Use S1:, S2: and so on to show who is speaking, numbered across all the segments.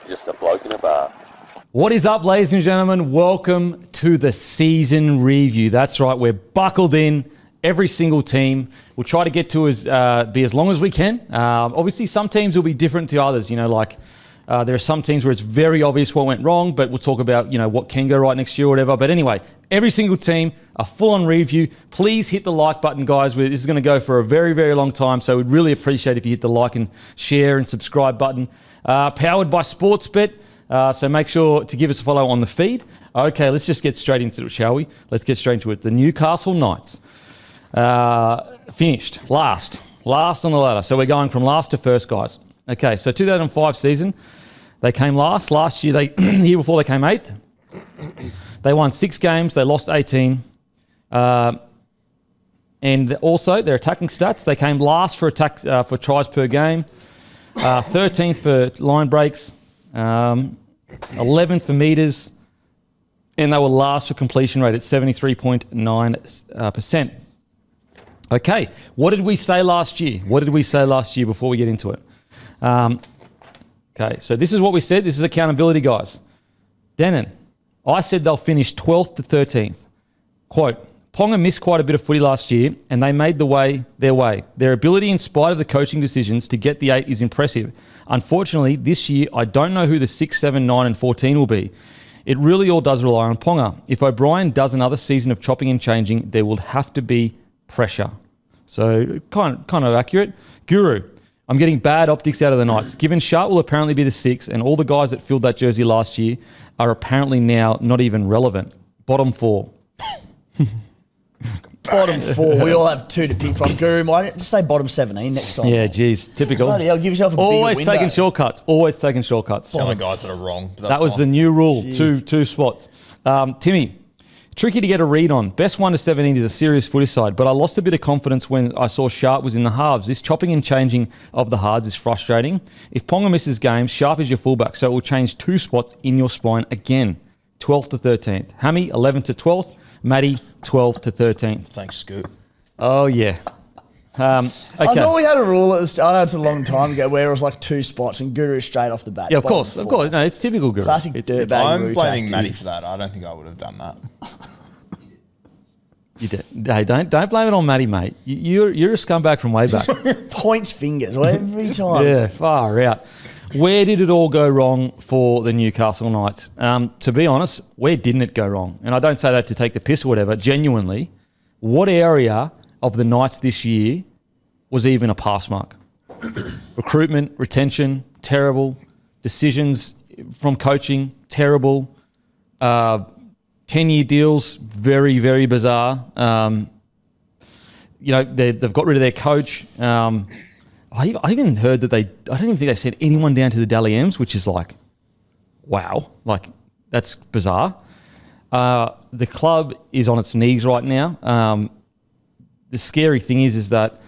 S1: just a bloke in a bar.
S2: What is up, ladies and gentlemen? Welcome to the season review. That's right, we're buckled in. Every single team. We'll try to get to be as long as we can. Obviously, some teams will be different to others. You know, like there are some teams where it's very obvious what went wrong, but we'll talk about, you know, what can go right next year or whatever. But anyway, every single team, a full-on review. Please hit the like button, guys. This is going to go for a very, very long time, so we'd really appreciate if you hit the like and share and subscribe button. Powered by Sportsbet. So make sure to give us a follow on the feed. Okay, let's just get straight into it, shall we? Let's get straight into it. The Newcastle Knights. Finished last on the ladder. So we're going from last to first, guys. Okay, so 2005 season, they came last. Last year, the year before, they came 8th. They won 6 games. They lost 18. And also, their attacking stats, they came last for tries per game, 13th for line breaks, 11th for meters, and they were last for completion rate at 73.9%. Okay, what did we say last year? Before we get into it? Okay, so this is what we said. This is accountability, guys. Denon, I said they'll finish 12th to 13th. Quote, Ponga missed quite a bit of footy last year and they made their way. Their ability, in spite of the coaching decisions, to get the 8 is impressive. Unfortunately, this year, I don't know who the 6, 7, 9 and 14 will be. It really all does rely on Ponga. If O'Brien does another season of chopping and changing, there will have to be pressure. So kind of accurate. Guru, I'm getting bad optics out of the Knights. Given Sharp will apparently be the 6 and all the guys that filled that jersey last year are apparently now not even relevant. Bottom 4.
S3: Bottom 4. We all have 2 to pick from. Guru, why don't you just say bottom 17 next time?
S2: Yeah, geez. Typical.
S3: Bloody hell, give yourself a bigger
S2: Always
S3: window.
S2: taking shortcuts.
S4: Some of the guys that are wrong.
S2: That was the new rule. Two spots. Timmy, tricky to get a read on. Best 1 to 17 is a serious footy side, but I lost a bit of confidence when I saw Sharp was in the halves. This chopping and changing of the halves is frustrating. If Ponga misses games, Sharp is your fullback, so it will change 2 spots in your spine again. 12th to 13th. Hammy, 11th to 12th. Matty, 12th to 13th.
S4: Thanks, Scoot.
S2: Oh, yeah. Okay.
S3: I thought we had a rule at the start. I know it's a long time ago where it was like 2 spots and Guru straight off the bat.
S2: Yeah, of course. No, it's typical Guru.
S3: Classic dirtbag.
S4: I'm blaming Matty for that. I don't think I would have done that.
S2: You did. Hey, don't blame it on Matty, mate. You're a scumbag from way back.
S3: Points fingers every time.
S2: Yeah, far out. Where did it all go wrong for the Newcastle Knights? To be honest, where didn't it go wrong? And I don't say that to take the piss or whatever. Genuinely, what area of the Knights this year was even a pass mark? Recruitment, retention, terrible. Decisions from coaching, terrible. 10-year deals, very, very bizarre. You know, they've got rid of their coach. I even heard that I don't even think they sent anyone down to the Dally M's, which is like, wow, like that's bizarre. The club is on its knees right now. The scary thing is that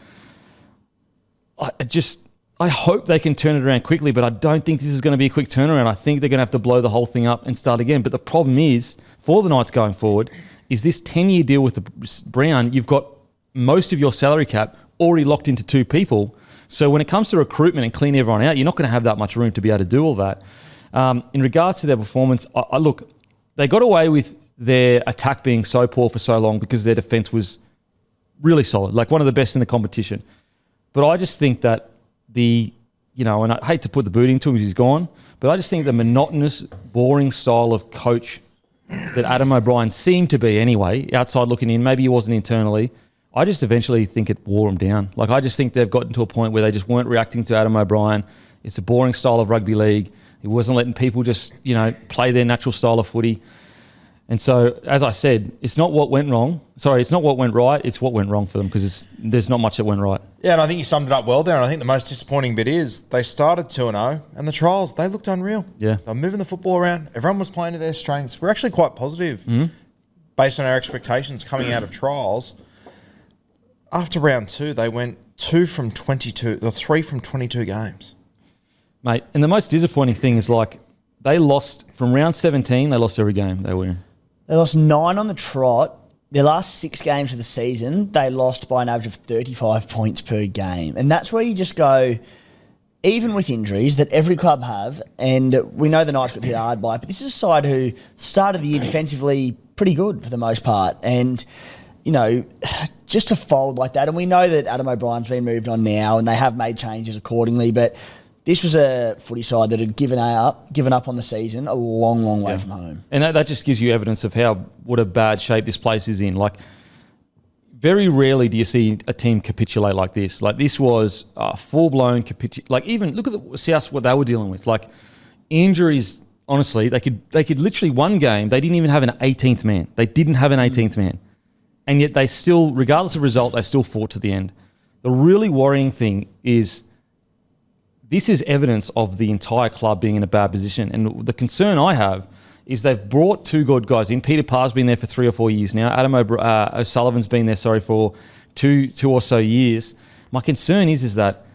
S2: I hope they can turn it around quickly, but I don't think this is going to be a quick turnaround. I think they're going to have to blow the whole thing up and start again. But the problem is, for the Knights going forward, is this 10-year deal with the Brown, you've got most of your salary cap already locked into 2 people. So when it comes to recruitment and cleaning everyone out, you're not going to have that much room to be able to do all that. In regards to their performance, look, they got away with their attack being so poor for so long because their defence was really solid, like one of the best in the competition. But I just think that and I hate to put the boot into him because he's gone, but I just think the monotonous, boring style of coach that Adam O'Brien seemed to be anyway, outside looking in, maybe he wasn't internally, I just eventually think it wore them down. Like, I just think they've gotten to a point where they just weren't reacting to Adam O'Brien. It's a boring style of rugby league. He wasn't letting people just, play their natural style of footy. And so, as I said, it's not what went wrong. Sorry, it's not what went right. It's what went wrong for them because there's not much that went right.
S4: Yeah, and I think you summed it up well there. And I think the most disappointing bit is they started 2-0 and the trials, they looked unreal.
S2: Yeah.
S4: They were moving the football around. Everyone was playing to their strengths. We're actually quite positive based on our expectations coming out of trials. After round 2, they went 3 from 22 games.
S2: Mate, and the most disappointing thing is they lost from round 17, they lost every game they were in.
S3: They lost 9 on the trot. Their last 6 games of the season, they lost by an average of 35 points per game. And that's where you just go, even with injuries that every club have, and we know the Knights got hit hard by it, but this is a side who started the year defensively pretty good for the most part. And, you know, just to fold like that, and we know that Adam O'Brien's been moved on now and they have made changes accordingly, but this was a footy side that had given up on the season a long, long way from home.
S2: And that just gives you evidence of what a bad shape this place is in. Like, very rarely do you see a team capitulate like this. Like, this was a full-blown capitulation. Like, even look at the South, what they were dealing with. Like, injuries, honestly, they could literally one game, they didn't even have an 18th man. They didn't have an 18th man. And yet they still, regardless of result, they still fought to the end. The really worrying thing is this is evidence of the entire club being in a bad position. And the concern I have is they've brought two good guys in. Peter Parr's been there for 3 or 4 years now. Adam O'Sullivan's been there, for two or so years. My concern is that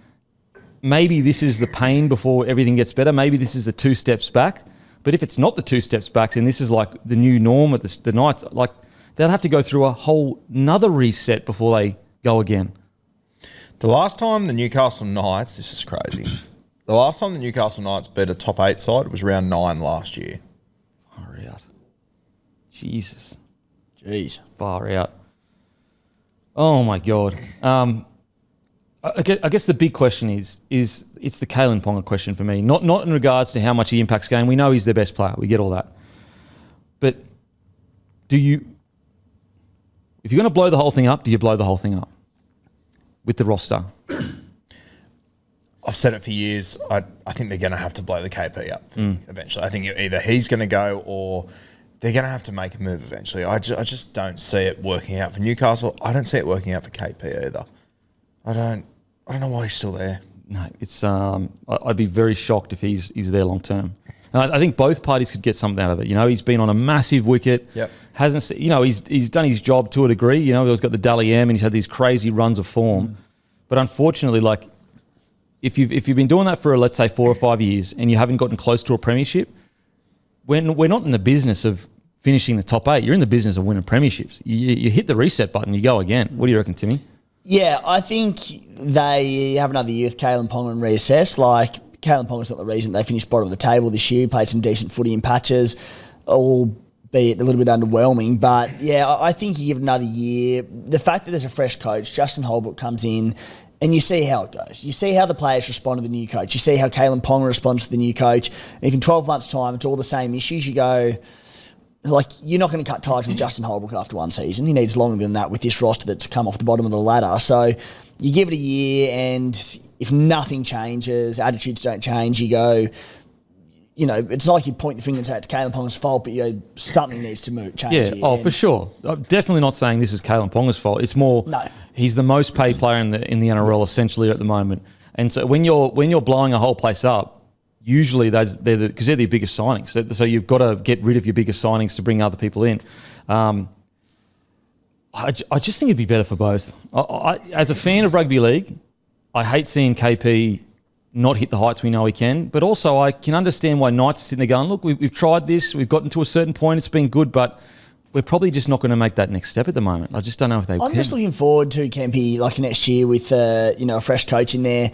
S2: maybe this is the pain before everything gets better. Maybe this is the 2 steps back. But if it's not the 2 steps back, then this is like the new norm at the Knights. Like, they'll have to go through a whole another reset before they go again.
S4: The last time the Newcastle Knights, this is crazy. The last time the Newcastle Knights beat a top 8 side was round 9 last year.
S2: Far out. Jesus.
S3: Jeez.
S2: Far out. Oh, my God. I guess the big question is it's the Kalen Ponga question for me. Not in regards to how much he impacts game. We know he's their best player. We get all that. But if you're going to blow the whole thing up, do you blow the whole thing up with the roster?
S4: I've said it for years. I think they're going to have to blow the KP up eventually. I think either he's going to go or they're going to have to make a move eventually. I just don't see it working out for Newcastle. I don't see it working out for KP either. I don't know why he's still there.
S2: No, it's I'd be very shocked if he's there long term. And I think both parties could get something out of it. You know, he's been on a massive wicket.
S4: Yep.
S2: He's done his job to a degree. You know, he's got the Dally M and he's had these crazy runs of form. But unfortunately, like, if you've been doing that for, let's say, 4 or 5 years and you haven't gotten close to a premiership, we're not in the business of finishing the top 8. You're in the business of winning premierships. You hit the reset button, you go again. What do you reckon, Timmy?
S3: Yeah, I think they have another year with Kalen Ponga and reassess. Like, Kalen Ponga's not the reason they finished bottom of the table this year. Played some decent footy in patches, albeit a little bit underwhelming. But, yeah, I think you give it another year. The fact that there's a fresh coach, Justin Holbrook comes in, and you see how it goes. You see how the players respond to the new coach. You see how Kalen Ponga responds to the new coach. And if in 12 months' time it's all the same issues, you go, like, you're not going to cut ties with Justin Holbrook after one season. He needs longer than that with this roster that's come off the bottom of the ladder. So you give it a year, and if nothing changes, attitudes don't change, you go, you know, it's not like you point the finger and say it's Kalen Ponga's fault, but you go, something needs to change.
S2: Yeah,
S3: here.
S2: for sure. I'm definitely not saying this is Kalen Ponga's fault. It's more, he's the most paid player in the NRL essentially at the moment. And so when you're blowing a whole place up, usually because they're the biggest signings. So you've got to get rid of your biggest signings to bring other people in. I just think it'd be better for both. As a fan of rugby league, I hate seeing KP not hit the heights we know he can, but also I can understand why Knights are sitting there going, look, we've tried this, we've gotten to a certain point, it's been good, but we're probably just not going to make that next step at the moment. I just don't know if they can.
S3: I'm just looking forward to Kempy like next year with a fresh coach in there.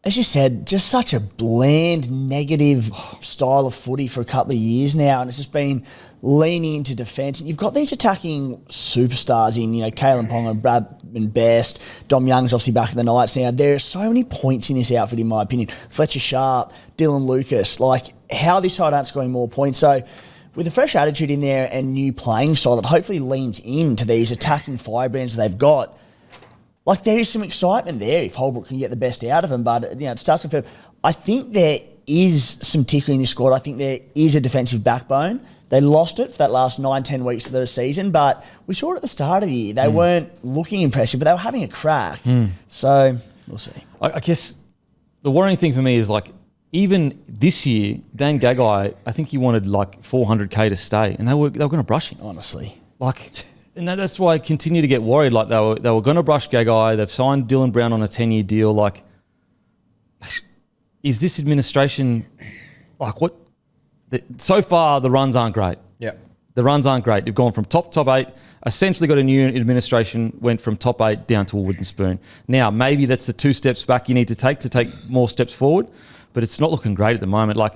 S3: As you said, just such a bland, negative style of footy for a couple of years now, and it's just been leaning into defence. You've got these attacking superstars in, Kalen Ponga, Bradman Best, Dom Young's obviously back in the Knights now. There are so many points in this outfit, in my opinion. Fletcher Sharp, Dylan Lucas, like how this side aren't scoring more points. So with a fresh attitude in there and new playing style that hopefully leans into these attacking firebrands they've got, like there is some excitement there if Holbrook can get the best out of them. But it starts to feel. I think there is some tickering in this squad. I think there is a defensive backbone. They lost it for that last 9-10 weeks of the season, but we saw it at the start of the year. They weren't looking impressive, but they were having a crack. So we'll see.
S2: I guess the worrying thing for me is like even this year, Dan Gagai, I think he wanted like 400K to stay, and they were going to brush him.
S3: Honestly,
S2: and that's why I continue to get worried. Like they were going to brush Gagai. They've signed Dylan Brown on a 10-year deal. Like, is this administration like what? So far, the runs aren't great.
S4: Yeah.
S2: The runs aren't great. They've gone from top 8, essentially got a new administration, went from top 8 down to a wooden spoon. Now, maybe that's the 2 steps back you need to take more steps forward, but it's not looking great at the moment. Like,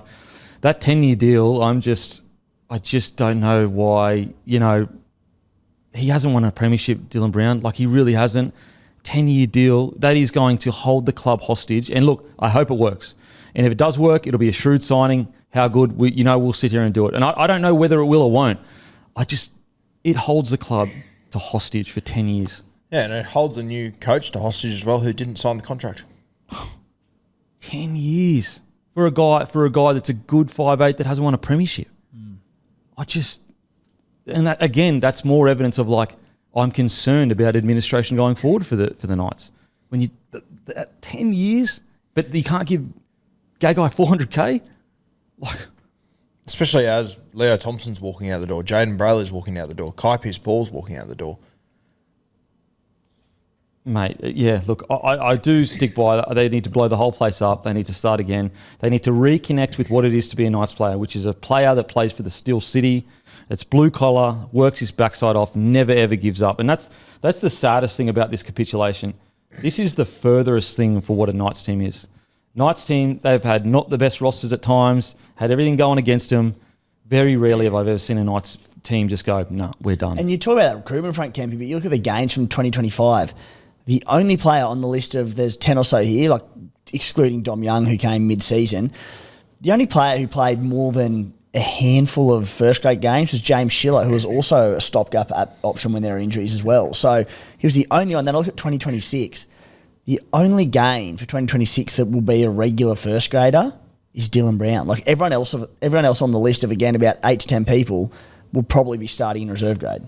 S2: that 10-year deal, I just don't know why, he hasn't won a premiership, Dylan Brown. Like, he really hasn't. 10-year deal, that is going to hold the club hostage. And look, I hope it works. And if it does work, it'll be a shrewd signing. How good, we'll sit here and do it. And I don't know whether it will or won't. It holds the club to hostage for 10 years.
S4: Yeah, and it holds a new coach to hostage as well who didn't sign the contract.
S2: 10 years for a guy that's a good 5'8" that hasn't won a premiership. That's more evidence of like, I'm concerned about administration going forward for the Knights. When 10 years, but you can't give Gagai $400K? Like,
S4: especially as Leo Thompson's walking out the door, Jaden Brayley's walking out the door, Kai Pearce-Paul's walking out the door.
S2: Mate, yeah, look, I do stick by they need to blow the whole place up. They need to start again. They need to reconnect with what it is to be a Knights player, which is a player that plays for the Steel City. It's blue collar, works his backside off, never ever gives up. And that's the saddest thing about this capitulation. This is the furthest thing for what a Knights team is. Knights team, they've had not the best rosters at times, had everything going against them. Very rarely have I ever seen a Knights team just go, no, we're done.
S3: And you talk about that recruitment front, Kempy, but you look at the games from 2025, the only player on the list of, there's 10 or so here, like excluding Dom Young, who came mid-season, the only player who played more than a handful of first-grade games was James Schiller, who was also a stopgap option when there were injuries as well. So he was the only one. Then I look at 2026. The only game for 2026 that will be a regular first grader is Dylan Brown. Like everyone else on the list of, again, about 8 to 10 people will probably be starting in reserve grade.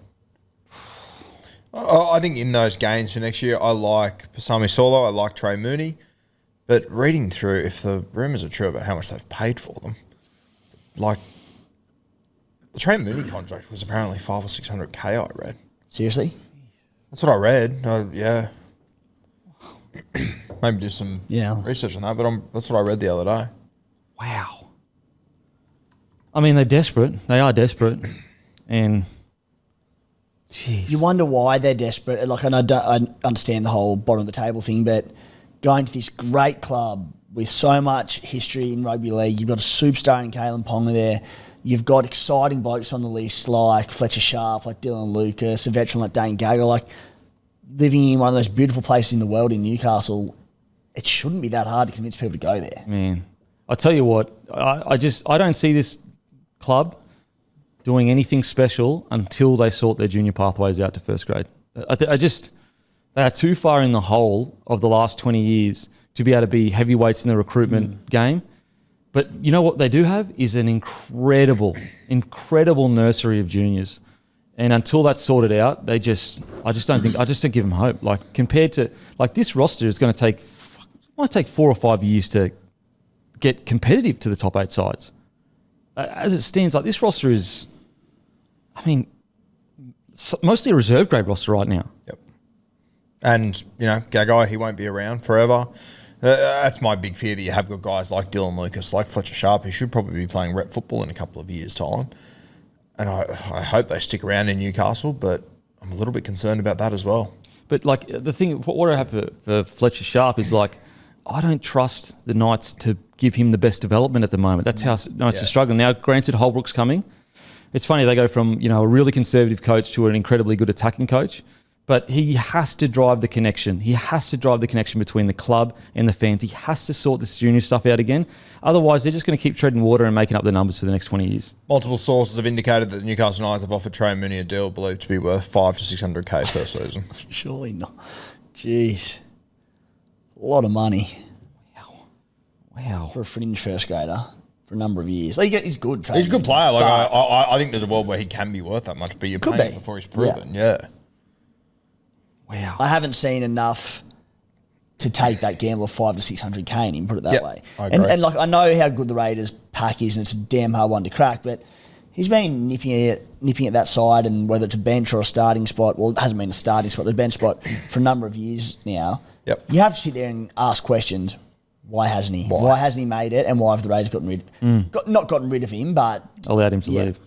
S4: I think in those games for next year, I like Pasami Saulo, I like Trey Mooney, but reading through, if the rumours are true about how much they've paid for them, like the Trey Mooney contract was apparently $500 or $600K, I read.
S3: Seriously?
S4: That's what I read. Yeah. Maybe do some research on that, but that's what I read the other day.
S2: Wow. I mean, they're desperate. They are desperate. And, jeez.
S3: You wonder why they're desperate. Like, and I understand the whole bottom of the table thing, but going to this great club with so much history in rugby league, you've got a superstar in Kalen Ponga there. You've got exciting blokes on the list like Fletcher Sharp, like Dylan Lucas, a veteran like Dane Gaga, like living in one of those beautiful places in the world in Newcastle. It shouldn't be that hard to convince people to go there.
S2: Man, I tell you what, I don't see this club doing anything special until they sort their junior pathways out to first grade. They are too far in the hole of the last 20 years to be able to be heavyweights in the recruitment game. But you know what they do have is an incredible nursery of juniors. And until that's sorted out, I just don't give them hope. Like, compared to, like, this roster is going to take 4 or 5 years to get competitive to the top 8 sides. As it stands, like, this roster is, I mean, mostly a reserve grade roster right now.
S4: Yep. And, Gagai, he won't be around forever. That's my big fear, that you have got guys like Dylan Lucas, like Fletcher Sharp, who should probably be playing rep football in a couple of years' time. And I hope they stick around in Newcastle, but I'm a little bit concerned about that as well. But,
S2: like, the thing, what I have for Fletcher Sharp is, like, I don't trust the Knights to give him the best development at the moment. That's how Knights are struggling. Now, granted, Holbrook's coming. It's funny, they go from, a really conservative coach to an incredibly good attacking coach. But he has to drive the connection. He has to drive the connection between the club and the fans. He has to sort this junior stuff out again. Otherwise, they're just going to keep treading water and making up the numbers for the next 20 years.
S4: Multiple sources have indicated that the Newcastle Knights have offered Trey Mooney a deal believed to be worth $500 to $600K per season.
S3: Surely not. Jeez. A lot of money.
S2: Wow.
S3: For a fringe first grader for a number of years. Like, he's good.
S4: He's a good player. Like, I think there's a world where he can be worth that much, but you're paying it before he's proven. Yeah.
S2: Wow.
S3: I haven't seen enough to take that gamble of $500 to $600K in him, put it that way.
S4: I agree.
S3: And like, I know how good the Raiders pack is, and it's a damn hard one to crack, but he's been nipping at that side, and whether it's a bench or a starting spot, well, it hasn't been a starting spot, but a bench spot for a number of years now.
S4: Yep.
S3: You have to sit there and ask questions. Why hasn't he? Why hasn't he made it? And why have the Raiders not gotten rid of him, but
S2: allowed him to leave.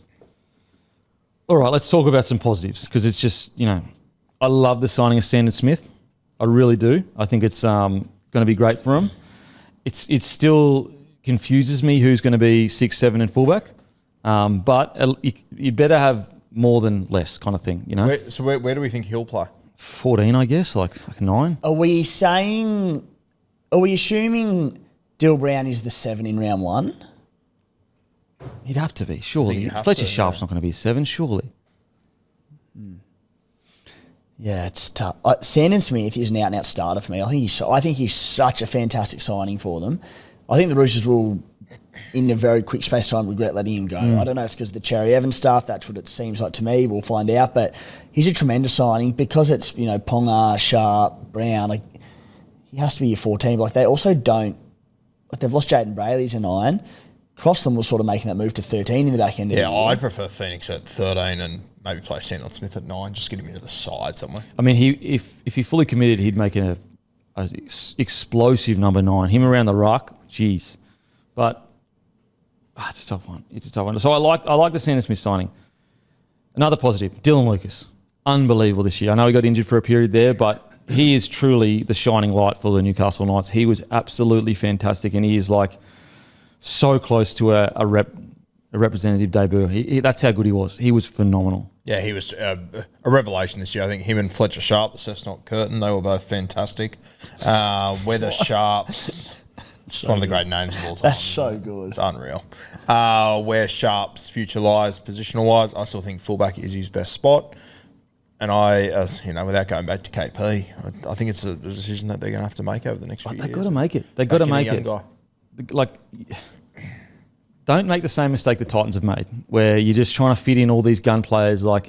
S2: All right, let's talk about some positives because it's just, I love the signing of Sandon Smith. I really do. I think it's going to be great for him. It still confuses me who's going to be 6, 7 and fullback. But you better have more than less kind of thing,
S4: Where do we think he'll play?
S2: 14, I guess, like 9.
S3: Are we assuming Dill Brown is the 7 in round 1?
S2: He'd have to be, surely.
S4: have
S2: Fletcher
S4: to,
S2: Sharp's not going to be 7, surely.
S3: Yeah, it's tough. Sandon Smith is an out-and-out starter for me. I think he's such a fantastic signing for them. I think the Roosters will, in a very quick space of time, regret letting him go. I don't know if it's because of the Cherry Evans stuff. That's what it seems like to me. We'll find out. But he's a tremendous signing because it's, Ponga, Sharp, Brown. He has to be your 14. But they also don't... they've lost Jaden Brayley to 9. Crossland was sort of making that move to 13 in the back end.
S4: Yeah, I'd prefer Phoenix at 13 and maybe play Sandon Smith at 9. Just get him into the side somewhere.
S2: I mean, if he fully committed, he'd make an explosive number 9. Him around the ruck, jeez. But it's a tough one. It's a tough one. So I like the Sandon Smith signing. Another positive, Dylan Lucas. Unbelievable this year. I know he got injured for a period there, but he is truly the shining light for the Newcastle Knights. He was absolutely fantastic, and he is so close to a representative debut. That's how good he was. He was phenomenal.
S4: Yeah, he was a revelation this year. I think him and Fletcher Sharp, the Cessnock Curtin, they were both fantastic. Weather Sharps, it's one of the great names of all time.
S3: That's so good.
S4: It's unreal. Where Sharp's future lies, positional-wise, I still think fullback is his best spot. And without going back to KP, I think it's a decision that they're going to have to make over the next few years.
S2: They've got to make it. They've got to make it. Don't make the same mistake the Titans have made, where you're just trying to fit in all these gun players. Go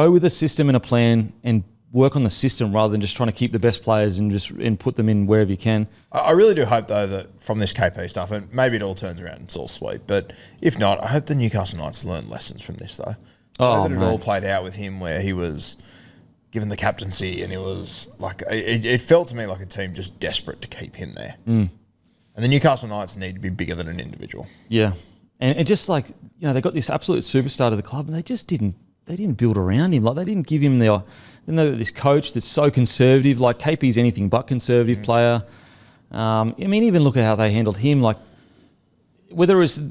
S2: with a system and a plan and work on the system rather than just trying to keep the best players and put them in wherever you can.
S4: I really do hope, though, that from this KP stuff, and maybe it all turns around and it's all sweet, but if not, I hope the Newcastle Knights learn lessons from this, though. That it all played out with him where he was given the captaincy and it was it felt to me like a team just desperate to keep him there. And the Newcastle Knights need to be bigger than an individual.
S2: Yeah. And just they got this absolute superstar to the club and they just didn't build around him. They didn't give him this coach that's so conservative. KP's anything but conservative player. Even look at how they handled him. Whether it was,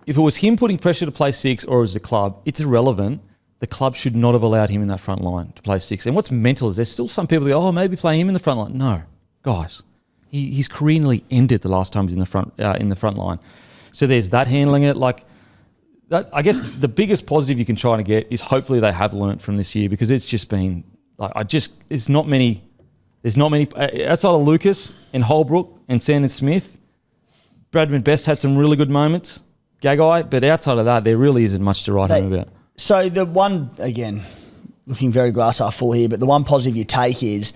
S2: if it was him putting pressure to play 6 or it was the club, it's irrelevant. The club should not have allowed him in that front line to play 6. And what's mental is there's still some people that go, maybe play him in the front line. No, guys. His career nearly ended the last time he was in the front line. So there's that handling it. I guess the biggest positive you can try to get is hopefully they have learnt from this year because it's just been there's not many outside of Lucas and Holbrook and Sandon Smith. Bradman Best had some really good moments, Gagai, but outside of that, there really isn't much to write home about.
S3: So the one, again, looking very glass half full here, but the one positive you take is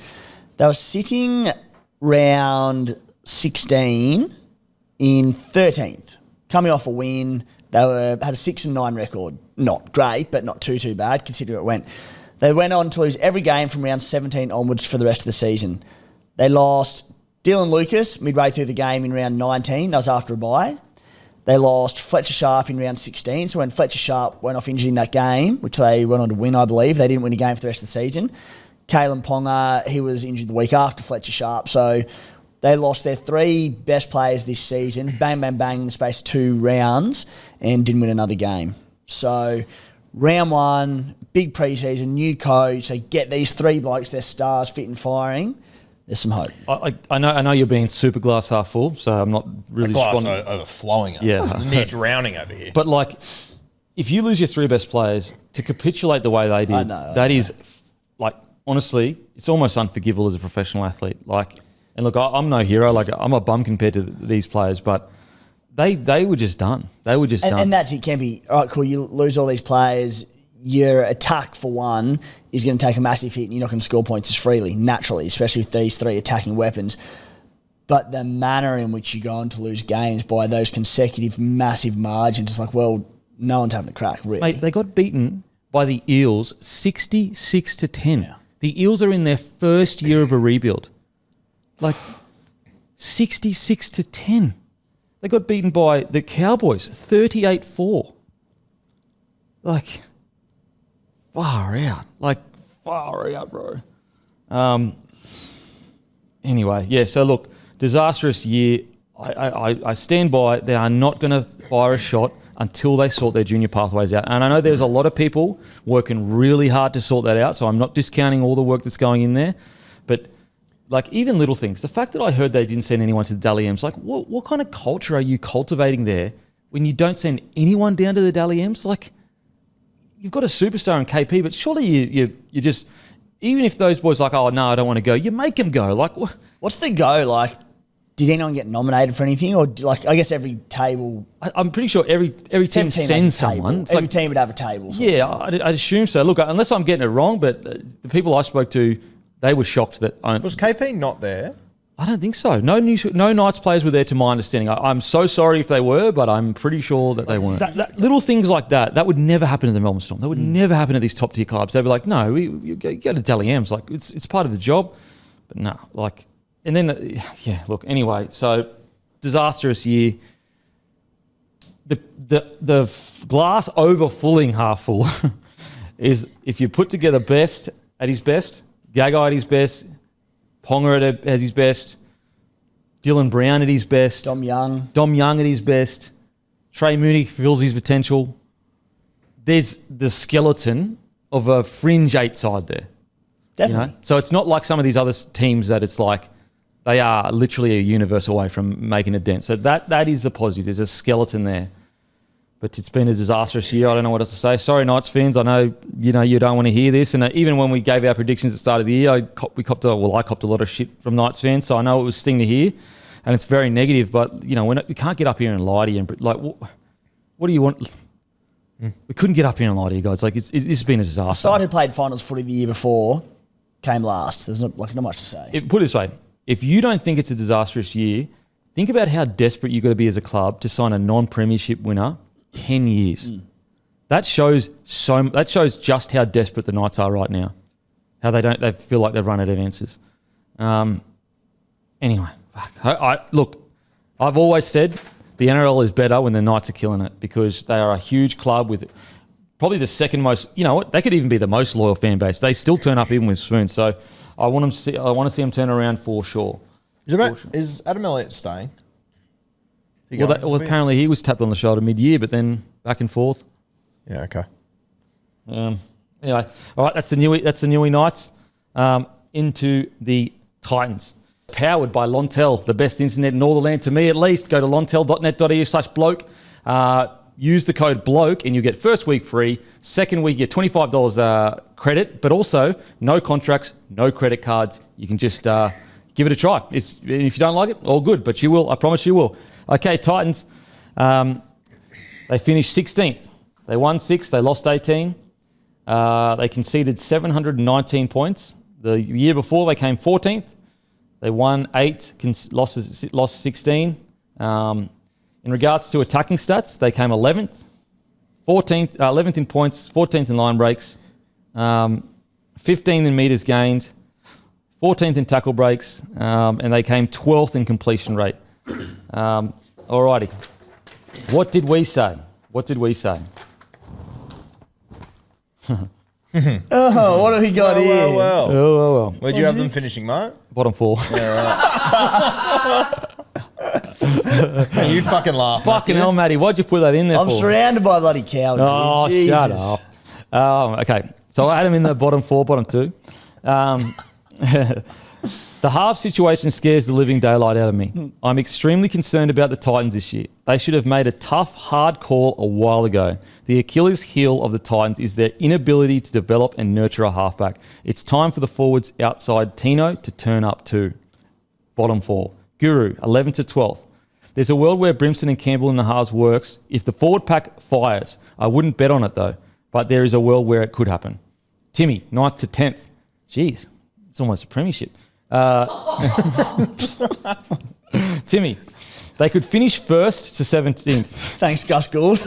S3: they were sitting round 16 in 13th, coming off a win. They had a 6-9 record. Not great, but not too bad, considering it went. They went on to lose every game from round 17 onwards for the rest of the season. They lost Dylan Lucas midway through the game in round 19. That was after a bye. They lost Fletcher Sharp in round 16. So when Fletcher Sharp went off injured in that game, which they went on to win, I believe, they didn't win a game for the rest of the season. Kalen Ponga, he was injured the week after Fletcher Sharp. So they lost their 3 best players this season, bang, bang, bang, in the space of 2 rounds, and didn't win another game. So round 1, big preseason, new coach. They get these 3 blokes, their stars, fit and firing. There's some hope.
S2: I know you're being super glass half full, so I'm not really
S4: glass overflowing. Near drowning over here.
S2: But if you lose your 3 best players to capitulate the way they did, that is honestly, it's almost unforgivable as a professional athlete. And look, I'm no hero. I'm a bum compared to these players, but they were just done. They were just done.
S3: And that's it, Kempy. All right, cool. You lose all these players. Your attack, for one, is going to take a massive hit and you're not going to score points as freely, naturally, especially with these 3 attacking weapons. But the manner in which you go on to lose games by those consecutive massive margins, it's no one's having a crack, really.
S2: Mate, they got beaten by the Eels 66-10. Yeah. The Eels are in their first year of a rebuild. 66-10. They got beaten by the Cowboys 38-4. Like, far out, bro. Anyway, yeah, so look, disastrous year. I stand by. They are not going to fire a shot until they sort their junior pathways out. And I know there's a lot of people working really hard to sort that out, so I'm not discounting all the work that's going in there. But, like, even little things. The fact that I heard they didn't send anyone to the Dally M's, like, what kind of culture are you cultivating there when you don't send anyone down to the Dally M's? Like, you've got a superstar in KP, but surely you just... Even if those boys are like, oh, no, I don't want to go, you make them go. Like,
S3: what's the go? Like, did anyone get nominated for anything? Or, like, I guess every table...
S2: I'm pretty sure every team sends someone.
S3: It's every team would have a table.
S2: Yeah, I'd assume so. Look, unless I'm getting it wrong, but the people I spoke to, they were shocked that...
S4: Was KP not there?
S2: I don't think so. No Knights players were there to my understanding. I'm so sorry if they were, but I'm pretty sure that they weren't. Little things like that would never happen to the Melbourne Storm. That would never happen to these top tier clubs. They'd be like, no, you go to Dally M's. Like, it's part of the job. But no, like... And then, look, anyway, so disastrous year. The glass overfulling half full is if you put together Best at his best, Gagai at his best, Ponga at his best, Dylan Brown at his best,
S3: Dom Young
S2: at his best, Trey Mooney fulfills his potential. There's the skeleton of a fringe 8 side there.
S3: Definitely.
S2: You know? So it's not like some of these other teams that it's like they are literally a universe away from making a dent. So that is the positive. There's a skeleton there. But it's been a disastrous year. I don't know what else to say. Sorry, Knights fans. I know you don't want to hear this. And even when we gave our predictions at the start of the year, I copped a lot of shit from Knights fans. So I know it was sting to hear, and it's very negative. But we can't get up here and lie to you. And like, what do you want? We couldn't get up here and lie to you guys. Like it's been a disaster.
S3: The side who played finals footy the year before came last. There's not much to say.
S2: Put it this way: if you don't think it's a disastrous year, think about how desperate you've got to be as a club to sign a non-premiership winner. 10 years. That shows just how desperate the Knights are right now. How they feel like they've run out of answers. Anyway, look, I've always said the NRL is better when the Knights are killing it because they are a huge club with probably the second most. You know what? They could even be the most loyal fan base. They still turn up even with spoons. So I want to see them turn around for sure.
S4: Is Adam Elliott staying?
S2: Apparently he was tapped on the shoulder mid-year, but then back and forth.
S4: Yeah, okay.
S2: Anyway, all right, that's the Newey Knights. Into the Titans. Powered by Lontel, the best internet in all the land, to me at least. Go to lontel.net.au/bloke. Use the code BLOKE and you get first week free. Second week, you get $25 credit, but also no contracts, no credit cards. You can just give it a try. If you don't like it, all good, but you will. I promise you will. Okay, Titans, they finished 16th. They won 6, they lost 18. They conceded 719 points. The year before, they came 14th. They won 8, lost 16. In regards to attacking stats, they came 11th, 11th in points, 14th in line breaks, 15th in metres gained, 14th in tackle breaks, and they came 12th in completion rate. Alrighty. What did we say?
S3: What have we got here?
S4: Well. Where'd you have them finishing, mate?
S2: Bottom 4.
S4: Yeah, right. You fucking laugh.
S2: Fucking hell, Matty. Why'd you put that in there
S3: I'm
S2: for?
S3: surrounded by bloody cowards.
S2: Oh,
S3: Jesus.
S2: shut up. Okay. So I had them in the bottom 4, bottom 2. The half situation scares the living daylight out of me. I'm extremely concerned about the Titans this year. They should have made a tough, hard call a while ago. The Achilles heel of the Titans is their inability to develop and nurture a halfback. It's time for the forwards outside Tino to turn up too. Bottom 4. Guru, 11th to 12th. There's a world where Brimson and Campbell in the halves works if the forward pack fires. I wouldn't bet on it though, but there is a world where it could happen. Timmy, 9th to 10th. Jeez, it's almost a premiership. Timmy, they could finish 1st to 17th.
S3: Thanks, Gus Gould.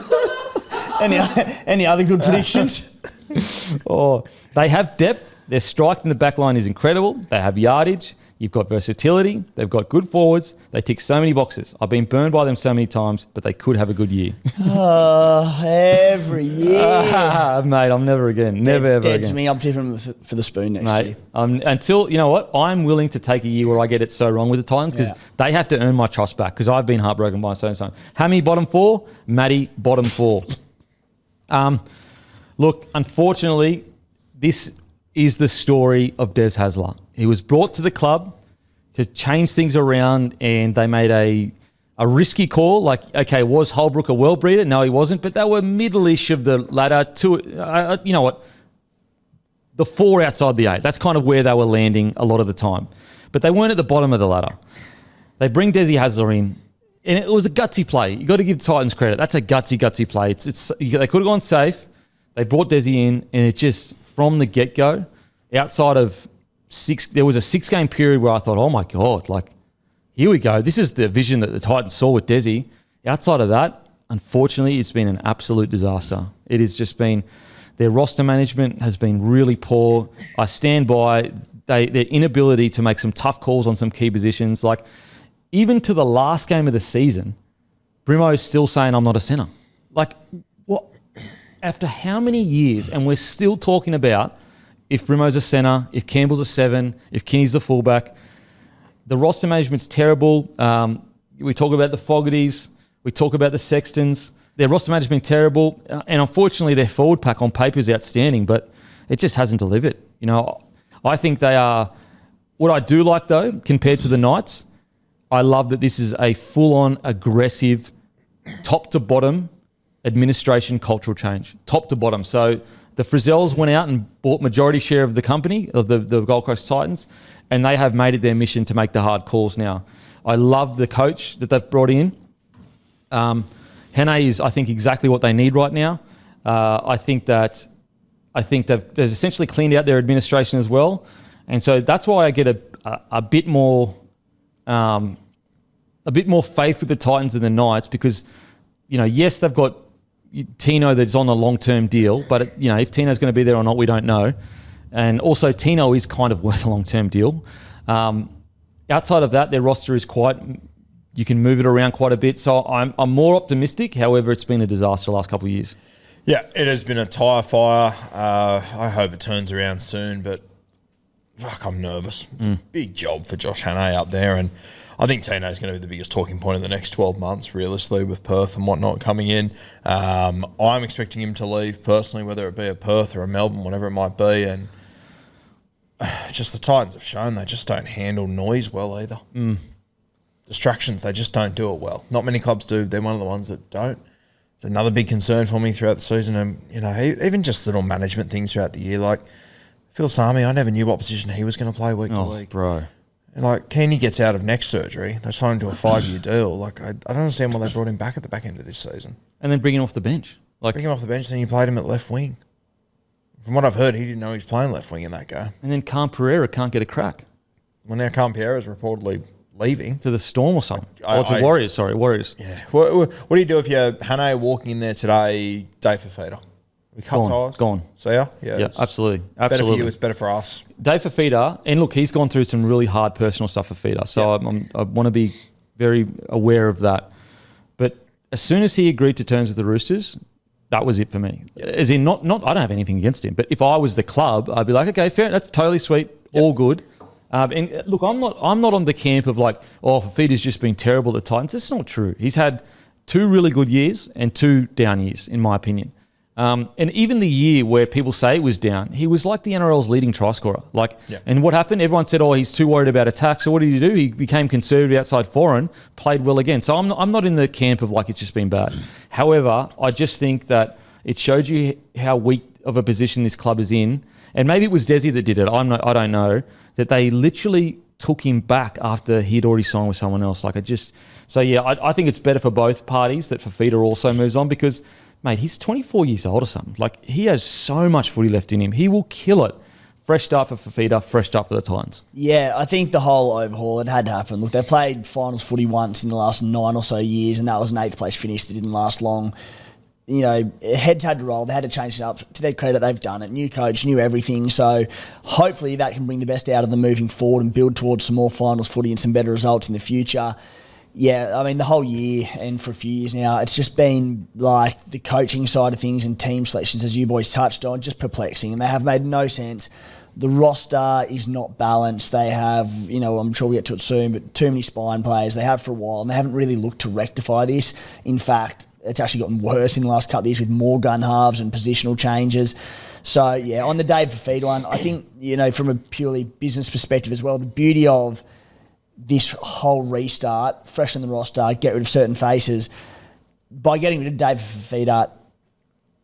S3: Any other good predictions?
S2: They have depth. Their strike in the back line is incredible. They have yardage. You've got versatility. They've got good forwards. They tick so many boxes. I've been burned by them so many times, but they could have a good year.
S3: Every year.
S2: Mate, I'm never again. Never, ever
S3: Dead
S2: again.
S3: to me. I'm tipping for the spoon next year.
S2: Until, you know what? I'm willing to take a year where I get it so wrong with the Titans because they have to earn my trust back because I've been heartbroken by so many times. Hammy, bottom 4. Matty, bottom 4. Look, unfortunately, this is the story of Des Hasler. He was brought to the club to change things around, and they made a risky call. Like, okay, was Holbrook a world breeder? No, he wasn't, but they were middle-ish of the ladder. You know what? The 4 outside the 8. That's kind of where they were landing a lot of the time. But they weren't at the bottom of the ladder. They bring Desi Hasler in, and it was a gutsy play. You got to give Titans credit. That's a gutsy play. They could have gone safe. They brought Desi in, and it just, from the get-go, outside of there was a 6-game period where I thought, oh my God, like, here we go. This is the vision that the Titans saw with Desi. Outside of that, unfortunately, it's been an absolute disaster. It has just been, their roster management has been really poor. I stand by their inability to make some tough calls on some key positions. Like, even to the last game of the season, Brimo's still saying, I'm not a centre. Like, what? After how many years, and we're still talking about if Brimo's a centre, if Campbell's a 7, if Kinney's the fullback. The roster management's terrible. We talk about the Fogartys. We talk about the Sextons. Their roster management terrible. And unfortunately, their forward pack on paper is outstanding, but it just hasn't delivered. You know, I think they are... What I do like, though, compared to the Knights, I love that this is a full-on, aggressive, top-to-bottom administration cultural change. Top to bottom. So the Frizzels went out and bought majority share of the company, of the Gold Coast Titans, and they have made it their mission to make the hard calls now. I love the coach that they've brought in. Hene is, I think, exactly what they need right now. I think they've essentially cleaned out their administration as well. And so that's why I get a bit more faith with the Titans than the Knights because, you know, yes, they've got Tino that's on a long-term deal, but you know, if Tino's going to be there or not, we don't know. And also, Tino is kind of worth a long-term deal. Outside of that, their roster is you can move it around quite a bit. So I'm more optimistic. However, it's been a disaster the last couple of years.
S4: Yeah, it has been a tyre fire. I hope it turns around soon, but fuck, I'm nervous. It's a big job for Josh Hannay up there, and I think Tino's going to be the biggest talking point in the next 12 months, realistically, with Perth and whatnot coming in. I'm expecting him to leave personally, whether it be a Perth or a Melbourne, whatever it might be. And just the Titans have shown they just don't handle noise well either. Distractions, they just don't do it well. Not many clubs do. They're one of the ones that don't. It's another big concern for me throughout the season. And, you know, even just little management things throughout the year. Like Phil Sami, I never knew what position he was going to play week to week.
S2: Bro.
S4: Like, Keeney gets out of neck surgery. They signed him to a 5-year deal. Like, I don't understand why they brought him back at the back end of this season.
S2: And then bring him off the bench.
S4: Bring him off the bench, then you played him at left wing. From what I've heard, he didn't know he was playing left wing in that game.
S2: And then Cam Pereira can't get a crack.
S4: Well, now Cam Pereira's reportedly leaving.
S2: To the Storm or something. To Warriors, sorry, Warriors.
S4: Yeah. What do you do if you're Hannay walking in there today, Dave Fafita? We cut ties?
S2: Gone.
S4: See ya?
S2: Yeah, absolutely.
S4: Better for you, it's better for us.
S2: Dave Fafita, and look, he's gone through some really hard personal stuff for Fafita, so I want to be very aware of that. But as soon as he agreed to terms with the Roosters, that was it for me. As in, not I don't have anything against him, but if I was the club, I'd be like, okay, fair, that's totally sweet, all good. And look, I'm not on the camp of like, oh, Fafita's just been terrible at the Titans. That's not true. He's had 2 really good years and 2 down years, in my opinion. And even the year where people say it was down, he was like the NRL's leading try scorer. And what happened? Everyone said, oh, he's too worried about attack. So what did he do? He became conservative outside foreign, played well again. So I'm not in the camp of like it's just been bad. However, I just think that it showed you how weak of a position this club is in. And maybe it was Desi that did it. I don't know. That they literally took him back after he'd already signed with someone else. I think it's better for both parties that Fafita also moves on because, mate, he's 24 years old or something. Like, he has so much footy left in him. He will kill it. Fresh start for Fafita, fresh start for the Titans.
S3: Yeah, I think the whole overhaul, it had to happen. Look, they played finals footy once in the last 9 or so years, and that was an 8th place finish that didn't last long. heads had to roll. They had to change it up. To their credit, they've done it. New coach, new everything. So hopefully that can bring the best out of them moving forward and build towards some more finals footy and some better results in the future. Yeah, I mean, the whole year and for a few years now, it's just been like the coaching side of things and team selections, as you boys touched on, just perplexing. And they have made no sense. The roster is not balanced. They have, I'm sure we'll get to it soon, but too many spine players. They have for a while, and they haven't really looked to rectify this. In fact, it's actually gotten worse in the last couple of years with more gun halves and positional changes. So, yeah, on the Dave Fafita one, I think, from a purely business perspective as well, the beauty of this whole restart, freshen the roster, get rid of certain faces, by getting rid of Dave Fafita,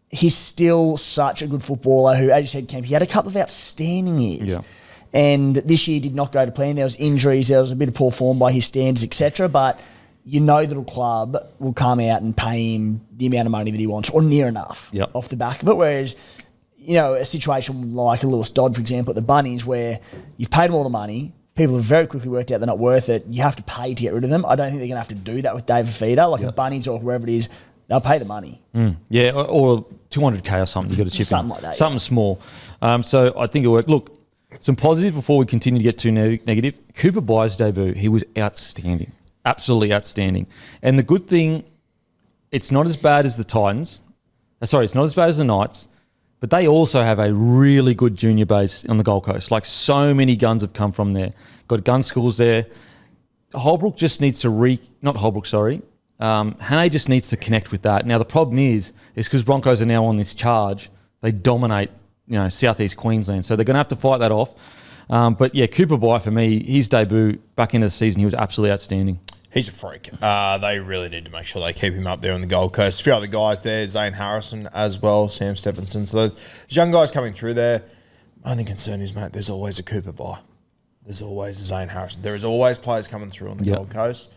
S3: he's still such a good footballer who, as you said, Kemp, he had a couple of outstanding years.
S2: Yeah.
S3: And this year did not go to plan. There was injuries, there was a bit of poor form by his standards, etc. But that a club will come out and pay him the amount of money that he wants, or near enough off the back of it. Whereas, a situation like a Lewis Dodd, for example, at the Bunnies, where you've paid them all the money, people have very quickly worked out they're not worth it. You have to pay to get rid of them. I don't think they're going to have to do that with Dave Fafita, like a Bunnies or whoever it is. They'll pay the money.
S2: Yeah, or 200K or something. You've got to chip in.
S3: Something like that.
S2: Something small. So I think it'll work. Look, some positive before we continue to get too negative. Cooper Byers' debut, he was outstanding. Absolutely outstanding. And the good thing, it's not as bad as the Titans. It's not as bad as the Knights, but they also have a really good junior base on the Gold Coast. Like, so many guns have come from there. Got gun schools there. Holbrook just needs to Hannay just needs to connect with that. Now, the problem is because Broncos are now on this charge, they dominate, southeast Queensland. So they're going to have to fight that off. But yeah, Cooper Bye, for me, his debut back into the season, he was absolutely outstanding.
S4: He's a freak. They really need to make sure they keep him up there on the Gold Coast. A few other guys there, Zane Harrison as well, Sam Stephenson. So those young guys coming through there. My only concern is, mate, there's always a Cooper Bye. There's always a Zane Harrison. There is always players coming through on the Gold Coast.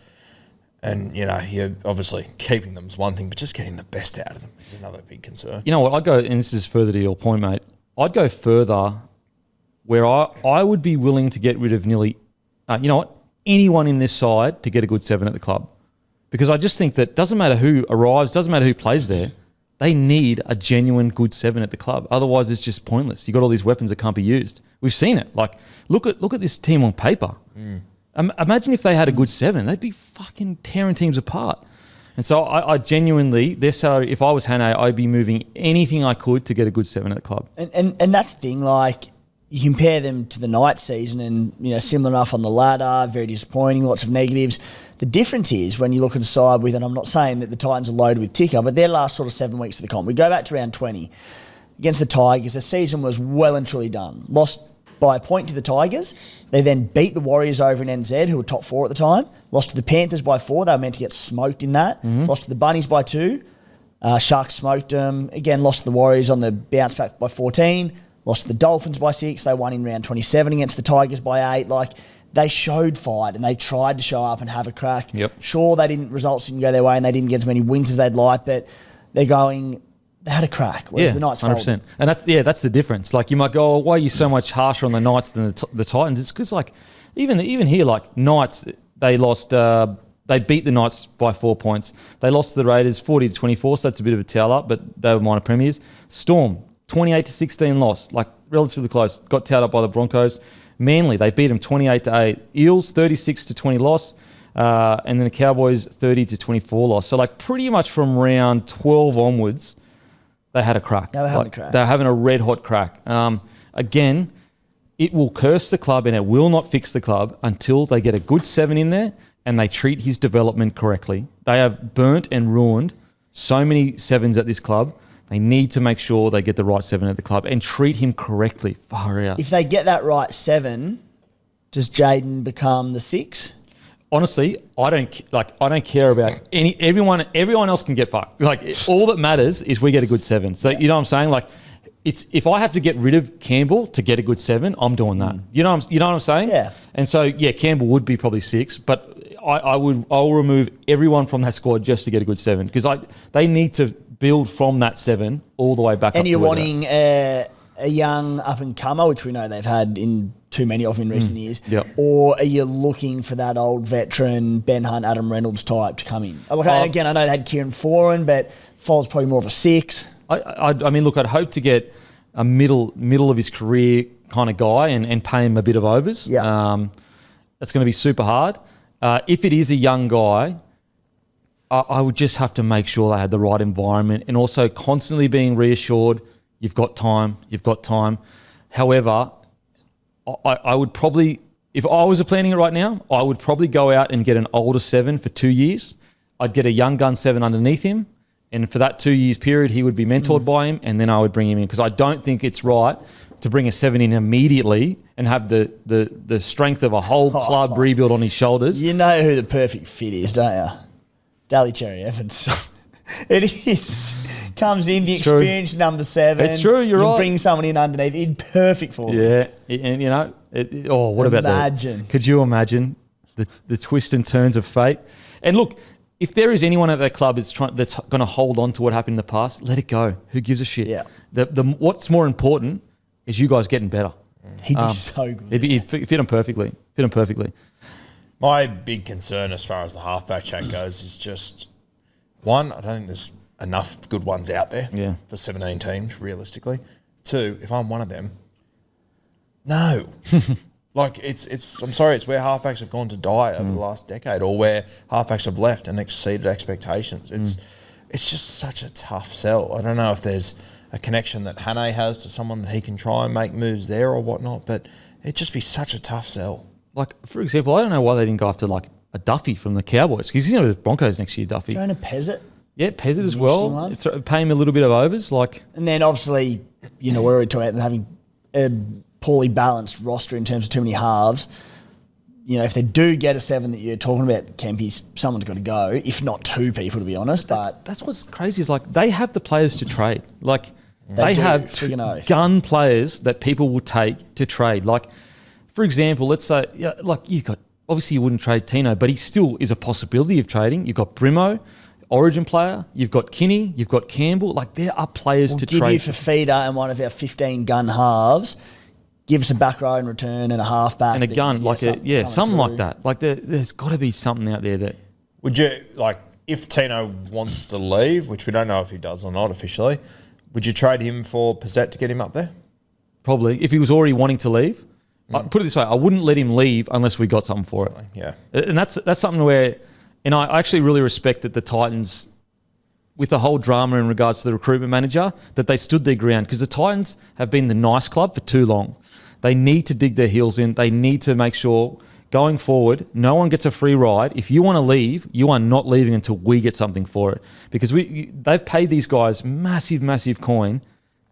S4: And, you're obviously keeping them is one thing, but just getting the best out of them is another big concern.
S2: You know what? I'd go, and this is further to your point, mate, I'd go further where I would be willing to get rid of nearly, anyone in this side to get a good 7 at the club. Because I just think that doesn't matter who arrives, doesn't matter who plays there, they need a genuine good 7 at the club. Otherwise, it's just pointless. You've got all these weapons that can't be used. We've seen it. Like, look at this team on paper. Imagine if they had a good 7. They'd be fucking tearing teams apart. And so I genuinely, their salary, if I was Hannay, I'd be moving anything I could to get a good 7 at the club.
S3: And that's the thing, like, you compare them to the Knights season and, similar enough on the ladder, very disappointing, lots of negatives. The difference is when you look at a side with, and I'm not saying that the Titans are loaded with ticker, but their last sort of 7 weeks of the comp, we go back to round 20 against the Tigers, the season was well and truly done. Lost by a point to the Tigers. They then beat the Warriors over in NZ, who were top 4 at the time. Lost to the Panthers by 4. They were meant to get smoked in that. Lost to the Bunnies by 2. Sharks smoked them. Again, lost to the Warriors on the bounce back by 14. Lost to the Dolphins by 6. They won in round 27 against the Tigers by 8. Like, they showed fight and they tried to show up and have a crack. Sure, results didn't go their way and they didn't get as many wins as they'd like, but they had a crack. Whereas the Knights 100%. Folded.
S2: And that's the difference. Like, you might go, why are you so much harsher on the Knights than the Titans? It's because, like, even here, like, Knights, they lost. They beat the Knights by 4 points. They lost to the Raiders 40-24, so that's a bit of a towel up, but they were minor premiers. Storm 28-16 loss, like, relatively close. Got towed up by the Broncos. Manly, they beat them 28-8. Eels 36-20 loss. And then the Cowboys 30-24 loss. So, like, pretty much from round 12 onwards, they had a crack.
S3: They were having a crack.
S2: They were having a red-hot crack. Again, it will curse the club and it will not fix the club until they get a good 7 in there and they treat his development correctly. They have burnt and ruined so many 7s at this club. They need to make sure they get the right 7 at the club and treat him correctly. Far out.
S3: If they get that right 7, does Jaden become the 6?
S2: Honestly, I don't care about everyone else can get fucked. Like, all that matters is we get a good 7. So you know what I'm saying? Like, if I have to get rid of Campbell to get a good 7, I'm doing that. You know what I'm saying?
S3: Yeah.
S2: And so yeah, Campbell would be probably 6, but I'll remove everyone from that squad just to get a good 7 because they need to build from that 7 all the way back.
S3: And
S2: up
S3: you're
S2: to
S3: wanting a young up and comer, which we know they've had in too many of in recent years?
S2: Yep.
S3: Or are you looking for that old veteran Ben Hunt, Adam Reynolds type to come in? Again, I know they had Kieran Foran, but Foles probably more of a 6.
S2: I mean, look, I'd hope to get a middle of his career kind of guy and pay him a bit of overs.
S3: Yeah.
S2: That's going to be super hard. If it is a young guy, I would just have to make sure they had the right environment and also constantly being reassured, you've got time. However, I would probably, if I was planning it right now, I would probably go out and get an older 7 for 2 years. I'd get a young gun 7 underneath him. And for that 2 years period, he would be mentored by him. And then I would bring him in because I don't think it's right to bring a 7 in immediately and have the strength of a whole club rebuild on his shoulders.
S3: You know who the perfect fit is, don't you? Daly Cherry Evans. It is. Comes in, the experienced number 7.
S2: It's true, you're right.
S3: Bring someone in underneath. It's perfect for him.
S2: Yeah. And, you know, what about that? Could you imagine the twists and turns of fate? And look, if there is anyone at that club that's going to hold on to what happened in the past, let it go. Who gives a shit?
S3: Yeah.
S2: What's more important is you guys getting better.
S3: He'd be so good.
S2: He'd fit him perfectly.
S4: My big concern as far as the halfback chat goes is just, one, I don't think there's enough good ones out there for 17 teams, realistically. 2, if I'm one of them, no. Like, I'm sorry, it's where halfbacks have gone to die over the last decade or where halfbacks have left and exceeded expectations. It's just such a tough sell. I don't know if there's a connection that Hannay has to someone that he can try and make moves there or whatnot, but it'd just be such a tough sell.
S2: Like, for example, I don't know why they didn't go after, like, a Duffy from the Cowboys. Because, you know, the Broncos next year, Duffy.
S3: Jonah Pezzett.
S2: Yeah, Pezzett as well. Pay him a little bit of overs.
S3: And then, obviously, you know, we're already talking about them having a poorly balanced roster in terms of too many halves. You know, if they do get a 7 that you're talking about, Kempy, someone's got to go, if not 2 people, to be honest. But
S2: that's what's crazy is, like, they have the players to trade. Like, they
S3: do,
S2: have gun players that people will take to trade. Like, for example, let's say, obviously you wouldn't trade Tino, but he still is a possibility of trading. You've got Brimo, Origin player. You've got Kinney. You've got Campbell. Like, there are players to trade.
S3: We'll give you Fafita and one of our 15 gun halves. Give us a back row in return and a halfback.
S2: And a gun, something like that. Like, there's got to be something out there that...
S4: Would you, like, if Tino wants to leave, which we don't know if he does or not officially, would you trade him for Pizzette to get him up there?
S2: Probably. If he was already wanting to leave. Put it this way, I wouldn't let him leave unless we got something for it.
S4: Yeah.
S2: And that's something where... And I actually really respect that the Titans, with the whole drama in regards to the recruitment manager, that they stood their ground. Because the Titans have been the nice club for too long. They need to dig their heels in. They need to make sure, going forward, no one gets a free ride. If you want to leave, you are not leaving until we get something for it. Because they've paid these guys massive, massive coin.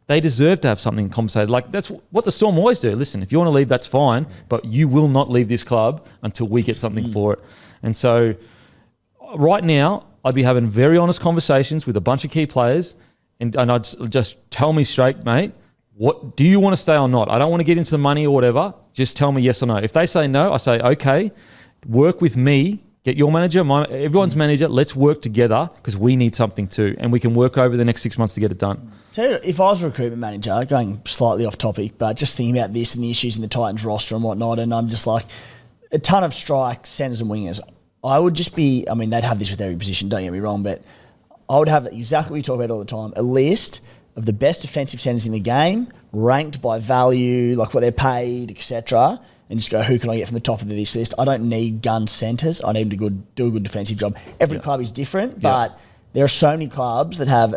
S2: They deserve to have something compensated. Like, that's what the Storm always do. Listen, if you want to leave, that's fine. But you will not leave this club until we get something for it. And so... right now, I'd be having very honest conversations with a bunch of key players and I'd just tell me straight, mate, what do you want to stay or not? I don't want to get into the money or whatever. Just tell me yes or no. If they say no, I say, okay, work with me, get your manager, everyone's manager, let's work together because we need something too and we can work over the next 6 months to get it done.
S3: Tell you, if I was a recruitment manager, going slightly off topic, but just thinking about this and the issues in the Titans roster and whatnot, and I'm just like, a ton of strike, centres and wingers. I would just be, I mean, they'd have this with every position, don't get me wrong, but I would have exactly what we talk about all the time, a list of the best defensive centres in the game, ranked by value, like what they're paid, etc., and just go, who can I get from the top of this list? I don't need gun centres. I need them to do a good defensive job. Every club is different, but there are so many clubs that have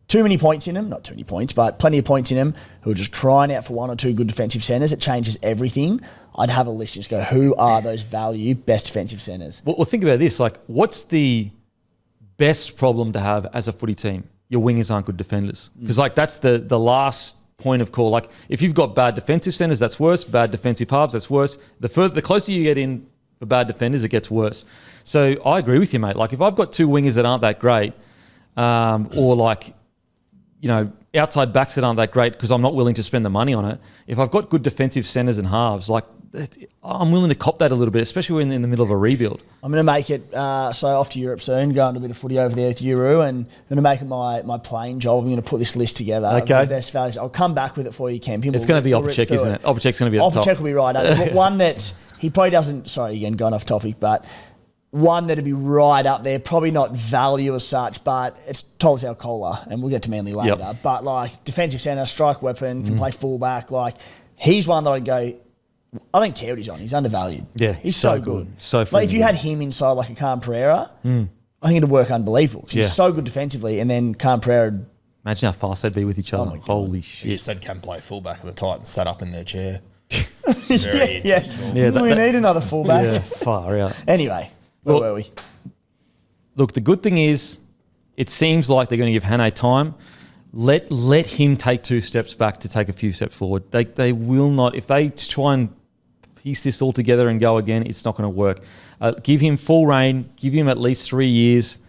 S3: too many points in them, not too many points, but plenty of points in them, who are just crying out for 1 or 2 good defensive centres. It changes everything. I'd have a list, just go, who are those value best defensive centres?
S2: Well, think about this. Like, what's the best problem to have as a footy team? Your wingers aren't good defenders. Because, like, that's the last point of call. Like, if you've got bad defensive centres, that's worse. Bad defensive halves, that's worse. The closer you get in for bad defenders, it gets worse. So I agree with you, mate. Like, if I've got 2 wingers that aren't that great, or like, you know, outside backs that aren't that great because I'm not willing to spend the money on it. If I've got good defensive centres and halves, like, I'm willing to cop that a little bit, especially when in the middle of a rebuild.
S3: I'm going to make it, so off to Europe soon, going to a bit of footy over there with Euro, and I'm going to make it my playing job. I'm going to put this list together.
S2: Okay.
S3: The best values. I'll come back with it for you, Kempy.
S2: It's going to be Opacek, isn't it? Opacek's going to be at the top.
S3: Opacek will be right up. One that he probably doesn't, sorry, again, going off topic, but one that'd be right up there, probably not value as such, but it's Tolis Alcola, and we'll get to Manly later.
S2: Yep.
S3: But like defensive centre, strike weapon, can play fullback. Like he's one that I'd go, I don't care what he's on. He's undervalued.
S2: Yeah,
S3: he's so good.
S2: So
S3: like if you had him inside like a Khan Pereira, I think it'd work unbelievable because he's so good defensively, and then Khan Pereira.
S2: Imagine how fast they'd be with each other.
S3: my God.
S2: Holy
S4: You
S2: shit.
S4: said can play fullback of the Titans, sat up in their chair. Very
S3: Yeah,
S4: interesting.
S2: Yeah,
S3: we need another fullback.
S2: Yeah, far out.
S3: Anyway, where
S2: Well,
S3: were we?
S2: Look, the good thing is, it seems like they're going to give Hannay time. Let him take 2 steps back to take a few steps forward. They will not. If they try and piece this all together and go again, it's not going to work. Give him full reign. Give him at least 3 years.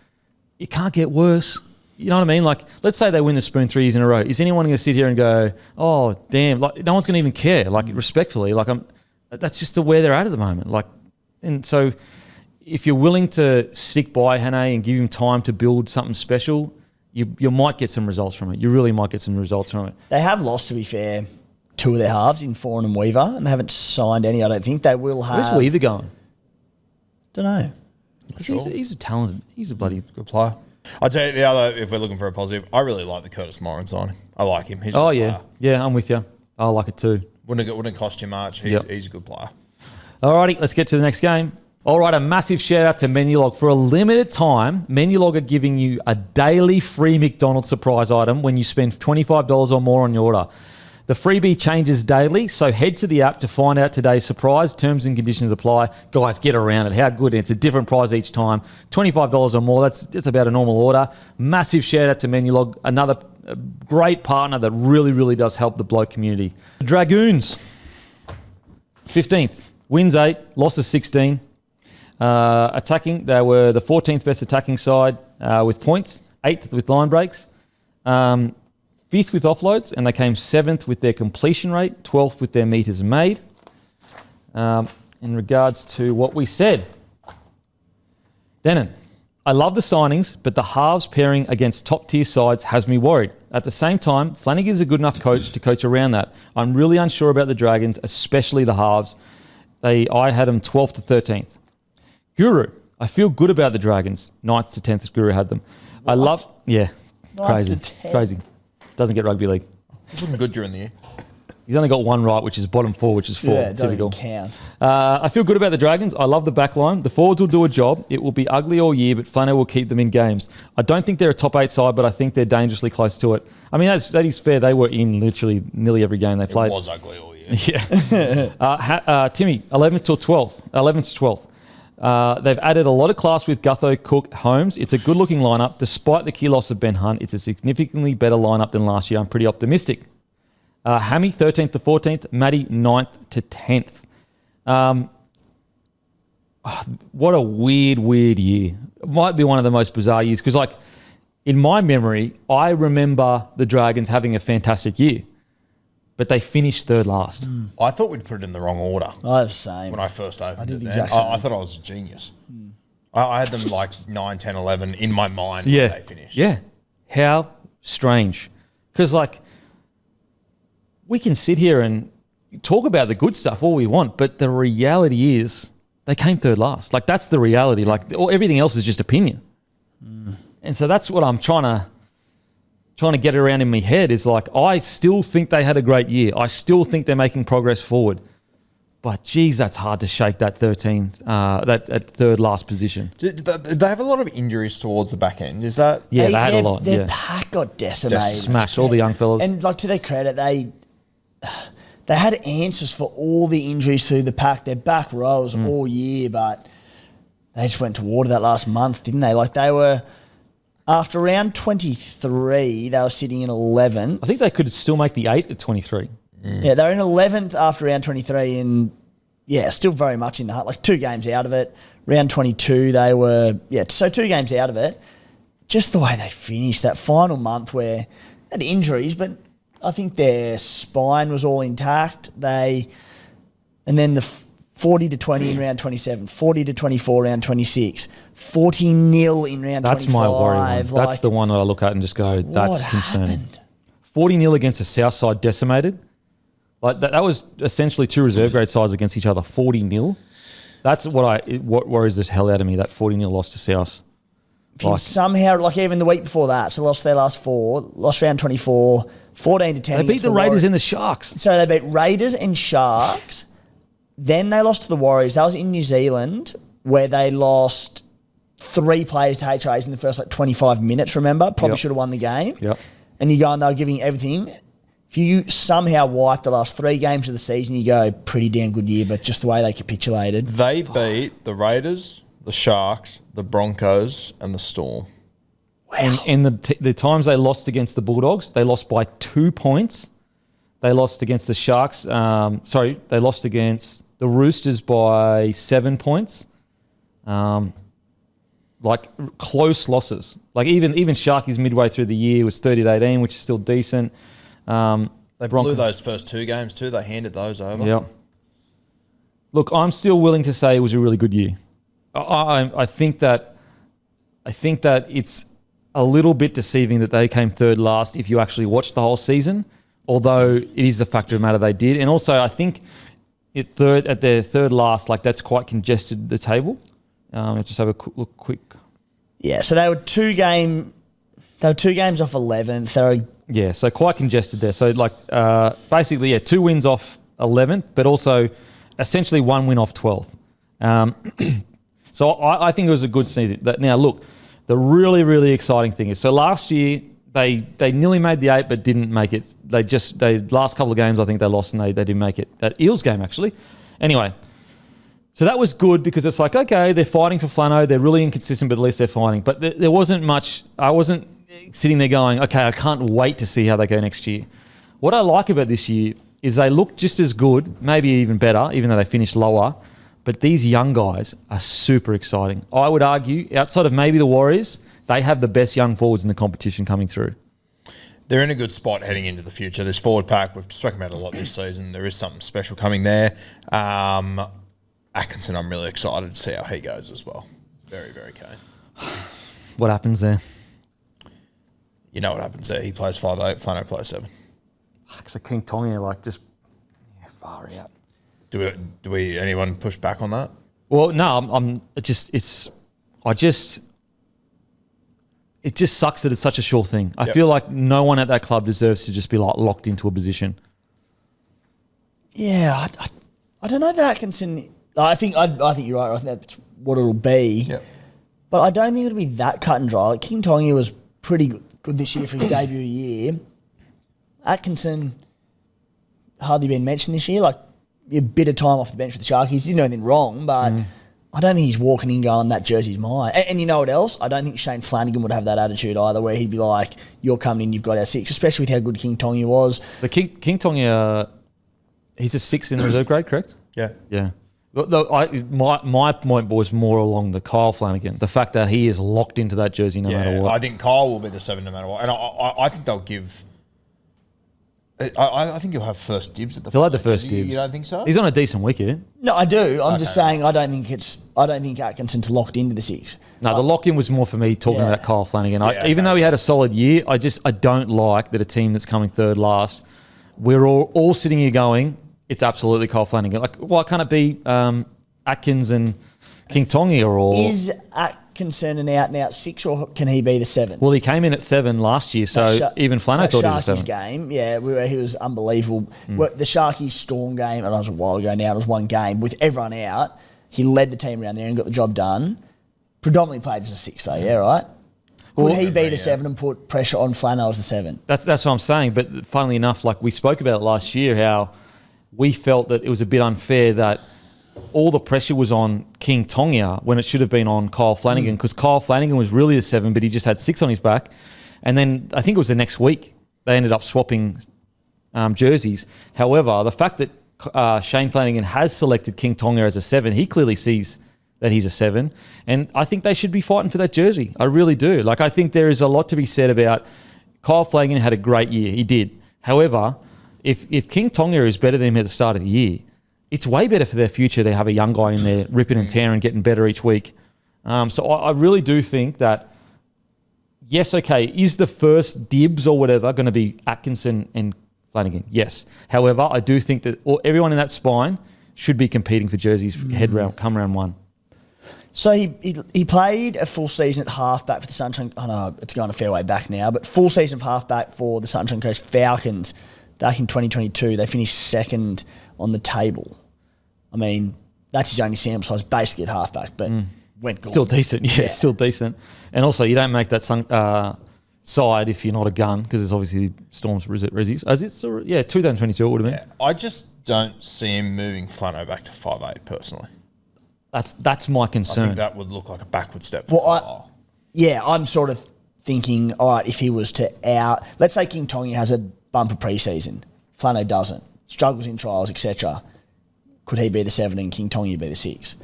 S2: It can't get worse. You know what I mean? Like, let's say they win the spoon 3 years in a row. Is anyone going to sit here and go, "Oh, damn"? Like, no one's going to even care. Like, respectfully, like that's just the where they're at the moment. Like, and so if you're willing to stick by Hannay and give him time to build something special, you might get some results from it. You really might get some results from it.
S3: They have lost, to be fair, 2 of their halves in Foran and Weaver, and they haven't signed any. I don't think they will have.
S2: Where's Weaver going?
S3: Don't know.
S2: He's a talented. He's a bloody.
S4: Good player. I'll tell you the other, if we're looking for a positive, I really like the Curtis Moran signing. I like him. He's a
S2: Oh
S4: good
S2: yeah,
S4: player.
S2: yeah. I'm with you. I like it too.
S4: Wouldn't cost you much. He's a good player.
S2: Alrighty, let's get to the next game. All right, a massive shout out to Menulog. For a limited time, Menulog are giving you a daily free McDonald surprise item when you spend $25 or more on your order. The freebie changes daily, so head to the app to find out today's surprise. Terms and conditions apply. Guys, get around it. How good. It's a different prize each time. $25 or more, that's about a normal order. Massive shout out to Menulog, another great partner that really, really does help the bloke community. The Dragoons, 15th, wins 8, losses 16. Attacking, they were the 14th best attacking side with points, 8th with line breaks, 5th with offloads, and they came 7th with their completion rate, 12th with their metres made. In regards to what we said, Denon, I love the signings, but the halves pairing against top-tier sides has me worried. At the same time, Flanagan's a good enough coach to coach around that. I'm really unsure about the Dragons, especially the halves. I had them 12th to 13th. Guru, I feel good about the Dragons. 9th to 10th, Guru had them.
S3: What?
S2: I love, yeah,
S3: 9th
S2: crazy,
S3: to 10th.
S2: crazy. Doesn't get rugby league.
S4: He's looking good during the year.
S2: He's only got 1 right, which is bottom 4, which is 4.
S3: Yeah, it doesn't
S2: Typical.
S3: count.
S2: I feel good about the Dragons. I love the back line. The forwards will do a job. It will be ugly all year, but Flano will keep them in games. I don't think they're a top 8 side, but I think they're dangerously close to it. I mean, that is fair. They were in literally nearly every game they played.
S4: It was ugly all year.
S2: Yeah. Timmy, 11th to 12th. They've added a lot of class with Gutho, Cook, Holmes. It's a good-looking lineup. Despite the key loss of Ben Hunt, it's a significantly better lineup than last year. I'm pretty optimistic. Hammy, 13th to 14th. Matty, 9th to 10th. What a weird year. It might be one of the most bizarre years because, like, in my memory, I remember the Dragons having a fantastic year, but they finished third last.
S4: I thought we'd put it in the wrong order
S3: I have the same.
S4: when I first opened
S3: did
S4: it.
S3: the
S4: Then.
S3: exact same.
S4: I thought I was a genius. I had them like 9, 10, 11 in my mind
S2: Yeah.
S4: when they finished.
S2: Yeah. How strange. Because, like, we can sit here and talk about the good stuff all we want, but the reality is they came third last. Like, that's the reality. Like, everything else is just opinion. And so that's what I'm trying to get around in my head is, like, I still think they had a great year. I still think they're making progress forward. But, geez, that's hard to shake that 13th, that at third last position.
S4: Did they have a lot of injuries towards the back end? Is that...
S2: Yeah, they had a
S3: their-
S2: lot.
S3: Their
S2: Yeah.
S3: pack got decimated.
S2: Smashed all the young fellas.
S3: And like to their credit, they had answers for all the injuries through the pack. Their back rows all year, but they just went to water that last month, didn't they? Like they were after round 23, they were sitting in 11th.
S2: I think they could still make the 8 at 23.
S3: Yeah, they were in 11th after round 23, and yeah, still very much in the hunt. Like 2 games out of it. Round 22, they were so 2 games out of it. Just the way they finished that final month where they had injuries, but I think their spine was all intact. They And then the 40-20 in round 27, 40-24 round 26, 40-0 in round 25.
S2: That's my worry one. That's the one that I look at and just go, that's concerning.
S3: Happened?
S2: 40-0 against the South Side decimated. Like that was essentially two reserve grade sides against each other. 40-0. That's what worries the hell out of me. That 40-0 loss to South.
S3: Somehow, like even the week before that, so lost their last 4, lost round 24, 14-10.
S2: They beat the Raiders and the Sharks.
S3: So they beat Raiders and Sharks. Then they lost to the Warriors. That was in New Zealand, where they lost 3 players to HIAs in the first 25 minutes. Remember, probably should have won the game.
S2: Yep.
S3: And you go and they're giving everything. If you somehow wipe the last 3 games of the season, you go, pretty damn good year, but just the way they capitulated.
S4: They beat the Raiders, the Sharks, the Broncos, and the Storm.
S3: Wow.
S2: And the times they lost against the Bulldogs, they lost by 2 points. They lost against the Sharks. They lost against the Roosters by 7 points. Close losses. Like even Sharkies midway through the year was 30-18, which is still decent.
S4: They blew those first 2 games too. They handed those over.
S2: Yeah. Look, I'm still willing to say it was a really good year. I think that it's a little bit deceiving that they came third last if you actually watched the whole season, although it is a fact of the matter they did. And also, I think at their third last, like that's quite congested the table. Just have a quick.
S3: Yeah, so they were 2 games off 11th.
S2: Yeah, so quite congested there. So basically, 2 wins off 11th, but also essentially 1 win off 12th. So I think it was a good season. Now, look, the really, really exciting thing is, so last year they nearly made the 8 but didn't make it. They last couple of games I think they lost and they didn't make it. That Eels game actually. Anyway, so that was good because it's like, okay, they're fighting for Flano. They're really inconsistent, but at least they're fighting. But there wasn't much. I wasn't sitting there going, okay, I can't wait to see how they go next year. What I like about this year is they look just as good, maybe even better, even though they finished lower. But these young guys are super exciting. I would argue, outside of maybe the Warriors, they have the best young forwards in the competition coming through.
S4: They're in a good spot heading into the future. This forward pack, we've spoken about a lot this season. There is something special coming there. Atkinson, I'm really excited to see how he goes as well. Very, very keen.
S2: What happens there?
S4: You know what happens there. He plays 5'8", Flano plays 7.
S2: So King Tonga, far out.
S4: Do we anyone push back on that?
S2: Well, no, it just sucks that it's such a sure thing. I feel like no one at that club deserves to just be locked into a position.
S3: Yeah, I don't know that Atkinson. I think you're right. I think that's what it'll be.
S4: Yep.
S3: But I don't think it'll be that cut and dry. Like King Tonga was pretty good this year for his debut year. Atkinson hardly been mentioned this year. Like a bit of time off the bench for the Sharkies. He didn't do anything wrong, but I don't think he's walking in going, that jersey's mine. And you know what else? I don't think Shane Flanagan would have that attitude either, where he'd be like, you're coming in, you've got our 6, especially with how good King Tonga was.
S2: But King Tonga, he's a 6 in the reserve grade, correct?
S4: Yeah.
S2: Yeah. My point was more along the Kyle Flanagan, the fact that he is locked into that jersey no matter what.
S4: I think Kyle will be the 7 no matter what. And I think they'll give... I think he'll have first dibs at the...
S2: He'll have the first dibs.
S4: You don't think so?
S2: He's on a decent wicket.
S3: No, I do. I'm just saying I don't think Atkinson's locked into the 6.
S2: No, the lock-in was more for me talking about Kyle Flanagan. Even though he had a solid year, I don't like that a team that's coming third last, we're all sitting here going, it's absolutely Kyle Flanagan. Like, why can't it be Atkins and King Tonga or...
S3: Is Atkinson an out-and-out 6 or can he be the 7?
S2: Well, he came in at 7 last year, so even Flano thought he was a 7.
S3: Game, he was unbelievable. The Sharkies Storm game, and that was a while ago now, it was one game, with everyone out, he led the team around there and got the job done. Predominantly played as a 6 though, right? Could he be the 7 and put pressure on Flano as the 7? That's
S2: what I'm saying, but funnily enough, like we spoke about it last year, how we felt that it was a bit unfair that all the pressure was on King Tonga when it should have been on Kyle Flanagan, because Kyle Flanagan was really the 7, but he just had 6 on his back. And then I think it was the next week they ended up swapping jerseys. However, the fact that Shane Flanagan has selected King Tonga as a 7, he clearly sees that he's a 7. And I think they should be fighting for that jersey. I really do. Like, I think there is a lot to be said about Kyle Flanagan had a great year. He did. However, if King Tonga is better than him at the start of the year, it's way better for their future to have a young guy in there ripping and tearing, getting better each week. So I really do think that, yes, okay, is the first dibs or whatever going to be Atkinson and Flanagan? Yes. However, I do think that everyone in that spine should be competing for jerseys come round one.
S3: So he played a full season at halfback for the Sunshine. I know it's going a fair way back now, but full season of halfback for the Sunshine Coast Falcons back in 2022. They finished second on the table. I mean, that's his only sample size, basically at halfback, but went good.
S2: Still decent, yeah, still decent. And also, you don't make that side if you're not a gun, because it's obviously Storm's Rezzies. 2022 it would have been.
S4: Yeah, I just don't see him moving Flano back to 5'8", personally.
S2: That's my concern.
S4: I think that would look like a backward step for Kyle.
S3: I'm sort of thinking, all right, if he was to let's say King Tongi has a bumper preseason, Flano doesn't, struggles in trials, etc. Could he be the 7 and King Tongi be the 6?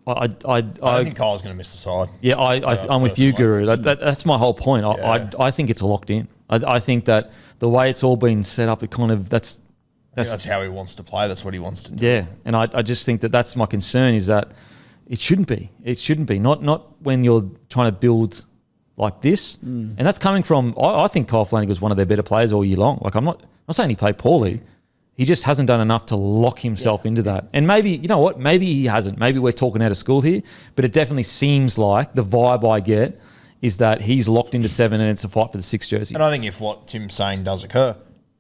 S4: I think Kyle's going to miss the side.
S2: Yeah, I'm with you, Guru. That's my whole point. I think it's locked in. I think that the way it's all been set up, it kind of that's
S4: how he wants to play. That's what he wants to do.
S2: Yeah, and I just think that's my concern, is that it shouldn't be. It shouldn't be. Not when you're trying to build like this. And that's coming from, I think Kyle Flanagan was one of their better players all year long. Like, I'm not saying he played poorly. He just hasn't done enough to lock himself into that. And maybe, you know what, maybe he hasn't. Maybe we're talking out of school here, but it definitely seems like the vibe I get is that he's locked into 7 and it's a fight for the 6 jersey.
S4: And I think if what Tim's saying does occur,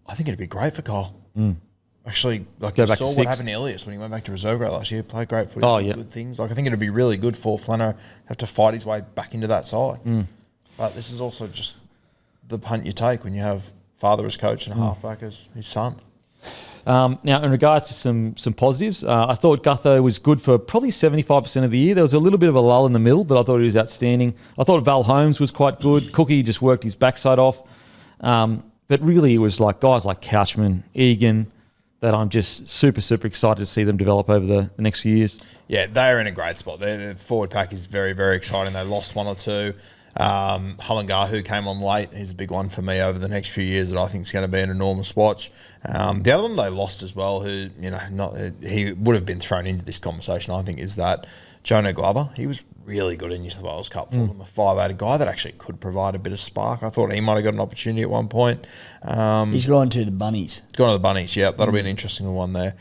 S4: I think it'd be great for Kyle. Actually, like
S2: Go
S4: you
S2: back
S4: saw
S2: to
S4: what
S2: 6.
S4: happened to Elias when he went back to reserve grade last year, played great footy, good things. Like, I think it'd be really good for Flano have to fight his way back into that side. But this is also just the punt you take when you have father as coach and halfback as his son.
S2: Now, in regards to some positives, I thought Gutho was good for probably 75% of the year. There was a little bit of a lull in the middle, but I thought he was outstanding. I thought Val Holmes was quite good. Cookie just worked his backside off. But really, it was like guys like Couchman, Egan, that I'm just super, super excited to see them develop over the next few years.
S4: Yeah, they are in a great spot. Their forward pack is very, very exciting. They lost one or two. Hullengar, who came on late, he's a big one for me over the next few years that I think is going to be an enormous watch. The other one they lost as well, who he would have been thrown into this conversation, I think, is that Jonah Glover. He was really good in New South Wales Cup for them, a 5'8", guy that actually could provide a bit of spark. I thought he might have got an opportunity at one point.
S3: He's gone to the Bunnies.
S4: He's gone to the Bunnies, yeah. That'll be an interesting one there.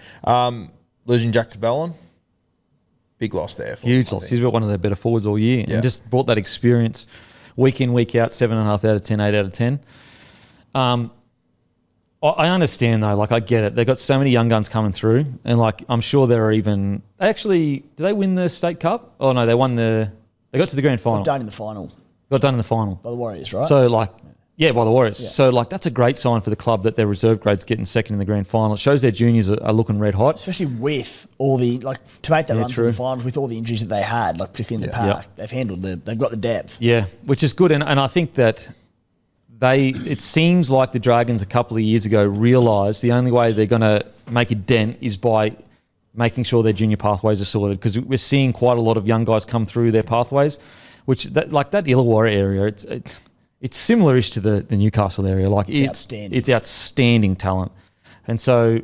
S4: Losing Jack Tabellon, big loss there.
S2: Huge loss. He's been one of their better forwards all year and just brought that experience week in, week out, 7.5 out of 10, 8 out of 10. I understand, though. Like, I get it. They've got so many young guns coming through. And, like, I'm sure there are even... Actually, did they win the State Cup? Oh, no, they won the... They got to the grand final.
S3: Got done in the final.
S2: Got done in the final.
S3: By the Warriors, right?
S2: So, like... Yeah, by the Warriors. Yeah. So, like, that's a great sign for the club that their reserve grade's getting second in the grand final. It shows their juniors are looking red hot.
S3: Especially with all the... Like, to make that run through the finals with all the injuries that they had, like, particularly in the pack, they've handled they've got the depth.
S2: Yeah, which is good. And I think that... It seems like the Dragons a couple of years ago realised the only way they're going to make a dent is by making sure their junior pathways are sorted, because we're seeing quite a lot of young guys come through their pathways, which that Illawarra area, it's similar-ish to the Newcastle area. Like it's outstanding. It's outstanding talent, and so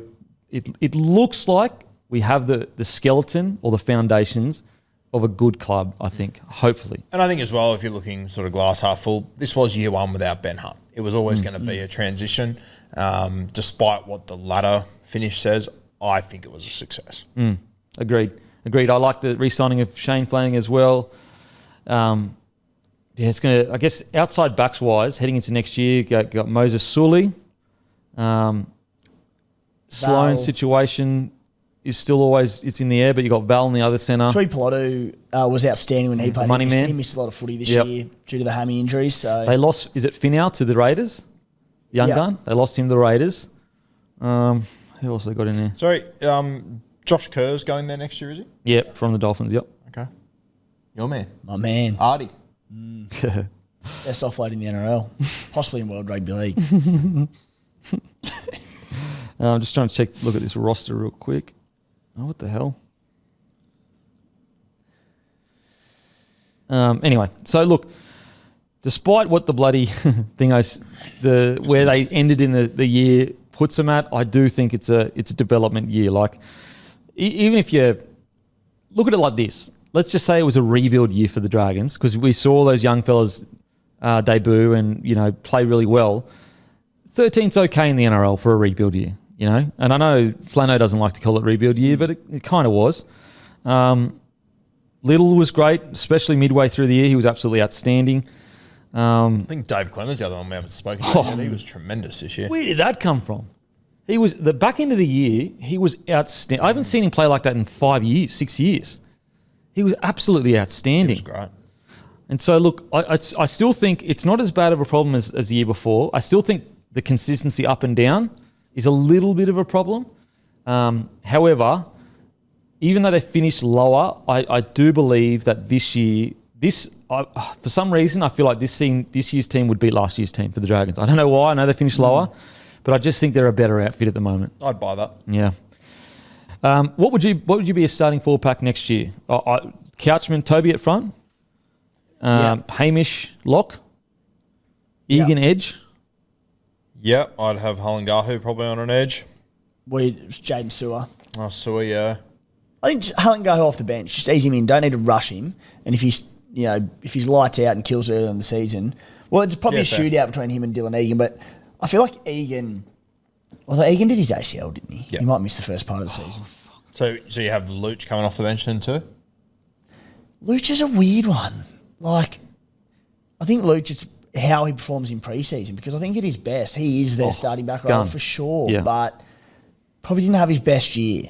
S2: it looks like we have the skeleton or the foundations of a good club, I think, hopefully.
S4: And I think as well, if you're looking sort of glass half full, this was year one without Ben Hunt. It was always going to be a transition. Despite what the ladder finish says, I think it was a success.
S2: Agreed. I like the re-signing of Shane Flanagan as well. It's going to, I guess, outside backs-wise, heading into next year, got Moses Sully. Sloan's situation is still always, it's in the air, but you got Val in the other centre.
S3: Tui Pilotu was outstanding when he played. He missed a lot of footy this year due to the hammy injuries. So
S2: they lost, is it Finau to the Raiders? Young gun? They lost him to the Raiders. Who else they got in there?
S4: Sorry, Josh Kerr's going there next year, is he?
S2: Yep, from the Dolphins, yep.
S4: Okay. Your man.
S3: My man.
S4: Artie.
S3: Best offload in the NRL. Possibly in World Rugby League.
S2: I'm just trying to look at this roster real quick. Oh, what the hell? Anyway, so look, despite what the bloody thing where they ended in the year puts them at, I do think it's a development year. Like, even if you look at it like this, let's just say it was a rebuild year for the Dragons because we saw those young fellas debut and, play really well. 13's okay in the NRL for a rebuild year, And I know Flano doesn't like to call it rebuild year, but it kind of was. Little was great, especially midway through the year. He was absolutely outstanding.
S4: I think Dave Clemmer's the other one we haven't spoken about. He was tremendous this year.
S2: Where did that come from? He was the back end of the year. He was outstanding. I haven't seen him play like that in 5 years, 6 years. He was absolutely outstanding.
S4: He was great.
S2: And so, look, I still think it's not as bad of a problem as the year before. I still think the consistency up and down is a little bit of a problem. However, even though they finished lower, I do believe that this year, for some reason, I feel like this year's team would beat last year's team for the Dragons. I don't know why. I know they finished lower, but I just think they're a better outfit at the moment.
S4: I'd buy that.
S2: Yeah. What would you be a starting 4-pack next year? Couchman, Toby at front. Hamish, lock. Egan, edge.
S4: Yep, I'd have Halangahu probably on an edge.
S3: It's Jaden Sewer.
S4: Oh, Sewer, yeah.
S3: I think Halangahu off the bench. Just ease him in. Don't need to rush him. And if he's lights out and kills early in the season, well, it's probably a shootout between him and Dylan Egan. But I feel like Egan did his ACL, didn't he?
S4: Yep.
S3: He might miss the first part of the season.
S4: So you have Luch coming off the bench then too?
S3: Luch is a weird one. Like, I think Luch, it's how he performs in pre-season because I think at his best, he is their starting back row for sure.
S2: Yeah.
S3: But probably didn't have his best year,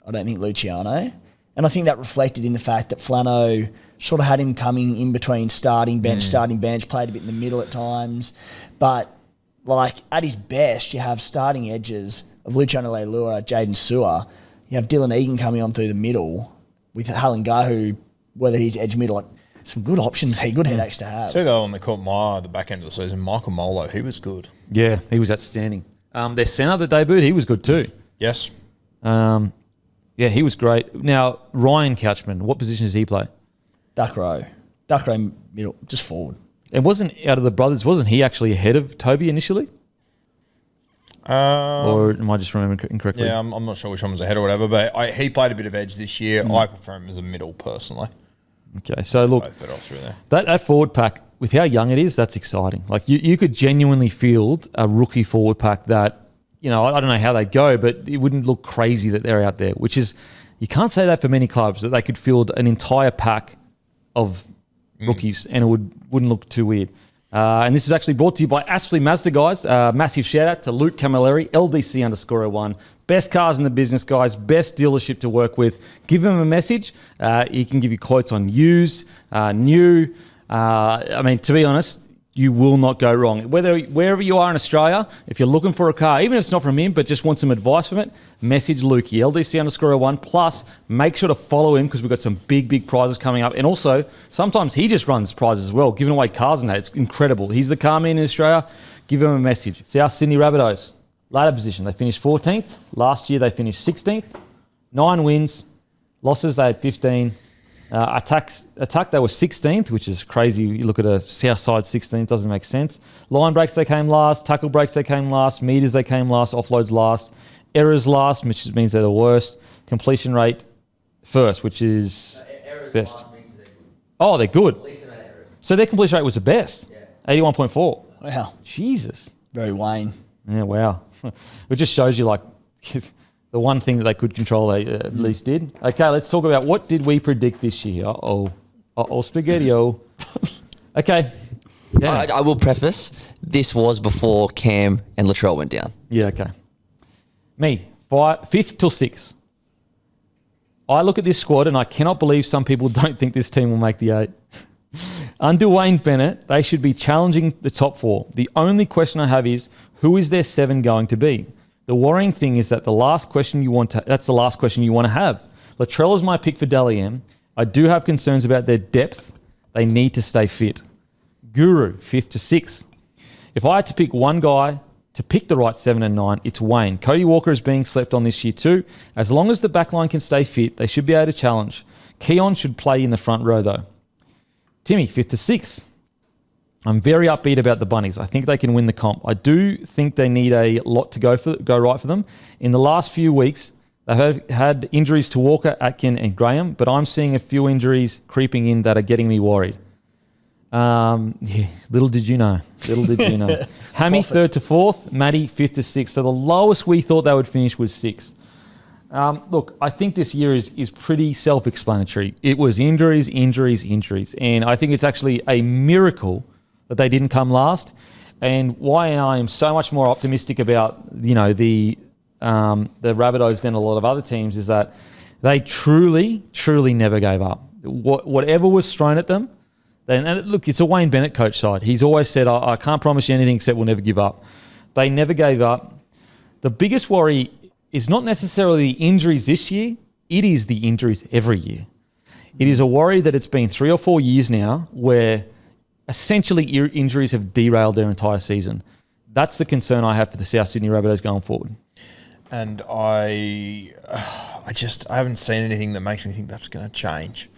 S3: I don't think, Luciano. And I think that reflected in the fact that Flano sort of had him coming in between starting bench, played a bit in the middle at times. But, like, at his best, you have starting edges of Luciano Leilua, Jaden Sewer. You have Dylan Egan coming on through the middle with Halangahu, whether he's edge middle. Like, some good options here, good headaches to have.
S4: See the one that caught my eye at the back end of the season, Michael Molo, he was good.
S2: Yeah, he was outstanding. Their centre that debuted, he was good too.
S4: Yes.
S2: Yeah, he was great. Now, Ryan Couchman, what position does he play?
S3: Duck row middle, just forward.
S2: And out of the brothers, wasn't he actually ahead of Toby initially? Or am I just remembering incorrectly?
S4: Yeah, I'm not sure which one was ahead or whatever, but he played a bit of edge this year. I prefer him as a middle personally.
S2: Okay, so look,
S4: Both better off through there.
S2: That forward pack, with how young it is, that's exciting. Like you could genuinely field a rookie forward pack that, I don't know how they go, but it wouldn't look crazy that they're out there, which is, you can't say that for many clubs, that they could field an entire pack of rookies and it wouldn't look too weird. And this is actually brought to you by Aspley Mazda, guys. Massive shout out to Luke Camilleri, LDC_01. Best cars in the business, guys. Best dealership to work with. Give him a message. He can give you quotes on used, new. To be honest, you will not go wrong. Wherever you are in Australia, if you're looking for a car, even if it's not from him, but just want some advice from it, message Lukey, LDC_01. Plus, make sure to follow him because we've got some big prizes coming up. And also, sometimes he just runs prizes as well, giving away cars and that. It's incredible. He's the car man in Australia. Give him a message. South Sydney Rabbitohs, ladder position. They finished 14th. Last year, they finished 16th. 9 wins. Losses, they had 15. Attack, they were 16th, which is crazy. You look at a south side 16th, doesn't make sense. Line breaks, they came last. Tackle breaks, they came last. Meters, they came last. Offloads last. Errors last, which means they're the worst. Completion rate first, which is best. They're good. So their completion rate was the best. 81.4.
S3: Wow.
S2: Jesus.
S3: Very Wayne.
S2: Yeah, wow. It just shows you, like, the one thing that they could control, they at least did. Okay, let's talk about what did we predict this year. Spaghetti-o. Okay. Yeah.
S1: I will preface, this was before Cam and Latrell went down.
S2: Yeah, okay. Me, 5th till 6th. I look at this squad and I cannot believe some people don't think this team will make the 8. Under Wayne Bennett, they should be challenging the top 4. The only question I have is, who is their 7 going to be? The worrying thing is that that's the last question you want to have. Latrell is my pick for Dally M. I do have concerns about their depth. They need to stay fit. Guru, 5th to 6th. If I had to pick one guy to pick the right 7 and 9, it's Wayne. Cody Walker is being slept on this year too. As long as the backline can stay fit, they should be able to challenge. Keon should play in the front row though. Timmy, 5th to 6th. I'm very upbeat about the Bunnies. I think they can win the comp. I do think they need a lot to go right for them. In the last few weeks, they have had injuries to Walker, Atkin and Graham, but I'm seeing a few injuries creeping in that are getting me worried. Little did you know. Hammy, 3rd to 4th. Matty, 5th to 6th. So the lowest we thought they would finish was 6th. Look, I think this year is pretty self-explanatory. It was injuries. And I think it's actually a miracle that they didn't come last. And why I am so much more optimistic about, the Rabbitohs than a lot of other teams is that they truly, truly never gave up. Whatever was thrown at them, and look, it's a Wayne Bennett coach side. He's always said, I can't promise you anything except we'll never give up. They never gave up. The biggest worry is not necessarily the injuries this year. It is the injuries every year. It is a worry that it's been 3 or 4 years now where essentially injuries have derailed their entire season. That's the concern I have for the South Sydney Rabbitohs going forward.
S4: And I haven't seen anything that makes me think that's going to change.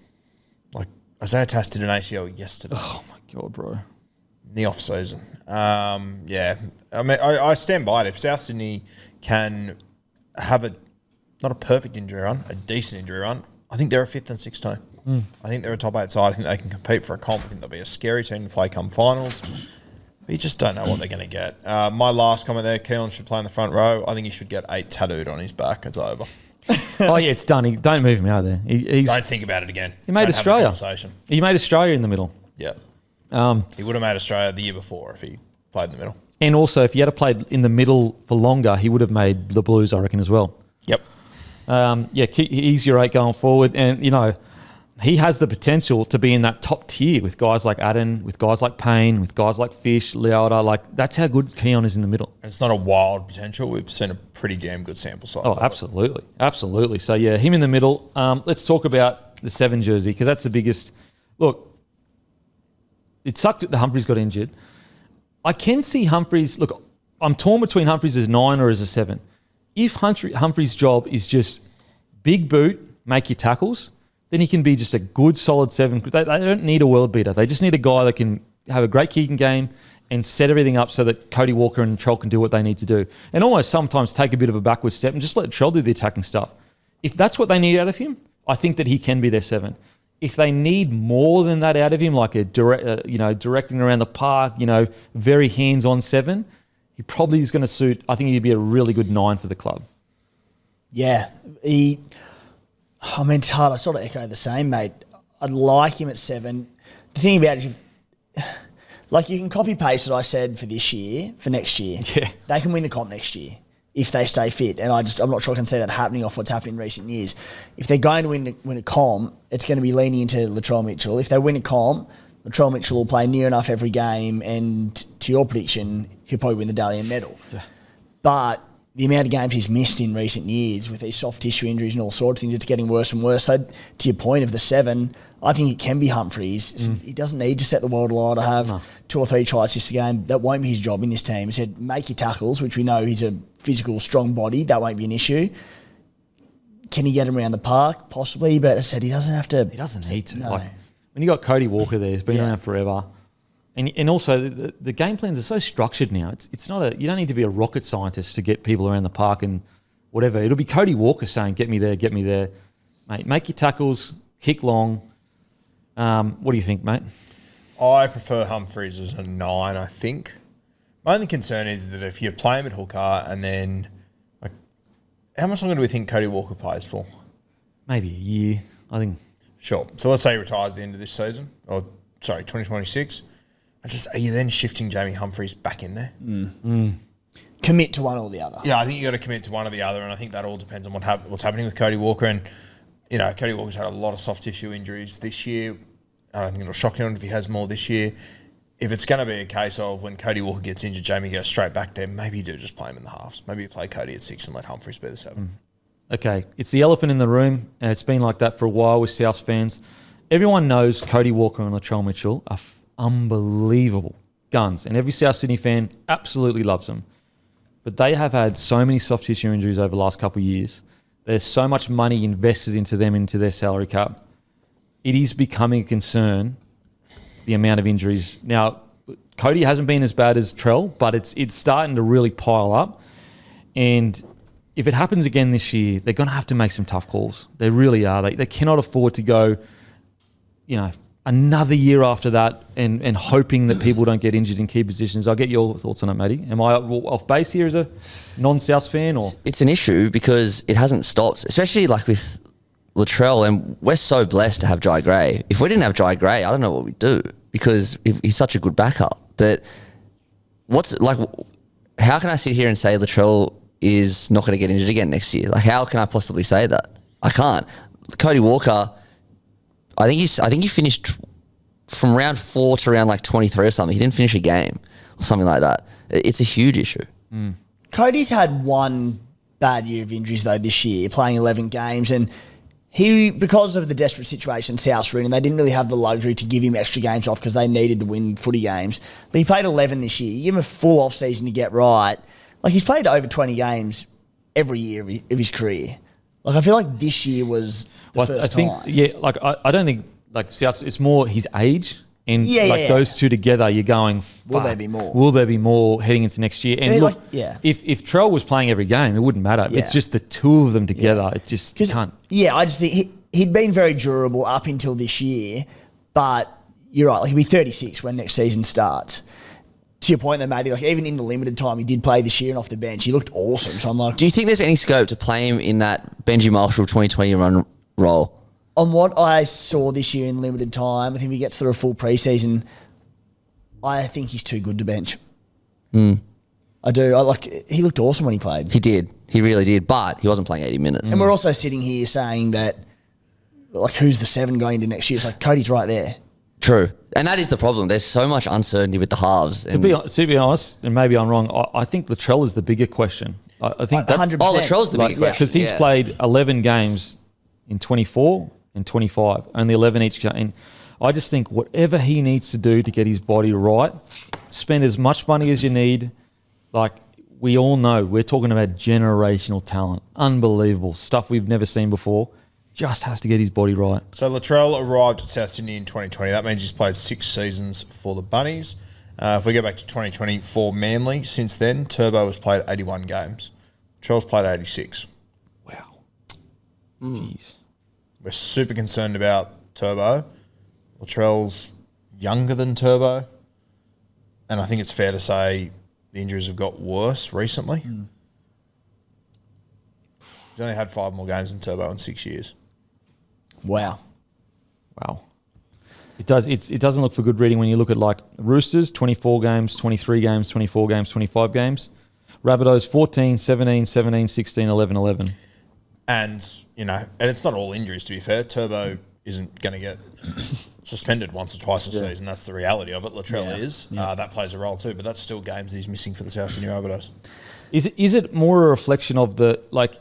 S4: Like Isaiah Tass did an ACL yesterday.
S2: Oh my God, bro.
S4: In the off season. I mean, I stand by it. If South Sydney can have not a perfect injury run, a decent injury run, I think they're a 5th and 6th team. I think they're a top 8 side. I think they can compete for a comp. I think they'll be a scary team to play come finals. But you just don't know what they're going to get. My last comment there, Keelan should play in the front row. I think he should get 8 tattooed on his back. It's over.
S2: Oh, yeah, it's done. Don't move him out of there.
S4: Don't think about it again.
S2: He made
S4: Don't
S2: Australia.
S4: Have the conversation.
S2: He made Australia in the middle.
S4: Yeah. He would have made Australia the year before if he played in the middle.
S2: And also, if he had played in the middle for longer, he would have made the Blues, I reckon, as well.
S4: Yep.
S2: He's your 8 going forward. And, he has the potential to be in that top tier with guys like Adden, with guys like Payne, with guys like Fish, Leota. Like, that's how good Keon is in the middle.
S4: And it's not a wild potential. We've seen a pretty damn good sample size.
S2: Oh, absolutely. Absolutely. So, yeah, him in the middle. Let's talk about the 7 jersey because that's the biggest. Look, it sucked that the Humphreys got injured. I can see Humphreys. Look, I'm torn between Humphreys as 9 or as a 7. If Humphreys' job is just big boot, make your tackles, then he can be just a good, solid 7. They don't need a world beater. They just need a guy that can have a great kicking game and set everything up so that Cody Walker and Trell can do what they need to do. And almost sometimes take a bit of a backward step and just let Trell do the attacking stuff. If that's what they need out of him, I think that he can be their 7. If they need more than that out of him, like a directing around the park, very hands-on 7, he probably is going to suit. I think he'd be a really good 9 for the club.
S3: Yeah, it's hard. I sort of echo the same, mate. I'd like him at 7. The thing about it is, you can copy paste what I said for this year, for next year.
S2: Yeah,
S3: they can win the comp next year if they stay fit. And I'm not sure I can see that happening off what's happened in recent years. If they're going to win a comp, it's going to be leaning into Latrell Mitchell. If they win a comp, Latrell Mitchell will play near enough every game, and to your prediction, he'll probably win the Dally M medal. Yeah. But the amount of games he's missed in recent years with these soft tissue injuries and all sorts of things, it's getting worse and worse. So to your point of the 7, I think it can be Humphreys. He doesn't need to set the world alight to have 2 or 3 try assists a game. That won't be his job in this team. He said, make your tackles, which we know he's a physical, strong body. That won't be an issue. Can he get him around the park? Possibly, but I said he doesn't have to.
S2: He doesn't need to.
S3: No.
S2: Like, when you got Cody Walker there, he's been around forever. And also, the game plans are so structured now. It's not you don't need to be a rocket scientist to get people around the park and whatever. It'll be Cody Walker saying, get me there. Mate, make your tackles, kick long. What do you think, mate?
S4: I prefer Humphreys as a 9, I think. My only concern is that if you play him at hooker and then, how much longer do we think Cody Walker plays for?
S2: Maybe a year, I think.
S4: Sure. So let's say he retires at the end of this season, 2026. Are you then shifting Jamie Humphreys back in there?
S3: Commit to one or the other.
S4: Yeah, I think you got to commit to one or the other, and I think that all depends on what's happening with Cody Walker. And Cody Walker's had a lot of soft tissue injuries this year. I don't think it'll shock anyone if he has more this year. If it's going to be a case of when Cody Walker gets injured, Jamie goes straight back there, maybe you do just play him in the halves. Maybe you play Cody at 6 and let Humphreys be the 7.
S2: Okay, it's the elephant in the room, and it's been like that for a while with South fans. Everyone knows Cody Walker and Latrell Mitchell are unbelievable guns, and every South Sydney fan absolutely loves them. But they have had so many soft tissue injuries over the last couple of years. There's so much money invested into them, into their salary cap. It is becoming a concern, the amount of injuries. Now, Cody hasn't been as bad as Trell, but it's starting to really pile up. And if it happens again this year, they're going to have to make some tough calls. They really are. They cannot afford to go, another year after that and hoping that people don't get injured in key positions. I'll get your thoughts on it, Matty. Am I off base here as a non-South fan? Or
S1: It's an issue because it hasn't stopped, especially like with Latrell, and we're so blessed to have Jai Gray. If we didn't have Jai Gray, I don't know what we'd do because he's such a good backup. But how can I sit here and say Latrell is not going to get injured again next year? Like, how can I possibly say that? I can't. Cody Walker, I think he finished from round 4 to round 23 or something. He didn't finish a game or something like that. It's a huge issue.
S3: Cody's had one bad year of injuries though this year, playing 11 games, and he, because of the desperate situation South's were in, and they didn't really have the luxury to give him extra games off because they needed to win footy games. But he played 11 this year. You give him a full off season to get right. Like, he's played over 20 games every year of his career. Like, I feel like this year was the first time.
S2: I don't think South. It's more his age and those two together. You're going.
S3: Will there be more?
S2: Will there be more heading into next year? And look, if Trell was playing every game, it wouldn't matter. Yeah. It's just the two of them together. It just can't.
S3: Yeah, I just think he'd been very durable up until this year, but you're right. Like, he'll be 36 when next season starts. To your point, though, Matty, like, even in the limited time he did play this year and off the bench, he looked awesome. So I'm like,
S1: do you think there's any scope to play him in that Benji Marshall 2020 run role?
S3: On what I saw this year in limited time, I think we get through a full preseason. I think he's too good to bench. I do. He looked awesome when he played.
S1: He did. He really did. But he wasn't playing 80 minutes.
S3: And we're also sitting here saying that, like, who's the 7 going into next year? It's like, Cody's right there.
S1: True. And that is the problem. There's so much uncertainty with the halves.
S2: To be honest, and maybe I'm wrong, I think Latrell is the bigger question. I think that's
S3: 100%.
S1: Latrell's the bigger question.
S2: Because he's played 11 games in 24 and 25, only 11 each game. And I just think whatever he needs to do to get his body right, spend as much money as you need. Like, we all know, we're talking about generational talent, unbelievable stuff we've never seen before. Just has to get his body right.
S4: So Latrell arrived at South Sydney in 2020. That means he's played 6 seasons for the Bunnies. If we go back to 2020 for Manly, since then, Turbo has played 81 games. Latrell's played 86.
S2: Wow. Jeez.
S4: We're super concerned about Turbo. Latrell's younger than Turbo. And I think it's fair to say the injuries have got worse recently. He's only had 5 more games than Turbo in 6 years.
S3: Wow.
S2: It doesn't look for good reading when you look at, like, Roosters, 24 games, 23 games, 24 games, 25 games. Rabbitohs, 14, 17, 17, 16, 11, 11.
S4: And, and it's not all injuries, to be fair. Turbo isn't going to get suspended once or twice a season. That's the reality of it. Latrell is. Yeah. That plays a role too, but that's still games he's missing for the South Sydney Rabbitohs.
S2: Is it more a reflection of the, like,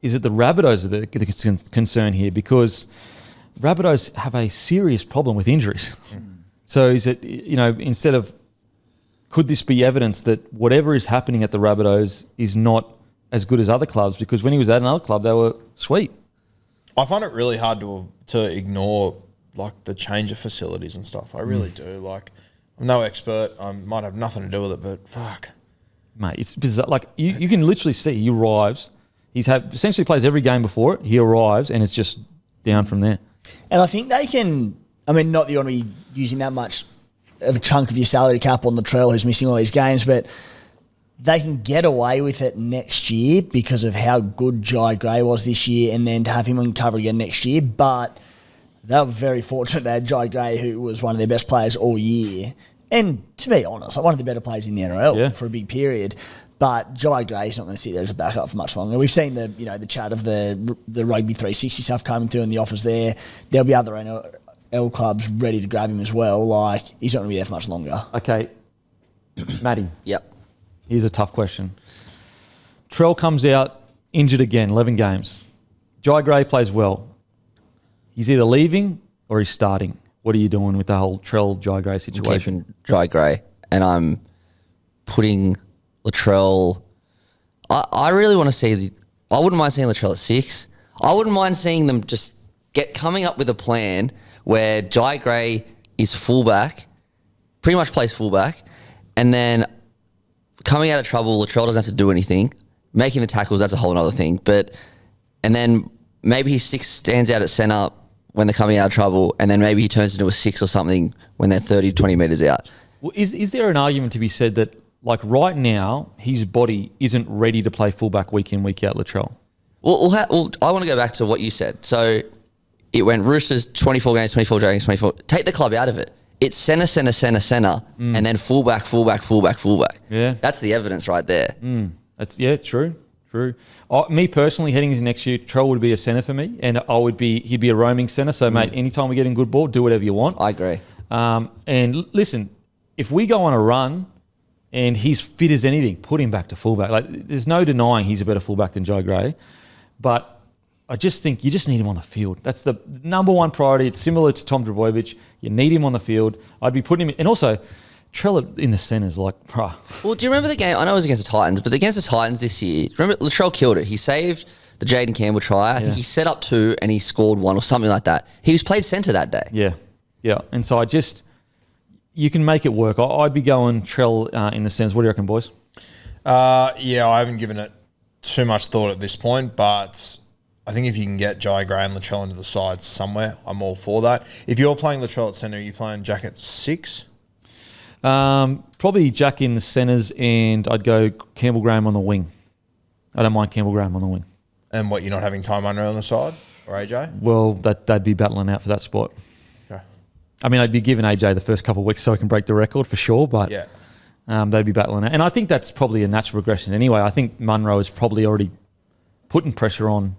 S2: is it the Rabbitohs that are the concern here? Because Rabbitohs have a serious problem with injuries. So is it, instead of, could this be evidence that whatever is happening at the Rabbitohs is not as good as other clubs? Because when he was at another club, they were sweet.
S4: I find it really hard to ignore, like, the change of facilities and stuff. I really do. Like, I'm no expert. I might have nothing to do with it, but fuck.
S2: Mate, it's bizarre. Like, you can literally see he arrives. Essentially plays every game before it. He arrives, and it's just down from there.
S3: And I think they can, not that you want to be using that much of a chunk of your salary cap on Latrell, who's missing all these games, but they can get away with it next year because of how good Jai Gray was this year, and then to have him on cover again next year. But they were very fortunate they had Jai Gray, who was one of their best players all year. And to be honest, like, one of the better players in the NRL for a big period. But Jai Gray's not going to sit there as a backup for much longer. We've seen the chat of the Rugby 360 stuff coming through and the offers there. There'll be other NRL clubs ready to grab him as well. Like, he's not going to be there for much longer.
S2: Okay. Matty.
S1: Yep.
S2: Here's a tough question. Trell comes out injured again, 11 games. Jai Gray plays well. He's either leaving or he's starting. What are you doing with the whole Trell Jai Gray situation?
S1: I'm keeping Jai Gray, and I'm putting Latrell. I really want to see I wouldn't mind seeing Latrell at 6. I wouldn't mind seeing them just coming up with a plan where Jai Gray is fullback pretty much plays fullback, and then coming out of trouble, Latrell doesn't have to do anything. Making the tackles, that's a whole other thing. And then maybe he stands out at centre when they're coming out of trouble, and then maybe he turns into a 6 or something when they're 30, 20 metres out.
S2: Well, is there an argument to be said that, like, right now, his body isn't ready to play fullback week in, week out, Latrell?
S1: Well, I want to go back to what you said. So it went Roosters, 24 games, 24 Dragons, 24. Take the club out of it. It's centre, and then fullback.
S2: Yeah.
S1: That's the evidence right there.
S2: That's true. Me personally, heading into next year, Trell would be a centre for me, and he'd be a roaming centre. So, mate, anytime we get in good ball, do whatever you want.
S1: I agree.
S2: And listen, if we go on a run and he's fit as anything, put him back to fullback. Like, there's no denying he's a better fullback than Joe Gray, but I just think you just need him on the field. That's the number one priority. It's similar to Tom Trbojevic. You need him on the field. I'd be putting him, and also Trell in the centres, like, bruh.
S1: Well, do you remember the game? I know it was against the Titans, but against the Titans this year, remember Latrell killed it. He saved the Jaden Campbell try. I think he set up 2 and he scored 1 or something like that. He was played centre that day.
S2: Yeah. And so you can make it work. I'd be going Trell in the centres. What do you reckon, boys?
S4: I haven't given it too much thought at this point, but I think if you can get Jai Gray and Latrell into the side somewhere, I'm all for that. If you're playing Latrell at centre, are you playing Jack at 6?
S2: Probably Jack in the centres, and I'd go Campbell Graham on the wing. I don't mind Campbell Graham on the wing.
S4: And what, you're not having Ty Munro on the side or AJ?
S2: Well, they'd be battling out for that spot.
S4: Okay.
S2: I mean, I'd be giving AJ the first couple of weeks so I can break the record for sure, but they'd be battling out. And I think that's probably a natural progression anyway. I think Munro is probably already putting pressure on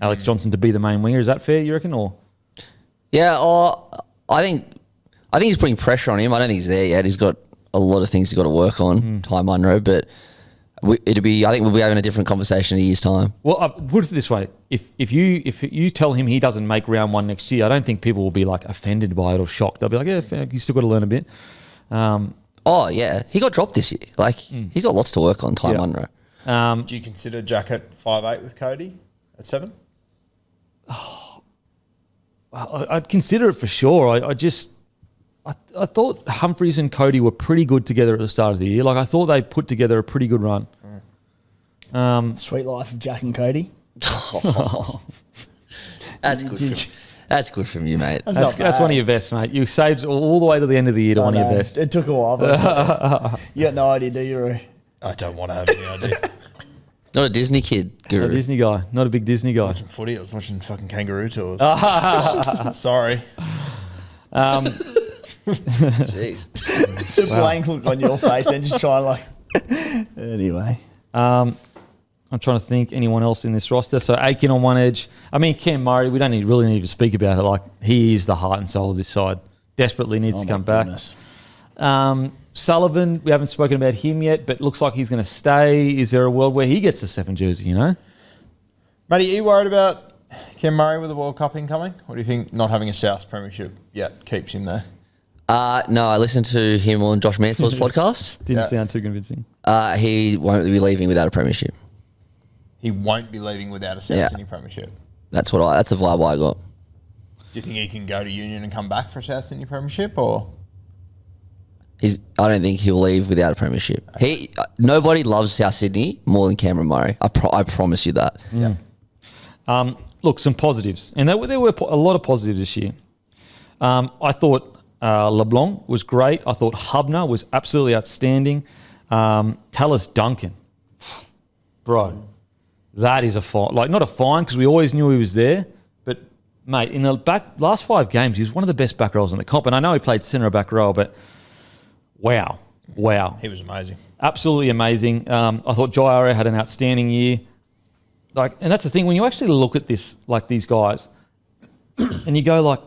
S2: Alex Johnson to be the main winger. Is that fair, you reckon? Or
S1: Yeah, I think he's putting pressure on him. I don't think he's there yet. He's got a lot of things he's got to work on, Ty Munro, but I think we'll be having a different conversation in a year's time.
S2: Well, put it this way: if you tell him he doesn't make round 1 next year, I don't think people will be like offended by it or shocked. They'll be like, "Yeah, he's still got to learn a bit."
S1: He got dropped this year. Like he's got lots to work on. Ty Munro.
S4: Do you consider Jack at 5'8" with Cody at 7?
S2: I'd consider it for sure. I thought Humphreys and Cody were pretty good together at the start of the year. Like, I thought they put together a pretty good run.
S3: Sweet life of Jack and Cody.
S1: That's good from you, mate.
S2: That's one of your best, mate. You saved all the way to the end of the year to one of your best.
S3: It took a while. But you got no idea, do you, Roo?
S4: I don't want to have any idea.
S1: Not a Disney kid, Guru.
S2: Not a Disney guy. Not a big Disney guy.
S4: Watching footy, I was watching fucking Kangaroo Tours. Sorry.
S1: Jeez.
S3: The blank look on your face and just try like... Anyway.
S2: I'm trying to think anyone else in this roster. So Aiken on one edge. I mean, Cam Murray, we don't really need to speak about it. Like, he is the heart and soul of this side. Desperately needs to come back. Sullivan, we haven't spoken about him yet, but looks like he's going to stay. Is there a world where he gets a 7 jersey, you know?
S4: Matty, are you worried about Cam Murray with the World Cup incoming? Or do you think not having a South Premiership yet keeps him there?
S1: No, I listened to him on Josh Mansell's podcast.
S2: Didn't sound too convincing.
S1: He won't be leaving without a premiership.
S4: He won't be leaving without a South Sydney Premiership.
S1: That's the vibe I got.
S4: Do you think he can go to Union and come back for a South Sydney Premiership, or?
S1: I don't think he'll leave without a premiership. Nobody loves South Sydney more than Cameron Murray. I promise you that.
S2: Yeah. Look, some positives, and there were a lot of positives this year. I thought LeBlanc was great. I thought Hubner was absolutely outstanding. Tallis Duncan, bro, that is a fine. Like, not a fine because we always knew he was there, but mate, in the last 5 games, he was one of the best back rows in the comp. And I know he played centre back row, but wow.
S4: He was amazing.
S2: Absolutely amazing. I thought Jairo had an outstanding year. Like, and that's the thing, when you actually look at this, like these guys, and you go like,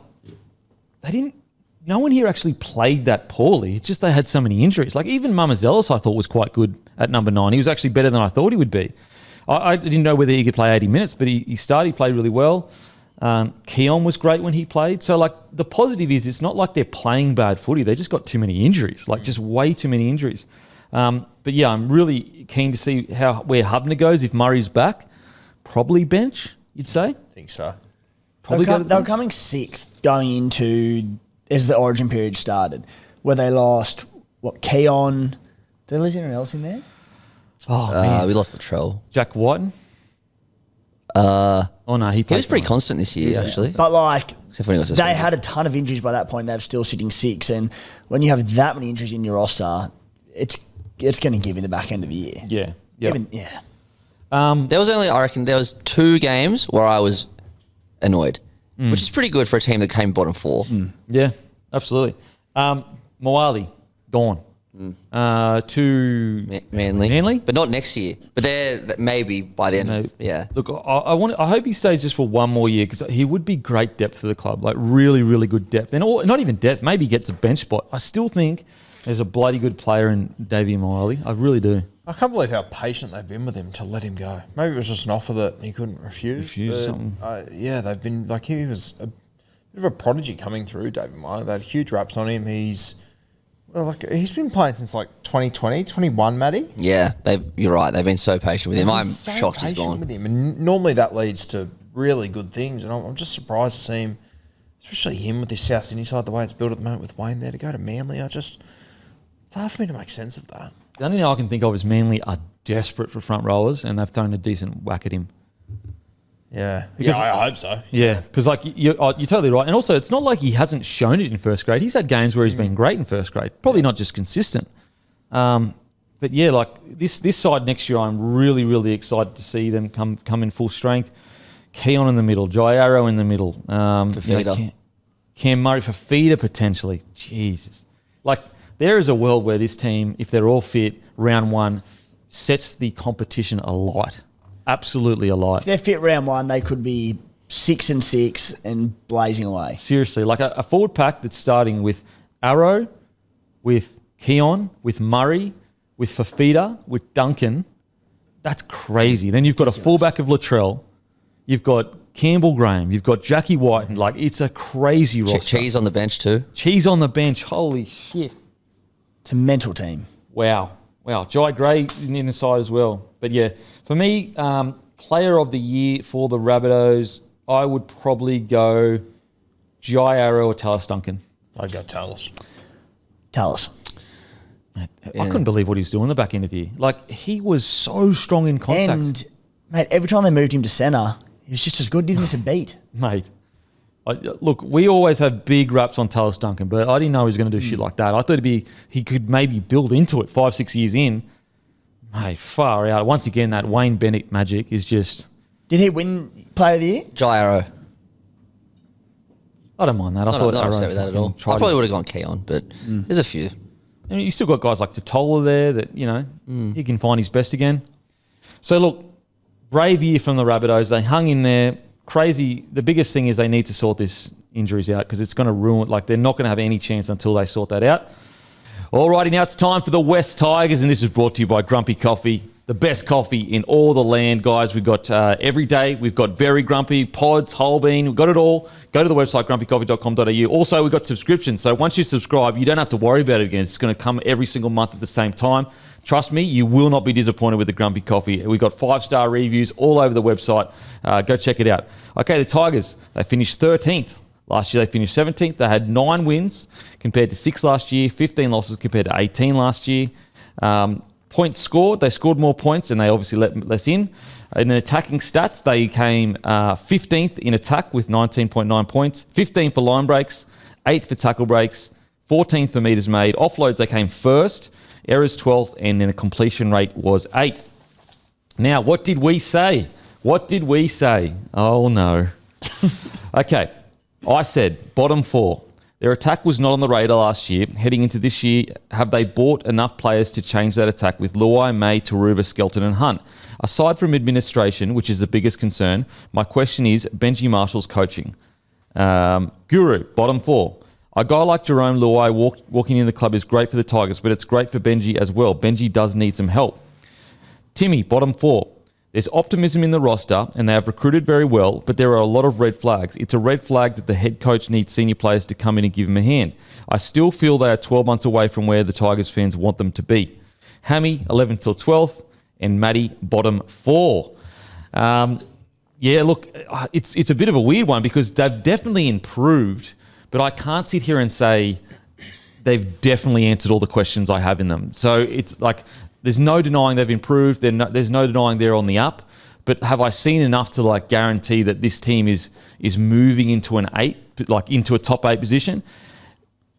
S2: no one here actually played that poorly. It's just they had so many injuries. Like, even Mamazelis I thought was quite good at number 9. He was actually better than I thought he would be. I didn't know whether he could play 80 minutes, but he started, he played really well. Keon was great when he played. So, like, the positive is it's not like they're playing bad footy. They just got too many injuries, like just way too many injuries. But yeah, I'm really keen to see where Hubner goes if Murray's back. Probably bench, you'd say?
S4: I think so.
S3: They were coming 6th going into as the origin period started. where they lost, Keon. Did they lose anyone else in there?
S2: Oh, man.
S1: We lost the Latrell.
S2: Jack Whiten?
S1: Uh,
S2: Oh, no, he
S1: he was pretty
S2: for-
S1: constant this year, actually.
S3: But like,
S1: Except when he was
S3: they
S1: suspended.
S3: had a ton of injuries by that point. They were still sitting 6, and when you have that many injuries in your roster, it's going to give you the back end of the year.
S2: Yeah. Yep.
S1: There was only, I reckon, there was 2 games where I was annoyed, which is pretty good for a team that came bottom 4.
S2: Yeah, absolutely. Moali, gone. To
S1: Manly, but not next year. But they're maybe by the end.
S2: No.
S1: Of, yeah,
S2: Look, I hope he stays just for one more year because he would be great depth for the club, like really, really good depth. And not even depth, maybe he gets a bench spot. I still think there's a bloody good player in Davey Moali. I really do.
S4: I can't believe how patient they've been with him to let him go. Maybe it was just an offer that he couldn't refuse.
S2: Something.
S4: Yeah, they've been like he was a bit of a prodigy coming through. David Meyer, they had huge raps on him. He's been playing since like 2020, 21, Matty.
S1: yeah. You're right. They've been so patient with him.
S4: They've
S1: I'm
S4: been so
S1: shocked he's
S4: patient
S1: gone.
S4: with him, and normally that leads to really good things. And I'm just surprised to see him, especially him with this South Sydney side, the way it's built at the moment with Wayne there to go to Manly. It's hard for me to make sense of that.
S2: The only thing I can think of is Manly are desperate for front rowers and they've thrown a decent whack at him.
S4: Yeah,
S2: Because-
S4: I hope so.
S2: Yeah, because like you're totally right. And also, it's not like he hasn't shown it in first grade. He's had games where he's been great in first grade. Probably not just consistent. But yeah, like this side next year, I'm really, really excited to see them come in full strength. Keon in the middle, Jai Arrow in the middle.
S1: Fafita.
S2: Cam Murray for feeder potentially. Jesus. Like there is a world where this team, if they're all fit, round 1, sets the competition alight. Absolutely alight.
S3: If they're fit round 1, they could be 6-6 and blazing away.
S2: Seriously, like a forward pack that's starting with Arrow, with Keon, with Murray, with Fafita, with Duncan. That's crazy. Then you've got a fullback of Latrell. You've got Campbell Graham. You've got Jackie White. And like, it's a crazy roster.
S1: Cheese on the bench too.
S2: Cheese on the bench. Holy shit.
S3: It's a mental team.
S2: Wow. Jai Gray in the side as well. But yeah, for me, player of the year for the Rabbitohs, I would probably go Jai Arrow or Tallis Duncan.
S4: I'd go Tallis.
S3: Tallis.
S2: I couldn't believe what he was doing in the back end of the year. Like, he was so strong in contact.
S3: And, mate, every time they moved him to centre, he was just as good. Didn't miss a beat.
S2: Mate, look, we always have big raps on Tallis Duncan, but I didn't know he was going to do shit like that. I thought he could maybe build into it 5-6 years in. Mate, far out. Once again, that Wayne Bennett magic is just...
S3: Did he win Player of the Year?
S1: Jai Arrow.
S2: I don't mind that. I
S1: Not
S2: thought
S1: upset
S2: Arrow
S1: with that at all. I
S2: tried
S1: probably
S2: his-
S1: would have gone Keon, but there's a few.
S2: And you still got guys like Totola there that, he can find his best again. So, look, brave year from the Rabbitohs. They hung in there. Crazy. The biggest thing is they need to sort this injuries out because it's going to ruin... Like, they're not going to have any chance until they sort that out. Alrighty, now it's time for the West Tigers, and this is brought to you by Grumpy Coffee. The best coffee in all the land, guys. We've got every day. We've got Very Grumpy, Pods, Whole Bean. We've got it all. Go to the website, grumpycoffee.com.au. Also, we've got subscriptions. So once you subscribe, you don't have to worry about it again. It's going to come every single month at the same time. Trust me, you will not be disappointed with the Grumpy Coffee. We've got 5-star reviews all over the website. Go check it out. Okay, the Tigers, they finished 13th. Last year, they finished 17th. They had 9 wins compared to 6 last year, 15 losses compared to 18 last year. Points scored, they scored more points and they obviously let less in. In the attacking stats, they came 15th in attack with 19.9 points, 15th for line breaks, 8th for tackle breaks, 14th for metres made. Offloads, they came 1st, errors 12th, and then a completion rate was 8th. Now, what did we say? Oh, no. Okay, I said bottom 4. Their attack was not on the radar last year. Heading into this year, have they bought enough players to change that attack with Luai, May, Taruva, Skelton and Hunt? Aside from administration, which is the biggest concern, my question is Benji Marshall's coaching. Guru, bottom 4. A guy like Jerome Luai walking in the club is great for the Tigers, but it's great for Benji as well. Benji does need some help. Timmy, bottom 4. There's optimism in the roster and they have recruited very well, but there are a lot of red flags. It's a red flag that the head coach needs senior players to come in and give him a hand. I still feel they are 12 months away from where the Tigers fans want them to be. Hammy, 11th till 12th, and Matty, bottom 4. Yeah, look, it's a bit of a weird one because they've definitely improved, but I can't sit here and say they've definitely answered all the questions I have in them. So it's like there's no denying they've improved. There's no denying they're on the up. But have I seen enough to like guarantee that this team is moving into an 8, like into a top 8 position?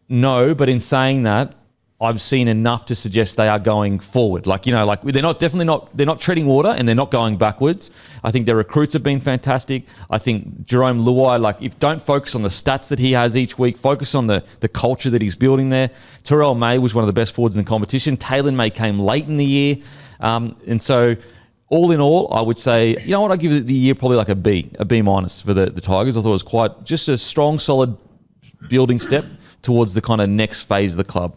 S2: No, but in saying that, I've seen enough to suggest they are going forward. Like, you know, like they're not treading water and they're not going backwards. I think their recruits have been fantastic. I think Jerome Luai, like, don't focus on the stats that he has each week, focus on the culture that he's building there. Terrell May was one of the best forwards in the competition. Taylor May came late in the year. And so all in all, I would say, you know what, I give it the year probably like a B minus for the Tigers. I thought it was quite just a strong, solid building step towards the kind of next phase of the club.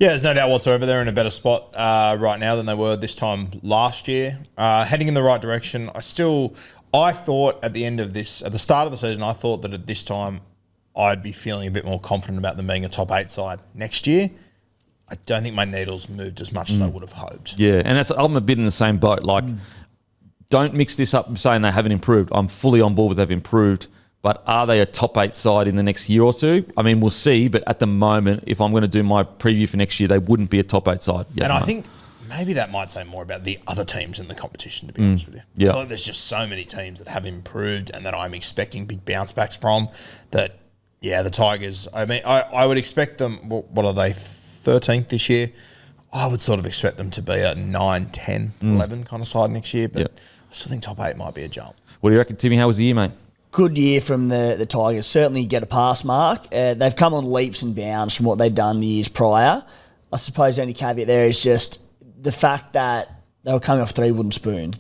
S4: Yeah, there's no doubt whatsoever they're in a better spot right now than they were this time last year. Heading in the right direction. I thought at the start of the season, I thought that at this time I'd be feeling a bit more confident about them being a top 8 side next year. I don't think my needles moved as much as I would have hoped.
S2: Yeah, and I'm a bit in the same boat. Like, don't mix this up saying they haven't improved. I'm fully on board with they've improved. But are they a top 8 side in the next year or two? I mean, we'll see. But at the moment, if I'm going to do my preview for next year, they wouldn't be a top 8 side.
S4: And I think maybe that might say more about the other teams in the competition, to be honest with you.
S2: Yeah.
S4: I feel like there's just so many teams that have improved and that I'm expecting big bounce backs from that, yeah, the Tigers, I mean, I would expect them, what are they, 13th this year? I would sort of expect them to be a 9, 10, 11 kind of side next year. But I still think top 8 might be a jump.
S2: What do you reckon, Timmy? How was the year, mate?
S3: Good year from the Tigers. Certainly get a pass mark. They've come on leaps and bounds from what they'd done the years prior. I suppose the only caveat there is just the fact that they were coming off 3 wooden spoons.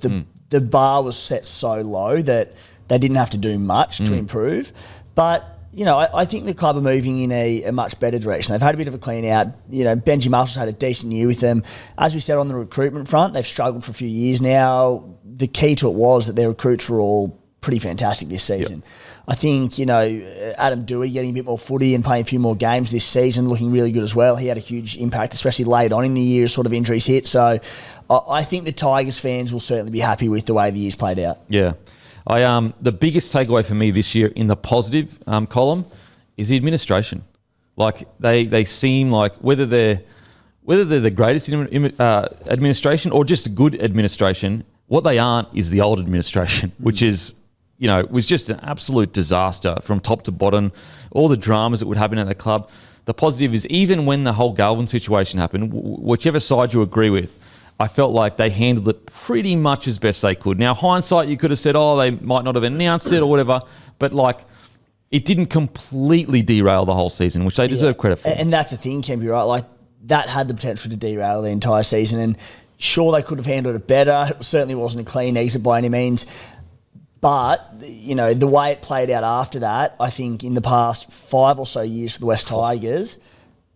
S3: The bar was set so low that they didn't have to do much to improve. But, you know, I think the club are moving in a much better direction. They've had a bit of a clean out. You know, Benji Marshall's had a decent year with them. As we said on the recruitment front, they've struggled for a few years now. The key to it was that their recruits were all pretty fantastic this season. Yep. I think, you know, Adam Dewey getting a bit more footy and playing a few more games this season, looking really good as well. He had a huge impact, especially late on in the year, sort of injuries hit. So I think the Tigers fans will certainly be happy with the way the year's played out.
S2: Yeah. The biggest takeaway for me this year in the positive column is the administration. Like they seem like whether they're the greatest administration or just good administration, what they aren't is the old administration, which is, you know, was just an absolute disaster from top to bottom. All the dramas that would happen at the club. The positive is even when the whole Galvin situation happened, whichever side you agree with, I felt like they handled it pretty much as best they could. Now, hindsight, you could have said, oh, they might not have announced it or whatever, but like it didn't completely derail the whole season, which they deserve credit for.
S3: And that's the thing, Kempy, right? Like that had the potential to derail the entire season. And sure, they could have handled it better. It certainly wasn't a clean exit by any means. But, you know, the way it played out after that, I think in the past 5 or so years for the West Tigers,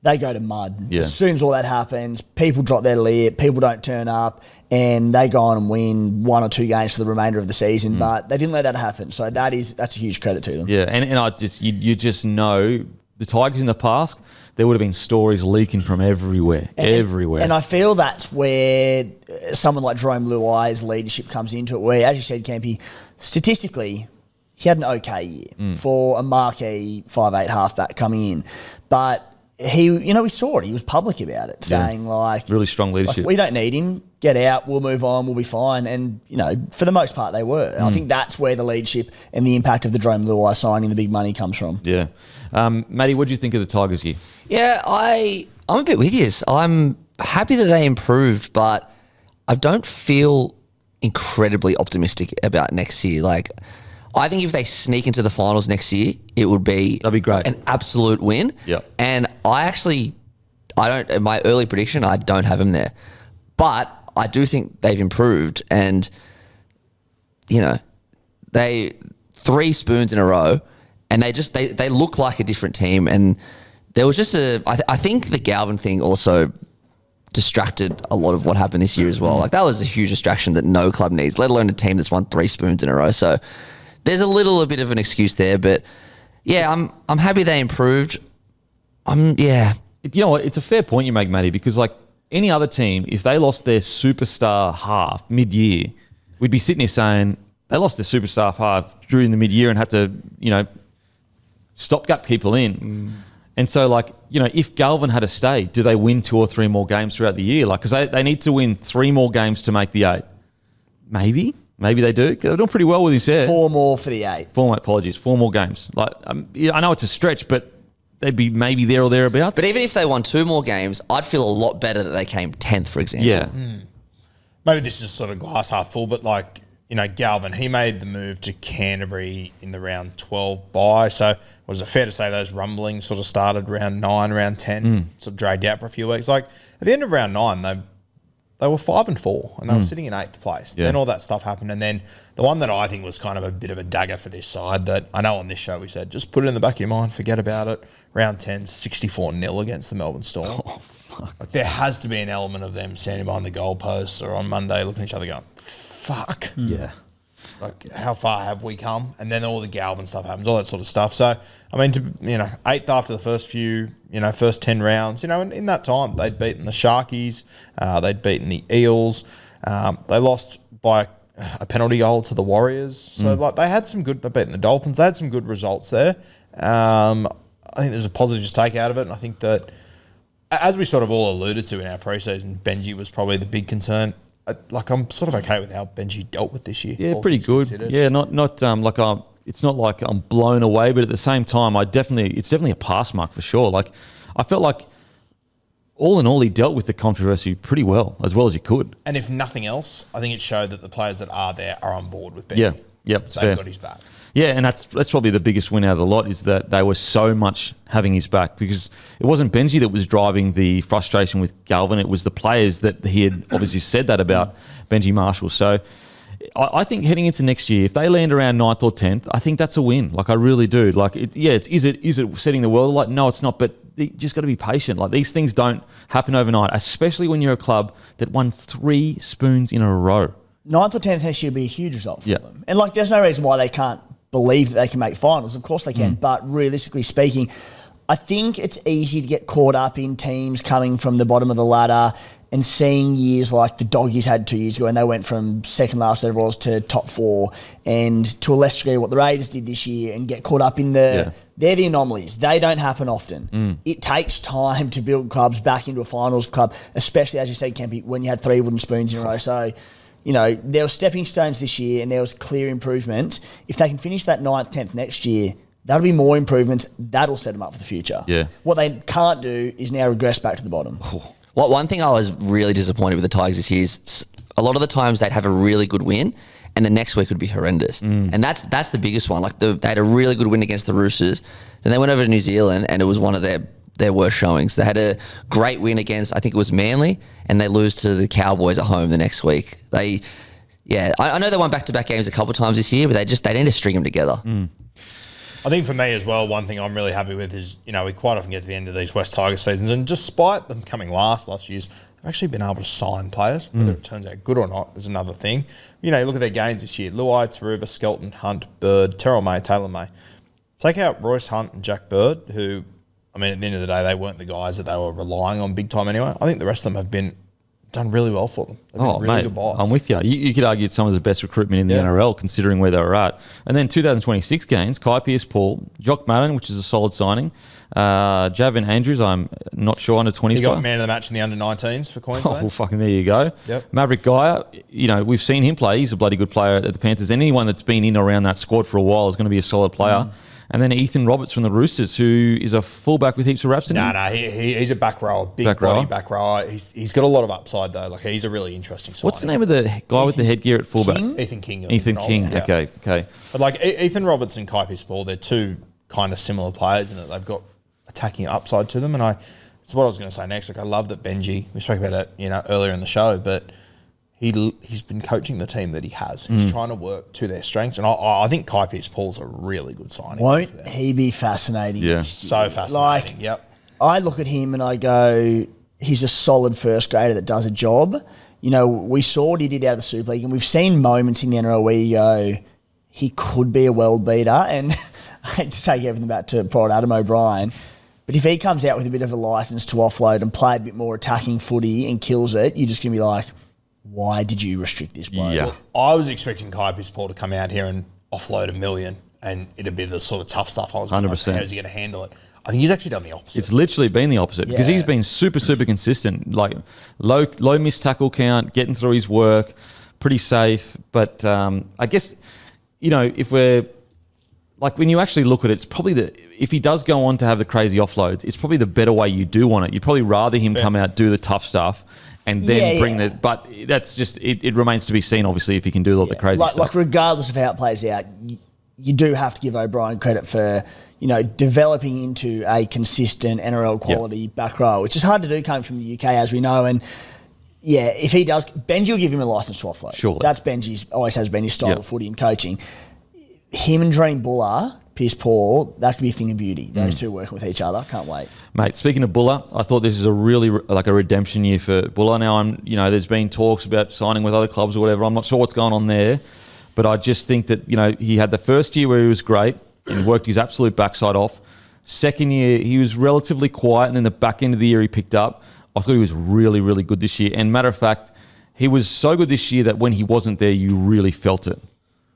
S3: they go to mud.
S2: Yeah.
S3: As soon as all that happens, people drop their lid, people don't turn up, and they go on and win 1 or 2 games for the remainder of the season. But they didn't let that happen. So that's a huge credit to them.
S2: Yeah, and I just you just know the Tigers in the past, there would have been stories leaking from everywhere. And
S3: I feel that's where someone like Jerome Luai's leadership comes into it, where, as you said, Kempy, statistically, he had an okay year for a marquee 5'8" halfback coming in. But he, you know, we saw it. He was public about it, saying like...
S2: Really strong leadership.
S3: Like, we don't need him. Get out. We'll move on. We'll be fine. And, you know, for the most part, they were. And I think that's where the leadership and the impact of the Jerome Luai signing the big money comes from.
S2: Yeah. Matty, what do you think of the Tigers year?
S1: Yeah, I'm a bit with you. I'm happy that they improved, but I don't feel incredibly optimistic about next year. Like, I think if they sneak into the finals next year, it would be
S2: that'd be great,
S1: an absolute win.
S2: Yep.
S1: And I don't. In my early prediction, I don't have them there, but I do think they've improved, and you know, they 3 spoons in a row, and they look like a different team. And there was just I think the Galvin thing also distracted a lot of what happened this year as well. Like, that was a huge distraction that no club needs, let alone a team that's won 3 spoons in a row. So there's a bit of an excuse there, but yeah, I'm happy they improved. Yeah.
S2: You know what? It's a fair point you make, Matty, because like any other team, if they lost their superstar half mid-year, we'd be sitting here saying they lost their superstar half during the mid-year and had to, you know, stopgap people in. And so, like, you know, if Galvin had to stay, do they win 2 or 3 more games throughout the year? Like, because they need to win 3 more games to make the 8. Maybe they do. They're doing pretty well with his hair.
S3: 4 more for the 8.
S2: 4 more, apologies. 4 more games. Like, I know it's a stretch, but they'd be maybe there or thereabouts.
S1: But even if they won 2 more games, I'd feel a lot better that they came 10th, for example.
S2: Yeah.
S4: Maybe this is sort of glass half full, but like, you know, Galvin, he made the move to Canterbury in the round 12 bye. So was it fair to say those rumblings sort of started round 9, round 10, sort of dragged out for a few weeks? Like at the end of round 9, they were 5 and 4, and they were sitting in 8th place.
S2: Yeah.
S4: Then all that stuff happened, and then the one that I think was kind of a bit of a dagger for this side that I know on this show we said just put it in the back of your mind, forget about it. Round 10, 64-0 against the Melbourne Storm.
S2: Oh, fuck.
S4: Like there has to be an element of them standing behind the goalposts or on Monday looking at each other going, fuck.
S2: Yeah.
S4: Like, how far have we come? And then all the Galvin stuff happens, all that sort of stuff. So, I mean, 8th after the first few, first 10 rounds, and in that time, they'd beaten the Sharkies, they'd beaten the Eels, they lost by a penalty goal to the Warriors. So, they had some good, they beaten the Dolphins, they had some good results there. I think there's a positive to take out of it, and I think that, as we sort of all alluded to in our preseason, Benji was probably the big concern. I'm sort of okay with how Benji dealt with this year.
S2: Yeah, pretty good.
S4: Considered.
S2: Yeah, it's not like I'm blown away, but at the same time, it's definitely a pass mark for sure. Like, I felt like all in all, he dealt with the controversy pretty well as you could.
S4: And if nothing else, I think it showed that the players that are there are on board with Benji.
S2: Yeah, yep, it's
S4: They've
S2: fair.
S4: got his back.
S2: Yeah, and that's probably the biggest win out of the lot is that they were so much having his back because it wasn't Benji that was driving the frustration with Galvin. It was the players that he had obviously said that about Benji Marshall. So I think heading into next year, if they land around 9th or 10th, I think that's a win. Like, I really do. Like, is it setting the world alight? No, it's not. But you just got to be patient. Like, these things don't happen overnight, especially when you're a club that won 3 spoons in a row.
S3: 9th or 10th next year would be a huge result for
S2: Yeah.
S3: them. And, there's no reason why they can't believe that they can make finals. Of course they can, but realistically speaking, I think it's easy to get caught up in teams coming from the bottom of the ladder and seeing years like the Doggies had 2 years ago and they went from second last overall to top 4, and to a less degree what the Raiders did this year, and get caught up in they're the anomalies. They don't happen often. It takes time to build clubs back into a finals club, especially, as you said, Kempy, when you had 3 wooden spoons in a row. So, there were stepping stones this year and there was clear improvement. If they can finish that 9th, 10th next year, that'll be more improvement. That'll set them up for the future.
S2: Yeah.
S3: What they can't do is now regress back to the bottom.
S1: One thing I was really disappointed with the Tigers this year is a lot of the times they'd have a really good win and the next week would be horrendous. And that's the biggest one. Like, they had a really good win against the Roosters. Then they went over to New Zealand and it was one of their worst showings. They had a great win against, I think it was Manly, and they lose to the Cowboys at home the next week. I know they won back-to-back games a couple of times this year, but they need to string them together.
S4: I think for me as well, one thing I'm really happy with is, we quite often get to the end of these West Tigers seasons, and despite them coming last few years, they've actually been able to sign players. Whether it turns out good or not is another thing. You look at their gains this year: Luai, Taruva, Skelton, Hunt, Bird, Terrell May, Taylor May. Take out Royce Hunt and Jack Bird, who, at the end of the day, they weren't the guys that they were relying on big time anyway. I think the rest of them have done really well for them. They've been really good buys.
S2: I'm with you. You could argue it's some of the best recruitment in the NRL, considering where they were at. And then 2026 gains, Kai Pearce-Paul, Jock Madden, which is a solid signing. Javin Andrews, I'm not sure, under 20s.
S4: He got man of the match in the under-19s for Queensland.
S2: Oh, well, fucking there you go.
S4: Yep.
S2: Maverick Geyer, we've seen him play. He's a bloody good player at the Panthers. Anyone that's been in or around that squad for a while is going to be a solid player. And then Ethan Roberts from the Roosters, who is a fullback with heaps of raps in him.
S4: No, he's a back rower, big
S2: Back
S4: body
S2: rower.
S4: back rower. He's got a lot of upside though. Like, he's a really interesting signing.
S2: What's the name of the guy with the headgear at fullback?
S4: Ethan King.
S2: Ethan King.
S4: Yeah.
S2: Okay.
S4: But Ethan Roberts and Kai Pearce-Paul, they're two kind of similar players in that they've got attacking upside to them. And it's what I was going to say next. I love that Benji, we spoke about it, earlier in the show, but he's been coaching the team that he has. He's trying to work to their strengths. And I think Kai Pearce-Paul's a really good signing.
S3: Won't he be fascinating?
S2: Yeah.
S4: So fascinating. Yep.
S3: I look at him and I go, he's a solid first grader that does a job. We saw what he did out of the Super League, and we've seen moments in the NRL where you go, he could be a world beater. And I hate to take everything back to poor old Adam O'Brien, but if he comes out with a bit of a license to offload and play a bit more attacking footy and kills it, you're just going to be like, why did you restrict this bloke?
S2: Yeah.
S4: Well, I was expecting Kai Pearce-Paul to come out here and offload $1 million, and it'd be the sort of tough stuff. I was going,
S2: 100%.
S4: how's he going to handle it? I think he's actually done the opposite.
S2: It's literally been the opposite because he's been super, super consistent. Like low missed tackle count, getting through his work, pretty safe. But I guess, if we're like when you actually look at it, it's probably if he does go on to have the crazy offloads, it's probably the better way you do want it. You'd probably rather him come out, do the tough stuff, and then bring the. But that's just it remains to be seen, obviously, if he can do all the crazy stuff.
S3: Like regardless of how it plays out, you do have to give O'Brien credit for developing into a consistent NRL quality back row, which is hard to do coming from the UK, as we know. And if he does, Benji will give him a license to offload.
S2: Surely,
S3: that's Benji's always has been his style of footy and coaching. Him and Dream Buller, piss poor, that could be a thing of beauty. Those two working with each other. Can't wait.
S2: Mate, speaking of Buller, I thought this is a really like a redemption year for Buller. Now, there's been talks about signing with other clubs or whatever. I'm not sure what's going on there. But I just think that, he had the first year where he was great and worked his absolute backside off. Second year, he was relatively quiet. And then the back end of the year, he picked up. I thought he was really, really good this year. And matter of fact, he was so good this year that when he wasn't there, you really felt it.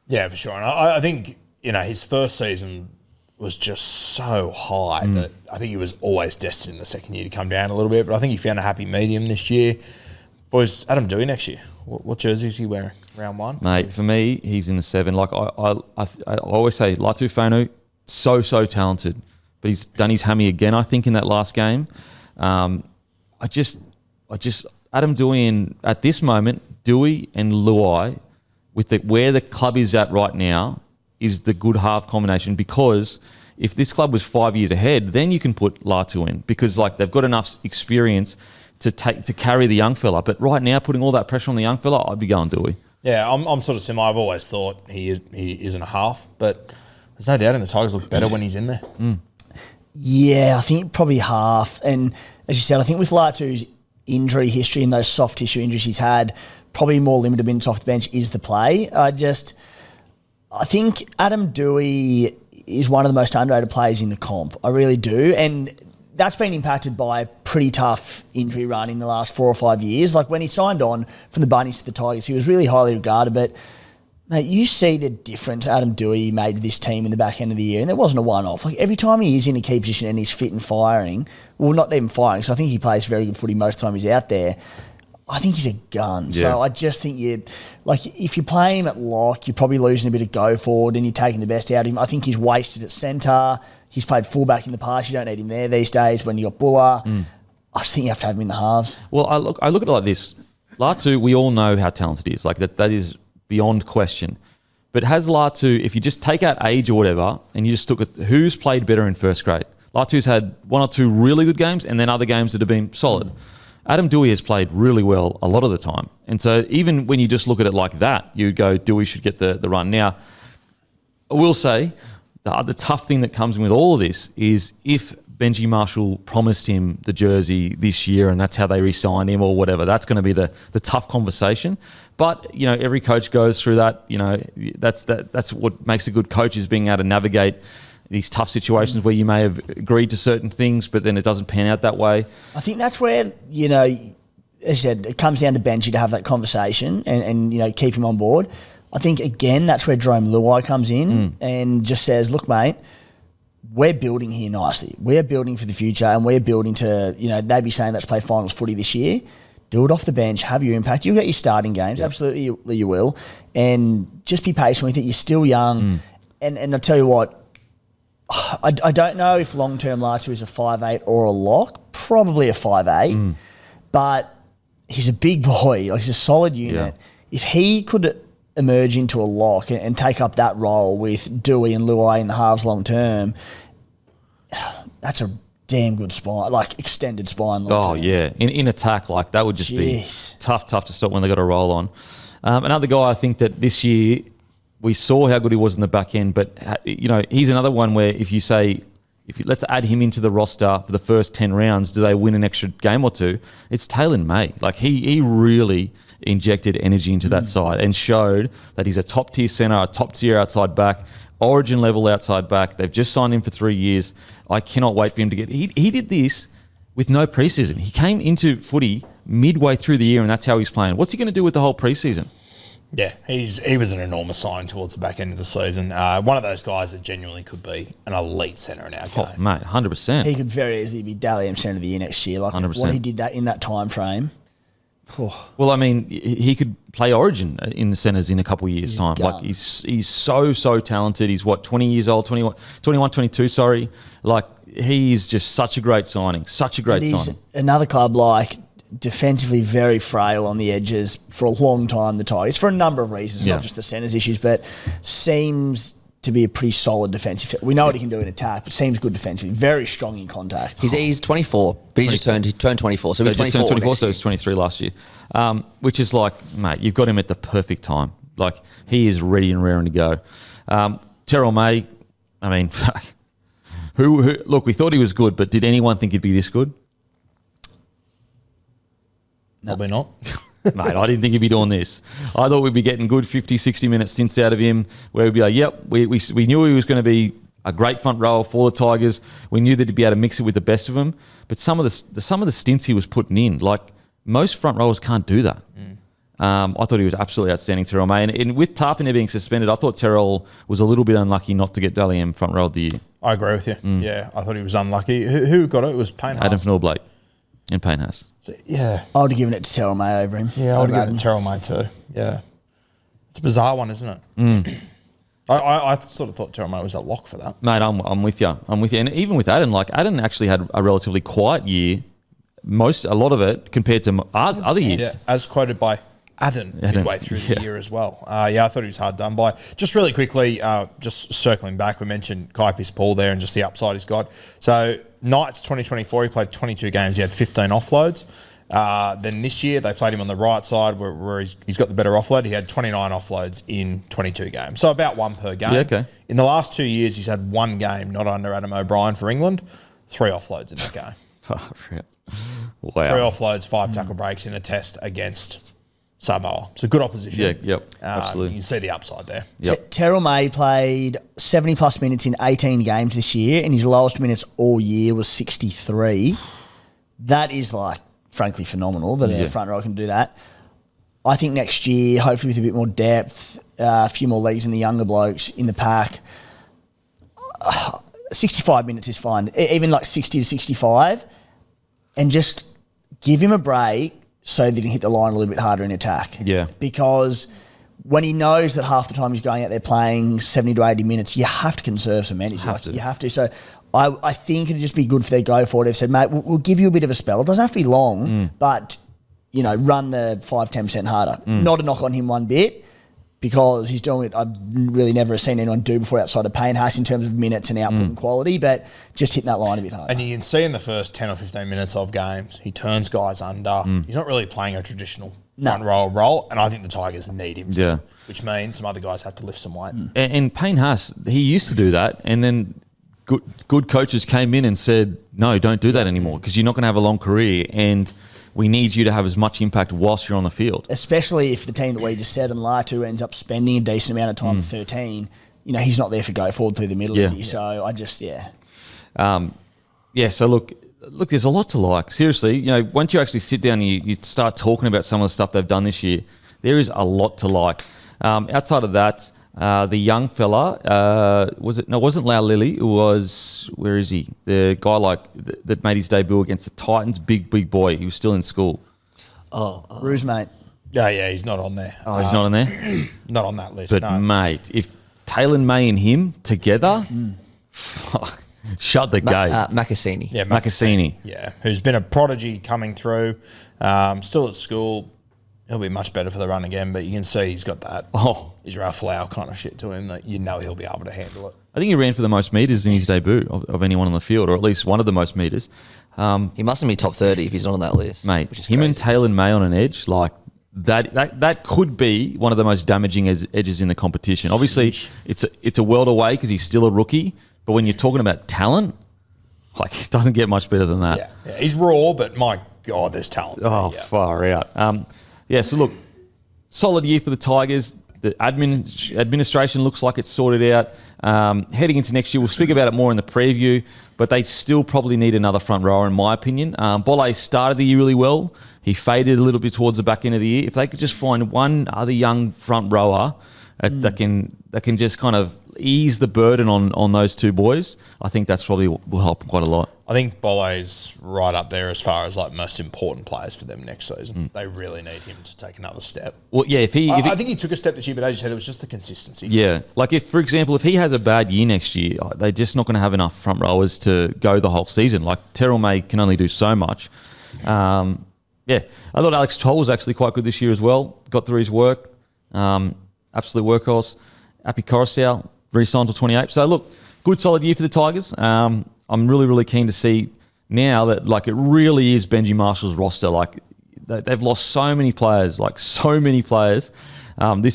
S4: Yeah, for sure. And I think, his first season was just so high that I think he was always destined in the second year to come down a little bit. But I think he found a happy medium this year. Boys, Adam Doueihi next year. What jersey is he wearing? Round one?
S2: Mate, for me, he's in the 7. Like I always say, Latu Fanu, so talented. But he's done his hammy again, I think, in that last game. Adam Doueihi, at this moment, Doueihi and Luai, with where the club is at right now, is the good half combination, because if this club was 5 years ahead, then you can put Latu in, because they've got enough experience to carry the young fella. But right now, putting all that pressure on the young fella, I'd be going Doueihi.
S4: Yeah, I'm sort of similar. I've always thought he isn't a half, but there's no doubt the Tigers look better when he's in there.
S3: Yeah, I think probably half. And as you said, I think with Latu's injury history and those soft tissue injuries he's had, probably more limited minutes off the bench is the play. I think Adam Doueihi is one of the most underrated players in the comp. I really do. And that's been impacted by a pretty tough injury run in the last 4 or 5 years. Like when he signed on from the Bunnies to the Tigers, he was really highly regarded. But, mate, you see the difference Adam Doueihi made to this team in the back end of the year. And it wasn't a one-off. Like every time he is in a key position and he's fit and firing, well, not even firing, because I think he plays very good footy most of the time he's out there, I think he's a gun. Yeah. So I just think if you play him at lock, you're probably losing a bit of go forward and you're taking the best out of him. I think he's wasted at centre. He's played fullback in the past. You don't need him there these days when you got Buller. I just think you have to have him in the halves.
S2: Well, I look at it like this. Latu, we all know how talented he is. Like that is beyond question. But has Latu, if you just take out age or whatever, and you just look at who's played better in first grade, Latu's had 1 or 2 really good games and then other games that have been solid. Adam Doueihi has played really well a lot of the time. And so even when you just look at it like that, you go, Doueihi should get the run. Now, I will say, the tough thing that comes in with all of this is if Benji Marshall promised him the jersey this year and that's how they re-signed him or whatever, that's going to be the tough conversation. But, every coach goes through that. That's what makes a good coach, is being able to navigate these tough situations where you may have agreed to certain things, but then it doesn't pan out that way.
S3: I think that's where, as I said, it comes down to Benji to have that conversation and keep him on board. I think, again, that's where Jerome Luai comes in and just says, look, mate, we're building here nicely. We're building for the future and we're building to, they'd be saying let's play finals footy this year. Do it off the bench, have your impact. You'll get your starting games, absolutely you will. And just be patient with it. You're still young. And I'll tell you what, I don't know if long-term Latu is a 5'8" or a lock. Probably a 5'8", but he's a big boy. Like, he's a solid unit. Yeah. If he could emerge into a lock and take up that role with Doueihi and Luai in the halves long-term, that's a damn good spine, like extended spine long-term.
S2: Oh, yeah. In attack, like that would just be tough to stop when they got a roll on. Another guy I think that this year, we saw how good he was in the back end, but he's another one where let's add him into the roster for the first 10 rounds, do they win an extra game or two? It's Taylor May. Like he really injected energy into that side and showed that he's a top tier centre, a top tier outside back, origin level outside back. They've just signed him for 3 years. I cannot wait for him to get. He did this with no preseason. He came into footy midway through the year, and that's how he's playing. What's he going to do with the whole preseason?
S4: Yeah, he was an enormous signing towards the back end of the season. One of those guys that genuinely could be an elite centre in our game.
S2: Oh, mate, 100%.
S3: He could very easily be Dally M centre of the year next year. Like
S2: 100%.
S3: what he did that in that time frame.
S2: Well, I mean, he could play Origin in the centres in a couple of years' time.
S3: gun.
S2: Like, he's so talented. He's, 20 years old, 21, 22, sorry. Like, he is just such a great signing. Such a great
S3: He's
S2: signing.
S3: another club like defensively very frail on the edges for a long time, the Tigers, for a number of reasons,
S2: Yeah.
S3: not just the centres issues, but seems to be a pretty solid defensive. We know what he can do in attack, but seems good defensively. Very strong in contact.
S1: He's 24, but he turned 24. So he'll be
S2: Just turned
S1: 24
S2: 24,
S1: next
S2: so he
S1: year.
S2: was 23 last year. Which is like, mate, you've got him at the perfect time. Like, he is ready and raring to go. Terrell May, I mean, who look, we thought he was good, but did anyone think he'd be this good?
S4: Probably not.
S2: Mate, I didn't think he'd be doing this. I thought we'd be getting good 50, 60 minute stints out of him where we'd be like, yep, we knew he was going to be a great front rower for the Tigers. We knew that he'd be able to mix it with the best of them. But some of the stints he was putting in, like most front rowers can't do that. I thought he was absolutely outstanding, Terrell May. And with Tarpany being suspended, I thought Terrell was a little bit unlucky not to get Dally M front row of the year.
S4: I agree with you. Yeah, I thought he was unlucky. Who got it? It was Payne
S2: Adam
S4: Haas.
S2: Fennell-Blake and Payne Haas.
S4: Yeah.
S3: I would have given it to Terrell May over him.
S4: Yeah, I would have given
S3: him.
S4: it Terrell May too. Yeah. It's a bizarre one, isn't it? I sort of thought Terrell May was a lock for that.
S2: Mate, I'm with you. I'm with you. And even with Adam, like Adam actually had a relatively quiet year, a lot of it compared to other years.
S4: Yeah, as quoted by Adam midway through the year as well. I thought he was hard done by. Just really quickly, just circling back, we mentioned Kaipis Paul there and just the upside he's got. So Knights 2024, he played 22 games. He had 15 offloads. Then this year, they played him on the right side where he's got the better offload. He had 29 offloads in 22 games. So about one per game.
S2: Yeah, okay.
S4: In the last 2 years, he's had one game not under Adam O'Brien for England. 3 offloads in that game.
S2: Wow.
S4: 3 offloads, 5 tackle breaks in a test against Samoa. It's a good opposition.
S2: Yeah, yep, absolutely.
S4: You can see the upside there.
S2: Yep.
S3: Terrell May played 70 plus minutes in 18 games this year, and his lowest minutes all year was 63. That is frankly phenomenal that a front row can do that. I think next year, hopefully with a bit more depth, a few more legs in the younger blokes in the pack, 65 minutes is fine. Even 60 to 65, and just give him a break so that he can hit the line a little bit harder in attack.
S2: Yeah.
S3: Because when he knows that half the time he's going out there playing 70 to 80 minutes, you have to conserve some energy. You have to. So I think it'd just be good for their go forward. They've said, mate, we'll give you a bit of a spell. It doesn't have to be long, but, run the 5-10% harder. Not a knock on him one bit, because he's doing it I've really never seen anyone do before outside of Payne Haas in terms of minutes and output and quality, but just hitting that line a bit harder.
S4: And you can see in the first 10 or 15 minutes of games, he turns guys under. He's not really playing a traditional front row role, and I think the Tigers need him to,
S2: Yeah.
S4: which means some other guys have to lift some weight.
S2: And Payne Haas, he used to do that, and then good coaches came in and said, no, don't do that anymore, because you're not going to have a long career, and we need you to have as much impact whilst you're on the field.
S3: Especially if the team that we just said and Latu ends up spending a decent amount of time at 13, he's not there for go forward through the middle, is he? So I just,
S2: So look, there's a lot to like. Seriously, once you actually sit down and you start talking about some of the stuff they've done this year, there is a lot to like. Outside of that, the young fella, it wasn't Lau Lily, it was, where is he? The guy that made his debut against the Titans, big boy. He was still in school.
S3: Ruse, mate.
S4: Yeah, he's not on there.
S2: Oh, he's not on there?
S4: Not on that list,
S2: But
S4: no.
S2: mate, if Taylor May and him together, fuck, shut the gate.
S1: Macassini.
S4: Yeah,
S2: Macassini.
S4: Yeah, who's been a prodigy coming through, still at school. He'll be much better for the run again, but you can see he's got that Israel Folau kind of shit to him that he'll be able to handle it.
S2: I think he ran for the most metres in his debut of anyone on the field, or at least one of the most metres.
S1: He mustn't be top 30 if he's not on that list.
S2: Mate,
S1: which is
S2: him
S1: crazy.
S2: and Taylor May on an edge, that could be one of the most damaging edges in the competition. Obviously, it's a world away because he's still a rookie, but when you're talking about talent, it doesn't get much better than that.
S4: Yeah, he's raw, but my God, there's talent.
S2: Oh, far out. So look, solid year for the Tigers. The administration looks like it's sorted out. Heading into next year, we'll speak about it more in the preview, but they still probably need another front rower, in my opinion. Bolle started the year really well. He faded a little bit towards the back end of the year. If they could just find one other young front rower that can just kind of ease the burden on those two boys, I think that's probably will help quite a lot.
S4: I think Bolle's right up there as far as like most important players for them next season. They really need him to take another step.
S2: Well, yeah,
S4: I think he took a step this year, but as you said, it was just the consistency.
S2: Yeah, like if, for example, if he has a bad year next year, they're just not going to have enough front rowers to go the whole season. Like Terrell May can only do so much. Yeah, I thought Alex Toll was actually quite good this year as well. Got through his work. Absolute workhorse. Api Coruscant re-signed till 28. So look, good solid year for the Tigers. I'm really, really keen to see now that like it really is Benji Marshall's roster. Like they've lost so many players, this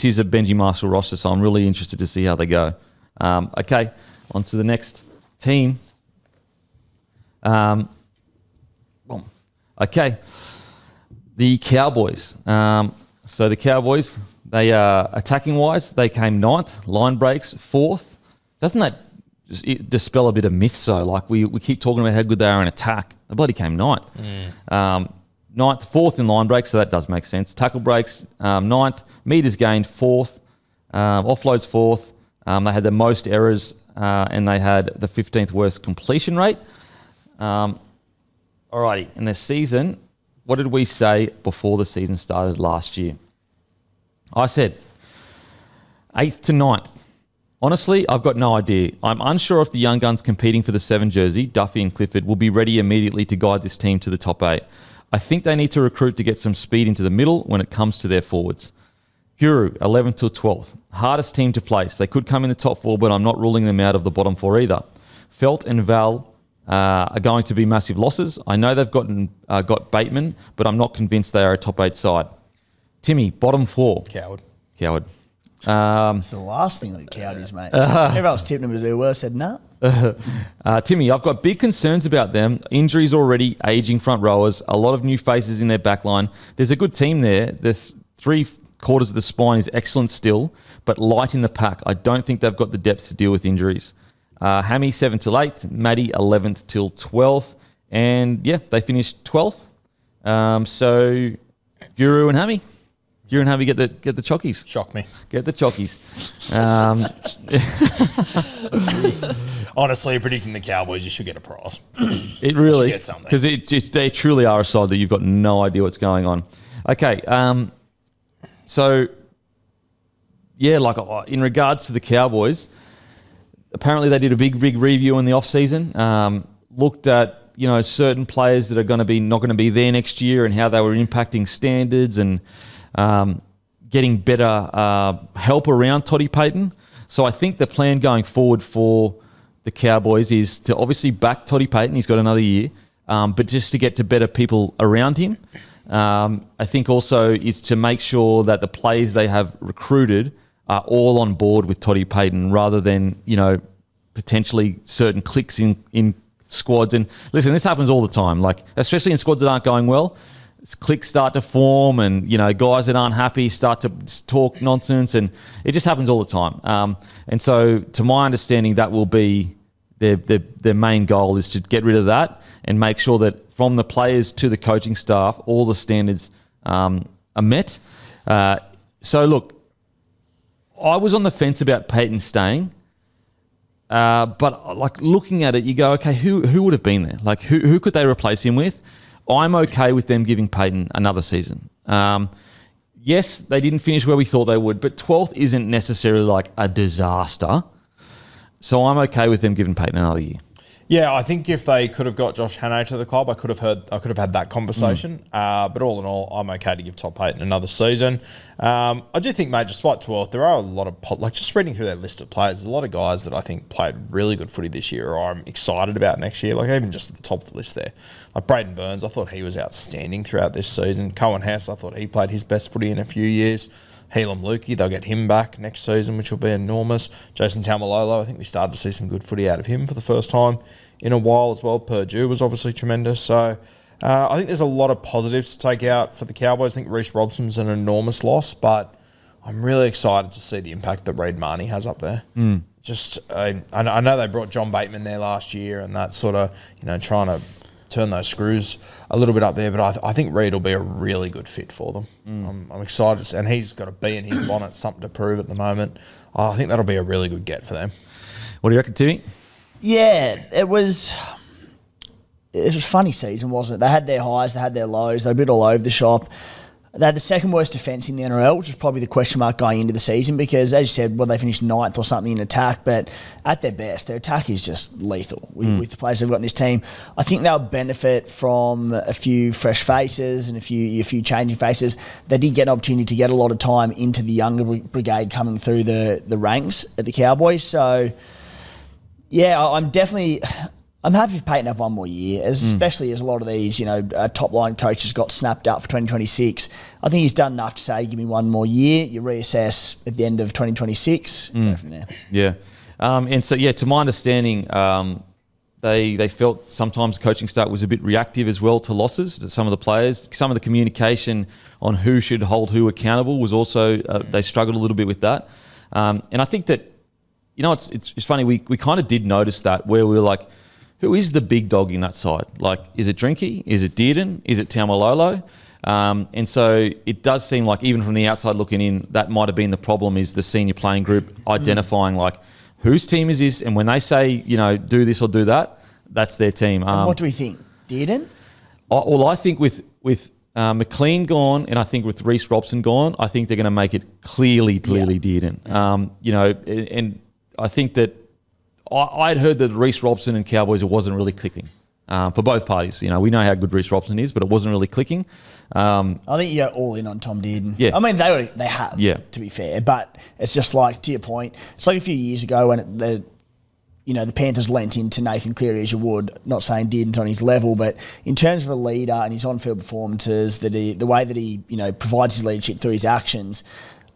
S2: is a Benji Marshall roster, so I'm really interested to see how they go. Okay, on to the next team. Okay, the Cowboys. So the Cowboys, they attacking wise, they came 9th, line breaks 4th. Doesn't that just dispel a bit of myth? So like we keep talking about how good they are in attack. They bloody came 9th. 9th, 4th in line breaks, so that does make sense. Tackle breaks 9th, meters gained 4th, offloads 4th. They had the most errors and they had the 15th worst completion rate. Alrighty, in the season, what did we say before the season started last year? I said 8th to 9th. Honestly, I've got no idea. I'm unsure if the young guns competing for the 7 jersey, Duffy and Clifford, will be ready immediately to guide this team to the top 8. I think they need to recruit to get some speed into the middle when it comes to their forwards. Guru, 11th to 12th. Hardest team to place. They could come in the top 4, but I'm not ruling them out of the bottom 4 either. Felt and Val are going to be massive losses. I know they've got Bateman, but I'm not convinced they are a top 8 side. Timmy, bottom 4.
S4: Coward.
S3: It's the last thing that cowardies, mate. Everyone else tipped them to do worse, said no.
S2: Timmy, I've got big concerns about them. Injuries already, aging front rowers, a lot of new faces in their back line. There's a good team there. The 3/4 of the spine is excellent still, but light in the pack. I don't think they've got the depth to deal with injuries. Hammy, 7th till 8th. Maddie, 11th till 12th. And, yeah, they finished 12th. So, Guru and Hammy. Guru and Hammy get the chockies.
S4: Shock me.
S2: Get the chockies.
S4: Honestly, predicting the Cowboys, you should get a prize.
S2: It really,
S4: get something.
S2: because they truly are a side that you've got no idea what's going on. Okay, so yeah, like in regards to the Cowboys, apparently they did a big review in the off season. Looked at certain players that are going to be not going to be there next year and how they were impacting standards and getting better help around Toddy Payton. So I think the plan going forward for the Cowboys is to obviously back Toddy Payton. He's got another year, but just to get to better people around him. I think also is to make sure that the players they have recruited are all on board with Toddy Payton rather than, potentially certain clicks in squads. And listen, this happens all the time, like especially in squads that aren't going well. Cliques start to form and, guys that aren't happy start to talk nonsense and it just happens all the time. And so to my understanding, that will be their main goal is to get rid of that and make sure that from the players to the coaching staff, all the standards are met. So look, I was on the fence about Payton staying, but like looking at it, you go, okay, who would have been there? Like who could they replace him with? I'm okay with them giving Payton another season. Yes, they didn't finish where we thought they would, but 12th isn't necessarily like a disaster. So I'm okay with them giving Payton another year.
S4: Yeah, I think if they could have got Josh Hannay to the club, I could have had that conversation. But all in all, I'm okay to give Todd Payton another season. I do think, mate, despite 12th, there are a lot of just reading through their list of players, there's a lot of guys that I think played really good footy this year, or I'm excited about next year. Like even just at the top of the list there, like Braden Burns, I thought he was outstanding throughout this season. Cohen Hess, I thought he played his best footy in a few years. Helam Lukey, they'll get him back next season, which will be enormous. Jason Taumalolo, I think we started to see some good footy out of him for the first time in a while as well. Purdue was obviously tremendous. So I think there's a lot of positives to take out for the Cowboys. I think Reece Robson's an enormous loss, but I'm really excited to see the impact that Reid Marnie has up there. Just, I know they brought John Bateman there last year, and that sort of, trying to turn those screws a little bit up there. But I think Reid will be a really good fit for them. I'm excited, and he's got a bee in his bonnet, something to prove at the moment. I think that'll be a really good get for them.
S2: What do you reckon, Timmy?
S3: Yeah, it was a funny season, wasn't it? They had their highs, they had their lows, they were a bit all over the shop. They had the second worst defence in the NRL, which was probably the question mark going into the season because, as you said, they finished 9th or something in attack, but at their best, their attack is just lethal with the players they've got in this team. I think they'll benefit from a few fresh faces and a few changing faces. They did get an opportunity to get a lot of time into the younger brigade coming through the ranks at the Cowboys. So, yeah, I'm happy for Payton to have one more year, especially as a lot of these, top-line coaches got snapped up for 2026. I think he's done enough to say, give me one more year. You reassess at the end of 2026. Go from there.
S2: Yeah. And so, to my understanding, they felt sometimes the coaching staff was a bit reactive as well to losses. That some of the players, some of the communication on who should hold who accountable was also, they struggled a little bit with that. And I think that, it's funny, we kind of did notice that where we were like, who is the big dog in that side? Like, is it Drinky? Is it Dearden? Is it Taumalolo? And so it does seem like even from the outside looking in, that might have been the problem is the senior playing group identifying like whose team is this? And when they say, do this or do that, that's their team.
S3: And what do we think? Dearden?
S2: Well, I think with McLean gone and I think with Reece Robson gone, I think they're going to make it clearly Dearden. And I think that I'd heard that Reece Robson and Cowboys, it wasn't really clicking for both parties. We know how good Reece Robson is, but it wasn't really clicking.
S3: I think you're all in on Tom Dearden.
S2: Yeah.
S3: I mean, they have, to be fair, but it's just like, to your point, it's like a few years ago when the Panthers lent into Nathan Cleary as you would, not saying Dearden's on his level, but in terms of a leader and his on-field performances, the way that he provides his leadership through his actions,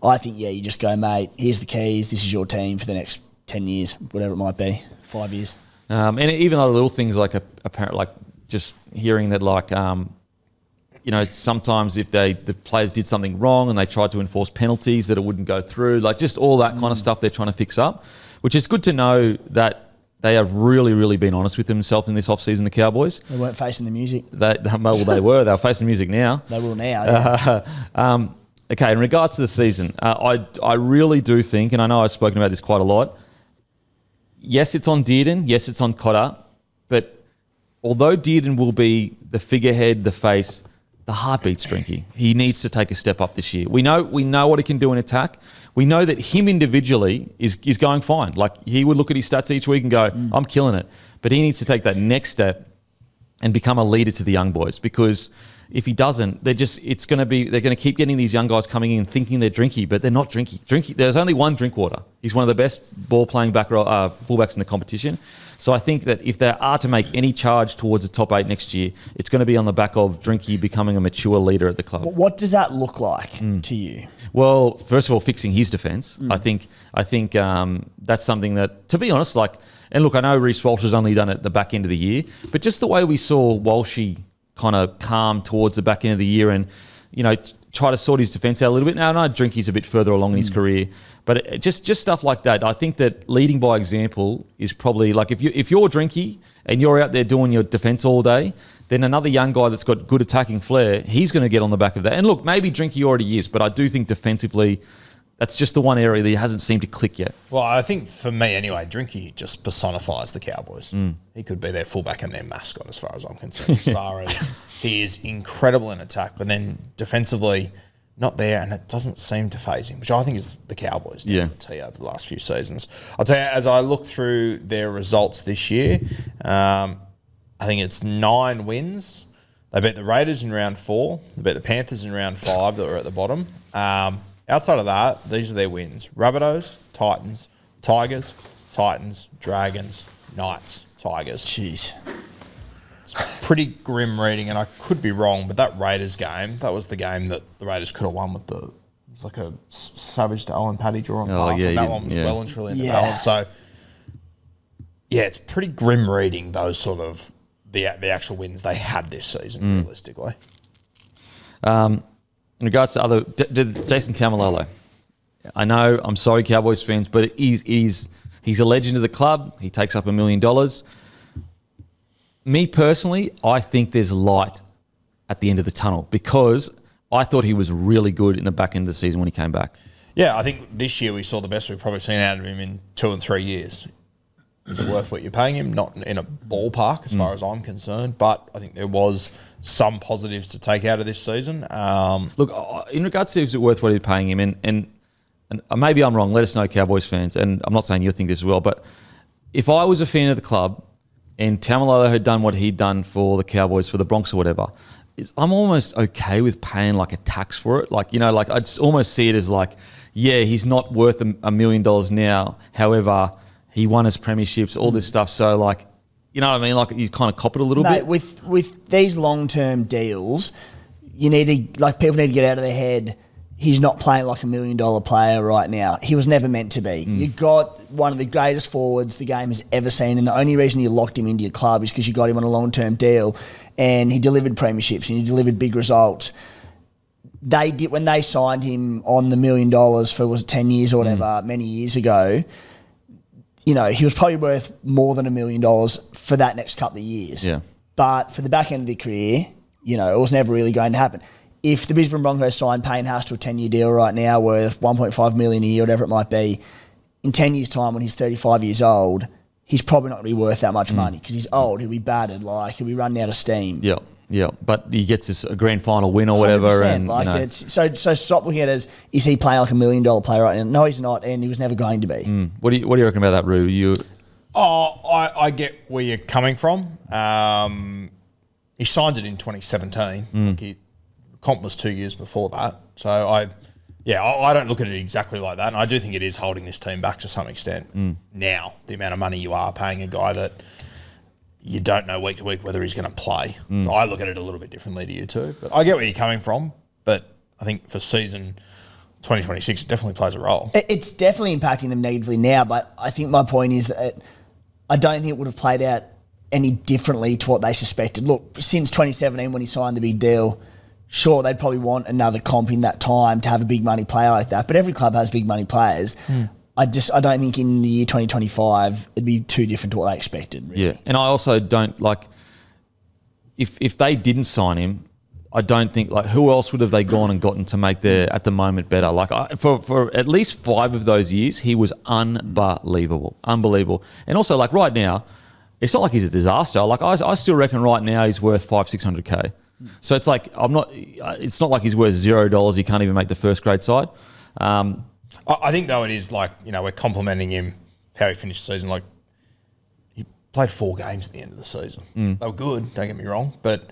S3: I think, you just go, mate, here's the keys, this is your team for the next 10 years, whatever it might be, 5 years.
S2: And even other little things like just hearing that sometimes if the players did something wrong and they tried to enforce penalties that it wouldn't go through, like just all that kind of stuff they're trying to fix up, which is good to know that they have really, really been honest with themselves in this off-season, the Cowboys.
S3: They weren't facing the music.
S2: They were. They were facing the music now.
S3: They will now, yeah.
S2: Okay, in regards to the season, I really do think, and I know I've spoken about this quite a lot, yes, it's on Dearden. Yes, it's on Cotter. But although Dearden will be the figurehead, the face, the heartbeat's Drinky. He needs to take a step up this year. We know what he can do in attack. We know that him individually is going fine. Like, he would look at his stats each week and go, I'm killing it. But he needs to take that next step and become a leader to the young boys, because if he doesn't, they're going to keep getting these young guys coming in thinking they're Drinky, but they're not Drinky. There's only one Drinkwater. He's one of the best ball-playing fullbacks in the competition. So I think that if they are to make any charge towards the top 8 next year, it's going to be on the back of Drinky becoming a mature leader at the club.
S3: What does that look like to you?
S2: Well, first of all, fixing his defence. I think that's something that, to be honest, and look, I know Reece Walsh's only done it at the back end of the year, but just the way we saw Walshy kind of calm towards the back end of the year and, try to sort his defence out a little bit. Now, I know Drinky's a bit further along in his career, but just stuff like that. I think that leading by example is probably, like, if you're Drinky and you're out there doing your defence all day, then another young guy that's got good attacking flair, he's going to get on the back of that. And look, maybe Drinky already is, but I do think defensively, that's just the one area that he hasn't seemed to click yet.
S4: Well, I think for me anyway, Drinky just personifies the Cowboys. He could be their fullback and their mascot as far as I'm concerned. As far as he is incredible in attack, but then defensively not there, and it doesn't seem to phase him, which I think is the Cowboys doing to over the last few seasons. I'll tell you, as I look through their results this year, I think it's 9 wins. They beat the Raiders in round 4. They beat the Panthers in round 5 that were at the bottom. Outside of that, these are their wins. Rabbitohs, Titans, Tigers, Titans, Dragons, Knights, Tigers.
S3: Jeez.
S4: It's pretty grim reading, and I could be wrong, but that Raiders game, that was the game that the Raiders could have won with it was like a savage to Owen Paddy draw on pass. Yeah, that one was well and truly in the balance. So, yeah, it's pretty grim reading, those sort of the actual wins they had this season, realistically.
S2: In regards to Jason Taumalolo, I know, I'm sorry, Cowboys fans, but he's a legend of the club. He takes up $1 million. Me personally, I think there's light at the end of the tunnel because I thought he was really good in the back end of the season when he came back.
S4: Yeah, I think this year we saw the best we've probably seen out of him in 2 and 3 years. Is it worth what you're paying him? Not in a ballpark as far as I'm concerned, but I think there was some positives to take out of this season.
S2: Look, in regards to is it worth what you're paying him, and maybe I'm wrong, let us know, Cowboys fans, and I'm not saying you think this as well, but if I was a fan of the club and Tamalolo had done what he'd done for the Cowboys, for the Broncos or whatever, I'm almost okay with paying like a tax for it. Like, like I'd almost see it as like, yeah, he's not worth $1 million now. However, he won his premierships, all this stuff. So, like, you know what I mean? Like, you kind of cop it a little bit.
S3: With these long-term deals, you need to, like, people need to get out of their head, he's not playing like $1 million player right now. He was never meant to be. You got one of the greatest forwards the game has ever seen, and the only reason you locked him into your club is because you got him on a long-term deal, and he delivered premierships and he delivered big results. They did when they signed him on the $1 million for, was it 10 years or whatever, many years ago. He was probably worth more than $1 million for that next couple of years.
S2: Yeah.
S3: But for the back end of their career, it was never really going to happen. If the Brisbane Broncos signed Payne Haas to a 10-year deal right now worth $1.5 million a year, whatever it might be, in 10 years' time when he's 35 years old, he's probably not going to be worth that much money because he's old, he'll be battered, he'll be running out of steam.
S2: Yeah, but he gets a grand final win or whatever. And
S3: so stop looking at it as, is he playing like $1 million player right now? No, he's not, and he was never going to be.
S2: What do you reckon about that, Roo?
S4: I get where you're coming from. He signed it in 2017. Comp was 2 years before that. So I don't look at it exactly like that. And I do think it is holding this team back to some extent. Now, the amount of money you are paying a guy that you don't know week to week whether he's going to play. So I look at it a little bit differently to you too. But I get where you're coming from. But I think for season 2026, it definitely plays a role.
S3: It's definitely impacting them negatively now. But I think my point is that I don't think it would have played out any differently to what they suspected. Look, since 2017 when he signed the big deal, sure, they'd probably want another comp in that time to have a big money player like that. But every club has big money players. I don't think in the year 2025 it'd be too different to what they expected. Really.
S2: Yeah, and I also don't if they didn't sign him, I don't think who else would have they gone and gotten to make their at the moment better. For at least 5 of those years, he was unbelievable, and also right now, it's not like he's a disaster. I still reckon right now he's worth $500-600K. So it's it's not like he's worth $0. He can't even make the first grade side.
S4: I think though it is we're complimenting him how he finished the season. He played 4 games at the end of the season. They were good. Don't get me wrong, but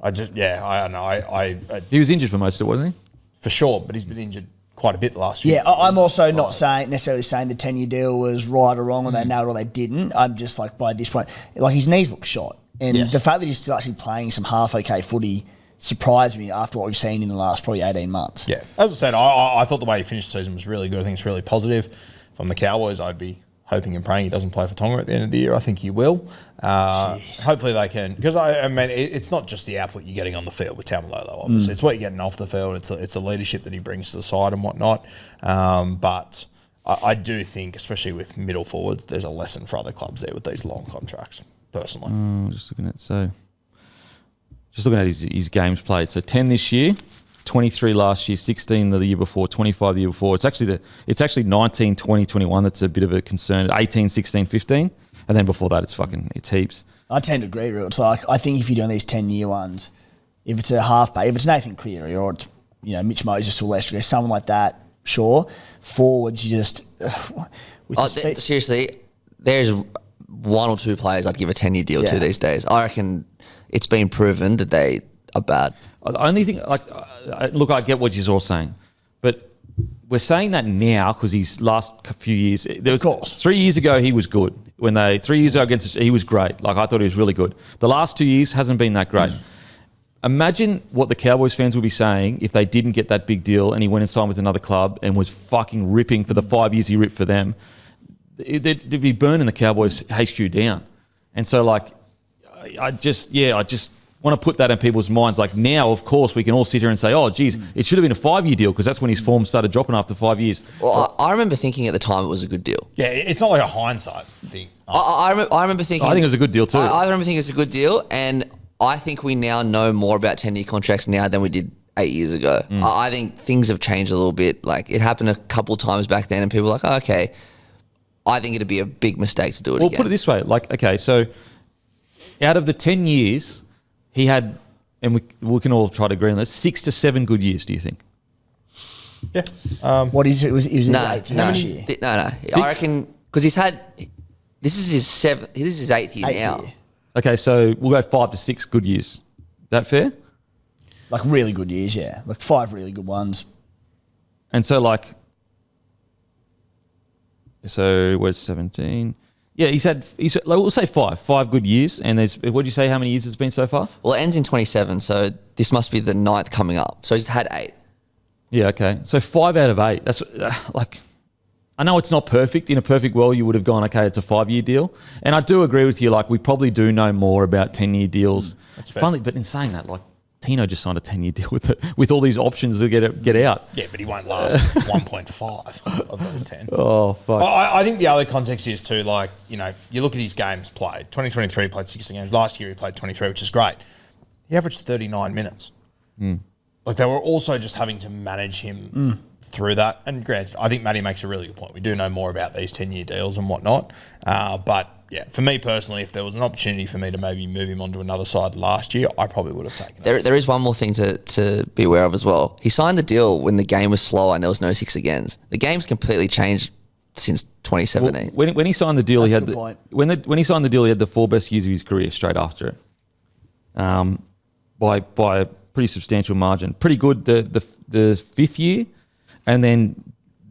S4: I don't know.
S2: He was injured for most of it, wasn't he?
S4: For sure, but he's been injured quite a bit the last few years.
S3: Yeah, I'm also not necessarily saying the 10-year deal was right or wrong, or they nailed it or they didn't. I'm just by this point, his knees look shot. And the fact that he's still actually playing some half-okay footy surprised me after what we've seen in the last probably 18 months.
S4: Yeah. As I said, I thought the way he finished the season was really good. I think it's really positive. From the Cowboys, I'd be hoping and praying he doesn't play for Tonga at the end of the year. I think he will. Hopefully they can. Because, I mean, it's not just the output you're getting on the field with Tamalolo, obviously. It's what you're getting off the field. It's the leadership that he brings to the side and whatnot. But I do think, especially with middle forwards, there's a lesson for other clubs there with these long contracts. Personally,
S2: just looking at his games played. So 10 this year, 23 last year, 16 the year before, 25 the year before. It's actually 19, 20, 21 that's a bit of a concern. 18, 16, 15, and then before that it's heaps.
S3: I tend to agree, Real. It's I think if you're doing these 10-year ones, if it's a halfback, if it's Nathan Cleary or it's Mitch Moses or Lester, someone like that, sure. Forwards, you just
S1: seriously, there's 1 or 2 players I'd give a 10-year deal to these days. I reckon it's been proven that they are bad.
S2: The only thing, look, I get what you're all saying, but we're saying that now because his last few years, there was 3 years ago he was good. 3 years ago he was great. I thought he was really good. The last 2 years hasn't been that great. Imagine what the Cowboys fans would be saying if they didn't get that big deal and he went and signed with another club and was fucking ripping for the 5 years he ripped for them. They'd be burning the Cowboys HQ down. And so, I just want to put that in people's minds. Like now, of course, we can all sit here and say, oh, geez, it should have been a 5-year deal because that's when his form started dropping after 5 years.
S1: Well, I remember thinking at the time it was a good deal.
S4: Yeah, it's not like a hindsight thing.
S1: I remember thinking...
S2: I think it was a good deal too.
S1: I remember thinking it's a good deal, and I think we now know more about 10-year contracts now than we did 8 years ago. I think things have changed a little bit. Like, it happened a couple of times back then, and people were like, oh, okay, I think it'd be a big mistake to do it again.
S2: Well, put it this way. Like, okay, so out of the 10 years, he had, and we can all try to agree on this, 6 to 7 good years, do you think?
S4: Yeah.
S3: What is it? It was his 8th year this year.
S1: No. I reckon, because he's had, this is his 8th year now.
S3: Year.
S2: Okay, so we'll go 5 to 6 good years. Is that fair?
S3: Like really good years, yeah. Like 5 really good ones.
S2: And so where's 17? Yeah, he's had we'll say 5 good years. And what do you say, how many years it's been so far?
S1: Well, it ends in 27, so this must be the 9th coming up. So he's had 8.
S2: Yeah, okay. So 5 out of 8. That's I know it's not perfect. In a perfect world, you would have gone, okay, it's a 5-year deal. And I do agree with you. Like, we probably do know more about 10-year deals.
S4: That's fair.
S2: Funnily, but in saying that, like, Tino just signed a 10-year deal with all these options to get out.
S4: Yeah, but he won't last 1.5 of those 10.
S2: Oh, fuck.
S4: I think the other context is too, like, you know, you look at his games played. 2023 he played 60 games. Last year he played 23, which is great. He averaged 39 minutes. Like, they were also just having to manage him through that. And granted, I think Matty makes a really good point. We do know more about these 10-year deals and whatnot. But, yeah, for me personally, if there was an opportunity for me to maybe move him onto another side last year, I probably would have taken it.
S1: There is one more thing to be aware of as well. He signed the deal when the game was slower and there was no 6 agains. The game's completely changed since 2017.
S2: Well, when he signed the deal,
S3: That's
S2: he
S3: a
S2: had
S3: good point.
S2: when he signed the deal, he had the 4 best years of his career straight after it, by a pretty substantial margin. Pretty good the 5th year, and then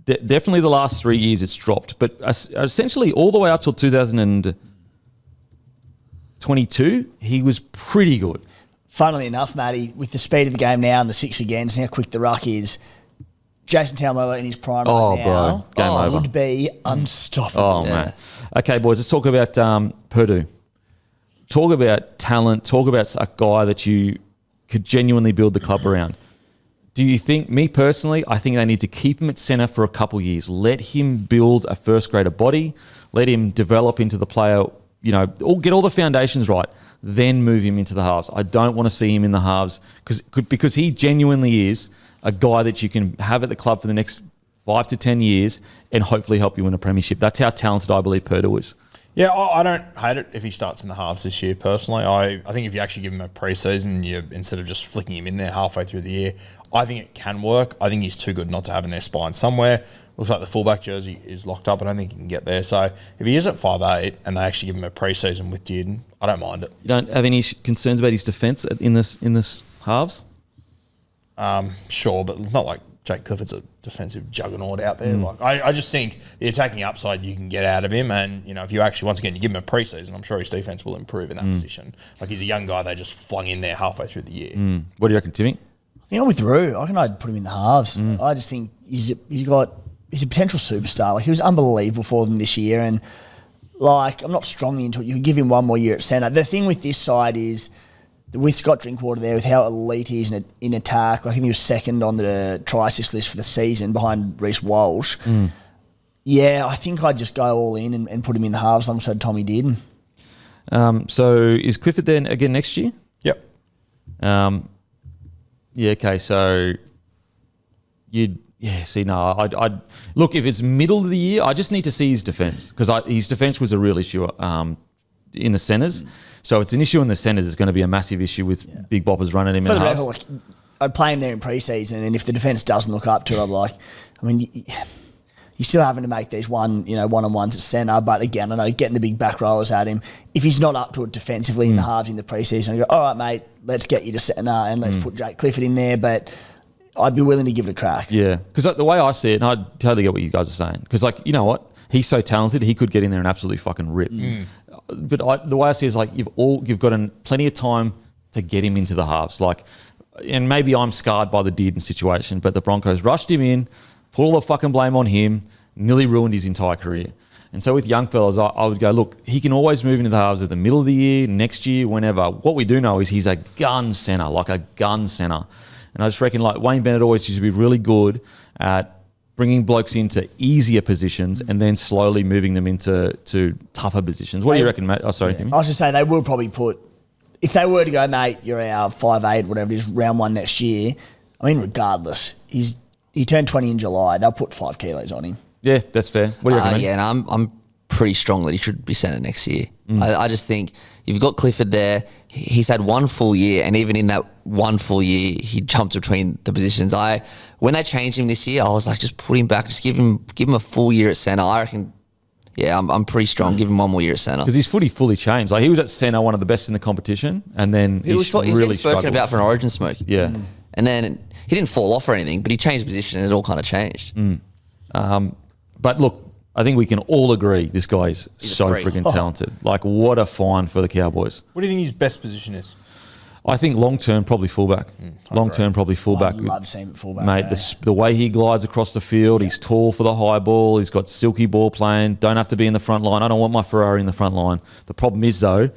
S2: definitely the last 3 years it's dropped. But essentially all the way up till 2022, he was pretty good.
S3: Funnily enough, Matty, with the speed of the game now and the 6 agains and how quick the ruck is, Jason Taumalolo in his prime right now
S2: Game over.
S3: would be unstoppable.
S2: Oh, man. Okay, boys, let's talk about Purdue. Talk about talent. Talk about a guy that you could genuinely build the club around. Do you think, me personally, I think they need to keep him at centre for a couple of years. Let him build a first-grader body. Let him develop into the player, you know, get all the foundations right. Then move him into the halves. I don't want to see him in the halves because he genuinely is a guy that you can have at the club for the next 5 to 10 years and hopefully help you win a premiership. That's how talented I believe Purdue is.
S4: Yeah, I don't hate it if he starts in the halves this year, personally. I think if you actually give him a pre-season, instead of just flicking him in there halfway through the year, I think it can work. I think he's too good not to have in their spine somewhere. Looks like the fullback jersey is locked up. I don't think he can get there. So if he is at 5'8" and they actually give him a pre-season with Dearden, I don't mind it.
S2: You don't have any concerns about his defence in this halves?
S4: Sure, but it's not like Jake Clifford's a defensive juggernaut out there. Like I just think the attacking upside you can get out of him, and you know, if you actually once again you give him a preseason, I'm sure his defense will improve in that position. Like, he's a young guy they just flung in there halfway through the year.
S2: What do you reckon, Timmy?
S3: I think I'm with Roo. I reckon I'd put him in the halves. I just think he's a potential superstar. Like, he was unbelievable for them this year, and like, I'm not strongly into it. You could give him one more year at centre. The thing with this side is, with Scott Drinkwater there, with how elite he is in attack, I think he was second on the try assist list for the season behind Reece Walsh. Yeah, I think I'd just go all in and put him in the halves alongside Tommy Dearden.
S2: So is Clifford there again next year?
S4: Yep.
S2: Yeah, okay, so I'd look, if it's middle of the year, I just need to see his defence, because his defence was a real issue in the centres. So it's an issue in the centres. It's going to be a massive issue with Big Boppers running him in
S3: For the
S2: half.
S3: record, like, I'd play him there in pre-season, and if the defence doesn't look up to it, I'm like, I mean, you're still having to make these one-on-ones at centre, but again, I know getting the big back rollers at him, if he's not up to it defensively in the halves in the pre-season, I go, all right, mate, let's get you to centre and let's put Jake Clifford in there, but I'd be willing to give it a crack.
S2: Yeah, because the way I see it, and I totally get what you guys are saying, because, like, you know what? He's so talented, he could get in there and absolutely fucking rip. But the way I see it is, like, you've got plenty of time to get him into the halves. Like, and maybe I'm scarred by the Dearden situation, but the Broncos rushed him in, put all the fucking blame on him, nearly ruined his entire career. And so with young fellas, I would go, look, he can always move into the halves at the middle of the year, next year, whenever. What we do know is he's a gun centre, like a gun centre. And I just reckon like Wayne Bennett always used to be really good at bringing blokes into easier positions and then slowly moving them into tougher positions. What do you reckon, mate? Oh, sorry, Timmy.
S3: I was just saying they will probably put, if they were to go, mate, you're our 5'8", whatever it is, round one next year, I mean, regardless, he turned 20 in July, they'll put 5 kilos on him.
S2: Yeah, that's fair. What do you reckon, mate?
S1: Yeah, and I'm pretty strong that he should be centre next year. I just think you've got Clifford there. He's had one full year, and even in that one full year, he jumped between the positions. When they changed him this year, I was like, just put him back, just give him a full year at centre. I reckon, yeah, I'm pretty strong. Give him one more year at centre.
S2: Because his footy fully changed. Like he was at centre, one of the best in the competition, and then he was really
S1: getting spoken
S2: struggled.
S1: about for an Origin smoke.
S2: Yeah.
S1: And then he didn't fall off or anything, but he changed position and it all kind of changed.
S2: But look, I think we can all agree this guy is
S1: He's a
S2: so
S1: freak.
S2: freaking talented. Like, what a find for the Cowboys.
S4: What do you think his best position is?
S2: I think long-term, probably fullback. Long-term, probably fullback.
S3: I love seeing him at fullback.
S2: Mate, the way he glides across the field, he's tall for the high ball, he's got silky ball playing, don't have to be in the front line. I don't want my Ferrari in the front line. The problem is, though,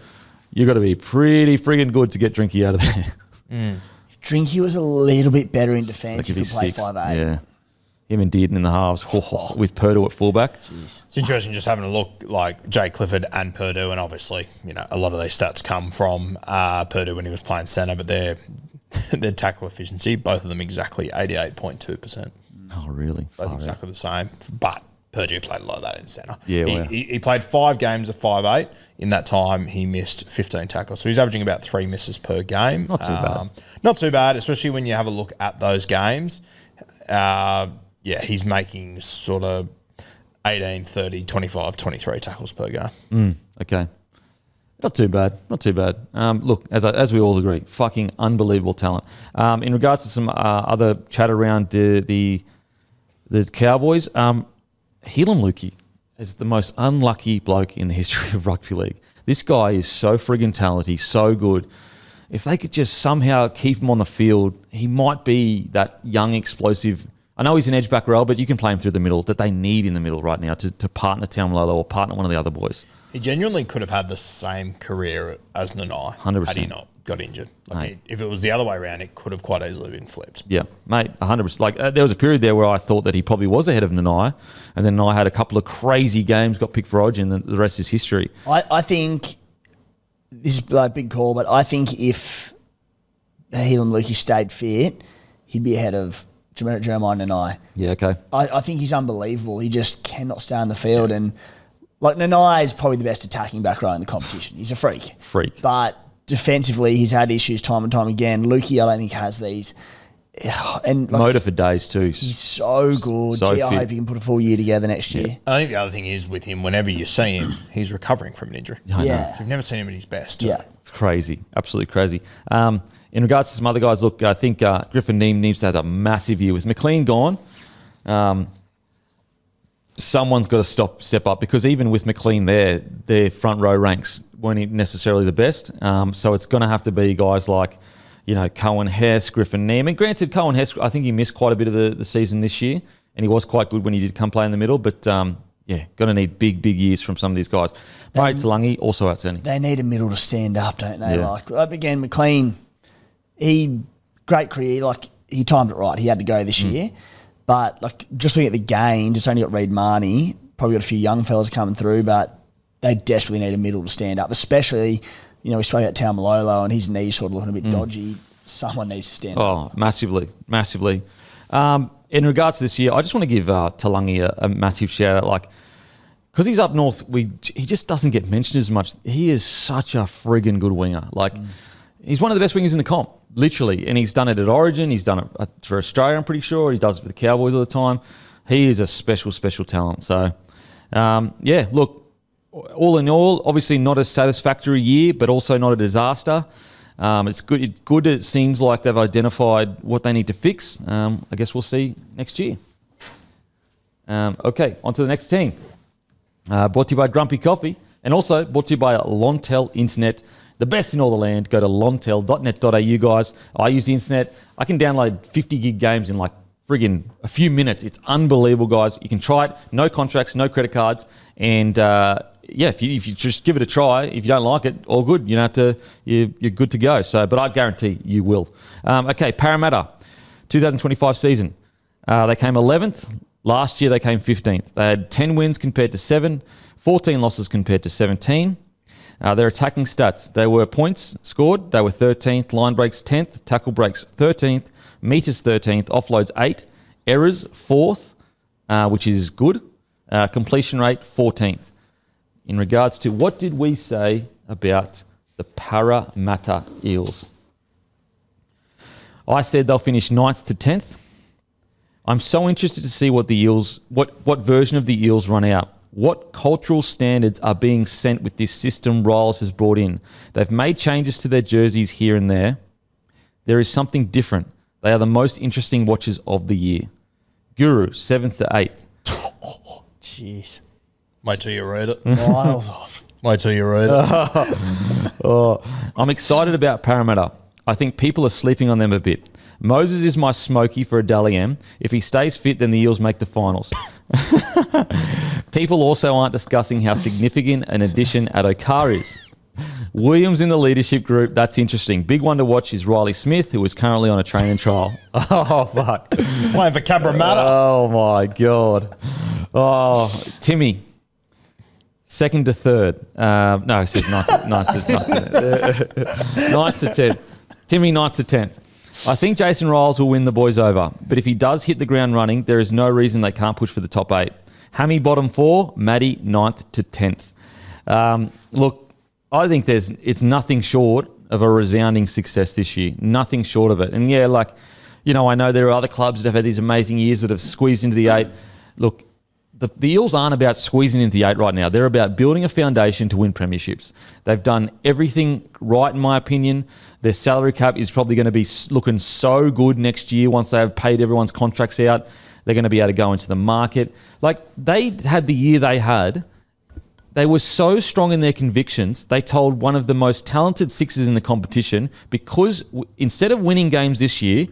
S2: you've got to be pretty friggin' good to get Drinky out of there.
S3: If Drinky was a little bit better in defence,
S2: Like
S3: he
S2: if
S3: could
S2: he's
S3: play
S2: 6.
S3: 5'8".
S2: Yeah. Him and Dearden in the halves with Purdue at fullback.
S3: Jeez.
S4: It's interesting just having a look like Jay Clifford and Purdue, and obviously, you know, a lot of these stats come from Purdue when he was playing centre, but their tackle efficiency, both of them exactly 88.2%.
S2: Oh, really?
S4: Both exactly the same, but Purdue played a lot of that in centre.
S2: Yeah,
S4: he,
S2: wow.
S4: he played 5 games of 5'8". In that time, he missed 15 tackles. So he's averaging about 3 misses per game.
S2: Not too bad.
S4: Not too bad, especially when you have a look at those games. Yeah, he's making sort of 18, 30, 25, 23 tackles per game.
S2: Okay. Not too bad. Not too bad. Look, as we all agree, fucking unbelievable talent. In regards to some other chat around the Cowboys, Helam Lukey is the most unlucky bloke in the history of rugby league. This guy is so friggin' talented. He's so good. If they could just somehow keep him on the field, he might be that young, explosive. I know he's an edge back row, but you can play him through the middle that they need in the middle right now to partner Tamalolo or partner one of the other boys.
S4: He genuinely could have had the same career as Nanai
S2: 100%.
S4: had he not got injured. Like if it was the other way around, it could have quite easily been flipped.
S2: Yeah, mate, 100%. Like there was a period there where I thought that he probably was ahead of Nanai, and then Nanai had a couple of crazy games, got picked for Origin, and the rest is history.
S3: I think this is a big call, but I think if Helam Lukey stayed fit, he'd be ahead of Jeremiah Nanai.
S2: Yeah, okay.
S3: I think he's unbelievable. He just cannot stay on the field. And like Nanai is probably the best attacking back row in the competition. He's a freak. But defensively, he's had issues time and time again. Lukey, I don't think, has these. And like,
S2: Motor for days too.
S3: he's so good.
S2: So
S3: Gee, I
S2: fit.
S3: hope he can put a full year together next year.
S4: I think the other thing is with him, whenever you see him, he's recovering from an injury.
S2: I know.
S3: Yeah.
S4: You've never seen him at his best.
S3: Yeah.
S2: It's crazy. Absolutely crazy. In regards to some other guys, look, I think Griffin Neem needs to have a massive year. With McLean gone, someone's got to step up because even with McLean there, their front row ranks weren't necessarily the best. So it's going to have to be guys like, you know, Cohen Hess, Griffin Neem. And granted, Cohen Hess, I think he missed quite a bit of the season this year, and he was quite good when he did come play in the middle. But yeah, going to need big years from some of these guys. Murray Talangi, also outstanding.
S3: They need a middle to stand up, don't they?
S2: Yeah.
S3: Like again, McLean, great career. Like he timed it right. He had to go this year, but like just looking at the gains, it's only got Reid Marnie. Probably got a few young fellas coming through, but they desperately need a middle to stand up. Especially, you know, we spoke about Tamalolo and his knees sort of looking a bit dodgy. Someone needs to stand up.
S2: Oh, massively. In regards to this year, I just want to give Talangi a massive shout out. Like, because he's up north, he just doesn't get mentioned as much. He is such a friggin' good winger. Like, he's one of the best wingers in the comp, literally. And he's done it at Origin. He's done it for Australia, I'm pretty sure. He does it for the Cowboys all the time. He is a special talent. So, yeah, look, all in all, obviously not a satisfactory year, but also not a disaster. It's good. It seems like they've identified what they need to fix. I guess we'll see next year. Okay, on to the next team. Brought to you by Grumpy Coffee, and also brought to you by Lontel Internet, the best in all the land. Go to lontel.net.au, guys. I use the internet. I can download 50 gig games in like friggin' a few minutes. It's unbelievable, guys. You can try it. No contracts, no credit cards. And, if you just give it a try, if you don't like it, all good. You don't have to, you're good to go. So, but I guarantee you will. Okay, Parramatta, 2025 season. They came 11th. Last year, they came 15th. They had 10 wins compared to 7, 14 losses compared to 17. Their attacking stats, they were points scored, they were 13th, line breaks 10th, tackle breaks 13th, meters 13th, offloads 8, errors 4th, which is good, completion rate 14th. In regards to what did we say about the Parramatta Eels? I said they'll finish 9th to 10th. I'm so interested to see what the Eels, what version of the Eels run out. What cultural standards are being sent with this system Riles has brought in? They've made changes to their jerseys here and there. There is something different. They are the most interesting watches of the year. Guru, 7th to 8th.
S3: Jeez.
S4: Wait till you read it.
S3: Miles off.
S4: Wait till you read it.
S2: I'm excited about Parramatta. I think people are sleeping on them a bit. Moses is my smoky for a Dally M. If he stays fit, then the Eels make the finals. People also aren't discussing how significant an addition Adokar is. Williams in the leadership group, that's interesting. Big one to watch is Riley Smith, who is currently on a training trial. Oh, fuck.
S4: Playing for Cabramatta.
S2: Oh, my God. Oh, Timmy, 2nd to 3rd. No, I said 9th to 10th. Timmy, 9th to 10th. I think Jason Riles will win the boys over, but if he does hit the ground running, there is no reason they can't push for the top 8. Hammy, bottom 4, Maddie, 9th to 10th. Look, I think it's nothing short of a resounding success this year. Nothing short of it. And yeah, I know there are other clubs that have had these amazing years that have squeezed into the 8. Look, the Eels aren't about squeezing into the 8 right now. They're about building a foundation to win premierships. They've done everything right, in my opinion. Their salary cap is probably going to be looking so good next year once they have paid everyone's contracts out. They're going to be able to go into the market. They had the year they had. They were so strong in their convictions, they told one of the most talented sixers in the competition, because instead of winning games this year,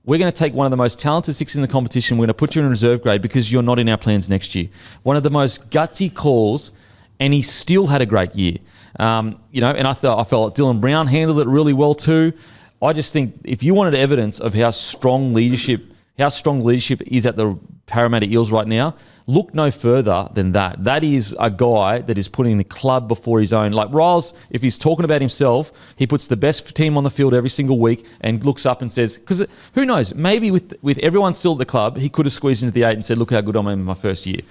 S2: we're going to take one of the most talented sixers in the competition. We're going to put you in reserve grade because you're not in our plans next year. One of the most gutsy calls, and he still had a great year. And I felt like Dylan Brown handled it really well too. I just think if you wanted evidence of how strong leadership is at the Parramatta Eels right now, look no further than that. That is a guy that is putting the club before his own. Like Riles, if he's talking about himself, he puts the best team on the field every single week and looks up and says, because who knows, maybe with everyone still at the club, he could have squeezed into the 8 and said, look how good I'm in my first year.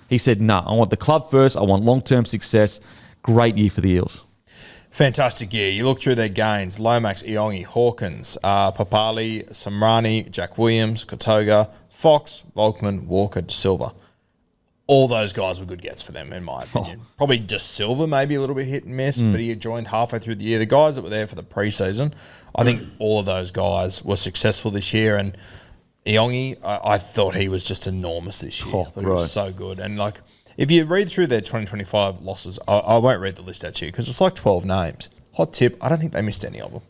S2: He said, no, I want the club first. I want long-term success. Great year for the Eels.
S4: Fantastic year. You look through their gains: Lomax, Iongi, Hawkins, Papali, Samrani, Jack Williams, Kotoga, Fox, Volkman, Walker, De Silva. All those guys were good gets for them, in my opinion. Probably De Silva, maybe a little bit hit and miss, but he joined halfway through the year. The guys that were there for the preseason, I think all of those guys were successful this year. And Iongi, I thought he was just enormous this year. I thought he was so good. And if you read through their 2025 losses, I won't read the list out to you because it's 12 names. Hot tip, I don't think they missed any of them.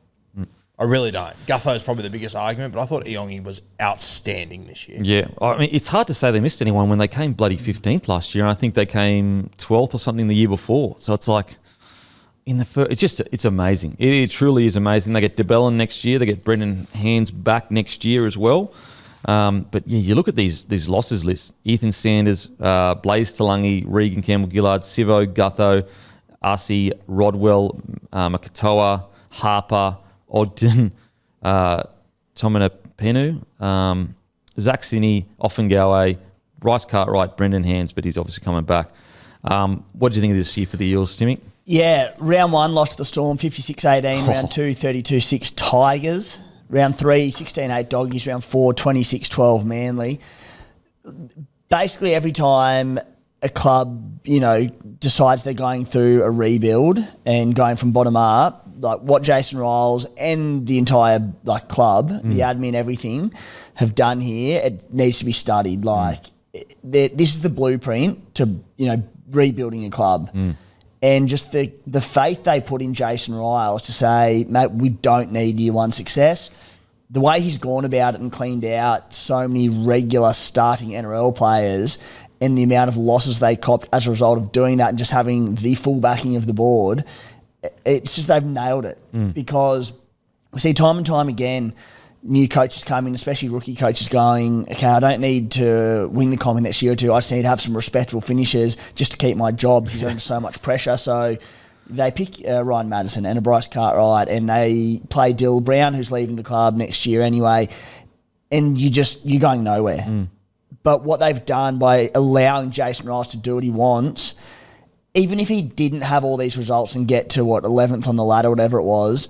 S4: I really don't. Gutho's probably the biggest argument, but I thought Iongi was outstanding this year. Yeah,
S2: I mean, it's hard to say they missed anyone when they came bloody 15th last year, and I think they came 12th or something the year before. So it's in the first, it's amazing. It truly is amazing. They get DeBellin next year. They get Brendan Hands back next year as well. But yeah, you look at these losses lists: Ethan Sanders, Blaze Talangi, Regan Campbell-Gillard, Sivo, Gutho, Arcee, Rodwell, Makatoa, Harper, Ogden, Tominapenu, Zach Sinney, Offengawe, Bryce Cartwright, Brendan Hands, but he's obviously coming back. What do you think of this year for the Eels, Timmy?
S3: Yeah, round 1 lost to the Storm 56-18, round 2 32-6 Tigers, round 3 16-8 Doggies, round 4 26-12 Manly. Basically every time a club, decides they're going through a rebuild and going from bottom up, like what Jason Riles and the entire club, the admin, everything have done here, it needs to be studied. This is the blueprint to rebuilding a club, and just the faith they put in Jason Riles to say, mate, we don't need year 1 success. the way he's gone about it and cleaned out so many regular starting NRL players and the amount of losses they copped as a result of doing that and just having the full backing of the board, it's just they've nailed it. Because we see time and time again new coaches come in, especially rookie coaches going, okay, I don't need to win the comp in next year or two. I just need to have some respectable finishes just to keep my job because you're under so much pressure. So they pick Ryan Madison and a Bryce Cartwright and they play Dill Brown, who's leaving the club next year anyway, and you're going nowhere. But what they've done by allowing Jason Riles to do what he wants, even if he didn't have all these results and get to, 11th on the ladder, whatever it was,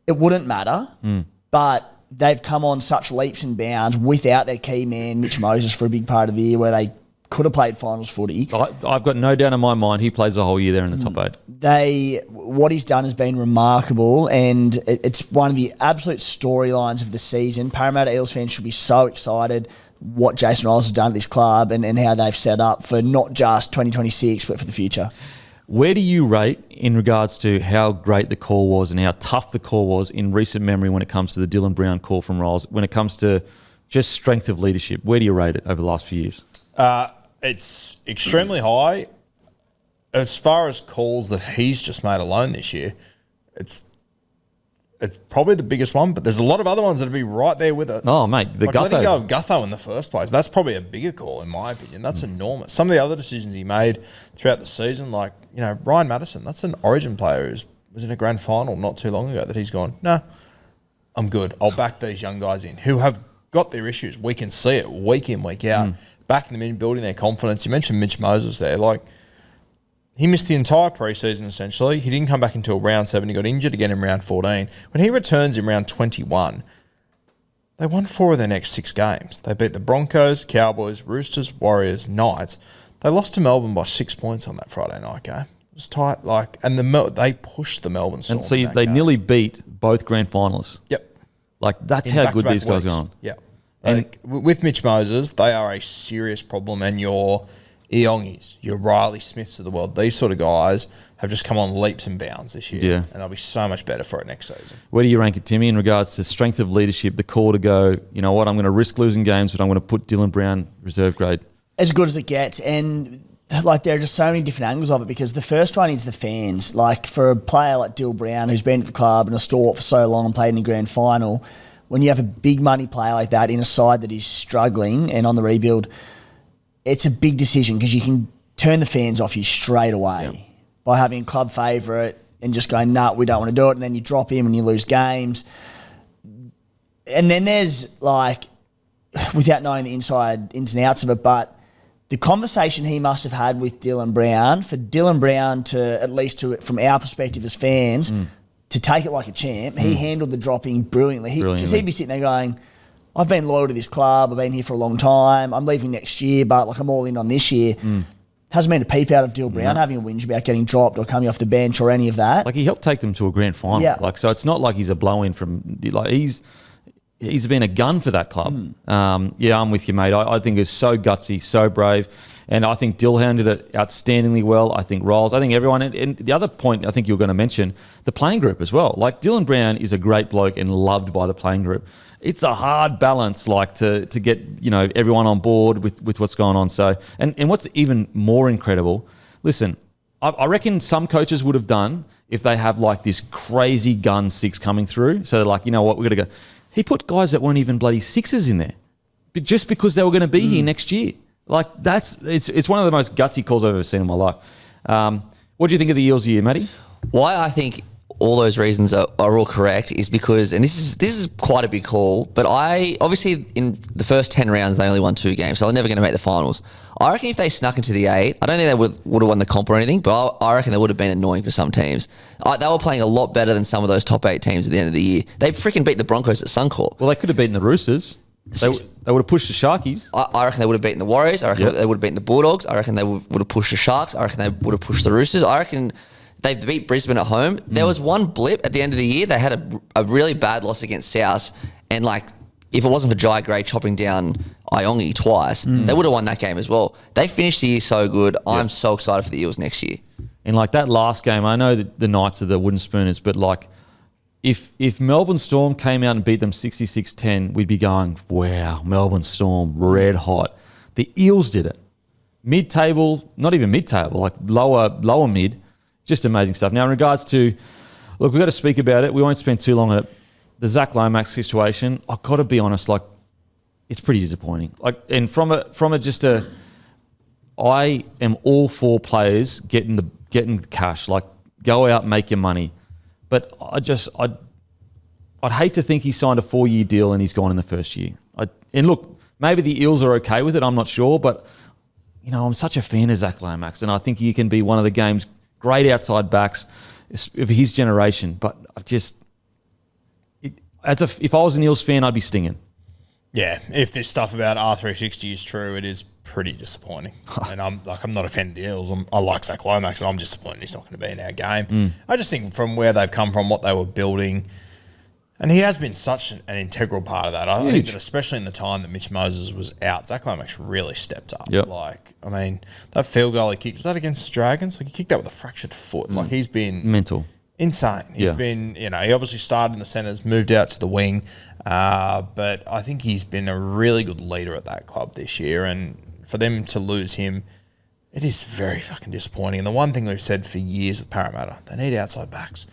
S3: it wouldn't matter. But they've come on such leaps and bounds without their key man, Mitch Moses, for a big part of the year where they could have played finals footy.
S2: I've got no doubt in my mind he plays the whole year there in the top 8.
S3: What he's done has been remarkable, and it's one of the absolute storylines of the season. Parramatta Eels fans should be so excited what Jason Riles has done at this club and how they've set up for not just 2026 but for the future.
S2: Where do you rate in regards to how great the call was and how tough the call was in recent memory when it comes to the Dylan Brown call from Riles, when it comes to just strength of leadership? Where do you rate it over the last few years?
S4: It's extremely high. As far as calls that he's just made alone this year, it's probably the biggest one, but there's a lot of other ones that'd be right there with it.
S2: Oh, mate, the
S4: letting
S2: Gutho.
S4: go of Gutho in the first place, that's probably a bigger call in my opinion. That's enormous. Some of the other decisions he made throughout the season, like, Ryan Madison, that's an Origin player who was in a grand final not too long ago that he's gone, no, I'm good. I'll back these young guys in who have got their issues. We can see it week in, week out. Backing them in, building their confidence. You mentioned Mitch Moses there. He missed the entire preseason, essentially. He didn't come back until round 7. He got injured again in round 14. When he returns in round 21, they won 4 of their next 6 games. They beat the Broncos, Cowboys, Roosters, Warriors, Knights. They lost to Melbourne by 6 points on that Friday night game. It was tight. They pushed the Melbourne Storm.
S2: And so they nearly beat both grand finalists.
S4: Yep.
S2: That's how good these guys are on.
S4: Yeah. With Mitch Moses, they are a serious problem, and your Eongis, your Riley Smiths of the world, these sort of guys have just come on leaps and bounds this year.
S2: Yeah.
S4: And they'll be so much better for it next season.
S2: Where do you rank it, Timmy, in regards to strength of leadership, the call to go, you know what, I'm going to risk losing games, but I'm going to put Dylan Brown reserve grade?
S3: As good as it gets, and there are just so many different angles of it, because the first one is the fans. For a player like Dill Brown, who's been at the club and a stalwart for so long and played in the grand final, when you have a big money player like that in a side that is struggling and on the rebuild, it's a big decision because you can turn the fans off you straight away by having a club favourite and just going, nah, we don't want to do it, and then you drop him and you lose games. And then there's, without knowing the ins and outs of it, but the conversation he must have had with Dylan Brown, for Dylan Brown to, at least from our perspective as fans, to take it like a champ, he handled the dropping brilliantly. Because he'd be sitting there going, I've been loyal to this club, I've been here for a long time, I'm leaving next year, but I'm all in on this year. Hasn't been a peep out of Dill Brown having a whinge about getting dropped or coming off the bench or any of that.
S2: He helped take them to a grand final.
S3: Yeah.
S2: So it's not like he's a blow-in from, he's been a gun for that club. I'm with you, mate. I think it's so gutsy, so brave. And I think Dill handled it outstandingly well. I think Riles, I think everyone. And the other point I think you were going to mention, the playing group as well. Dylan Brown is a great bloke and loved by the playing group. It's a hard balance, to get everyone on board with what's going on. So, and what's even more incredible, listen, I reckon some coaches would have done if they have this crazy gun 6 coming through. So they're you know what, we're going to go. He put guys that weren't even bloody 6s in there, but just because they were going to be here next year. It's one of the most gutsy calls I've ever seen in my life. What do you think of the Eels year, Matty?
S1: Why I think all those reasons are all correct is because, and this is quite a big call, but obviously in the first 10 rounds they only won 2 games, so they're never going to make the finals. I reckon if they snuck into the 8, I don't think they would have won the comp or anything, but I reckon they would have been annoying for some teams. They were playing a lot better than some of those top 8 teams at the end of the year. They freaking beat the Broncos at Suncorp.
S2: Well, they could have beaten the Roosters. They would have pushed the Sharkies.
S1: I reckon they would have beaten the Warriors. I reckon they would have beaten the Bulldogs. I reckon they would have pushed the Sharks. I reckon they would have pushed the Roosters. I reckon they beat Brisbane at home. There was one blip at the end of the year. They had a really bad loss against South, and if it wasn't for Jai Gray chopping down Iongi twice, they would have won that game as well. They finished the year so good. I'm so excited for the Eels next year.
S2: And that last game, I know that the Knights are the wooden spooners, but if Melbourne Storm came out and beat them 66-10, we'd be going, wow, Melbourne Storm, red hot. The Eels did it. Mid-table, not even mid-table, like lower mid, just amazing stuff. Now, in regards to, look, we've got to speak about it. We won't spend too long on it. The Zach Lomax situation, I've got to be honest, like, it's pretty disappointing. Like, and I am all for players getting the cash. Like, go out, make your money. But I'd hate to think he signed a 4-year deal and he's gone in the first year. And look, maybe the Eels are okay with it. I'm not sure, but you know, I'm such a fan of Zach Lomax, and I think he can be one of the game's great outside backs of his generation. But if I was an Eels fan, I'd be stinging.
S4: Yeah, if this stuff about R360 is true, it is pretty disappointing. And I'm not a fan of the Eels. I like Zach Lomax, and I'm disappointed he's not going to be in our game. I just think from where they've come from, what they were building, and he has been such an integral part of that. I think that especially in the time that Mitch Moses was out, Zach Lomax really stepped up.
S2: Yep.
S4: Like, I mean, that field goal he kicked, was that against the Dragons? Like, he kicked that with a fractured foot. Like, he's been
S2: mental.
S4: Insane. He's been, he obviously started in the centres, moved out to the wing, but I think he's been a really good leader at that club this year, and for them to lose him, it is very fucking disappointing. And the one thing we've said for years with Parramatta, they need outside backs.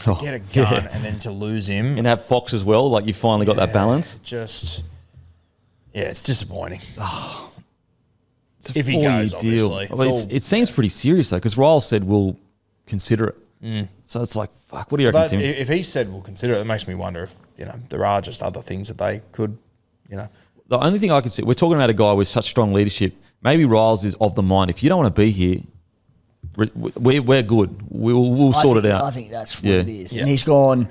S4: Get a gun and then to lose him.
S2: And have Fox as well, like you finally got that balance.
S4: It's disappointing.
S2: It's
S4: if he goes, obviously.
S2: It seems pretty serious, though, because Ryle said we'll consider it. So it's like, fuck, what do you reckon, Tim?
S4: If he said we'll consider it, it makes me wonder if, there are just other things that they could,
S2: The only thing I can see, we're talking about a guy with such strong leadership. Maybe Riles is of the mind, if you don't want to be here, we're good. We'll sort it out.
S3: I think that's what it is. Yeah. And he's gone,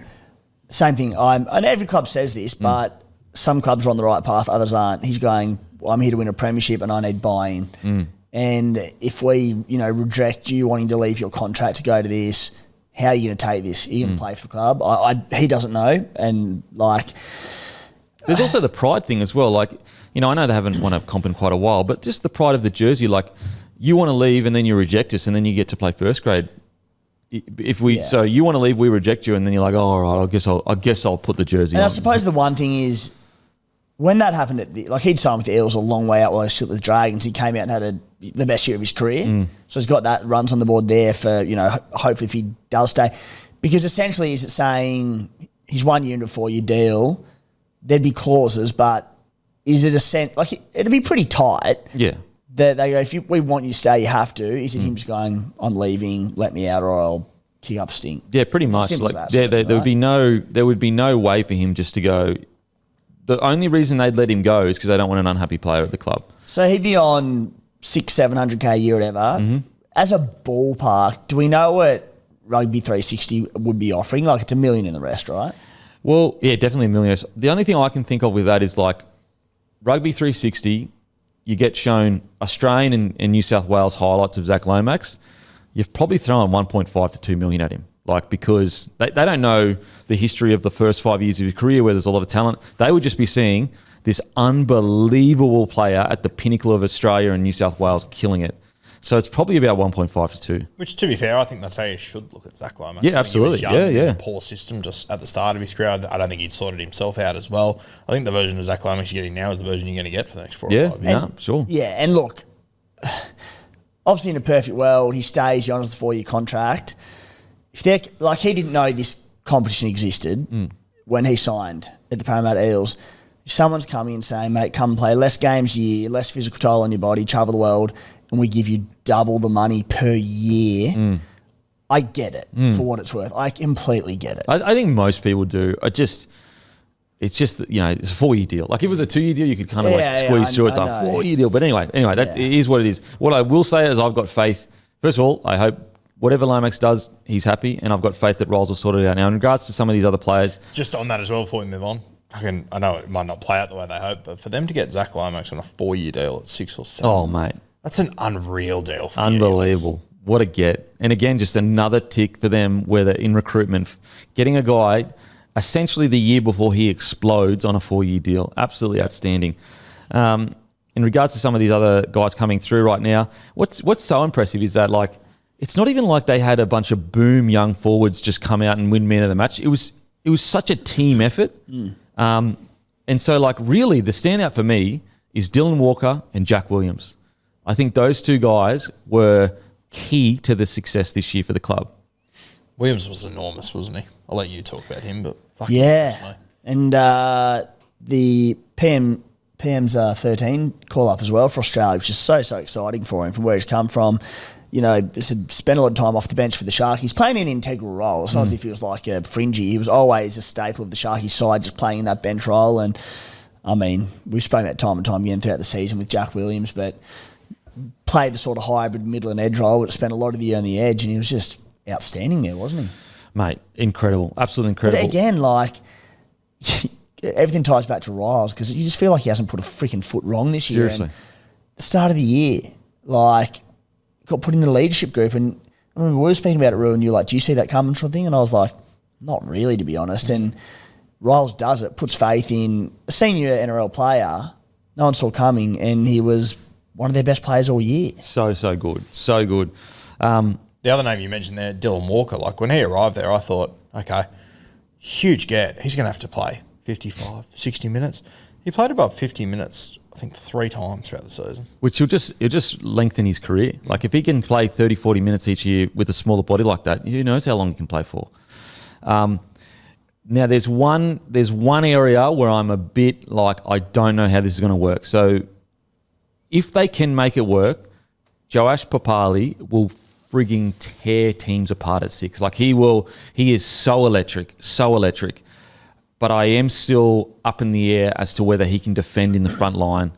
S3: same thing. And every club says this, but some clubs are on the right path, others aren't. He's going, I'm here to win a premiership and I need buy-in. And if we, reject you wanting to leave your contract to go to this, how are you going to take this? Are you going to play for the club? He doesn't know. And
S2: there's also the pride thing as well. Like, I know they haven't won a comp in quite a while, but just the pride of the jersey. Like, you want to leave and then you reject us and then you get to play first grade. So you want to leave, we reject you, and then you're like, oh, all right, I guess I'll put the jersey on.
S3: And I suppose the one thing is, when that happened he'd signed with the Eels a long way out while he was still with the Dragons. He came out and had the best year of his career. So he's got that runs on the board there for, hopefully if he does stay. Because essentially is it saying he's 1 year into a 4-year deal, there'd be clauses, but is it it'd be pretty tight.
S2: Yeah.
S3: They go, if we want you to stay, you have to. Is it him just going, I'm leaving, let me out, or I'll kick up a stink?
S2: Yeah, pretty much. There would be no way for him just to go. The only reason they'd let him go is because they don't want an unhappy player at the club.
S3: So he'd be on 600-700K a year, whatever. As a ballpark, do we know what Rugby 360 would be offering? Like, it's $1 million in the rest, right?
S2: Well, yeah, definitely $1 million. The only thing I can think of with that is like Rugby 360. You get shown Australian and New South Wales highlights of Zach Lomax. You've probably thrown 1.5 to $2 million at him. Like, because they don't know the history of the first 5 years of his career where there's a lot of talent. They would just be seeing this unbelievable player at the pinnacle of Australia and New South Wales killing it. So it's probably about 1.5 to 2.
S4: Which, to be fair, I think that's how you should look at Zach Lomax.
S2: Yeah, absolutely. Yeah.
S4: Poor system just at the start of his career. I don't think he'd sorted himself out as well. I think the version of Zach Lomax you're getting now is the version you're going to get for the next 4 or 5 years.
S2: Yeah, sure.
S3: Yeah, and look, obviously in a perfect world, he stays, he honours the 4-year contract. If they're he didn't know this competition existed when he signed at the Parramatta Eels. If someone's coming and saying, mate, come play less games a year, less physical toll on your body, travel the world, and we give you double the money per year, I get it for what it's worth. I completely get it.
S2: I think most people do. It's just it's a 4-year deal. Like, if it was a 2-year deal, you could kind of squeeze through. It's a 4-year deal. But anyway, that is what it is. What I will say is I've got faith. First of all, I hope whatever Lomax does, he's happy, and I've got faith that Riles will sort it out. Now, in regards to some of these other players...
S4: Just on that as well, before we move on, I know it might not play out the way they hope, but for them to get Zach Lomax on a 4-year deal at 6 or 7...
S2: Oh, mate.
S4: That's an unreal deal for
S2: Unbelievable. What a get. And again, just another tick for them where they're in recruitment. Getting a guy essentially the year before he explodes on a 4-year deal. Absolutely outstanding. In regards to some of these other guys coming through right now, what's so impressive is that, like, it's not even like they had a bunch of boom young forwards just come out and win man of the match. It was it was such a team effort. And so, like, really, the standout for me is Dylan Walker and Jack Williams. I think those two guys were key to the success this year for the club.
S4: Williams was enormous, wasn't he? I'll let you talk about him, but
S3: yeah. And the PM's 13 call up as well for Australia, which is so exciting for him from where he's come from. You know, spent a lot of time off the bench for the Sharkies. He's playing an integral role. It's not as if he was like a fringy. He was always a staple of the Sharkies side, just playing in that bench role. And, I mean, we've spoken about time and time again throughout the season with Jack Williams, but played a sort of hybrid middle and edge role, but spent a lot of the year on the edge, and he was just outstanding there, wasn't he?
S2: Mate, incredible. Absolutely incredible.
S3: But again, like, everything ties back to Riles, because you just feel like he hasn't put a freaking foot wrong this year.
S2: Seriously.
S3: And the start of the year, like, got put in the leadership group, and I remember we were speaking about it, Rue, and you were like, do you see that coming sort of thing? And I was like, not really, to be honest. And Riles does it, puts faith in a senior NRL player no one saw coming, and he was one of their best players all year.
S2: So good. So good.
S4: the other name you mentioned there, Dylan Walker, like when he arrived there, I thought, okay, huge get. He's going to have to play 55, 60 minutes. He played above 50 minutes, I think, 3 times throughout the season.
S2: Which will just lengthen his career. Like if he can play 30, 40 minutes each year with a smaller body like that, who knows how long he can play for. Now there's one area where I'm a bit like, I don't know how this is going to work. So if they can make it work, Joash Papali will frigging tear teams apart at 6. Like he is so electric. But I am still up in the air as to whether he can defend in the front line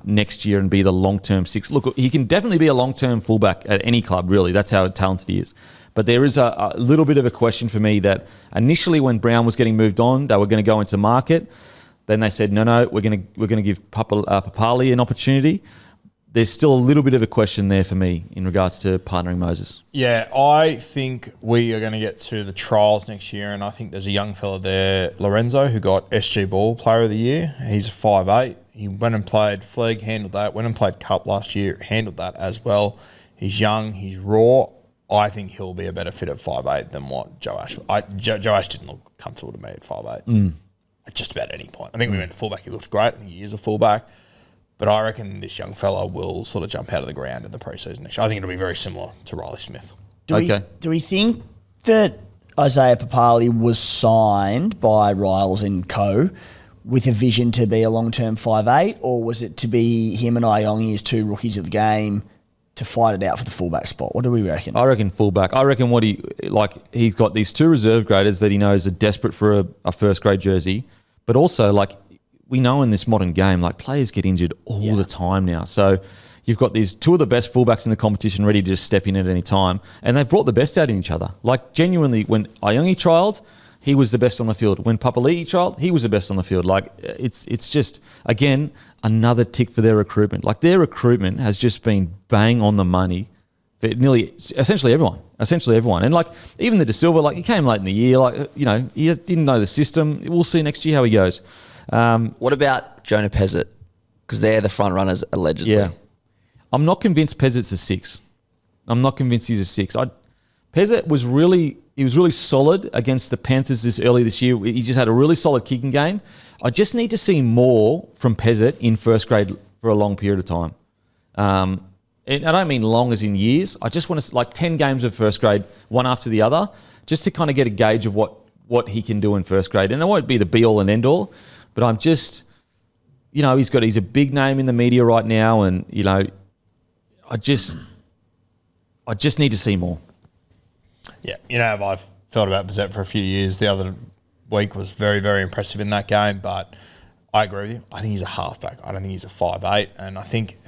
S2: next year and be the long-term 6. Look, he can definitely be a long-term fullback at any club, really. That's how talented he is. But there is a little bit of a question for me that initially when Brown was getting moved on, they were going to go into market. Then they said, no, we're going to give Papali an opportunity. There's still a little bit of a question there for me in regards to partnering Moses.
S4: Yeah, I think we are going to get to the trials next year, and I think there's a young fella there, Lorenzo, who got SG Ball Player of the Year. He's 5'8". He went and played Flegg, handled that. Went and played Cup last year, handled that as well. He's young, he's raw. I think he'll be a better fit at 5'8" than what Joash. Joash didn't look comfortable to me at 5'8". At just about any point. I think we went to fullback, he looked great. I think he is a fullback. But I reckon this young fella will sort of jump out of the ground in the preseason next year. I think it'll be very similar to Riley Smith.
S3: Do we think that Isaiah Papali was signed by Riles and co with a vision to be a long-term 5'8", or was it to be him and Iongi as 2 rookies of the game to fight it out for the fullback spot? What do we reckon?
S2: I reckon fullback. I reckon he's got these 2 reserve graders that he knows are desperate for a first grade jersey, but also like we know in this modern game, like players get injured all the time now. So you've got these 2 of the best fullbacks in the competition ready to just step in at any time, and they've brought the best out in each other. Like genuinely, when Iongi trialled, he was the best on the field. When Papali'i trialled, he was the best on the field. Like it's just, again, another tick for their recruitment. Like their recruitment has just been bang on the money for essentially everyone. And like even the De Silva, like he came late in the year, like, you know, he didn't know the system. We'll see next year how he goes.
S1: What about Jonah Pezzett? Because they're the front runners allegedly.
S2: Yeah. I'm not convinced Pezzett's a 6. I'm not convinced he's a 6. Pezzett was really solid against the Panthers early this year. He just had a really solid kicking game. I just need to see more from Pezzett in first grade for a long period of time. And I don't mean long as in years. I just want to, like 10 games of first grade, one after the other, just to kind of get a gauge of what he can do in first grade. And it won't be the be-all and end-all, but I'm just, you know, he's a big name in the media right now, and, you know, I just need to see more.
S4: Yeah, you know how I've felt about Bissett for a few years. The other week was very, very impressive in that game, but I agree with you. I think he's a halfback. I don't think he's a 5'8", and I think,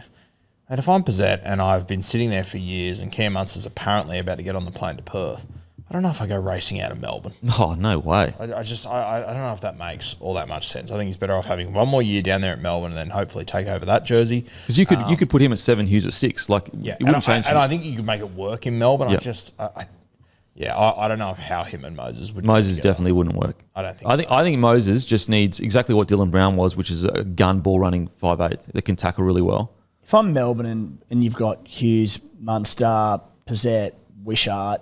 S4: and if I'm Bissett and I've been sitting there for years and Cam Munster's apparently about to get on the plane to Perth, I don't know if I go racing out of Melbourne.
S2: Oh, no way.
S4: I don't know if that makes all that much sense. I think he's better off having one more year down there at Melbourne and then hopefully take over that jersey.
S2: Because you could put him at 7, Hughes at 6. Like,
S4: yeah,
S2: it wouldn't change.
S4: And I think you could make it work in Melbourne.
S2: Yep.
S4: I don't know how him and Moses would.
S2: Moses definitely wouldn't work.
S4: I don't think.
S2: I think Moses just needs exactly what Dylan Brown was, which is a gun ball running 5'8" that can tackle really well.
S3: If I'm Melbourne and you've got Hughes, Munster, Pizzette, Wishart,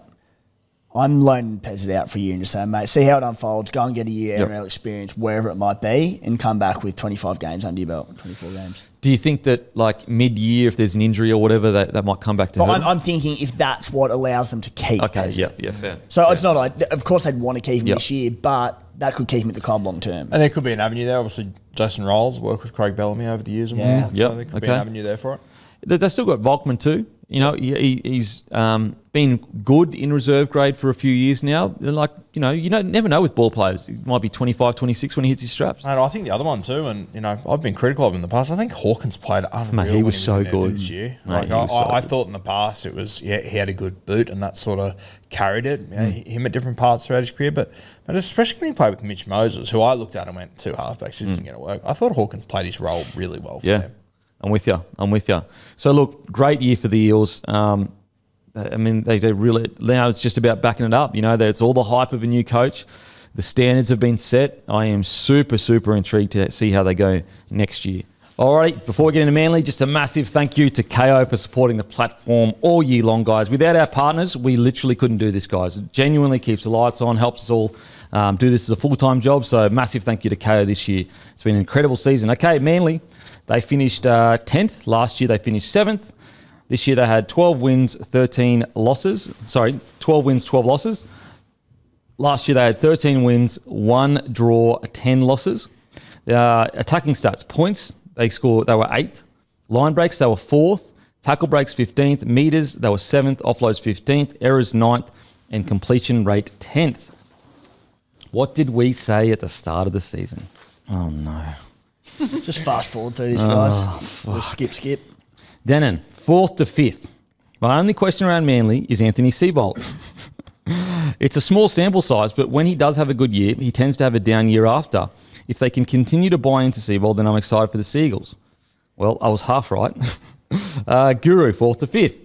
S3: I'm loaning Pez it out for a year and just saying, mate, see how it unfolds, go and get a year
S2: Yep.
S3: NRL experience, wherever it might be, and come back with 25 games under your belt, 24 games.
S2: Do you think that like mid-year, if there's an injury or whatever, that might come back to
S3: But
S2: hurt?
S3: I'm thinking if that's what allows them to keep
S2: Okay,
S3: Pez.
S2: yeah, fair.
S3: So
S2: Yeah.
S3: it's not like, of course they'd want to keep him
S2: Yep.
S3: this year, but that could keep him at the club long term.
S4: And there could be an avenue there. Obviously, Jason Rolls worked with Craig Bellamy over the years and
S3: Yeah.
S4: whatnot,
S2: Yep,
S4: so there could be
S2: okay.
S4: an avenue there for it.
S2: They've still got Volkman too. You know, he's been good in reserve grade for a few years now. Like, you never know with ball players. He might be 25, 26 when he hits his straps.
S4: And I think the other one too, and I've been critical of him in the past. I think Hawkins played unreal.
S2: Mate, he
S4: when
S2: was so
S4: in there
S2: good.
S4: this year.
S2: Mate,
S4: Like
S2: he was so
S4: I
S2: good.
S4: thought in the past it was he had a good boot and that sort of carried it. Him at different parts throughout his career, but especially when he played with Mitch Moses, who I looked at and went, two halfbacks, this isn't going to work. I thought Hawkins played his role really well for them.
S2: I'm with you. So look, great year for the Eels. I mean, they really, now it's just about backing it up. It's all the hype of a new coach. The standards have been set. I am super, super intrigued to see how they go next year. All right, before we get into Manly, just a massive thank you to KO for supporting the platform all year long, guys. Without our partners, we literally couldn't do this, guys. It genuinely keeps the lights on, helps us all do this as a full-time job. So massive thank you to KO this year. It's been an incredible season. Okay, Manly, they finished 10th. Last year they finished 7th. This year they had 12 wins, 13 losses. Sorry, 12 wins, 12 losses. Last year they had 13 wins, 1 draw, 10 losses. Attacking stats, points, they were 8th. Line breaks, they were 4th. Tackle breaks, 15th. Meters, they were 7th. Offloads, 15th. Errors, 9th. And completion rate, 10th. What did we say at the start of the season? Oh, no.
S3: Just fast forward through this, guys. We'll skip.
S2: Denon, 4th to 5th. My only question around Manly is Anthony Seibold. It's a small sample size, but when he does have a good year, he tends to have a down year after. If they can continue to buy into Seibold, then I'm excited for the Seagulls. Well, I was half right. Guru, 4th to 5th.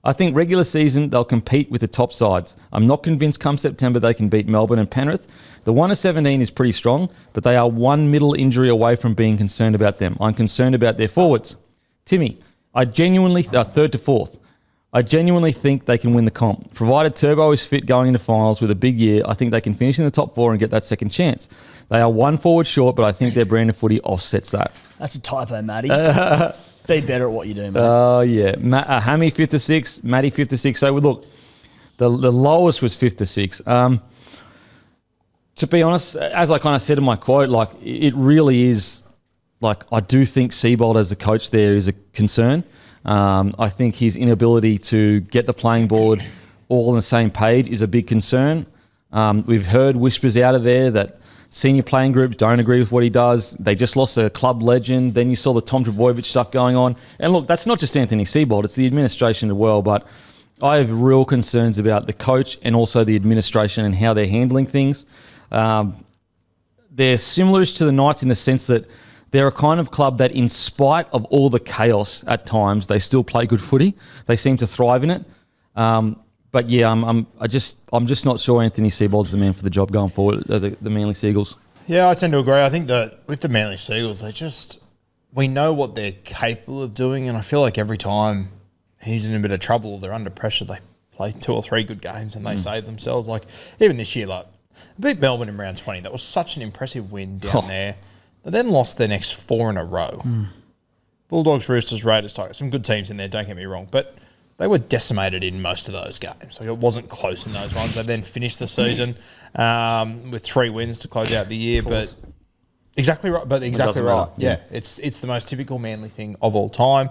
S2: I think regular season, they'll compete with the top sides. I'm not convinced come September they can beat Melbourne and Penrith. The 1-17 is pretty strong, but they are one middle injury away from being concerned about them. I'm concerned about their forwards. Timmy, I genuinely, 3rd to 4th. I genuinely think they can win the comp. Provided Turbo is fit going into finals with a big year, I think they can finish in the top 4 and get that second chance. They are one forward short, but I think their brand of footy offsets that.
S3: That's a typo, Matty. Be better at what you do, mate.
S2: Oh, yeah. Hammy, 5th to 6th. Matty, 5th to 6th. So, look, the lowest was 5th to 6th. To be honest, as I kind of said in my quote, like, it really is, like, I do think Seibold as a coach there is a concern. I think his inability to get the playing board all on the same page is a big concern. We've heard whispers out of there that senior playing groups don't agree with what he does. They just lost a club legend. Then you saw the Tom Trbojevic stuff going on. And look, that's not just Anthony Seibold, it's the administration as well. But I have real concerns about the coach and also the administration and how they're handling things. They're similar-ish to the Knights in the sense that they're a kind of club that, in spite of all the chaos at times, they still play good footy. They seem to thrive in it. But yeah, I'm just not sure Anthony Seibold's the man for the job going forward. The Manly Seagulls.
S4: Yeah, I tend to agree. I think that with the Manly Seagulls, we know what they're capable of doing, and I feel like every time he's in a bit of trouble, they're under pressure, they play 2 or 3 good games and they save themselves. Like even this year, like beat Melbourne in round 20. That was such an impressive win down there. They then lost their next 4 in a row. Bulldogs, Roosters, Raiders, Tigers. Some good teams in there, don't get me wrong. But they were decimated in most of those games. Like it wasn't close in those ones. They then finished the season with 3 wins to close out the year. But exactly right.
S2: matter.
S4: Yeah, it's the most typical Manly thing of all time.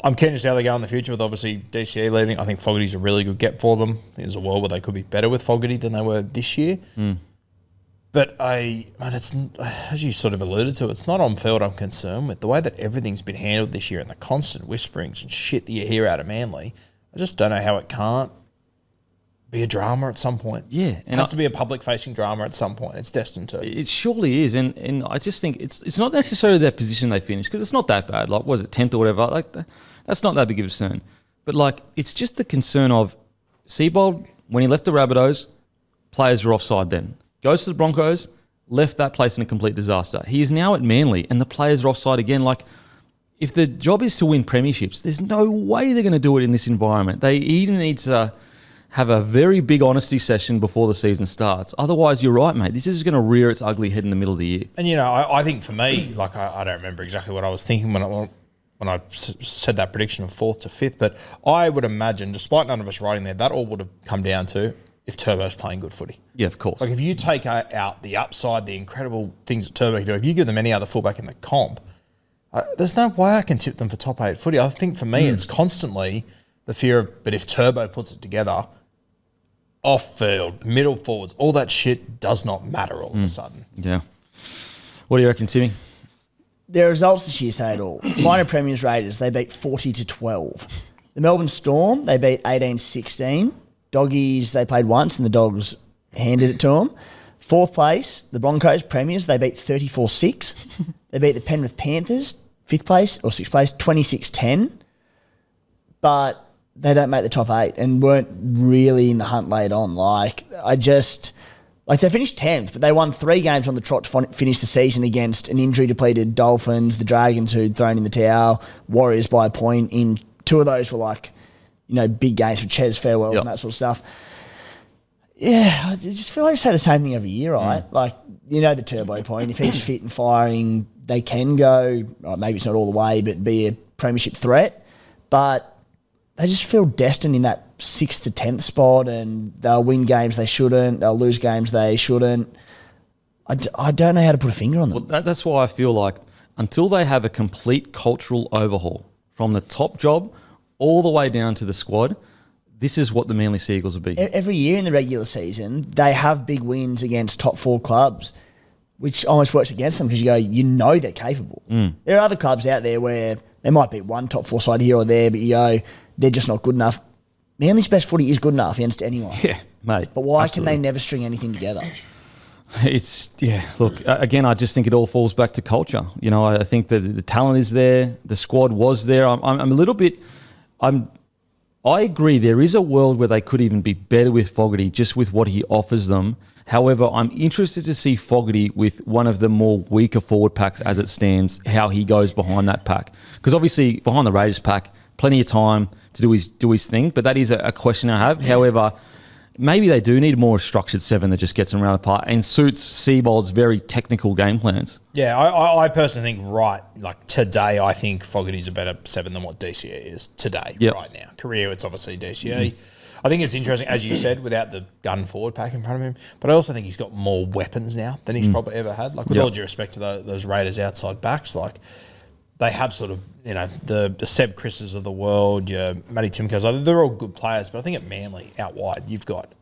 S4: I'm keen to see how they go in the future with obviously DCE leaving. I think Fogarty's a really good get for them. I think there's a world where they could be better with Fogarty than they were this year. But it's, as you sort of alluded to, it's not on field I'm concerned with. The way that everything's been handled this year and the constant whisperings and shit that you hear out of Manly, I just don't know how it can't be a drama at some point.
S2: Yeah.
S4: It has to be a public-facing drama at some point. It's destined to.
S2: It surely is. And I just think it's not necessarily their position they finished, because it's not that bad. Like, was it 10th or whatever? Like, that's not that big of a concern. But, like, it's just the concern of Seibold, when he left the Rabbitohs, players were offside then. Goes to the Broncos, left that place in a complete disaster. He is now at Manly, and the players are offside again. Like, if the job is to win premierships, there's no way they're going to do it in this environment. They either need to have a very big honesty session before the season starts. Otherwise, you're right, mate. This is going to rear its ugly head in the middle of the year.
S4: And, I think for me, like, I don't remember exactly what I was thinking when I said that prediction of 4th to 5th, but I would imagine, despite none of us writing there, that all would have come down to if Turbo's playing good footy.
S2: Yeah, of course.
S4: Like, if you take out the upside, the incredible things that Turbo can do, if you give them any other fullback in the comp, there's no way I can tip them for top 8 footy. I think for me, it's constantly the fear of, but if Turbo puts it together, off field, middle forwards, all that shit does not matter all of a sudden.
S2: Yeah. What do you reckon, Timmy?
S3: Their results this year say it all. Minor Premiers Raiders, they beat 40-12. The Melbourne Storm, they beat 18-16. Doggies, they played once and the Dogs handed it to them. 4th place, the Broncos Premiers, they beat 34-6. They beat the Penrith Panthers, 5th place or 6th place, 26-10. But they don't make the top 8 and weren't really in the hunt late on. They finished 10th, but they won 3 games on the trot to finish the season against an injury-depleted Dolphins, the Dragons who'd thrown in the towel, Warriors by a point. In 2 of those were big games for Ches farewells and that sort of stuff. Yeah, I just feel like I say the same thing every year, right? The Turbo point. If he's fit and firing, they can go, maybe it's not all the way, but be a premiership threat. But they just feel destined in that 6th to 10th spot, and they'll win games they shouldn't. They'll lose games they shouldn't. I don't know how to put a finger on them.
S2: Well, that's why I feel like until they have a complete cultural overhaul from the top job all the way down to the squad, this is what the Manly Seagulls will be.
S3: Every year in the regular season, they have big wins against top 4 clubs, which almost works against them because they're capable. There are other clubs out there where they might beat one top 4 side here or there, but they're just not good enough. Manly's best footy is good enough against anyone.
S2: Yeah, mate.
S3: But why
S2: absolutely.
S3: can they never string anything together?
S2: Look, again, I just think it all falls back to culture. I think that the talent is there. The squad was there. I'm a little bit... I agree there is a world where they could even be better with Fogarty just with what he offers them. However, I'm interested to see Fogarty with one of the more weaker forward packs as it stands, how he goes behind that pack. Because obviously behind the Raiders pack, plenty of time to do his thing, but that is a question I have. However, maybe they do need more structured 7 that just gets them around the park and suits Seibold's very technical game plans.
S4: Yeah, I personally think today, I think Fogarty's a better 7 than what DCE is today, right now. Career, it's obviously DCE. I think it's interesting, as you said, without the gun forward pack in front of him, but I also think he's got more weapons now than he's probably ever had. With all due respect to those Raiders outside backs, they have sort of, the Seb Chris's of the world, your Matty Timkos, they're all good players, but I think at Manly, out wide, you've got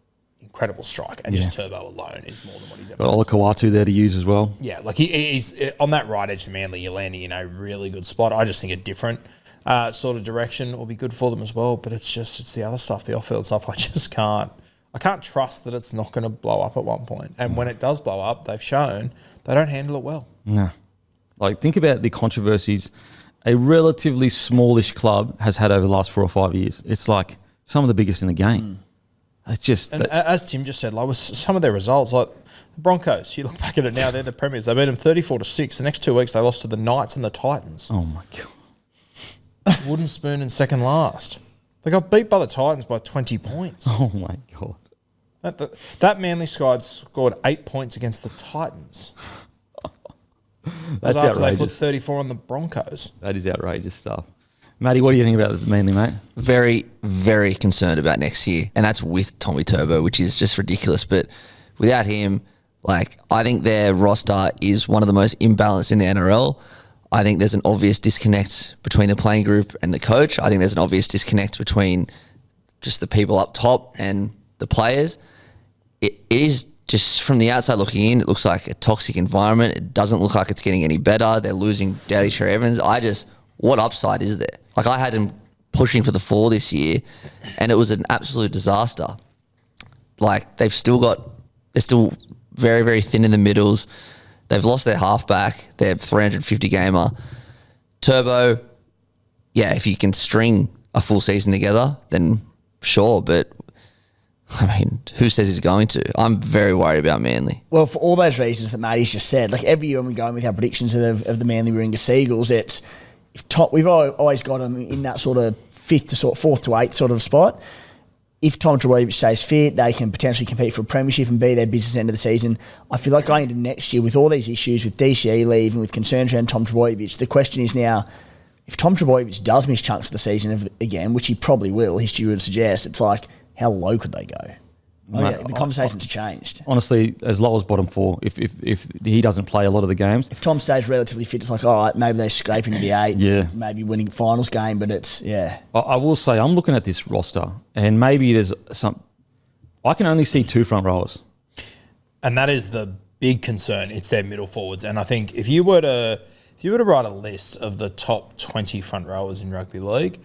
S4: incredible strike, and just Turbo alone is more than what he's ever
S2: got. Got Olakau'atu there to use as well.
S4: Yeah, he's on that right edge for Manly, you're landing in a really good spot. I just think a different sort of direction will be good for them as well, but it's the other stuff, the off-field stuff, I can't trust that it's not going to blow up at one point. And when it does blow up, they've shown they don't handle it well.
S2: No. Think about the controversies a relatively smallish club has had over the last 4 or 5 years. It's some of the biggest in the game. It's just...
S4: And as Tim just said, with some of their results, the Broncos, you look back at it now, they're the premiers. They beat them 34-6. The next 2 weeks, they lost to the Knights and the Titans.
S2: Oh, my God.
S4: Wooden spoon in second last. They got beat by the Titans by 20 points.
S2: Oh, my God.
S4: That Manly side scored 8 points against the Titans.
S2: That's
S4: after
S2: outrageous.
S4: They put 34 on the Broncos.
S2: That is outrageous stuff. Matty, what do you think about Manly, mate?
S1: Very, very concerned about next year. And that's with Tommy Turbo, which is just ridiculous. But without him, I think their roster is one of the most imbalanced in the NRL. I think there's an obvious disconnect between the playing group and the coach. I think there's an obvious disconnect between just the people up top and the players. It is just from the outside looking in, it looks like a toxic environment. It doesn't look like it's getting any better. They're losing Daly Cherry Evans. What upside is there? I had him pushing for the 4 this year, and it was an absolute disaster. They're still very, very thin in the middles. They've lost their halfback, their 350 gamer. Turbo, if you can string a full season together, then sure, but who says he's going to? I'm very worried about Manly.
S3: Well, for all those reasons that Matty's just said, every year when we go in with our predictions of the Manly Warringah Seagulls, we've always got them in that sort of 4th to 8th sort of spot. if Tom Trbojevic stays fit, they can potentially compete for a premiership and be their business end of the season. I feel like going into next year with all these issues, with DCE leaving, with concerns around Tom Trbojevic, the question is now, if Tom Trbojevic does miss chunks of the season again, which he probably will, history would suggest, it's like, how low could they go?
S2: Mate,
S3: the conversation's changed.
S2: Honestly, as low as bottom 4, if he doesn't play a lot of the games.
S3: If Tom stays relatively fit, it's like, all right, maybe they scrape into the 8, maybe winning finals game, but it's,
S2: I will say, I'm looking at this roster, and maybe there's some... I can only see 2 front rowers.
S4: And that is the big concern. It's their middle forwards. And I think if you were to write a list of the top 20 front rowers in rugby league,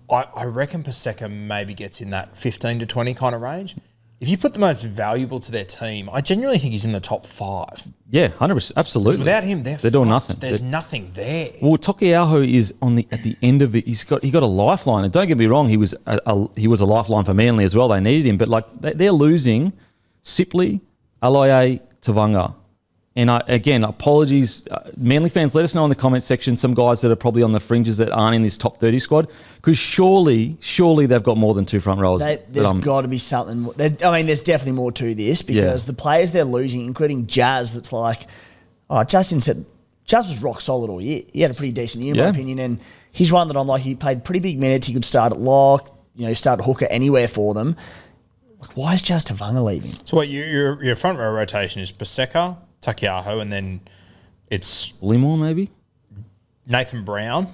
S4: I reckon Paseka maybe gets in that 15 to 20 kind of range. If you put the most valuable to their team, I genuinely think he's in the top 5.
S2: Yeah, 100%, absolutely.
S4: Without him, they're
S2: doing nothing.
S4: There's nothing there.
S2: Well, Tokiaho is at the end of it. He got a lifeline, and don't get me wrong, he was a lifeline for Manly as well. They needed him, but like they're losing Sipley, Aloiai, Tavanga. And again, apologies. Manly fans, let us know in the comment section some guys that are probably on the fringes that aren't in this top 30 squad. Because surely they've got more than 2 front rows.
S3: There's got to be something more. There's definitely more to this because the players they're losing, including Jazz, that's like, Jazz was rock solid all year. He had a pretty decent year in my opinion. And he's one that I'm like, he played pretty big minutes. He could start at lock, start at hooker anywhere for them. Like, why is Jazz Tavanga leaving?
S4: So what your front row rotation is Paseka, Takiaho, and then it's
S2: Bullimore maybe?
S4: Nathan Brown.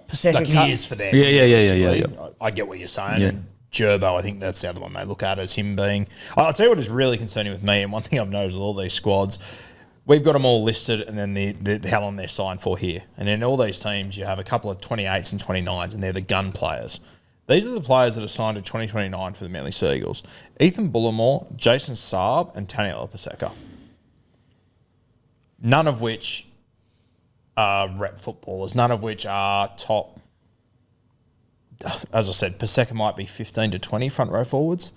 S3: Paseka
S4: Like he is for them.
S2: Yeah.
S4: I get what you're saying. Yeah. And Gerbo, I think that's the other one they look at as him being... I'll tell you what is really concerning with me, and one thing I've noticed with all these squads, we've got them all listed and then the how long they're signed for here. And in all these teams, you have a couple of 28s and 29s, and they're the gun players. These are the players that are signed to 2029 for the Manly Seagulls. Ethan Bullimore, Jason Saab, and Taniela Paseka. None of which are rep footballers. None of which are top... As I said, Paseka might be 15 to 20 front row forwards.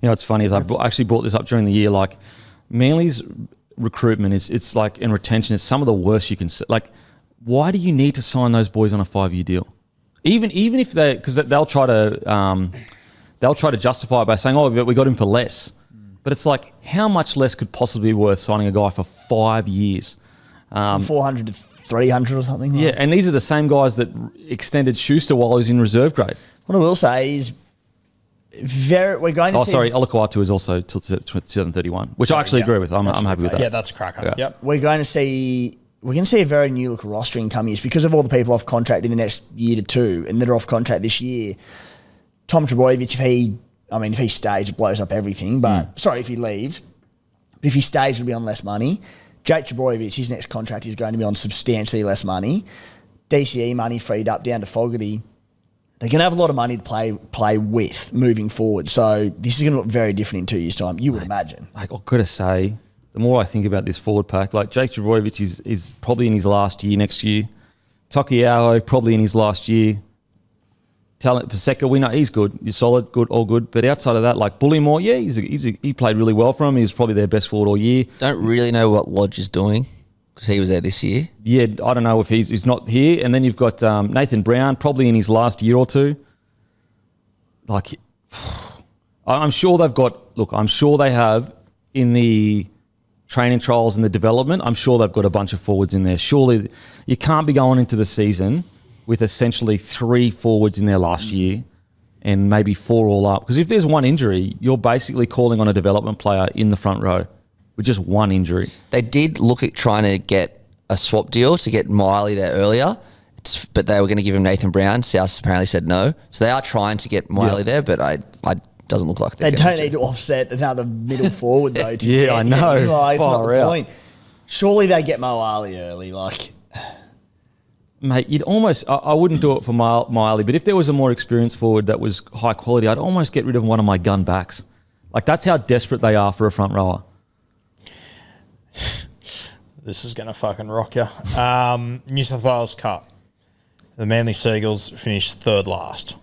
S2: It's funny, I actually brought this up during the year, like, Manly's recruitment it's like, in retention, it's some of the worst you can see. Like, why do you need to sign those boys on a 5-year deal? Even if they... Because they'll try to justify it by saying, but we got him for less. But it's like, how much less could possibly be worth signing a guy for 5 years?
S3: From 400 to 300 or something?
S2: Yeah, and these are the same guys that extended Schuster while he was in reserve grade.
S3: What I will say is, we're going to see...
S2: Olakuatu is also till 2031, which I actually agree with. I'm happy with that.
S4: Yeah, that's a cracker.
S2: Yeah.
S4: Yep.
S3: We're going to see a very new look roster in coming years because of all the people off contract in the next year to 2 and that are off contract this year. Tom Trbojevic, if he stays, it blows up everything. But sorry, if he leaves. But if he stays, it'll be on less money. Jake Trbojevic, his next contract is going to be on substantially less money. DCE money freed up down to Fogarty. They're going to have a lot of money to play with moving forward. So this is going to look very different in 2 years' time, you would imagine.
S2: I've got to say, the more I think about this forward pack, like Jake Trbojevic is probably in his last year next year. Tokiaho probably in his last year. Talent Paseka, we know he's good. He's solid, good, all good. But outside of that, like Bullimore, he played really well for him. He was probably their best forward all year.
S1: Don't really know what Lodge is doing because he was there this year.
S2: Yeah, I don't know if he's not here. And then you've got Nathan Brown, probably in his last year or 2. Like, I'm sure they've got... Look, I'm sure they have in the training trials and the development, I'm sure they've got a bunch of forwards in there. Surely you can't be going into the season with essentially 3 forwards in there last year and maybe 4 all up. Because if there's one injury, you're basically calling on a development player in the front row with just one injury.
S1: They did look at trying to get a swap deal to get Miley there earlier, but they were going to give him Nathan Brown. South apparently said no. So they are trying to get Miley there, but I doesn't look like
S3: they don't need to offset another middle forward, though.
S2: I know.
S3: It's not the point. Surely they get Mo Ali early, like...
S2: Mate, you'd almost... I wouldn't do it for Miley, but if there was a more experienced forward that was high quality, I'd almost get rid of one of my gun backs. Like, that's how desperate they are for a front rower.
S4: This is going to fucking rock you. New South Wales Cup. The Manly Seagulls finished 3rd last.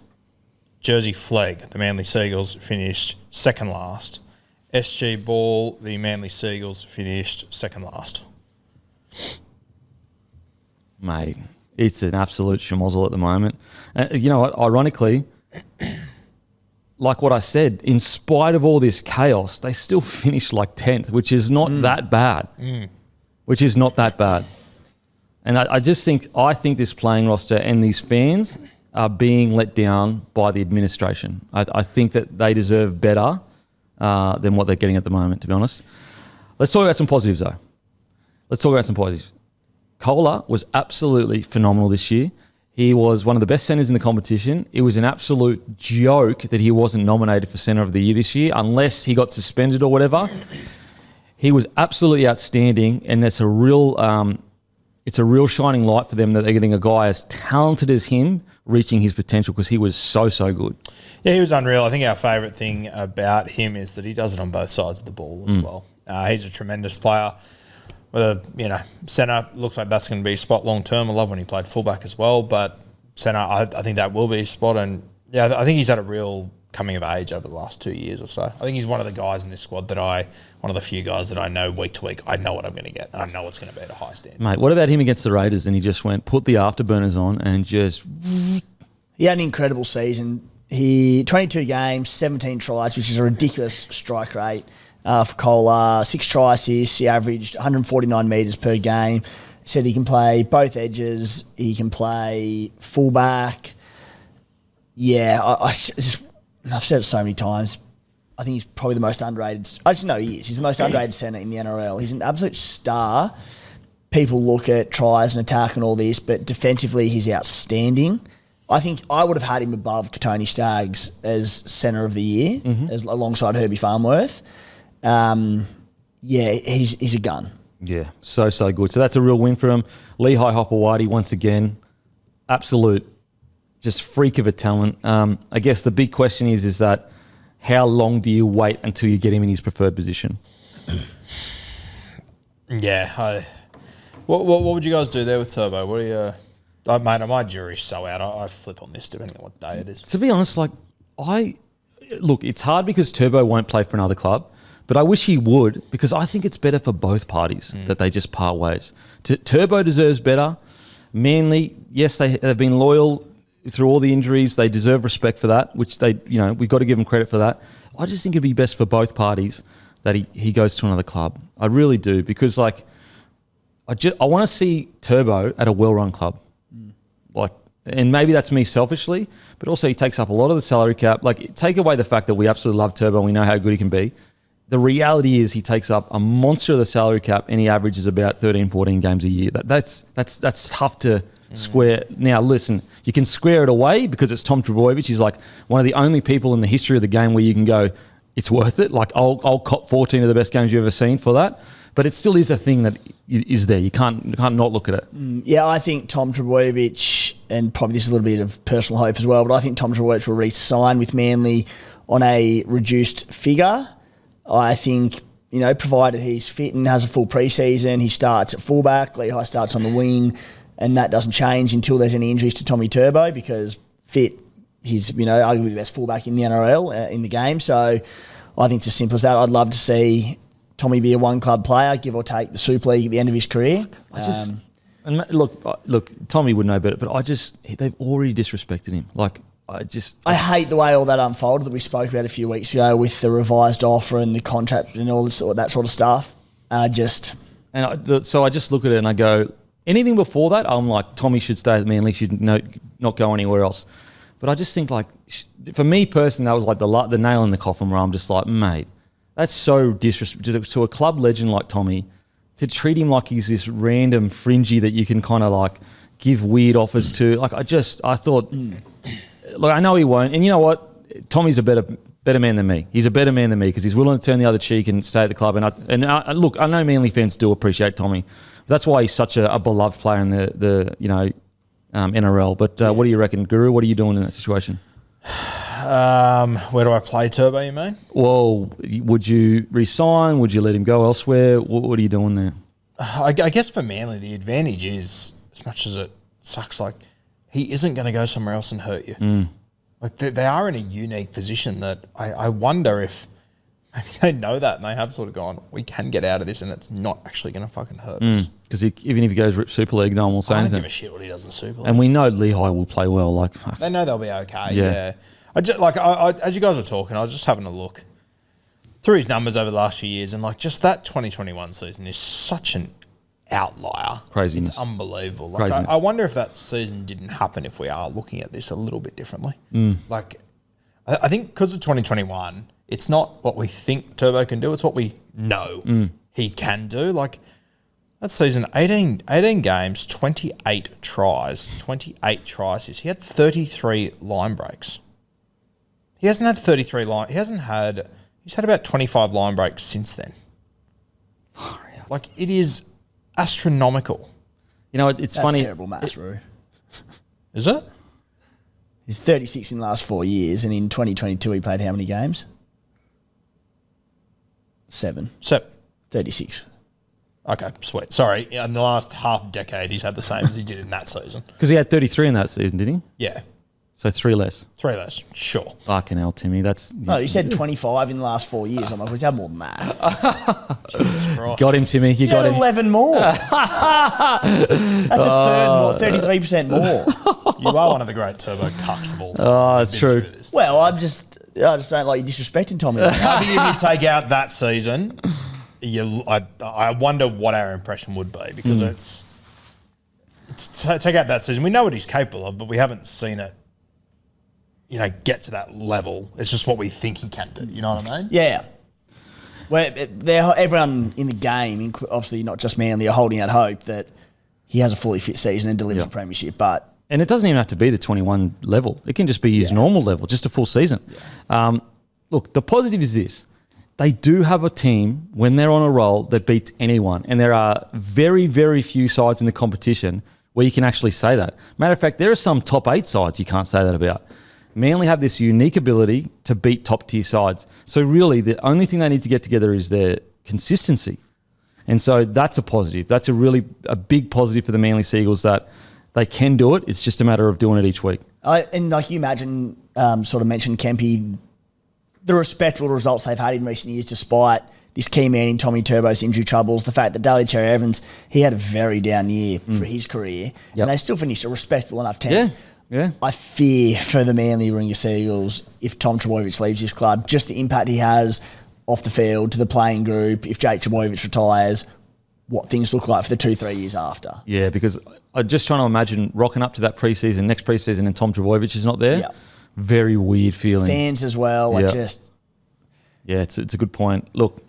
S4: Jersey Flag, the Manly Seagulls finished 2nd last. SG Ball, the Manly Seagulls finished 2nd last.
S2: Mate, it's an absolute schmozzle at the moment. You know what? Ironically, like what I said, in spite of all this chaos, they still finished like 10th, which is not that bad. Which is not that bad. And I think this playing roster and these fans are being let down by the administration. I think that they deserve better than what they're getting at the moment, to be honest. Let's talk about some positives, though. Kohler was absolutely phenomenal this year. He was one of the best centres in the competition. It was an absolute joke that he wasn't nominated for Centre of the Year this year, unless he got suspended or whatever. He was absolutely outstanding, and it's a real shining light for them that they're getting a guy as talented as him reaching his potential, because he was so good.
S4: Yeah, he was unreal. I think our favourite thing about him is that he does it on both sides of the ball as well. He's a tremendous player. Whether, centre looks like that's going to be a spot long term. I love when he played fullback as well, but centre, I think that will be a spot. And yeah, I think he's had a real coming of age over the last 2 years or so. I think he's one of the guys in this squad one of the few guys that I know week to week, I know what I'm going to get. And I know it's going to be at a high standard.
S2: Mate, what about him against the Raiders? And he just put the afterburners on and just...
S3: He had an incredible season. 22 games, 17 tries, which is a ridiculous strike rate for Kohler. 6 try assists. He averaged 149 metres per game. He said he can play both edges. He can play fullback. Yeah, I've said it so many times. I think he's probably the most underrated. I just know he is. He's the most underrated centre in the NRL. He's an absolute star. People look at tries and attack and all this, but defensively he's outstanding. I think I would have had him above Katoni Staggs as centre of the year, alongside Herbie Farnworth. He's a gun.
S2: Yeah, so good. So that's a real win for him. Lehigh Hopewadi, once again, absolute just freak of a talent. I guess the big question is that how long do you wait until you get him in his preferred position?
S4: Yeah. What would you guys do there with Turbo? What are you... mate, my jury's so out. I flip on this depending on what day it is.
S2: To be honest, look, it's hard because Turbo won't play for another club, but I wish he would, because I think it's better for both parties that they just part ways. Turbo deserves better. Manly, yes, they have been loyal through all the injuries. They deserve respect for that, which we've got to give them credit for that. I just think it'd be best for both parties that he goes to another club. I really do, because I want to see Turbo at a well-run club. And maybe that's me selfishly, but also he takes up a lot of the salary cap. Take away the fact that we absolutely love Turbo and we know how good he can be. The reality is he takes up a monster of the salary cap and he averages about 13, 14 games a year. That's tough to square. Now, listen, you can square it away because it's Tom Trbojevic. He's one of the only people in the history of the game where you can go, it's worth it. I'll cop 14 of the best games you've ever seen for that. But it still is a thing that is there. You can't not look at it.
S3: Yeah, I think Tom Trbojevic, and probably this is a little bit of personal hope as well, but I think Tom Trbojevic will re-sign with Manly on a reduced figure. I think, provided he's fit and has a full pre-season, he starts at fullback, Lehigh starts on the wing, and that doesn't change until there's any injuries to Tommy Turbo, because fit, he's, arguably the best fullback in the NRL in the game. So I think it's as simple as that. I'd love to see Tommy be a one-club player, give or take the Super League at the end of his career.
S2: And look, Tommy would know better, but they've already disrespected him. I hate
S3: the way all that unfolded that we spoke about a few weeks ago with the revised offer and the contract and all that sort of stuff.
S2: So I just look at it and I go, anything before that, I'm like, Tommy should stay at Manly, should not go anywhere else. But I just think, for me personally, that was the nail in the coffin, where I'm just like, mate, that's so disrespectful to a club legend like Tommy, to treat him like he's this random fringy that you can kind of give weird offers to. I thought, I know he won't. And you know what? Tommy's a better man than me. He's a better man than me because he's willing to turn the other cheek and stay at the club. And look, I know Manly fans do appreciate Tommy. That's why he's such a beloved player in the NRL. But what do you reckon, Guru? What are you doing in that situation?
S4: Where do I play Turbo, you mean?
S2: Well, would you resign? Would you let him go elsewhere? What are you doing there?
S4: I guess for Manly, the advantage is, as much as it sucks, he isn't going to go somewhere else and hurt you. They are in a unique position that I wonder if maybe they know that and they have sort of gone, we can get out of this and it's not actually going to fucking hurt us.
S2: Because even if he goes Super League, no one will say anything.
S4: I don't give a shit what he does in Super League.
S2: And we know Lehigh will play well.
S4: They know they'll be okay, yeah. As you guys were talking, I was just having a look through his numbers over the last few years, and like just that 2021 season is such an outlier.
S2: Craziness.
S4: It's unbelievable. Like I wonder if that season didn't happen if we are looking at this a little bit differently. Like I think because of 2021, it's not what we think Turbo can do; it's what we know he can do. Like that season, 18 games, 28 tries. He had 33 line breaks. He hasn't had 33 line. He's had about 25 line breaks since then. Like, it is astronomical.
S2: You know, it's
S3: That's
S2: funny.
S3: terrible maths, Roo.
S4: Is it?
S3: He's 36 in the last 4 years, and in 2022 he played how many games? 7. 36.
S4: Okay, sweet. Sorry, in the last half decade, he's had the same as he did in that season.
S2: Because he had 33 in that season, didn't he?
S4: Yeah.
S2: So 3 less.
S4: 3 less, sure.
S2: Fucking hell, Timmy. That's
S3: No, you said 25 in the last 4 years. I'm like, he's had more than that.
S4: Jesus Christ.
S2: got him, Timmy. You
S3: He's
S2: got
S3: had
S2: him.
S3: 11 more. That's a third more, 33% more.
S4: You are one of the great turbo cucks of all time.
S2: Oh,
S4: You've
S2: that's
S4: been
S2: true.
S4: through this.
S3: Well, I just don't like you disrespecting Tommy.
S4: I think if you take out that season, I wonder what our impression would be, because it's take out that season. We know what he's capable of, but we haven't seen it, get to that level. It's just what we think he can do. You know what I mean?
S3: Yeah. Well, everyone in the game, obviously not just Manly, are holding out hope that he has a fully fit season and delivers a premiership.
S2: And it doesn't even have to be the 21 level. It can just be his normal level, just a full season. Yeah. Look, the positive is this. They do have a team, when they're on a roll, that beats anyone. And there are very, very few sides in the competition where you can actually say that. Matter of fact, there are some top 8 sides you can't say that about. Manly have this unique ability to beat top-tier sides. So really, the only thing they need to get together is their consistency. And so that's a positive. That's a big positive for the Manly Seagulls, that they can do it. It's just a matter of doing it each week.
S3: And like you imagine, sort of mentioned Kempy, the respectable results they've had in recent years, despite this key man in Tommy Turbo's injury troubles, the fact that Daly Cherry Evans, he had a very down year for his career, and they still finished a respectable enough 10th.
S2: Yeah.
S3: I fear for the Manly Ringer Seagulls, if Tom Trbojevic leaves this club, just the impact he has off the field to the playing group, if Jake Trbojevic retires, what things look like for the 2-3 years after.
S2: Yeah, because I'm just trying to imagine rocking up to that next preseason, and Tom Trbojevic is not there.
S3: Yeah.
S2: Very weird feeling.
S3: Fans as well,
S2: Yeah, it's a good point. Look,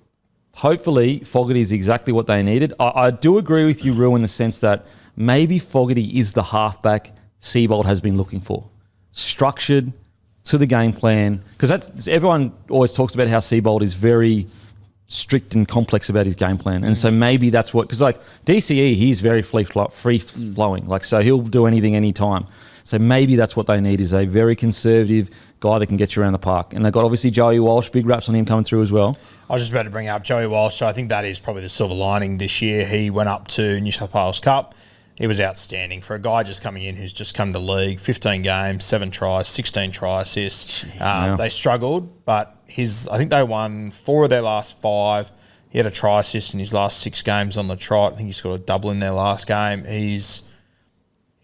S2: hopefully Fogarty is exactly what they needed. I do agree with you, Rue, in the sense that maybe Fogarty is the halfback Seabold has been looking for. Structured to the game plan. Because everyone always talks about how Seabold is very strict and complex about his game plan. And so maybe that's what... Because like DCE, he's very free-flowing. Like, so he'll do anything, anytime. So maybe that's what they need, is a very conservative guy that can get you around the park. And they've got obviously Joey Walsh, big raps on him coming through as well.
S4: I was just about to bring up Joey Walsh. So I think that is probably the silver lining this year. He went up to New South Wales Cup. He was outstanding for a guy just coming in who's just come to league. 15 games, 7 tries, 16 try assists. They struggled, but I think they won 4 of their last 5. He had a try assist in his last 6 games on the trot. I think he scored a double in their last game. He's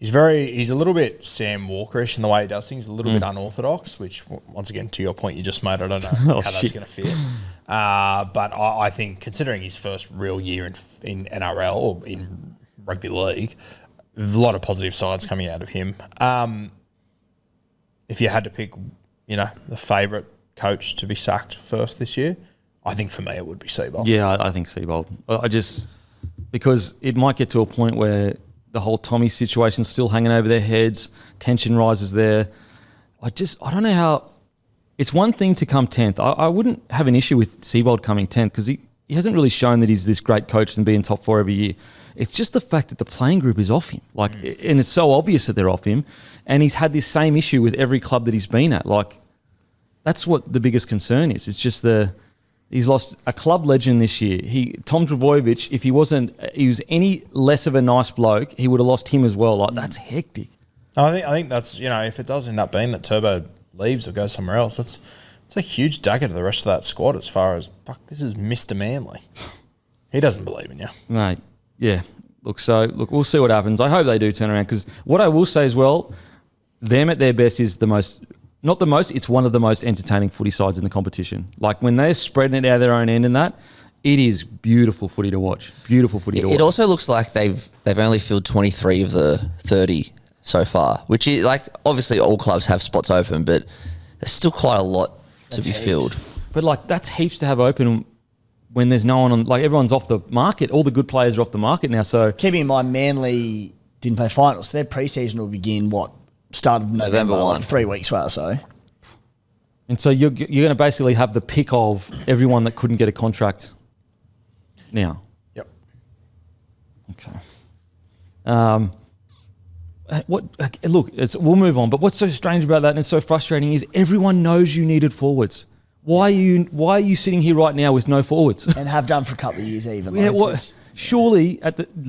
S4: a little bit Sam Walkerish in the way he does things, a little bit unorthodox, which, once again, to your point you just made, I don't know how that's going to fit. But I think, considering his first real year in NRL or in rugby league, a lot of positive sides coming out of him. If you had to pick, the favourite coach to be sacked first this year, I think for me it would be Seabold.
S2: Yeah, I think Seabold. Because it might get to a point where the whole Tommy situation's still hanging over their heads, tension rises there. I don't know how... It's one thing to come 10th. I wouldn't have an issue with Seabold coming 10th, because he hasn't really shown that he's this great coach and being top 4 every year. It's just the fact that the playing group is off him. And it's so obvious that they're off him. And he's had this same issue with every club that he's been at. That's what the biggest concern is. It's just he's lost a club legend this year. Tom Trbojevic, if he was any less of a nice bloke, he would have lost him as well. That's hectic.
S4: I think that's, if it does end up being that Turbo leaves or goes somewhere else, it's a huge dagger to the rest of that squad as far as, this is Mr. Manly. He doesn't believe in you.
S2: Mate, yeah. Look, we'll see what happens. I hope they do turn around, because what I will say as well, them at their best is the most not the most, it's one of the most entertaining footy sides in the competition. Like when they're spreading it out their own end and that, it is beautiful footy to watch. Beautiful footy to watch.
S1: It also looks like they've only filled 23 of the 30 so far, which is like obviously all clubs have spots open, but there's still quite a lot to be filled.
S2: But like that's heaps to have open when there's no one on. Like everyone's off the market. All the good players are off the market now. So
S3: keeping in mind, Manly didn't play finals. So their preseason will begin start of November
S1: 1.
S3: like 3 weeks or so.
S2: And so you're going to basically have the pick of everyone that couldn't get a contract now.
S4: Yep.
S2: Okay. Look, we'll move on. But what's so strange about that and it's so frustrating is everyone knows you needed forwards. Why are you sitting here right now with no forwards?
S3: And have done for a couple of years even.
S2: Surely,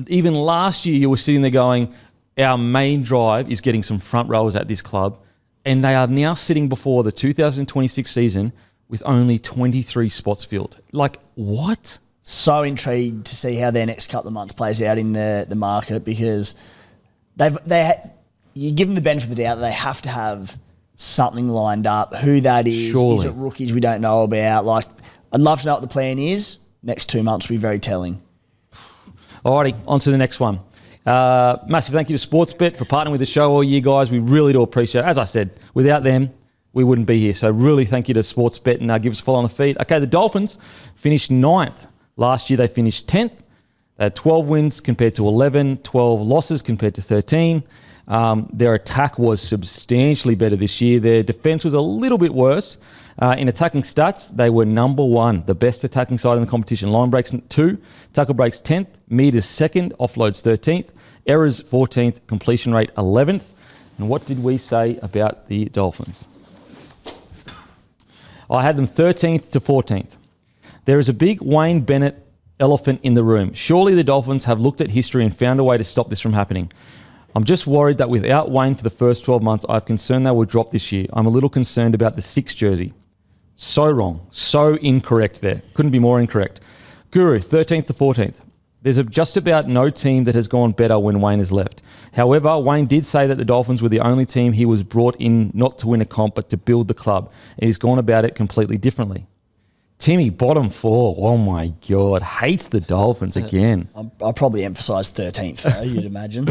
S2: even last year, you were sitting there going, our main drive is getting some front rowers at this club. And they are now sitting before the 2026 season with only 23 spots filled. Like, what?
S3: So intrigued to see how their next couple of months plays out in the market because you give them the benefit of the doubt that they have to have something lined up. Who that is?
S2: Surely.
S3: Is it rookies we don't know about? Like, I'd love to know what the plan is. Next 2 months will be very telling.
S2: Alrighty, on to the next one. Massive thank you to Sportsbet for partnering with the show all year, guys. We really do appreciate it. As I said, without them, we wouldn't be here. So really thank you to Sportsbet and give us a follow on the feed. Okay, the Dolphins finished 9th. Last year they finished 10th. They had 12 wins compared to 11, 12 losses compared to 13. Their attack was substantially better this year. Their defence was a little bit worse. In attacking stats, they were number 1, the best attacking side in the competition. Line breaks 2, tackle breaks 10th, meters 2nd, offloads 13th, errors 14th, completion rate 11th. And what did we say about the Dolphins? I had them 13th to 14th. There is a big Wayne Bennett elephant in the room. Surely the Dolphins have looked at history and found a way to stop this from happening. I'm just worried that without Wayne for the first 12 months, I have concern they will drop this year. I'm a little concerned about the 6 jersey. So wrong. So incorrect there. Couldn't be more incorrect. Guru, 13th to 14th. There's just about no team that has gone better when Wayne has left. However, Wayne did say that the Dolphins were the only team he was brought in not to win a comp, but to build the club. And he's gone about it completely differently. Timmy, bottom 4. Oh, my God. Hates the Dolphins again.
S3: I'll probably emphasise 13th, though, you'd imagine.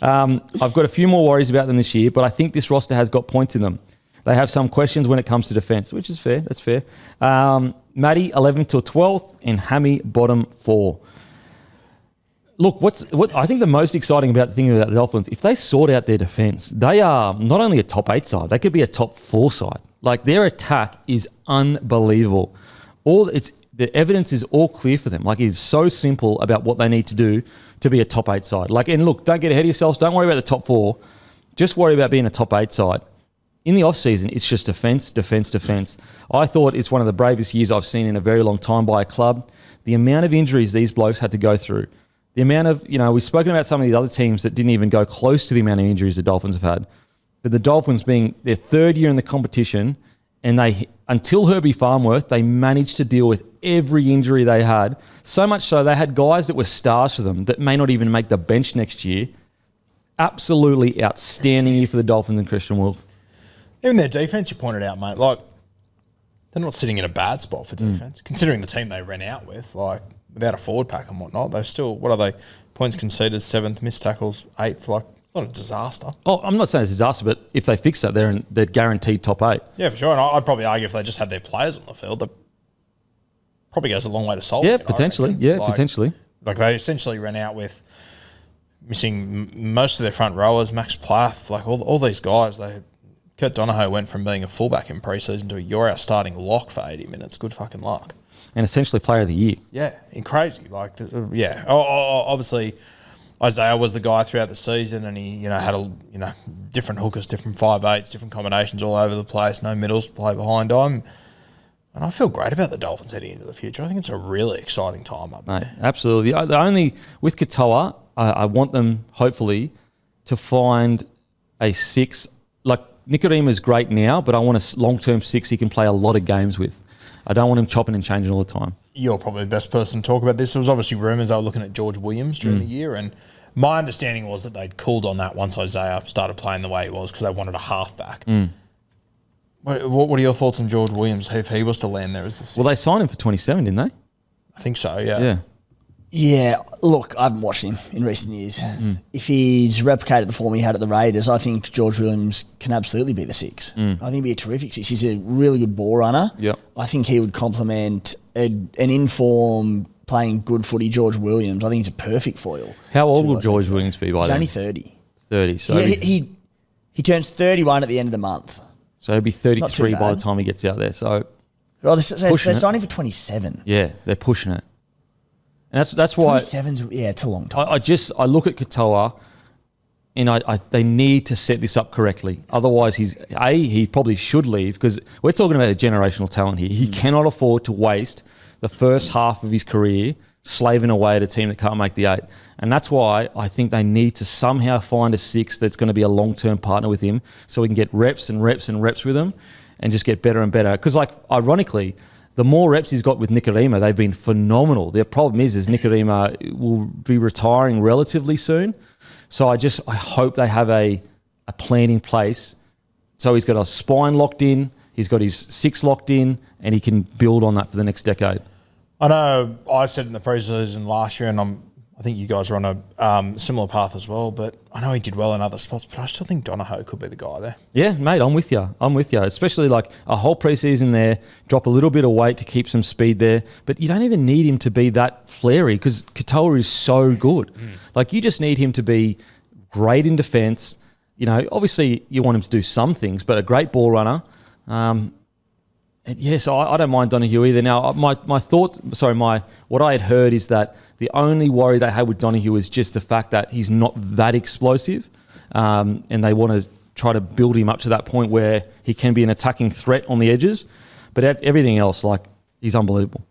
S2: I've got a few more worries about them this year, but I think this roster has got points in them. They have some questions when it comes to defence, which is fair. That's fair. Matty, 11th to 12th, and Hammy, bottom 4. Look, what I think the most exciting about the thing about the Dolphins, if they sort out their defence, they are not only a top 8 side, they could be a top 4 side. Like, their attack is unbelievable. The evidence is all clear for them. Like, it is so simple about what they need to do to be a top 8 side. Like, and look, don't get ahead of yourselves. Don't worry about the top 4. Just worry about being a top 8 side. In the off-season, it's just defence, defence, defence. I thought it's one of the bravest years I've seen in a very long time by a club. The amount of injuries these blokes had to go through. The amount of, we've spoken about some of the other teams that didn't even go close to the amount of injuries the Dolphins have had. But the Dolphins being their 3rd year in the competition, and they, until Herbie Farnworth, they managed to deal with every injury they had. So much so they had guys that were stars for them that may not even make the bench next year. Absolutely outstanding year for the Dolphins and Christian Wolf.
S4: Even their defence, you pointed out, mate, like, they're not sitting in a bad spot for defence, considering the team they ran out with, like, without a forward pack and whatnot. They've still, what are they? Points conceded, 7th, missed tackles, 8th, like, it's not a disaster.
S2: Oh, I'm not saying it's a disaster, but if they fix that, they're guaranteed top 8.
S4: Yeah, for sure. And I'd probably argue if they just had their players on the field, that probably goes a long way to solve
S2: Yeah,
S4: it.
S2: potentially. Potentially.
S4: Like, they essentially ran out with missing most of their front rowers, Max Plath, like, all these guys, Kurt Donohoe went from being a fullback in pre-season to you're our starting lock for 80 minutes. Good fucking luck.
S2: And essentially player of the year.
S4: Yeah, crazy. Like, yeah. Obviously, Isaiah was the guy throughout the season, and he, had different hookers, different 5'8", different combinations all over the place. No middles to play behind him. And I feel great about the Dolphins heading into the future. I think it's a really exciting time up there.
S2: Absolutely. The only with Katoa, I want them hopefully to find a 6. Like, Nicodima's great now, but I want a long-term 6 he can play a lot of games with. I don't want him chopping and changing all the time.
S4: You're probably the best person to talk about this. There was obviously rumours they were looking at George Williams during the year, and my understanding was that they'd cooled on that once Isaiah started playing the way he was because they wanted a halfback. What are your thoughts on George Williams if he was to land there as the sixth?
S2: Well, they signed him for 27, didn't they?
S4: I think so, yeah.
S2: Yeah.
S3: Yeah, look, I haven't watched him in recent years. If he's replicated the form he had at the Raiders, I think George Williams can absolutely be the six. I think he'd be a terrific six. He's a really good ball runner.
S2: Yep.
S3: I think he would complement an in-form, playing good footy George Williams. I think he's a perfect foil.
S2: How old will George Williams be by
S3: He's
S2: then?
S3: only 30.
S2: 30. So,
S3: Yeah, he turns 31 at the end of the month.
S2: so he'll be 33 by
S3: bad.
S2: the time he gets out there. So,
S3: Oh, they're
S2: Pushing it.
S3: signing for 27.
S2: yeah, they're pushing it. And that's why
S3: 27's, yeah, it's a long time.
S2: I look at Katoa and they need to set this up correctly. Otherwise, he probably should leave because we're talking about a generational talent here. He cannot afford to waste the first half of his career slaving away at a team that can't make the 8. And that's why I think they need to somehow find a 6 that's going to be a long-term partner with him so we can get reps and reps and reps with him and just get better and better. Because, like, ironically, the more reps he's got with Nikorima, they've been phenomenal. The problem is Nikorima will be retiring relatively soon. So I hope they have a plan in place. So he's got a spine locked in, he's got his 6 locked in, and he can build on that for the next decade.
S4: I know I said in the preseason last year, and I think you guys are on a similar path as well, but I know he did well in other spots, but I still think Donohoe could be the guy there.
S2: Yeah, mate, I'm with you. Especially like a whole preseason there, drop a little bit of weight to keep some speed there, but you don't even need him to be that flary because Katoa is so good. Like, you just need him to be great in defence. You know, obviously you want him to do some things, but a great ball runner. So I don't mind Donohue either. Now, what I had heard is that the only worry they had with Donohue is just the fact that he's not that explosive, and they want to try to build him up to that point where he can be an attacking threat on the edges. But everything else, like, he's unbelievable.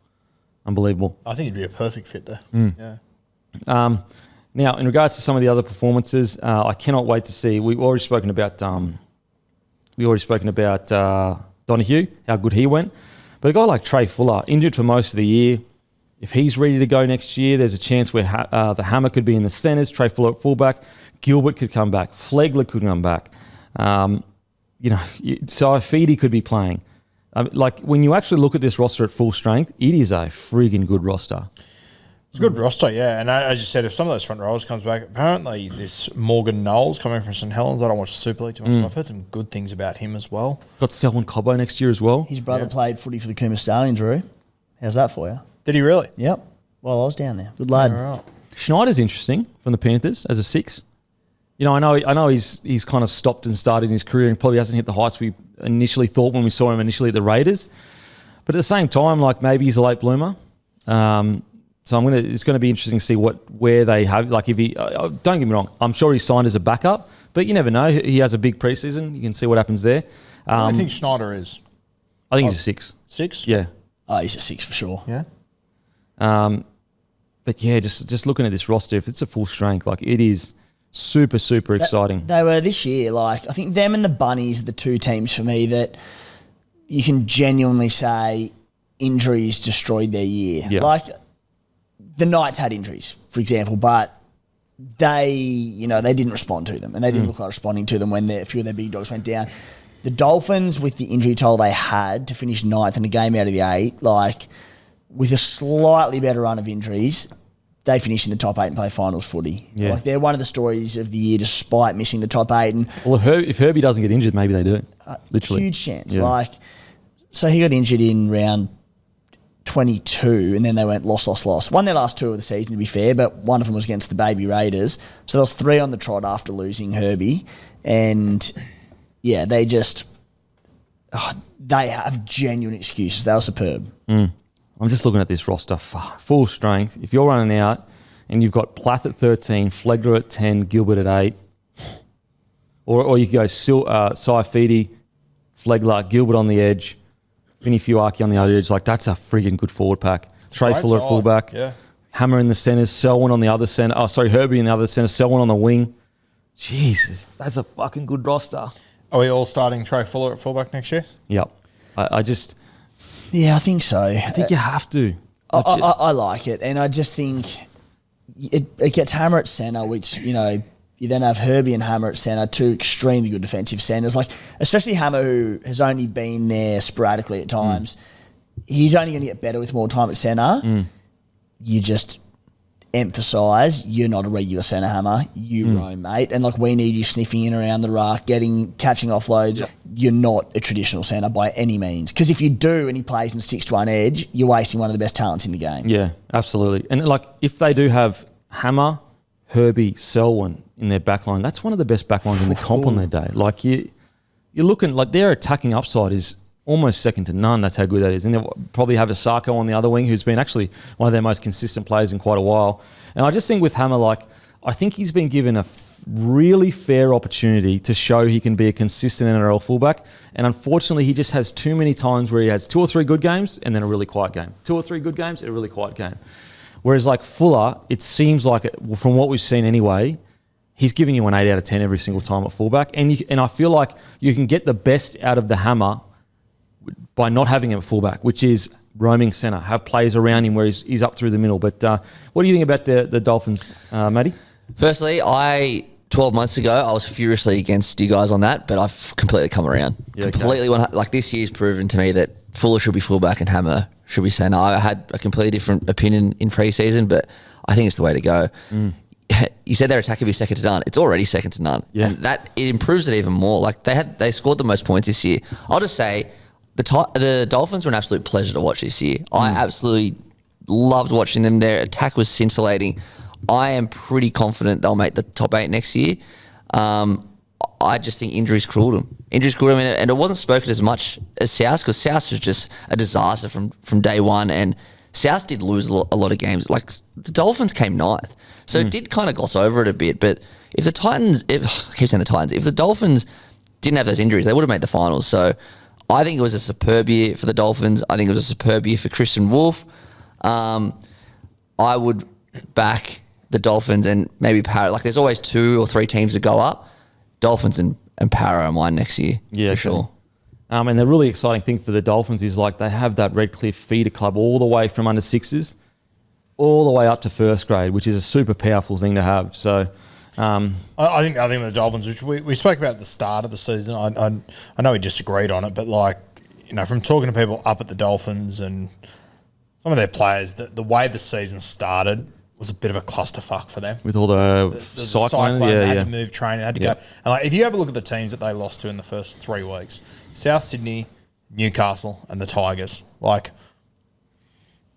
S2: Unbelievable.
S4: I think he'd be a perfect fit there. Yeah.
S2: Now, in regards to some of the other performances, I cannot wait to see. We've already spoken about Donohue, how good he went. But a guy like Trey Fuller, injured for most of the year, if he's ready to go next year, there's a chance where the hammer could be in the centres, Trey Fuller at fullback, Gilbert could come back, Flegler could come back. Saifidi could be playing. Like, when you actually look at this roster at full strength, it is a friggin' good roster.
S4: It's a good roster, yeah. And as you said, if some of those front rows comes back, apparently this Morgan Knowles coming from St Helens, I don't watch Super League too much, but I've heard some good things about him as well.
S2: Got Selwyn Cobbo next year as well.
S3: His brother played footy for the Cooma Stallions, Drew. How's that for you?
S4: Did he really?
S3: Yep. Well, I was down there. Good lad.
S4: All right.
S2: Schneider's interesting from the Panthers as a 6. You know, I know he's kind of stopped and started his career and probably hasn't hit the heights we initially thought when we saw him initially at the Raiders. But at the same time, like, maybe he's a late bloomer. So it's going to be interesting to see where they have, like, if he, don't get me wrong, I'm sure he's signed as a backup, but you never know. He has a big preseason. You can see what happens there.
S4: I think Schneider is.
S2: I think he's a 6.
S4: 6?
S2: Yeah.
S3: Oh, he's a 6 for sure.
S4: Yeah.
S2: But yeah, just looking at this roster, if it's a full strength, like, it is super, super exciting.
S3: They were this year, like, I think them and the Bunnies are the two teams for me that you can genuinely say injuries destroyed their year.
S2: Yeah.
S3: Like, the Knights had injuries, for example, but they didn't respond to them, and they didn't look like responding to them when a few of their big dogs went down. The Dolphins, with the injury toll they had to finish 9th in a game out of the 8, like, with a slightly better run of injuries, they finish in the top 8 and play finals footy.
S2: Yeah.
S3: Like, they're one of the stories of the year despite missing the top 8. And
S2: Well, if Herbie doesn't get injured, maybe they do. Literally.
S3: huge chance.
S2: Yeah.
S3: Like, so he got injured in round 22, and then they went loss. Won their last 2 of the season, to be fair, but one of them was against the Baby Raiders. So there was 3 on the trot after losing Herbie, and yeah, they have genuine excuses. They were superb.
S2: I'm just looking at this roster, full strength. If you're running out and you've got Plath at 13, Flegler at 10, Gilbert at 8, or you can go Saifidi, Flegler, Gilbert on the edge, Vinny Fuaki on the other edge, like, that's a friggin' good forward pack. Trey
S4: Great
S2: Fuller
S4: side,
S2: at fullback,
S4: yeah.
S2: Hammer in the centres, Selwyn on the other centre. Oh, sorry, Herbie in the other centre, Selwyn on the wing. Jesus, that's a fucking good roster.
S4: Are we all starting Trey Fuller at fullback next year?
S2: Yep. I just
S3: Yeah, I think so.
S2: I think you have to.
S3: I like it, and I just think it gets Hammer at centre, which, You then have Herbie and Hammer at centre, two extremely good defensive centres. Like, especially Hammer, who has only been there sporadically at times. He's only going to get better with more time at centre. You just emphasise you're not a regular centre, Hammer. You roam, mate. And, like, we need you sniffing in around the ruck, catching offloads. You're not a traditional centre by any means. Because if you do and he plays and sticks to one edge, you're wasting one of the best talents in the game.
S2: Yeah, absolutely. And, like, if they do have Hammer, Herbie, Selwyn in their backline, that's one of the best backlines in the comp on their day. Like, you're looking, like, their attacking upside is almost second to none. That's how good that is. And they'll probably have Asako on the other wing, who's been actually one of their most consistent players in quite a while. And I just think with Hammer, like, I think he's been given a really fair opportunity to show he can be a consistent NRL fullback. And unfortunately, he just has too many times where he has 2 or 3 good games and then a really quiet game. 2 or 3 good games and a really quiet game. Whereas, like, Fuller, it seems like, from what we've seen anyway, he's giving you an 8 out of 10 every single time at fullback. And I feel like you can get the best out of the Hammer by not having him at fullback, which is roaming centre, have players around him where he's up through the middle. But what do you think about the Dolphins, Matty?
S1: Firstly, 12 months ago, I was furiously against you guys on that, but I've completely come around.
S2: Yeah,
S1: completely, like, this year's proven to me that Fuller should be fullback and Hammer should be centre. I had a completely different opinion in pre-season, but I think it's the way to go. You said their attack would be second to none. It's already second to none.
S2: Yeah.
S1: And that, it improves it even more. Like, they scored the most points this year. I'll just say, the Dolphins were an absolute pleasure to watch this year. I absolutely loved watching them. Their attack was scintillating. I am pretty confident they'll make the top 8 next year. I just think injuries cruelled them. And it wasn't spoken as much as South, because South was just a disaster from day one. And South did lose a lot of games. Like, the Dolphins came 9th. So it did kind of gloss over it a bit. But if the Titans, I keep saying the Titans, if the Dolphins didn't have those injuries, they would have made the finals. So I think it was a superb year for the Dolphins. I think it was a superb year for Christian Wolf. I would back the Dolphins and maybe Para. Like, there's always 2 or 3 teams that go up. Dolphins and Para are mine next year, for sure.
S2: And the really exciting thing for the Dolphins is, like, they have that Redcliffe feeder club all the way from under 6s all the way up to first grade, which is a super powerful thing to have. So
S4: I think with the Dolphins, which we spoke about at the start of the season, I know we disagreed on it, but, like, you know, from talking to people up at the Dolphins and some of their players, the way the season started was a bit of a clusterfuck for them.
S2: With all the cyclone,
S4: they had to move training, they had to go. And, like, if you have a look at the teams that they lost to in the first 3 weeks, South Sydney, Newcastle and the Tigers, like,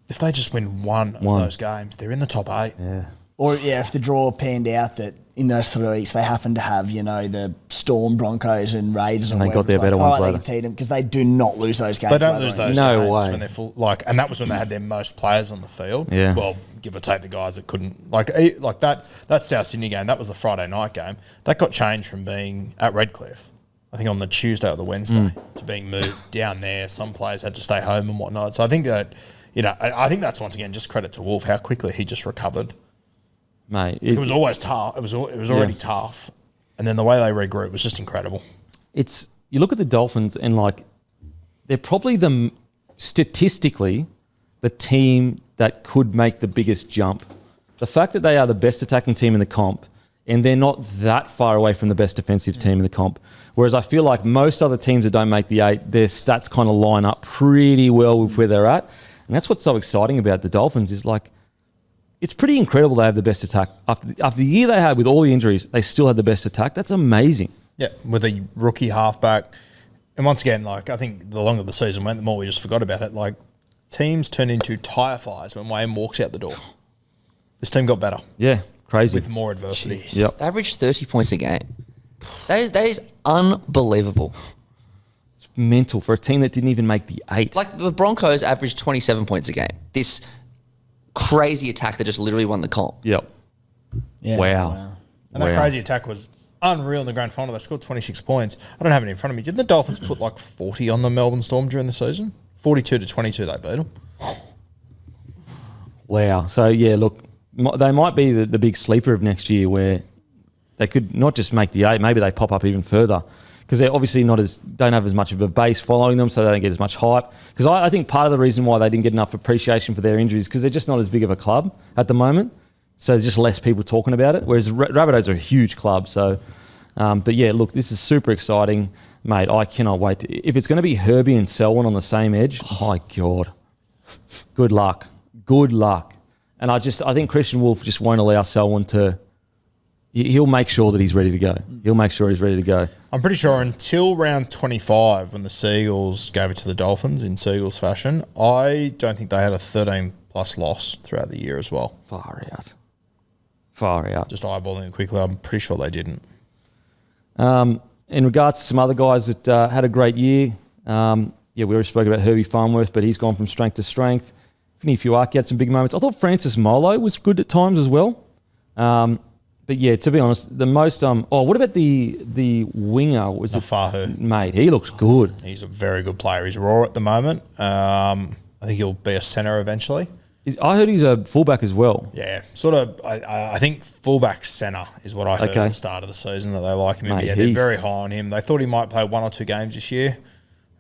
S4: if they just win one of those games, they're in the top 8.
S2: Yeah.
S3: Or, if the draw panned out that in those 3 weeks they happen to have, you know, the Storm, Broncos and Raiders,
S2: and they got their better ones later.
S3: They can because they do not lose those games.
S4: They don't lose those games
S2: way.
S4: when they're full. Like, and that was when they had their most players on the field.
S2: Yeah.
S4: Well, give or take the guys that couldn't. Like that South Sydney game, that was the Friday night game. That got changed from being at Redcliffe, I think on the Tuesday or the Wednesday, to being moved down there. Some players had to stay home and whatnot. So I think that, you know, I think that's once again just credit to Wolf, how quickly he just recovered.
S2: Mate,
S4: it was always tough. It was already tough, and then the way they regrouped was just incredible.
S2: You look at the Dolphins and, like, they're probably statistically the team that could make the biggest jump. The fact that they are the best attacking team in the comp, and they're not that far away from the best defensive team in the comp. Whereas I feel like most other teams that don't make the 8, their stats kind of line up pretty well with where they're at, and that's what's so exciting about the Dolphins is, like, it's pretty incredible they have the best attack. After the year they had with all the injuries, they still had the best attack. That's amazing.
S4: Yeah, with a rookie halfback. And once again, like, I think the longer the season went, the more we just forgot about it. Like, teams turn into tyre fires when Wayne walks out the door. This team got better.
S2: Yeah, crazy.
S4: With more adversity.
S2: Yep.
S1: They averaged 30 points a game. That is unbelievable.
S2: It's mental for a team that didn't even make the 8.
S1: Like, the Broncos averaged 27 points a game. This crazy attack that just literally won the comp.
S2: Yep.
S3: Yeah,
S2: Wow.
S4: And that crazy attack was unreal in the grand final. They scored 26 points. I don't have it in front of me. Didn't the Dolphins put like 40 on the Melbourne Storm during the season? 42-22 they beat them.
S2: Wow. So, yeah, look, they might be the big sleeper of next year where they could not just make the 8, maybe they pop up even further because they're obviously don't have as much of a base following them, so they don't get as much hype. Because I think part of the reason why they didn't get enough appreciation for their injuries is because they're just not as big of a club at the moment. So there's just less people talking about it, whereas Rabbitohs are a huge club. So, but yeah, look, this is super exciting, mate. I cannot wait. If it's going to be Herbie and Selwyn on the same edge, oh my God. Good luck. Good luck. And I think Christian Wolf just won't allow Selwyn to... He'll make sure that he's ready to go. He'll make sure he's ready to go.
S4: I'm pretty sure until round 25, when the Seagulls gave it to the Dolphins in Seagulls fashion, I don't think they had a 13-plus loss throughout the year as well.
S2: Far out. Far out.
S4: Just eyeballing it quickly, I'm pretty sure they didn't.
S2: In regards to some other guys that had a great year, we already spoke about Herbie Farnworth, but he's gone from strength to strength. Finny Fuaki had some big moments. I thought Francis Molo was good at times as well. But yeah, to be honest, the most what about the winger? Was it
S4: Fahu?
S2: Mate, he looks good.
S4: He's a very good player. He's raw at the moment. I think he'll be a centre eventually.
S2: I heard he's a fullback as well.
S4: Yeah, sort of. I think fullback centre is what I heard at the start of the season that they like him.
S2: Mate,
S4: they're very high on him. They thought he might play 1 or 2 games this year.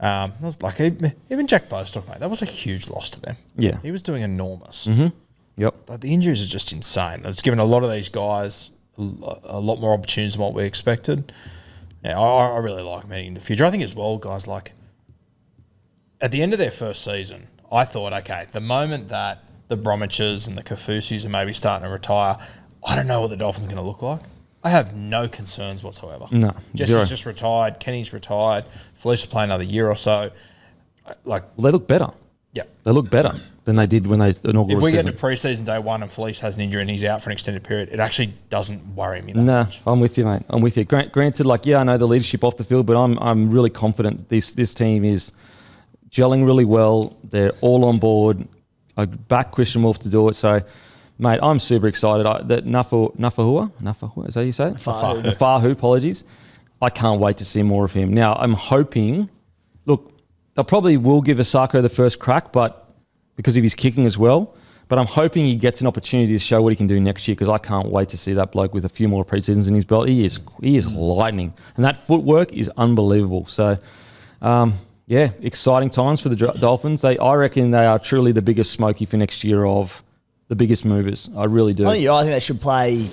S4: That was like even Jack Bostock, mate. That was a huge loss to them.
S2: Yeah,
S4: he was doing enormous.
S2: Mm-hmm. Yep.
S4: Like, the injuries are just insane. It's given a lot of these guys a lot more opportunities than what we expected. Yeah, I really like him heading into the future. I think as well, guys, like at the end of their first season, I thought, okay, the moment that the Bromwiches and the Kafusis are maybe starting to retire, I don't know what the Dolphins are going to look like. I have no concerns whatsoever.
S2: No,
S4: Jesse's just retired. Kenny's retired. Felice will play another year or so. Well,
S2: they look better.
S4: Yeah.
S2: They look better than they did when they inaugurated.
S4: If we get to pre-season day 1 and Felice has an injury and he's out for an extended period, it actually doesn't worry me that much.
S2: I'm with you, mate. I'm with you. Granted, I know the leadership off the field, but I'm really confident this team is gelling really well. They're all on board. I back Christian Wolf to do it. So, mate, I'm super excited. That Nafahua, is that how you say it? Fahu, apologies. I can't wait to see more of him. Now, I'm hoping, look, they probably will give Asako the first crack, but because of his kicking as well. But I'm hoping he gets an opportunity to show what he can do next year, because I can't wait to see that bloke with a few more pre-seasons in his belt. He is lightning. And that footwork is unbelievable. So, exciting times for the Dolphins. I reckon they are truly the biggest smoky for next year of the biggest movers. I really do.
S3: I think they should play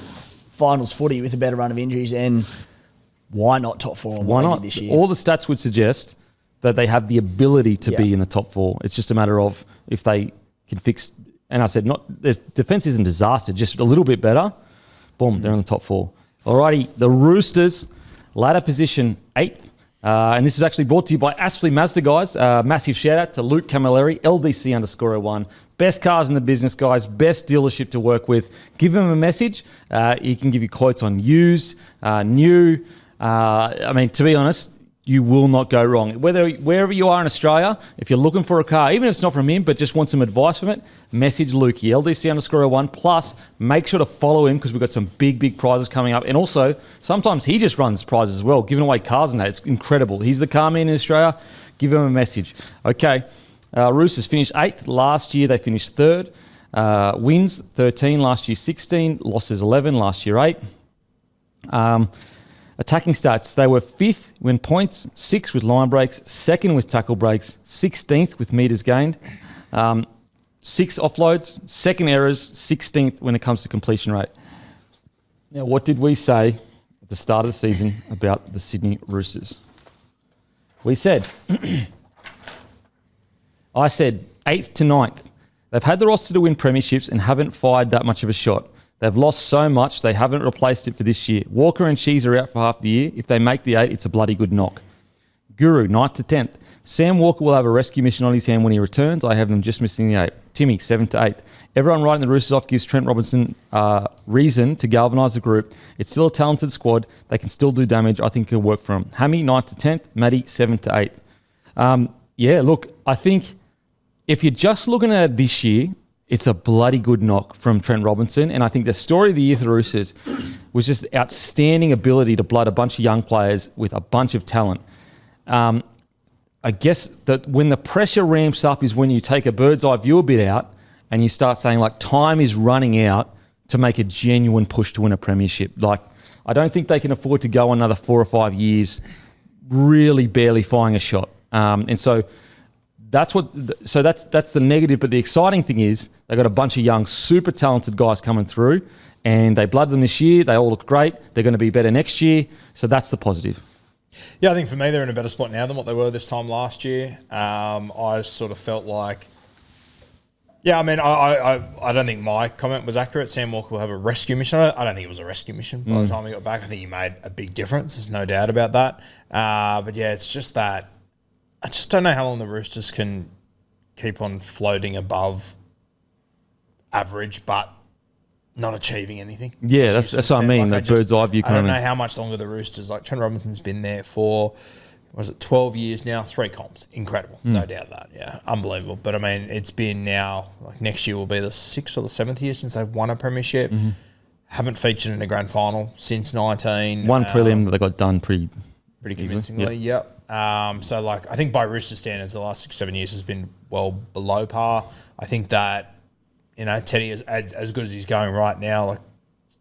S3: finals footy with a better run of injuries, and why not top 4?
S2: Why not?
S3: This year?
S2: All the stats would suggest that they have the ability to be in the top 4. It's just a matter of if they can fix. And I said, the defense isn't disaster, just a little bit better. Boom, they're in the top 4. Alrighty, the Roosters, ladder position 8th. And this is actually brought to you by Aspley Mazda, guys. Massive shout out to Luke Camilleri, LDC_01. Best cars in the business, guys. Best dealership to work with. Give him a message. He can give you quotes on used, new. To be honest, you will not go wrong. Wherever you are in Australia, if you're looking for a car, even if it's not from him, but just want some advice from it, message Lukey, LDC_01. Plus, make sure to follow him, because we've got some big prizes coming up. And also, sometimes he just runs prizes as well, giving away cars and that. It's incredible. He's the car man in Australia. Give him a message. Okay, Roosters finished 8th. Last year, they finished 3rd. Wins, 13. Last year, 16. Losses, 11. Last year, 8. Attacking stats, they were 5th in points, 6th with line breaks, 2nd with tackle breaks, 16th with metres gained, 6 offloads, 2nd errors, 16th when it comes to completion rate. Now, what did we say at the start of the season about the Sydney Roosters? We said, I said 8th to 9th. They've had the roster to win premierships and haven't fired that much of a shot. They've lost so much, they haven't replaced it for this year. Walker and Shees are out for half the year. If they make the 8, it's a bloody good knock. Guru, 9th to 10th. Sam Walker will have a rescue mission on his hand when he returns. I have them just missing the 8. Timmy, 7th to 8th. Everyone writing the Roosters off gives Trent Robinson reason to galvanise the group. It's still a talented squad. They can still do damage. I think it'll work for them. Hammy, 9th to 10th. Matty, 7th to 8th. Look, I think if you're just looking at this year, it's a bloody good knock from Trent Robinson. And I think the story of the year for the Roosters was just outstanding ability to blood a bunch of young players with a bunch of talent. I guess that when the pressure ramps up is when you take a bird's eye view a bit out and you start saying, like, time is running out to make a genuine push to win a premiership. Like, I don't think they can afford to go another 4 or 5 years really barely firing a shot. And so that's the negative. But the exciting thing is they got a bunch of young, super talented guys coming through, and they blood them this year. They all look great. They're going to be better next year. So that's the positive.
S4: Yeah, I think for me they're in a better spot now than what they were this time last year. I sort of felt like, I mean, I don't think my comment was accurate. Sam Walker will have a rescue mission. I don't think it was a rescue mission by the time he got back. I think he made a big difference. There's no doubt about that. But yeah, it's just that I just don't know how long the Roosters can keep on floating above average, but not achieving anything.
S2: Yeah, that's what I mean. The bird's eye view.
S4: I don't know how much longer the Roosters. Like Trent Robinson's been there for, was it 12 years now? 3 comps, incredible, no doubt that. Yeah, unbelievable. But I mean, it's been now like next year will be the 6th or the 7th year since they've won a premiership. Haven't featured in a grand final since 19.
S2: One prelim that they got done pretty
S4: convincingly. Yep. So like I think by Rooster standards, the last 6-7 years has been well below par. I think that. Teddy is as good as he's going right now. Like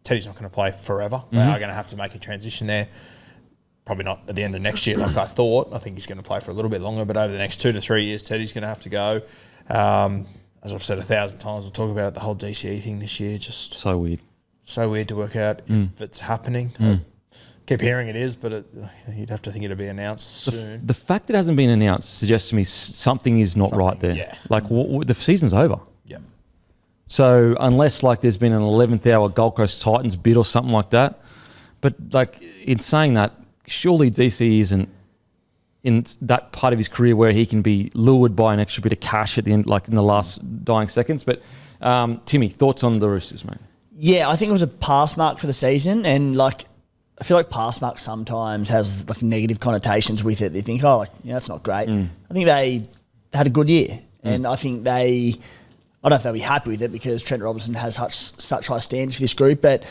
S4: Teddy's not going to play forever. They are going to have to make a transition there. Probably not at the end of next year, like I thought. I think he's going to play for a little bit longer, but over the next 2 to 3 years, Teddy's going to have to go. As I've said 1,000 times, we'll talk about it, the whole DCE thing this year. Just
S2: so weird
S4: to work out if it's happening. I keep hearing it is, but you'd have to think it'll be announced soon.
S2: The fact that it hasn't been announced suggests to me something is not right there.
S4: Yeah.
S2: Like the season's over.
S4: Yeah.
S2: So unless like there's been an 11th hour Gold Coast Titans bid or something like that, but like in saying that, surely DC isn't in that part of his career where he can be lured by an extra bit of cash at the end, like in the last dying seconds. But Timmy, thoughts on the Roosters, mate?
S3: Yeah, I think it was a pass mark for the season, and like I feel like pass mark sometimes has like negative connotations with it. They think, that's not great. I think they had a good year, and I think I don't know if they'll be happy with it because Trent Robinson has such high standards for this group, but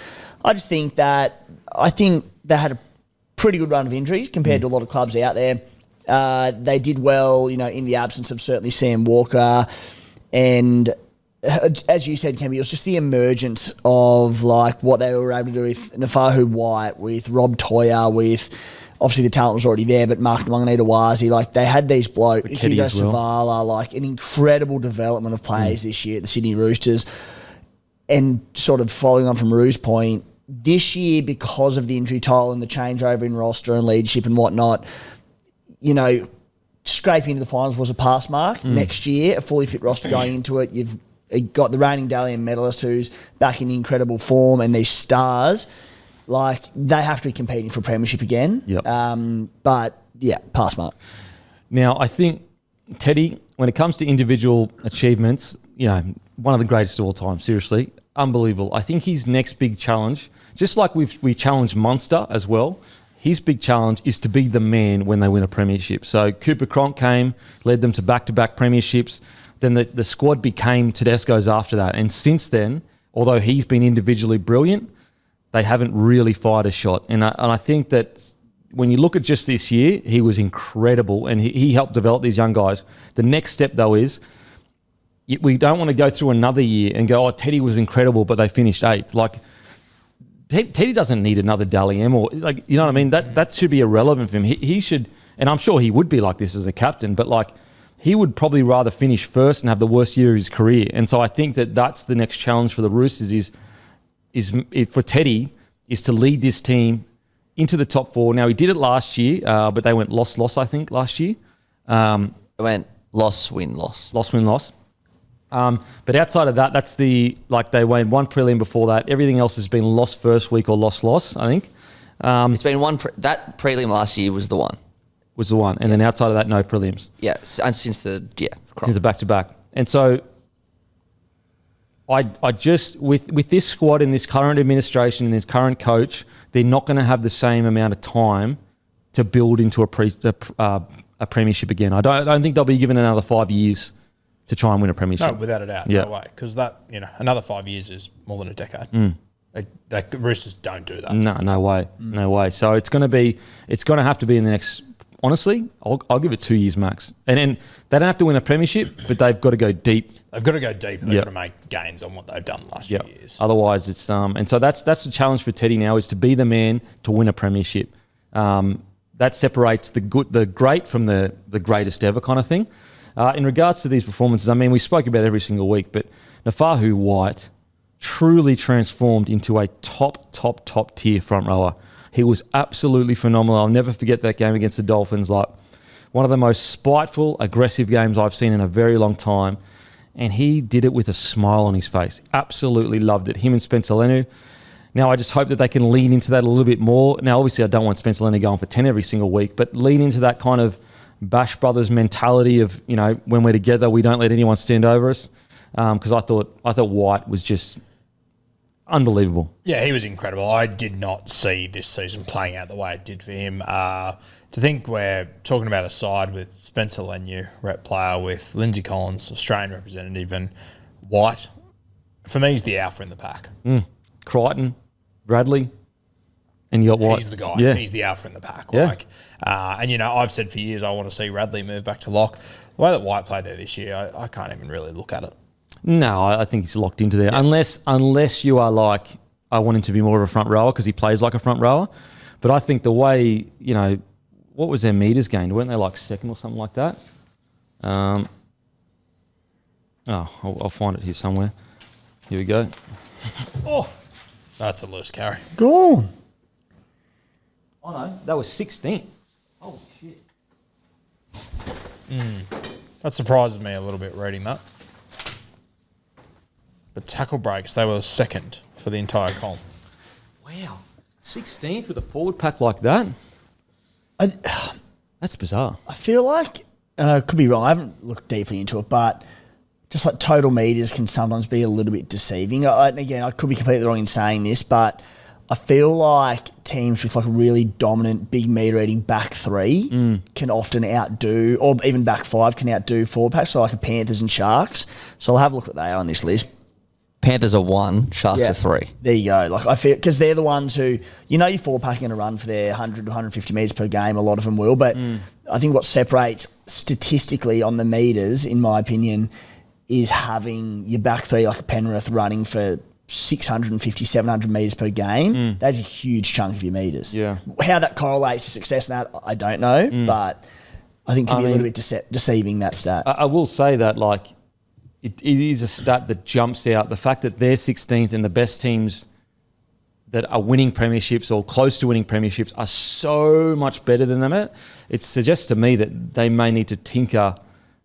S3: I just think they had a pretty good run of injuries compared to a lot of clubs out there. They did well, in the absence of certainly Sam Walker, and as you said, Kemby, it was just the emergence of like what they were able to do with Nafahu White, with Rob Toya, with obviously the talent was already there, but Mark Wanganita-Wazi, like they had these blokes, Hugo Savala, like an incredible development of players this year at the Sydney Roosters. And sort of following on from Rue's point, this year, because of the injury toll and the changeover in roster and leadership and whatnot, scraping into the finals was a pass mark. Next year, a fully fit roster going into it, you've got the reigning Dalian medalist who's back in incredible form, and these stars. Like, they have to be competing for premiership again.
S2: Yep.
S3: But, yeah, pass mark.
S2: Now, I think, Teddy, when it comes to individual achievements, one of the greatest of all time, seriously, unbelievable. I think his next big challenge, just like we challenged Munster as well, his big challenge is to be the man when they win a premiership. So Cooper Cronk came, led them to back-to-back premierships. Then the squad became Tedesco's after that. And since then, although he's been individually brilliant, they haven't really fired a shot. And I think that when you look at just this year, he was incredible and he helped develop these young guys. The next step, though, is we don't want to go through another year and go, Teddy was incredible, but they finished 8th. Like, Teddy doesn't need another Dally M or, like, you know what I mean? That should be irrelevant for him. He should, and I'm sure he would be like this as a captain, but, like, he would probably rather finish first and have the worst year of his career. And so I think that that's the next challenge for the Roosters is for Teddy is to lead this team into the top 4. Now, he did it last year, but they went loss, I think, last year.
S1: It went loss, win, loss.
S2: Loss, win, loss. But outside of that, that's they won one prelim before that. Everything else has been loss first week or loss, I think.
S1: It's been one. That prelim last year was the one.
S2: Was the one. And then outside of that, no prelims.
S1: Yeah, and since the
S2: back-to-back. And so I just, with this squad and this current administration and this current coach, they're not going to have the same amount of time to build into a premiership again. I don't think they'll be given another 5 years to try and win a premiership.
S4: No, without a doubt,
S2: yeah.
S4: No way. Because another 5 years is more than a decade. Roosters don't do that.
S2: No way. So it's going to have to be in the next. Honestly, I'll give it 2 years max. And then they don't have to win a premiership, but they've got to go deep.
S4: They've got to go deep and they've got to make gains on what they've done the last few years.
S2: Otherwise, it's and so that's the challenge for Teddy now is to be the man to win a premiership. That separates the great from the greatest ever kind of thing. In regards to these performances, I mean, we spoke about every single week, but Nafahu White truly transformed into a top tier front rower. He was absolutely phenomenal. I'll never forget that game against the Dolphins. Like, one of the most spiteful, aggressive games I've seen in a very long time. And he did it with a smile on his face. Absolutely loved it. Him and Spencer Lenu. Now, I just hope that they can lean into that a little bit more. Now, obviously, I don't want Spencer Lenu going for 10 every single week, but lean into that kind of Bash Brothers mentality of, you know, when we're together, we don't let anyone stand over us. Because I thought White was just unbelievable.
S4: Yeah, he was incredible. I did not see this season playing out the way it did for him. To think we're talking about a side with Spencer Lenu, rep player, with Lindsay Collins, Australian representative, and White, for me, he's the alpha in the pack.
S2: Crichton, Bradley, and you got White.
S4: He's the guy.
S2: Yeah.
S4: He's the alpha in the pack.
S2: Yeah.
S4: And, you know, I've said for years I want to see Radley move back to lock. The way that White played there this year, I can't even really look at it.
S2: No, I think he's locked into there. Yeah. Unless you are like, I want him to be more of a front rower because he plays like a front rower. But I think the way, you know, what was their meters gained? Weren't they like second or something like that? I'll find it here somewhere. Here we go. Oh,
S4: that's a loose carry.
S3: Go on.
S2: Oh, no, that was 16. Oh, shit.
S4: That surprises me a little bit reading that. But tackle breaks, they were second for the entire comp.
S2: Wow. 16th with a forward pack like that? That's bizarre.
S3: I feel like, and I could be wrong, I haven't looked deeply into it, but just like total meters can sometimes be a little bit deceiving. And again, I could be completely wrong in saying this, but I feel like teams with like a really dominant, big meter eating back three can often outdo, or even back five can outdo forward packs, so like a Panthers and Sharks. So I'll have a look at what they are on this list.
S1: Panthers are 1, Sharks are 3.
S3: There you go. Like I feel, because they're the ones who, you know, your forward pack are going to run for their 100 to 150 metres per game. A lot of them will. But I think what separates statistically on the metres, in my opinion, is having your back three like a Penrith running for 650, 700 metres per game. That is a huge chunk of your metres.
S2: Yeah.
S3: How that correlates to success in that, I don't know. But I think it can be a little bit deceiving, that stat.
S2: I will say that, like, it is a stat that jumps out. The fact that they're 16th and the best teams that are winning premierships or close to winning premierships are so much better than them, it suggests to me that they may need to tinker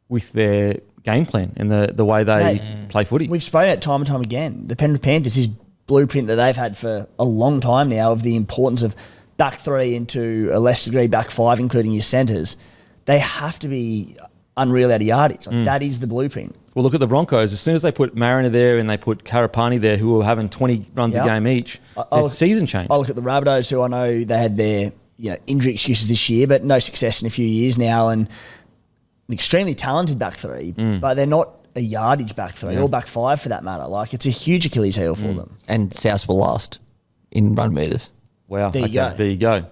S2: with their game plan and the way they play footy.
S3: We've spoken about it time and time again. The Penrith Panthers is blueprint that they've had for a long time now of the importance of back three into a less degree back five, including your centres. They have to be unreal out of yardage. Like that is the blueprint.
S2: Well, look at the Broncos. As soon as they put Mariner there and they put Karapani there, who were having 20 runs a game each, their season changed.
S3: I look at the Rabbitohs, who I know they had their injury excuses this year, but no success in a few years now, and an extremely talented back three, but they're not a yardage back three or back five for that matter. Like, it's a huge Achilles heel for them.
S1: And South will last in run meters.
S2: Wow.
S3: There you go.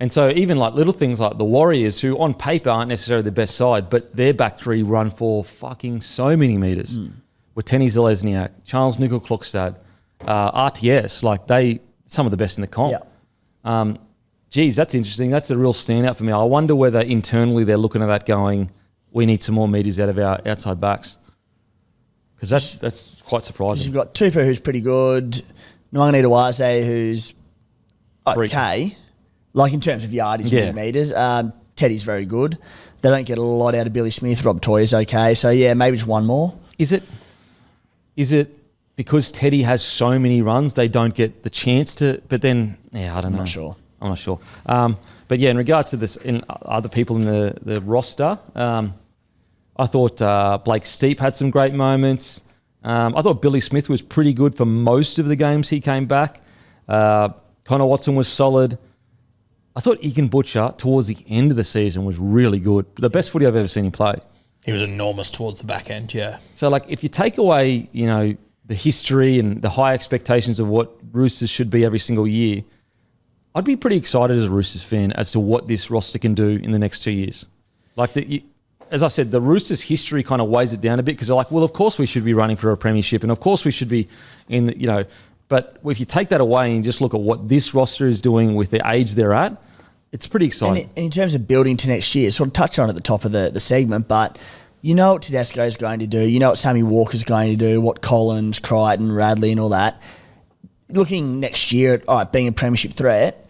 S2: And so even like little things like the Warriors, who on paper aren't necessarily the best side, but their back three run for fucking so many metres. With Tenny Zalesniak, Charles Nickel-Klokstad, RTS, like some of the best in the comp.
S3: Yeah.
S2: Geez, that's interesting. That's a real standout for me. I wonder whether internally they're looking at that going, we need some more metres out of our outside backs. Because that's quite surprising.
S3: You've got Tupou, who's pretty good, Nwanganita-Wase, who's okay. Like in terms of yardage and metres. Teddy's very good. They don't get a lot out of Billy Smith. Rob Toyer's okay. So, yeah, maybe just one more.
S2: Is it because Teddy has so many runs, they don't get the chance to... But then, I don't know. I'm not sure. But, yeah, in regards to this, in other people in the roster, I thought Blake Steep had some great moments. I thought Billy Smith was pretty good for most of the games he came back. Connor Watson was solid. I thought Egan Butcher, towards the end of the season, was really good. The best footy I've ever seen him play.
S4: He was enormous towards the back end, yeah.
S2: So, like, if you take away, the history and the high expectations of what Roosters should be every single year, I'd be pretty excited as a Roosters fan as to what this roster can do in the next 2 years. Like, as I said, the Roosters' history kind of weighs it down a bit because they're like, well, of course we should be running for a premiership and of course we should be in the, but if you take that away and just look at what this roster is doing with the age they're at, it's pretty exciting.
S3: And in terms of building to next year, sort of touched on at the top of the segment, but You know what Tedesco's going to do. You know what Sammy Walker's going to do, what Collins, Crichton, Radley and all that. Looking next year at, all right, being a premiership threat,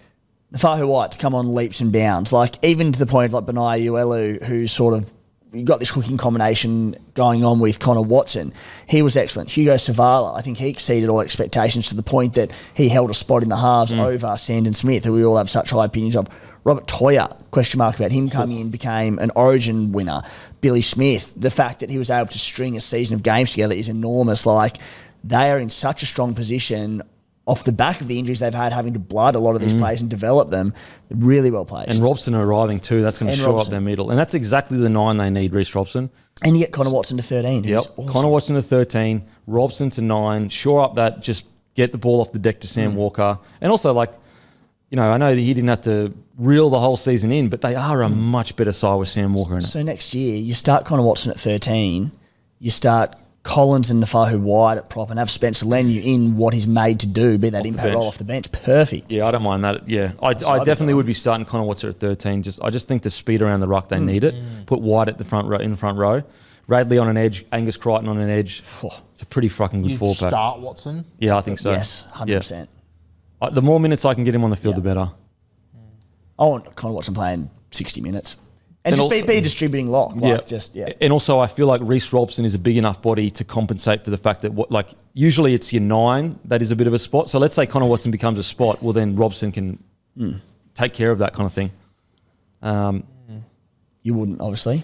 S3: Nafahu White's come on leaps and bounds. Like, even to the point of like Benai Uelu, who's sort of, you got this hooking combination going on with Connor Watson. He was excellent. Hugo Savala, I think he exceeded all expectations to the point that he held a spot in the halves over Sandon Smith, who we all have such high opinions of. Robert Toyer, question mark about him coming in, became an Origin winner. Billy Smith, the fact that he was able to string a season of games together is enormous. Like, they are in such a strong position off the back of the injuries they've had, having to blood a lot of these players and develop them. Really well placed.
S2: And Robson arriving too. That's going to shore up their middle. And that's exactly the 9 they need, Reece Robson.
S3: And you get Connor Watson to 13.
S2: Yep.
S3: Awesome.
S2: Connor Watson to 13, Robson to 9, shore up that, just get the ball off the deck to Sam Walker. And also, like, you know, I know that he didn't have to reel the whole season in, but they are a much better side with Sam Walker in it.
S3: So next year, you start Connor Watson at 13, you start Collins and Nafahu White at prop, and have Spencer Lenu in what he's made to do, be that impact role off the bench. Perfect.
S2: Yeah, I don't mind that. Yeah, I definitely would be starting Connor Watson at 13. I just think the speed around the ruck, they need it. Put White at the front row. Radley on an edge, Angus Crichton on an edge. It's a pretty fucking good four pack.
S4: Start Watson?
S2: Yeah, I think so.
S3: Yes, 100%.
S2: Yeah. The more minutes I can get him on the field, the better.
S3: I want Connor Watson playing 60 minutes. And just
S2: also,
S3: be a distributing lock.
S2: And also, I feel like Reece Robson is a big enough body to compensate for the fact that, usually it's your 9 that is a bit of a spot. So let's say Connor Watson becomes a spot. Well, then Robson can take care of that kind of thing.
S3: You wouldn't, obviously.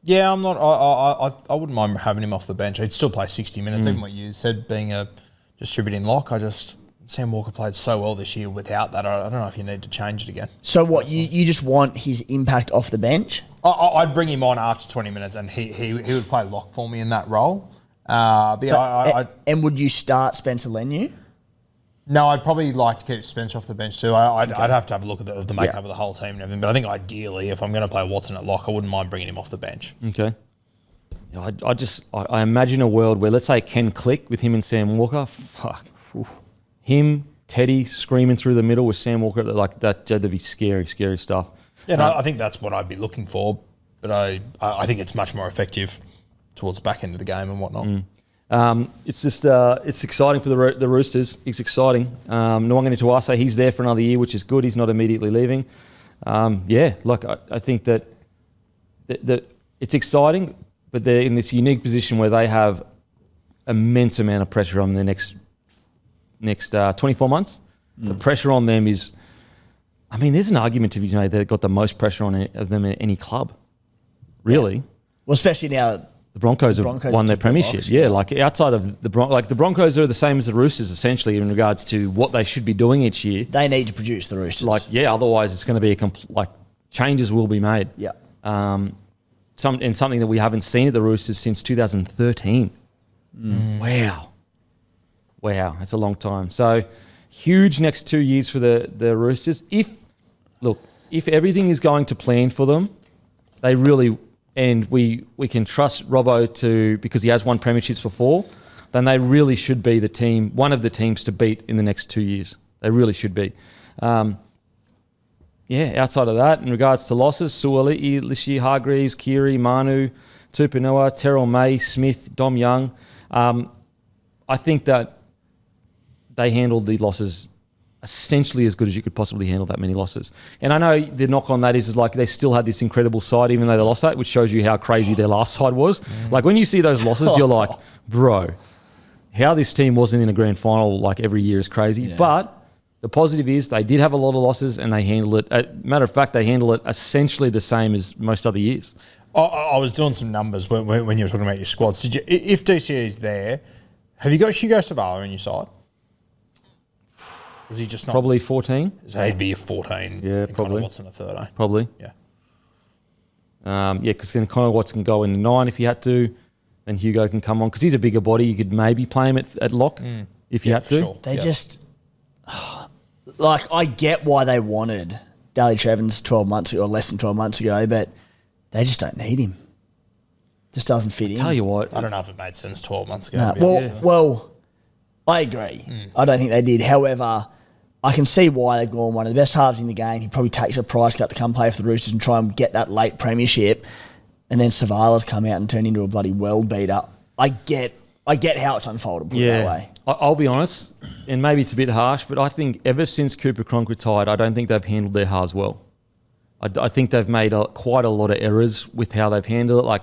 S4: Yeah, I'm not. I wouldn't mind having him off the bench. He'd still play 60 minutes, even what you said, being a distributing lock. Sam Walker played so well this year without that. I don't know if you need to change it again.
S3: So what, you just want his impact off the bench?
S4: I'd bring him on after 20 minutes and he would play lock for me in that role.
S3: And would you start Spencer Lenu?
S4: No, I'd probably like to keep Spencer off the bench too. I'd have to have a look at the makeup of the whole team and everything. But I think ideally, if I'm going to play Watson at lock, I wouldn't mind bringing him off the bench.
S2: Okay. Yeah, I imagine a world where, let's say, Ken click with him and Sam Walker. Fuck. Oof. Him, Teddy screaming through the middle with Sam Walker, like that'd be scary, scary stuff.
S4: Yeah, and I think that's what I'd be looking for, but I think it's much more effective towards the back end of the game and whatnot.
S2: It's just it's exciting for the Roosters. It's exciting. Nwangani Tuase, he's there for another year, which is good. He's not immediately leaving. I think that it's exciting, but they're in this unique position where they have immense amount of pressure on the next 24 months. The pressure on them is, there's an argument to be made they've got the most pressure on them in any club, really.
S3: Yeah. Well, especially now
S2: the Broncos have won their premiership. Outside of the Broncos are the same as the Roosters essentially in regards to what they should be doing each year.
S3: They need to produce the Roosters.
S2: Otherwise it's going to be changes will be made.
S3: Yeah.
S2: Something that we haven't seen at the Roosters since 2013. Wow, that's a long time. So, huge next 2 years for the Roosters. If everything is going to plan for them, they really, and we can trust Robbo because he has won premierships before, then they really should be the team, one of the teams to beat in the next 2 years. They really should be. Outside of that, in regards to losses, Suoli'i, Lishi, Hargreaves, Kiri, Manu, Tupanua, Terrell May, Smith, Dom Young. I think that they handled the losses essentially as good as you could possibly handle that many losses. And I know the knock on that is they still had this incredible side, even though they lost that, which shows you how crazy their last side was. When you see those losses, you're like, bro, how this team wasn't in a grand final every year is crazy. Yeah. But the positive is they did have a lot of losses and they handled it. Matter of fact, they handle it essentially the same as most other years.
S4: I was doing some numbers when you were talking about your squads. If DCE is there, have you got Hugo Savala in your side? Was he just not?
S2: Probably 14.
S4: So he'd be a 14.
S2: Yeah, probably.
S4: Connor Watson a 13.
S2: Probably.
S4: Yeah.
S2: Because then Connor Watson can go in 9 if he had to. Then Hugo can come on. Because he's a bigger body. You could maybe play him at lock if you had to.
S4: Sure.
S3: They just... I get why they wanted Daly Trevins 12 months ago, or less than 12 months ago, but they just don't need him. Just doesn't fit in.
S2: Tell you what.
S4: I don't know if it made sense 12 months ago.
S3: No. Well, I agree. I don't think they did. However, I can see why they've gone one of the best halves in the game. He probably takes a price cut to come play for the Roosters and try and get that late premiership. and then Savala's come out and turned into a bloody world beater. I get how it's unfolded, put it that way.
S2: I'll be honest, and maybe it's a bit harsh, but I think ever since Cooper Cronk retired, I don't think they've handled their halves well. I think they've made quite a lot of errors with how they've handled it. Like,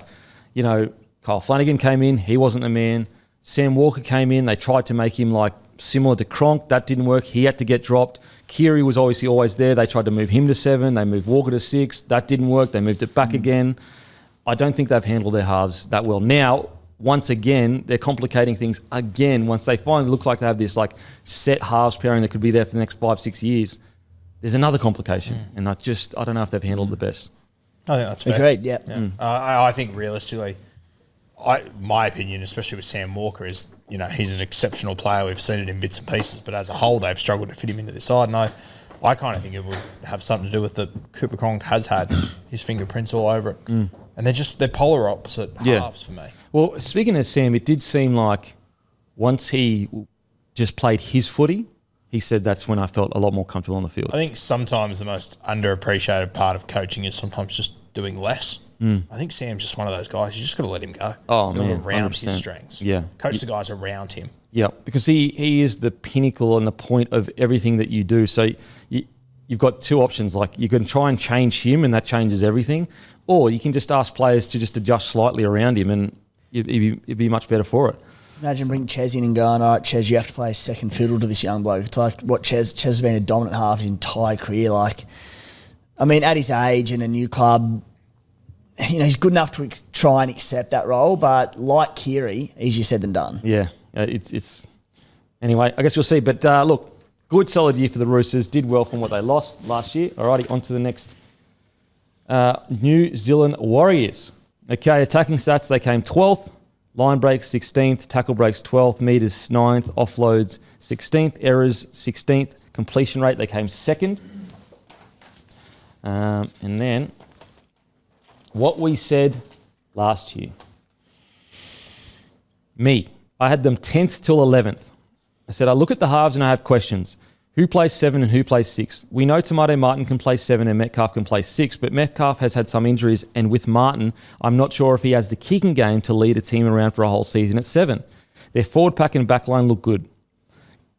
S2: you know, Kyle Flanagan came in, he wasn't the man. Sam Walker came in, they tried to make him like similar to Cronk. That didn't work. He had to get dropped. Keary was obviously always there. They tried to move him to 7. They moved Walker to 6. That didn't work. They moved it back again. I don't think they've handled their halves that well. Now, once again, they're complicating things again. Once they finally look like they have this like set halves pairing that could be there for the next 5-6 years, there's another complication. And I don't know if they've handled the best.
S4: I think that's fair.
S3: Agreed, yeah.
S4: I think realistically, my opinion, especially with Sam Walker, is, you know, he's an exceptional player. We've seen it in bits and pieces, but as a whole, they've struggled to fit him into this side. And I kind of think it would have something to do with that Cooper Cronk has had his fingerprints all over it. And they're polar opposite halves for me.
S2: Well, speaking of Sam, it did seem like once he just played his footy, he said that's when I felt a lot more comfortable on the field.
S4: I think sometimes the most underappreciated part of coaching is sometimes just doing less. I think Sam's just one of those guys. You just got to let him go.
S2: Oh,
S4: Build
S2: man,
S4: around
S2: 100%.
S4: his strengths.
S2: Yeah.
S4: Coach the guys around him.
S2: Yeah, because he is the pinnacle and the point of everything that you do. So you've got two options. Like, you can try and change him and that changes everything, or you can just ask players to just adjust slightly around him and you'd be much better for it.
S3: Imagine bringing Ches in and going, all right, Ches, you have to play second fiddle to this young bloke. It's like what Ches has been a dominant half his entire career. Like, I mean, at his age and a new club, you know, he's good enough to try and accept that role, but like Keary, easier said than done.
S2: Yeah, it's anyway, I guess we'll see. But look, good solid year for the Roosters. Did well from what they lost last year. Alrighty, on to the next. New Zealand Warriors. Okay, attacking stats, they came 12th. Line breaks 16th, tackle breaks 12th, meters 9th, offloads 16th, errors 16th, completion rate, they came 2nd. And then what we said last year. I had them 10th till 11th. I said, I look at the halves and I have questions. Who plays 7 and who plays 6? We know Tomato Martin can play 7 and Metcalf can play 6, but Metcalf has had some injuries, and with Martin, I'm not sure if he has the kicking game to lead a team around for a whole season at 7. Their forward pack and back line look good.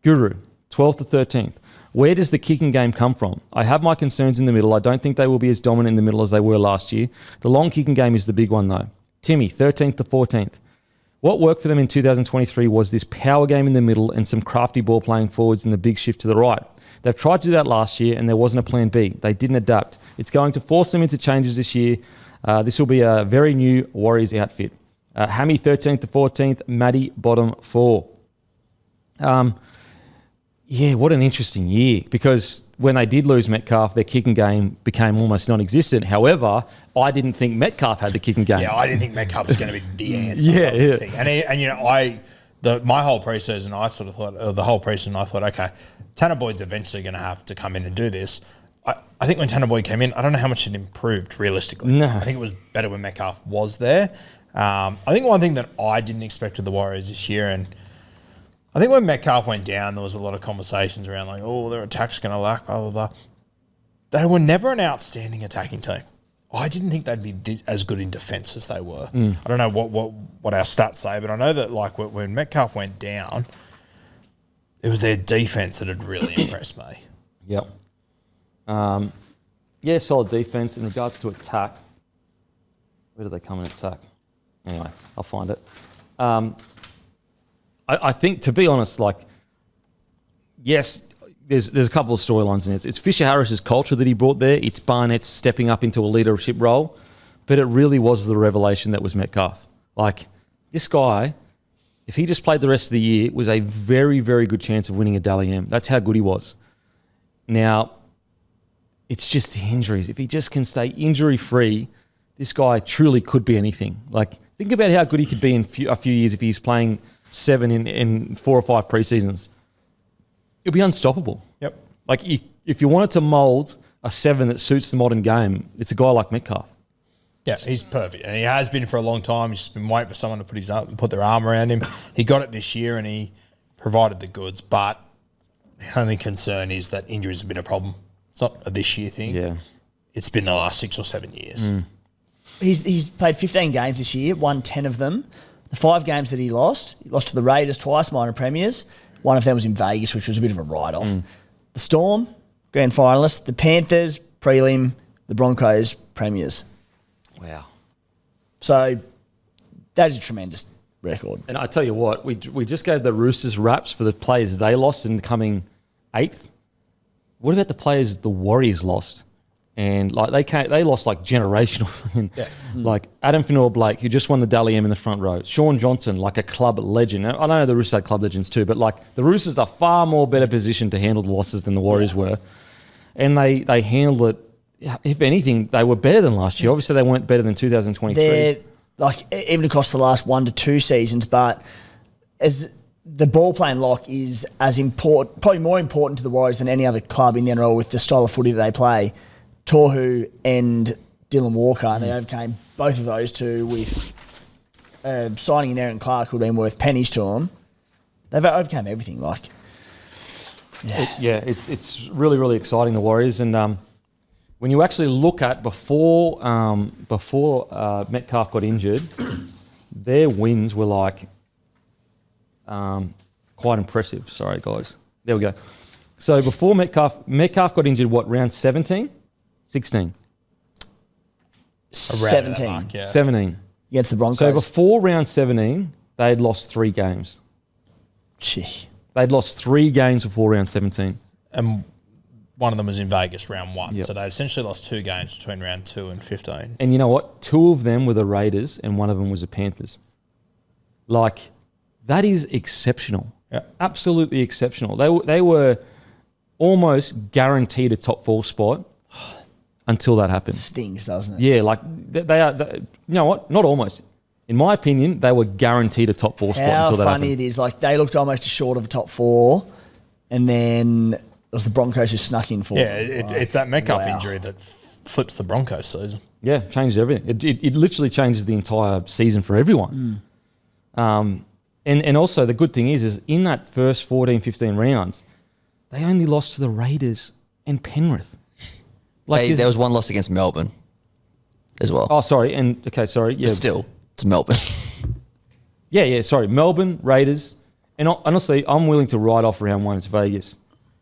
S2: Guru, 12th to 13th. Where does the kicking game come from? I have my concerns in the middle. I don't think they will be as dominant in the middle as they were last year. The long kicking game is the big one, though. Timmy, 13th to 14th. What worked for them in 2023 was this power game in the middle and some crafty ball playing forwards and the big shift to the right. They've tried to do that last year and there wasn't a plan B. They didn't adapt. It's going to force them into changes this year. This will be a very new Warriors outfit. Hammy 13th to 14th, Maddie bottom 4. Yeah, what an interesting year, because when they did lose Metcalf, their kicking game became almost non-existent. However, I didn't think Metcalf had the kicking game.
S4: Yeah, I didn't think Metcalf was going to be the answer.
S2: Yeah.
S4: And you know, my whole preseason, I sort of thought, the whole preseason, I thought, okay, Tanner Boyd's eventually going to have to come in and do this. I think when Tanner Boyd came in, I don't know how much it improved realistically.
S2: No.
S4: I think it was better when Metcalf was there. I think one thing that I didn't expect with the Warriors this year, and I think when Metcalf went down, there was a lot of conversations around like, oh, their attack's going to lack, blah, blah, blah. They were never an outstanding attacking team. I didn't think they'd be as good in defence as they were. I don't know what our stats say, but I know that like when Metcalf went down, it was their defence that had really impressed me.
S2: Yep. Yeah, solid defence in regards to attack. Where do they come in attack? Anyway, I'll find it. I think, to be honest, like, yes, there's a couple of storylines in it. It's Fisher Harris's culture that he brought there. It's Barnett's stepping up into a leadership role. But it really was the revelation that was Metcalf. Like, this guy, if he just played the rest of the year, was a very, very good chance of winning a Dally M. That's how good he was. Now, it's just the injuries. If he just can stay injury-free, this guy truly could be anything. Like, think about how good he could be in a few years if he's playing 7 in 4 or 5 preseasons. It'll be unstoppable.
S4: Yep.
S2: Like, if you wanted to mould a 7 that suits the modern game, it's a guy like Metcalf.
S4: Yeah, he's perfect. And he has been for a long time. He's just been waiting for someone to put their arm around him. He got it this year and he provided the goods. But the only concern is that injuries have been a problem. It's not a this year thing.
S2: Yeah.
S4: It's been the last 6 or 7 years.
S3: he's played 15 games this year, won 10 of them. The 5 games that he lost to the Raiders twice, minor premiers. One of them was in Vegas, which was a bit of a write-off. The Storm, grand finalist. The Panthers, prelim. The Broncos, premiers.
S2: Wow.
S3: So that is a tremendous record.
S2: And I tell you what, we just gave the Roosters raps for the players they lost in coming 8th. What about the players the Warriors lost? And like they lost like generational. Like Adam Fanua-Blake, who just won the Dally M in the front row. Sean Johnson, like a club legend. I know the Roosters had club legends too, but like the Roosters are far more better positioned to handle the losses than the Warriors were. And they handled it. If anything, they were better than last year. Obviously, they weren't better than 2023.
S3: They're like even across the last 1 to 2 seasons, but as the ball playing lock is as important, probably more important to the Warriors than any other club in the NRL with the style of footy that they play. Tohu and Dylan Walker, and they overcame both of those two with signing in Aaron Clark, who would have been worth pennies to them. They've overcome everything. Like,
S2: it's really, really exciting, the Warriors. And when you actually look at before Metcalf got injured, their wins were like quite impressive. Sorry, guys. There we go. So before Metcalf got injured, what, round 17? 16.
S3: 17.
S4: Mark,
S2: 17.
S3: Against the Broncos.
S2: So before round 17, they had lost 3 games.
S3: Gee.
S2: They'd lost 3 games before round 17.
S4: And one of them was in Vegas, round 1.
S2: Yep.
S4: So they essentially lost 2 games between round 2 and 15.
S2: And you know what? 2 of them were the Raiders and one of them was the Panthers. Like, that is exceptional.
S4: Yeah.
S2: Absolutely exceptional. They were almost guaranteed a top 4 spot until that happened.
S3: Stings, doesn't it?
S2: Yeah, like they are. You know what? Not almost. In my opinion, they were guaranteed a top 4 spot until that happened.
S3: How funny it is. Like, they looked almost short of a top 4, and then it was the Broncos who snuck in for.
S4: Yeah, it's that Metcalf injury that flips the Broncos season.
S2: Yeah, changed everything. It literally changes the entire season for everyone. And also the good thing is in that first 14, 15 rounds, they only lost to the Raiders and Penrith.
S1: There was one loss against Melbourne as well.
S2: Oh, sorry. Sorry. Yeah.
S1: But still, it's Melbourne.
S2: Sorry. Melbourne, Raiders. And honestly, I'm willing to write off round 1. It's Vegas.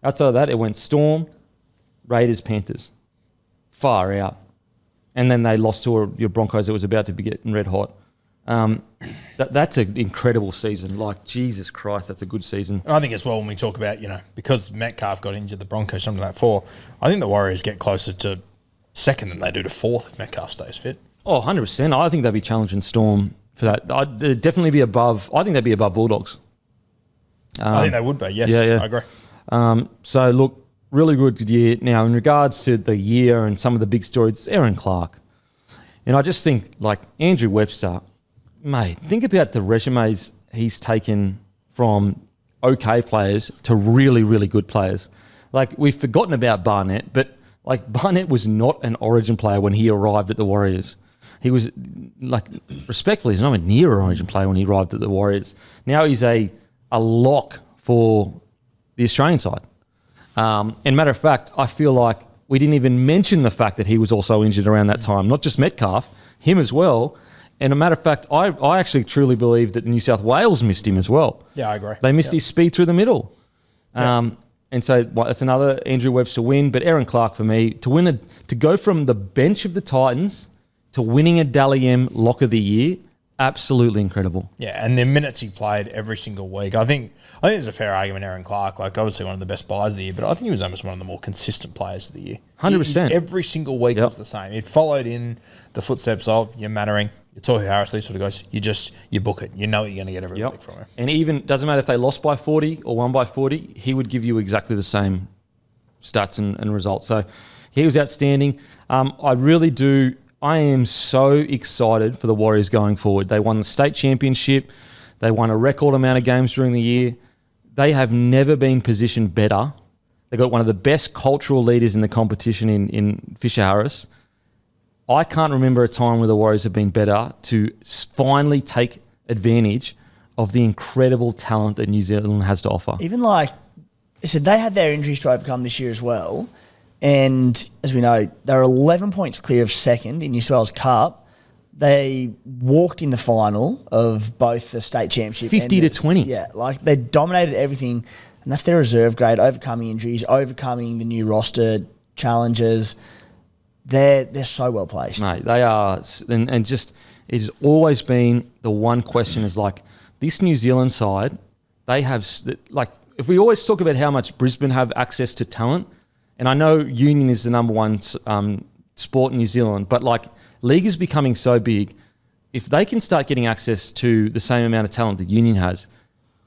S2: Outside of that, it went Storm, Raiders, Panthers. Far out. And then they lost to your Broncos that was about to be getting red hot. That's an incredible season. Like, Jesus Christ, that's a good season.
S4: And I think as well when we talk about, because Metcalf got injured, the Broncos, something like that 4, I think the Warriors get closer to 2nd than they do to 4th if Metcalf stays fit.
S2: Oh, 100%. I think they'd be challenging Storm for that. They'd definitely be above. I think they'd be above Bulldogs.
S4: I think they would be, yes.
S2: Yeah.
S4: I agree.
S2: So, look, really good year. Now, in regards to the year and some of the big stories, it's Aaron Clark. And I just think, like, Andrew Webster, mate, think about the resumes he's taken from okay players to really, really good players. Like, we've forgotten about Barnett, but, like, Barnett was not an Origin player when he arrived at the Warriors. He was, like, respectfully, he's not even near an Origin player when he arrived at the Warriors. Now he's a lock for the Australian side. And matter of fact, I feel like we didn't even mention the fact that he was also injured around that time. Not just Metcalf, him as well. And a matter of fact, I actually truly believe that New South Wales missed him as well.
S4: Yeah, I agree.
S2: They missed his speed through the middle. And so that's another Andrew Webster win. But Aaron Clark, for me, to go from the bench of the Titans to winning a Dally M Lock of the Year, absolutely incredible.
S4: Yeah, and the minutes he played every single week. I think there's a fair argument, Aaron Clark, like obviously one of the best buys of the year, but I think he was almost one of the more consistent players of the year.
S2: 100%.
S4: Every single week was the same. It followed in the footsteps of your Mannering, your Tohu Harris, these sort of guys. You book it. You know what you're going to get every week from him.
S2: And even, doesn't matter if they lost by 40 or won by 40, he would give you exactly the same stats and results. So he was outstanding. I am so excited for the Warriors going forward. They won the state championship. They won a record amount of games during the year. They have never been positioned better. They got one of the best cultural leaders in the competition in Fisher Harris. I can't remember a time where the Warriors have been better to finally take advantage of the incredible talent that New Zealand has to offer.
S3: Even like I said, they had their injuries to overcome this year as well. And as we know, they're 11 points clear of second in New South Wales Cup, They walked in the final of both the state championship
S2: 50 to 20.
S3: Yeah, like they dominated everything, and that's their reserve grade, overcoming injuries, overcoming the new roster challenges. They're so well placed.
S2: Mate, they are, and just it has always been the one question is like this New Zealand side. They have like if we always talk about how much Brisbane have access to talent, and I know Union is the number one sport in New Zealand, but like league is becoming so big. If they can start getting access to the same amount of talent that Union has,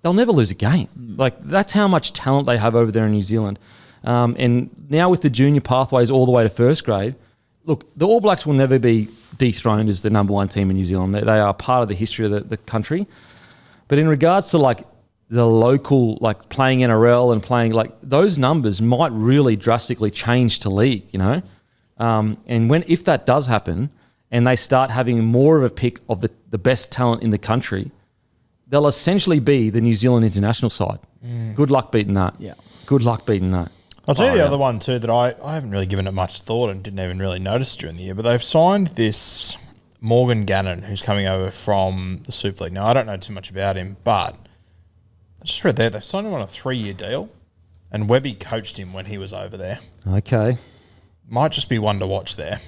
S2: they'll never lose a game. Like that's how much talent they have over there in New Zealand. And now with the junior pathways all the way to first grade, look, the All Blacks will never be dethroned as the number one team in New Zealand. They are part of the history of the country. But in regards to like the local, like playing NRL and playing like those numbers might really drastically change to league, you know? And if that does happen and they start having more of a pick of the best talent in the country, they'll essentially be the New Zealand international side. Good luck beating that.
S3: Yeah.
S2: Good luck beating that.
S4: I'll tell you the other one too that I haven't really given it much thought and didn't even really notice during the year, but they've signed this Morgan Gannon who's coming over from the Super League. Now, I don't know too much about him, but I just read there they've signed him on a 3-year deal and Webby coached him when he was over there.
S2: Okay.
S4: Might just be one to watch there.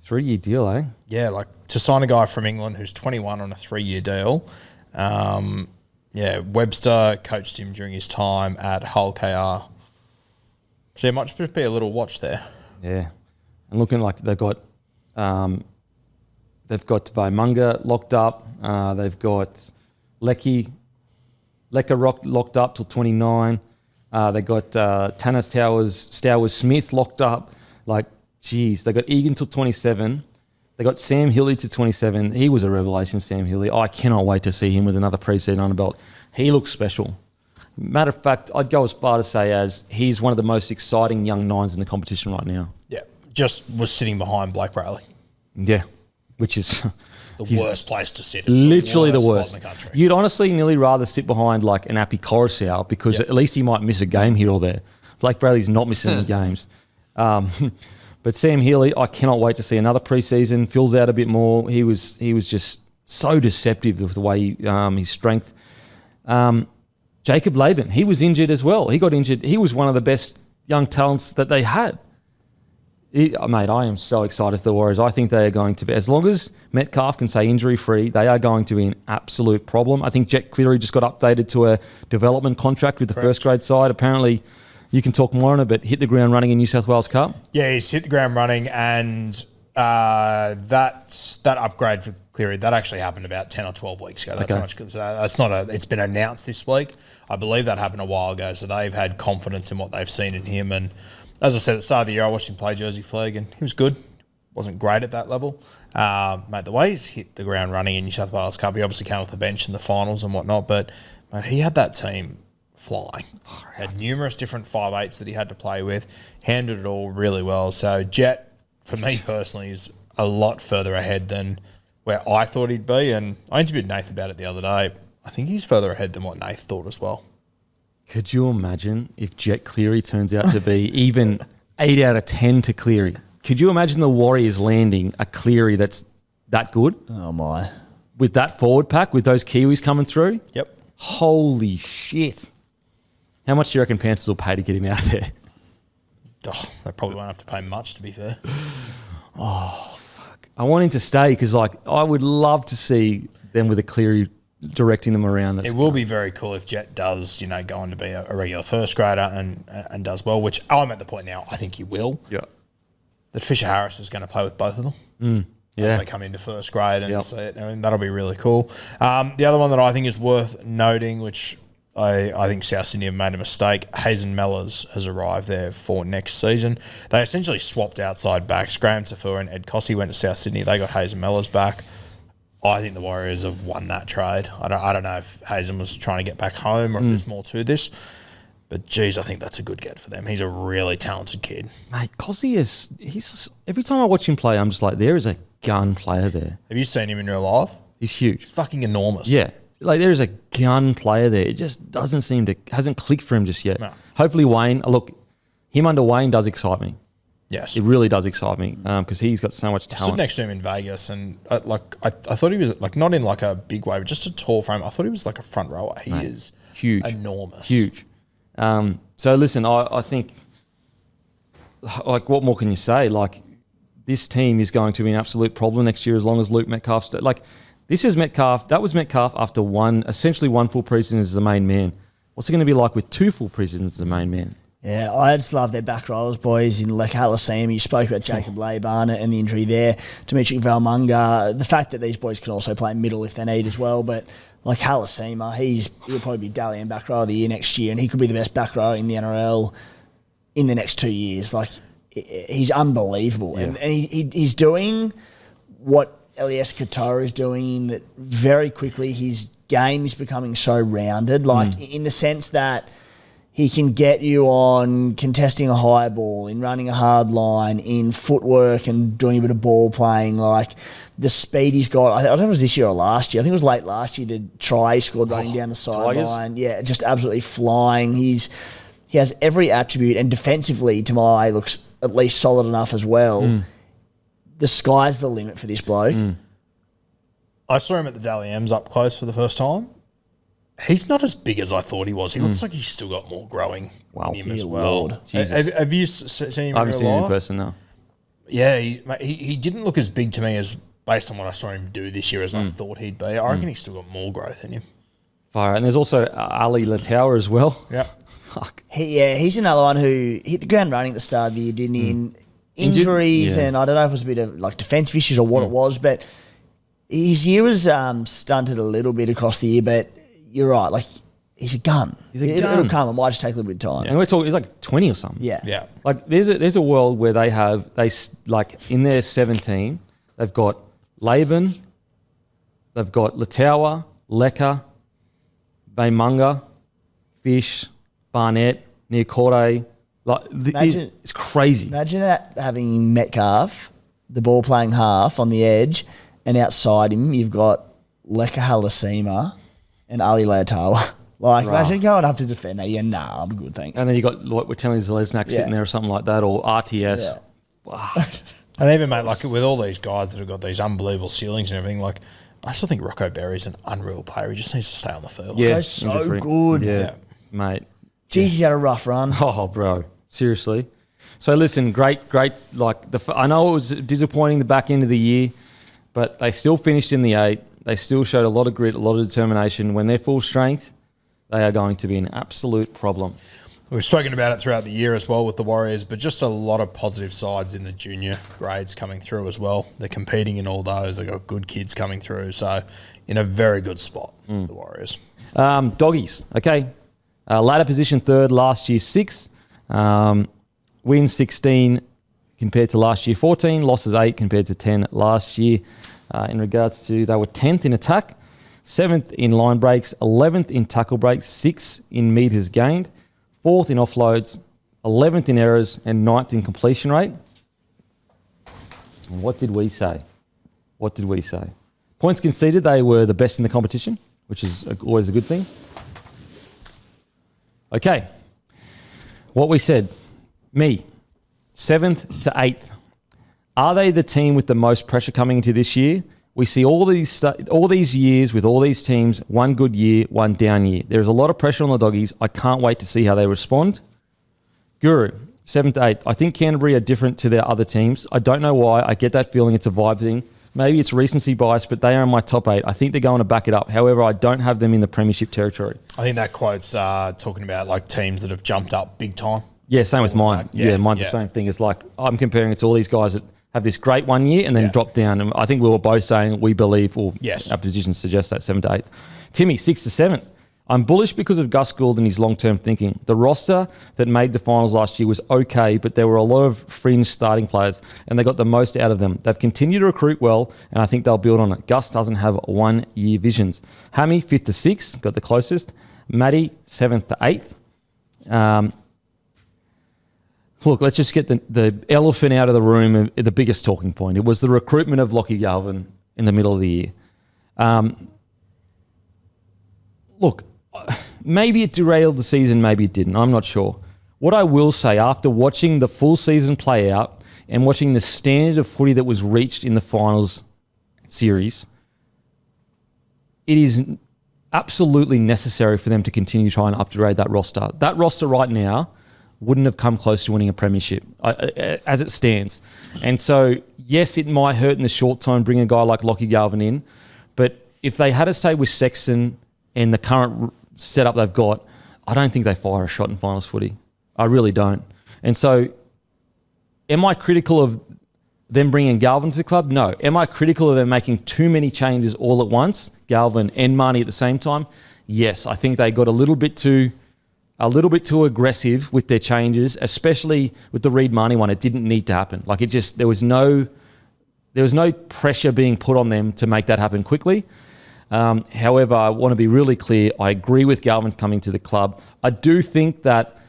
S2: 3-year deal, eh?
S4: Yeah, like to sign a guy from England who's 21 on a 3-year deal. Yeah, Webster coached him during his time at Hull KR. So it might just be a little watch there.
S2: Yeah. And looking like they've got Vaimunga locked up. They've got Leka locked up till 29. They got Tanner Stowers Smith locked up. Like, geez, they got Egan till 27. They got Sam Hilly to 27. He was a revelation, Sam Hilly. I cannot wait to see him with another pre-season under belt. He looks special. Matter of fact, I'd go as far to say as he's one of the most exciting young nines in the competition right now.
S4: Yeah, just was sitting behind Blake Brayley.
S2: Yeah, which is
S4: the worst place to sit. It's
S2: literally the worst.
S4: spot in the country.
S2: You'd honestly nearly rather sit behind like an Appy Coruscant because at least he might miss a game here or there. Blake Brayley's not missing any games. But Sam Healy, I cannot wait to see another preseason. Fills out a bit more. He was just so deceptive with the way his strength. Jacob Laban, he was injured as well. He got injured. He was one of the best young talents that they had. Mate, I am so excited for the Warriors. I think they are going to be, as long as Metcalf can stay injury-free, they are going to be an absolute problem. I think Jet Cleary just got updated to a development contract with the first grade side. Apparently, you can talk more on it, but hit the ground running in New South Wales Cup.
S4: Yeah, he's hit the ground running, and that upgrade for Cleary, that actually happened about 10 or 12 weeks ago. That's how much. That's not it's been announced this week. I believe that happened a while ago, so they've had confidence in what they've seen in him. And as I said at the start of the year, I watched him play Jersey Flag, and he was good. Wasn't great at that level. Mate, the way he's hit the ground running in New South Wales Cup, he obviously came off the bench in the finals and whatnot, but mate, he had that team flying. Had numerous different 5'8s that he had to play with, handled it all really well. So Jet, for me personally, is a lot further ahead than where I thought he'd be. And I interviewed Nath about it the other day. I think he's further ahead than what Nath thought as well.
S2: Could you imagine if Jet Cleary turns out to be even 8 out of 10 to Cleary? Could you imagine the Warriors landing a Cleary that's that good?
S3: Oh, my.
S2: With that forward pack, with those Kiwis coming through?
S4: Yep.
S2: Holy shit. How much do you reckon Panthers will pay to get him out there?
S4: Oh, they probably won't have to pay much, to be fair.
S2: Oh, fuck. I want him to stay because, like, I would love to see them with a Cleary directing them around.
S4: It will be very cool if Jet does, go on to be a regular first grader and does well, which I'm at the point now, I think he will.
S2: Yeah.
S4: That Fisher Harris is going to play with both of them. As they come into first grade and see it. I mean, that'll be really cool. The other one that I think is worth noting, which I think South Sydney have made a mistake, Hazen Mellors has arrived there for next season. They essentially swapped outside backs. Graham Tafur and Ed Cossey went to South Sydney. They got Hazen Mellors back. I think the Warriors have won that trade. I don't know if Hazen was trying to get back home or if there's more to this. But, geez, I think that's a good get for them. He's a really talented kid.
S2: Mate, Cossey every time I watch him play, I'm just like, there is a gun player there.
S4: Have you seen him in real life?
S2: He's huge.
S4: He's fucking enormous.
S2: Yeah. Like, there is a gun player there. It just hasn't clicked for him just yet.
S4: No.
S2: Hopefully Wayne, look, him under Wayne does excite me.
S4: Yes.
S2: It really does excite me because he's got so much
S4: I stood
S2: talent.
S4: next to him in Vegas, and I thought he was like not in like a big way, but just a tall frame. I thought he was like a front rower. He is
S2: Huge.
S4: enormous,
S2: Huge. So listen, I think, like, what more can you say? Like, this team is going to be an absolute problem next year as long as Luke Metcalf. This is Metcalf. That was Metcalf after essentially one full preseason as the main man. What's it going to be like with 2 full preseasons as the main man?
S3: Yeah, I just love their back rollers, boys, in Leka Halasima. You spoke about Jacob Laban and the injury there. Dimitri Valmunga. The fact that these boys can also play middle if they need as well. But like Halasima, he'll probably be Dally M back rower of the year next year, and he could be the best back rower in the NRL in the next 2 years. Like, he's unbelievable.
S2: Yeah.
S3: And he's doing what Elias Katoa is doing, that very quickly his game is becoming so rounded, like in the sense that he can get you on contesting a high ball, in running a hard line, in footwork and doing a bit of ball playing. Like, the speed he's got, I don't know if it was this year or last year. I think it was late last year, the try he scored running down the sideline. Yeah, just absolutely flying. He has every attribute, and defensively, to my eye, looks at least solid enough as well. The sky's the limit for this bloke.
S4: I saw him at the Dally M's up close for the first time. He's not as big as I thought he was. He looks like he's still got more growing in him as
S3: Dear
S4: well.
S3: Lord.
S4: Have you seen him
S2: I haven't
S4: in
S2: seen
S4: real
S2: him in
S4: life?
S2: person, no.
S4: Yeah, he didn't look as big to me as based on what I saw him do this year as I thought he'd be. I reckon he's still got more growth in him.
S2: Fire. And there's also Ali Latour as well.
S4: Yeah.
S2: Fuck.
S3: He's another one who hit the ground running at the start of the year, didn't he? In injuries,
S2: Yeah.
S3: and I don't know if it was a bit of like defensive issues or what it was, but his year was stunted a little bit across the year. But you're right, like, he's a gun. It'll come. It might just take a little bit of time.
S2: And we're talking, he's like 20 or something.
S3: Yeah.
S4: Yeah.
S2: Like, there's a world where like in their 17, they've got Laban, they've got Latour, Lecker, Baymunga, Fish, Barnett, Niokore. Like, it's crazy.
S3: Imagine having Metcalf, the ball playing half on the edge, and outside him you've got Leka Halasima and Ali Leatoa. Like, imagine going up to defend that. Yeah, nah, I'm good, thanks.
S2: And then you got what we're telling Zalesnak sitting there or something like that, or RTS.
S3: Yeah.
S2: Wow.
S4: And even, mate, like with all these guys that have got these unbelievable ceilings and everything, like I still think Rocco Berry's an unreal player. He just needs to stay on the field.
S2: Yeah,
S3: He's so
S2: injury-free.
S3: good.
S2: Yeah, mate.
S3: Jeez, he's had a rough run.
S2: Oh, bro, seriously. So listen, great. Like, I know it was disappointing the back end of the year, but they still finished in the 8. They still showed a lot of grit, a lot of determination. When they're full strength, they are going to be an absolute problem.
S4: We've spoken about it throughout the year as well with the Warriors, but just a lot of positive sides in the junior grades coming through as well. They're competing in all those. They've got good kids coming through. So in a very good spot, the Warriors.
S2: Doggies, okay. Ladder position 3rd, last year 6. Wins 16 compared to last year 14. Losses 8 compared to 10 last year. In regards to, they were 10th in attack, 7th in line breaks, 11th in tackle breaks, 6th in metres gained, 4th in offloads, 11th in errors, and 9th in completion rate. And what did we say? Points conceded, they were the best in the competition, which is always a good thing. Okay. What we said, 7th to 8th. Are they the team with the most pressure coming into this year? We see all these years with all these teams, one good year, one down year. There's a lot of pressure on the Doggies. I can't wait to see how they respond. Guru, 7th to 8th. I think Canterbury are different to their other teams. I don't know why. I get that feeling it's a vibe thing. Maybe it's recency bias, but they are in my top 8. I think they're going to back it up. However, I don't have them in the premiership territory.
S4: I think that quote's talking about like teams that have jumped up big time.
S2: Yeah, same with mine. Yeah, mine's the same thing. It's like I'm comparing it to all these guys that have this great one year and then drop down. And I think we were both saying we believe, or our positions suggest that 7th to 8th. Timmy, 6th to 7th. I'm bullish because of Gus Gould and his long-term thinking. The roster that made the finals last year was okay, but there were a lot of fringe starting players, and they got the most out of them. They've continued to recruit well, and I think they'll build on it. Gus doesn't have one-year visions. Hammy, 5th to 6th, got the closest. Matty, 7th to 8th. Look, let's just get the elephant out of the room, the biggest talking point. It was the recruitment of Lockie Galvin in the middle of the year. Look, maybe it derailed the season, maybe it didn't. I'm not sure. What I will say, after watching the full season play out, and watching the standard of footy that was reached in the finals series, it is absolutely necessary for them to continue trying to upgrade that roster. That roster right now wouldn't have come close to winning a premiership as it stands. And so, yes, it might hurt in the short term bring a guy like Lockie Galvin in, but if they had to stay with Sexton and the current setup they've got, I don't think they fire a shot in finals footy. I really don't. And so, am I critical of them bringing Galvin to the club? No. Am I critical of them making too many changes all at once, Galvin and Marnie at the same time? Yes. I think they got a little bit too aggressive with their changes, especially with the Reid Marnie one. It didn't need to happen. Like there was no pressure being put on them to make that happen quickly. However, I want to be really clear. I agree with Galvin coming to the club. I do think that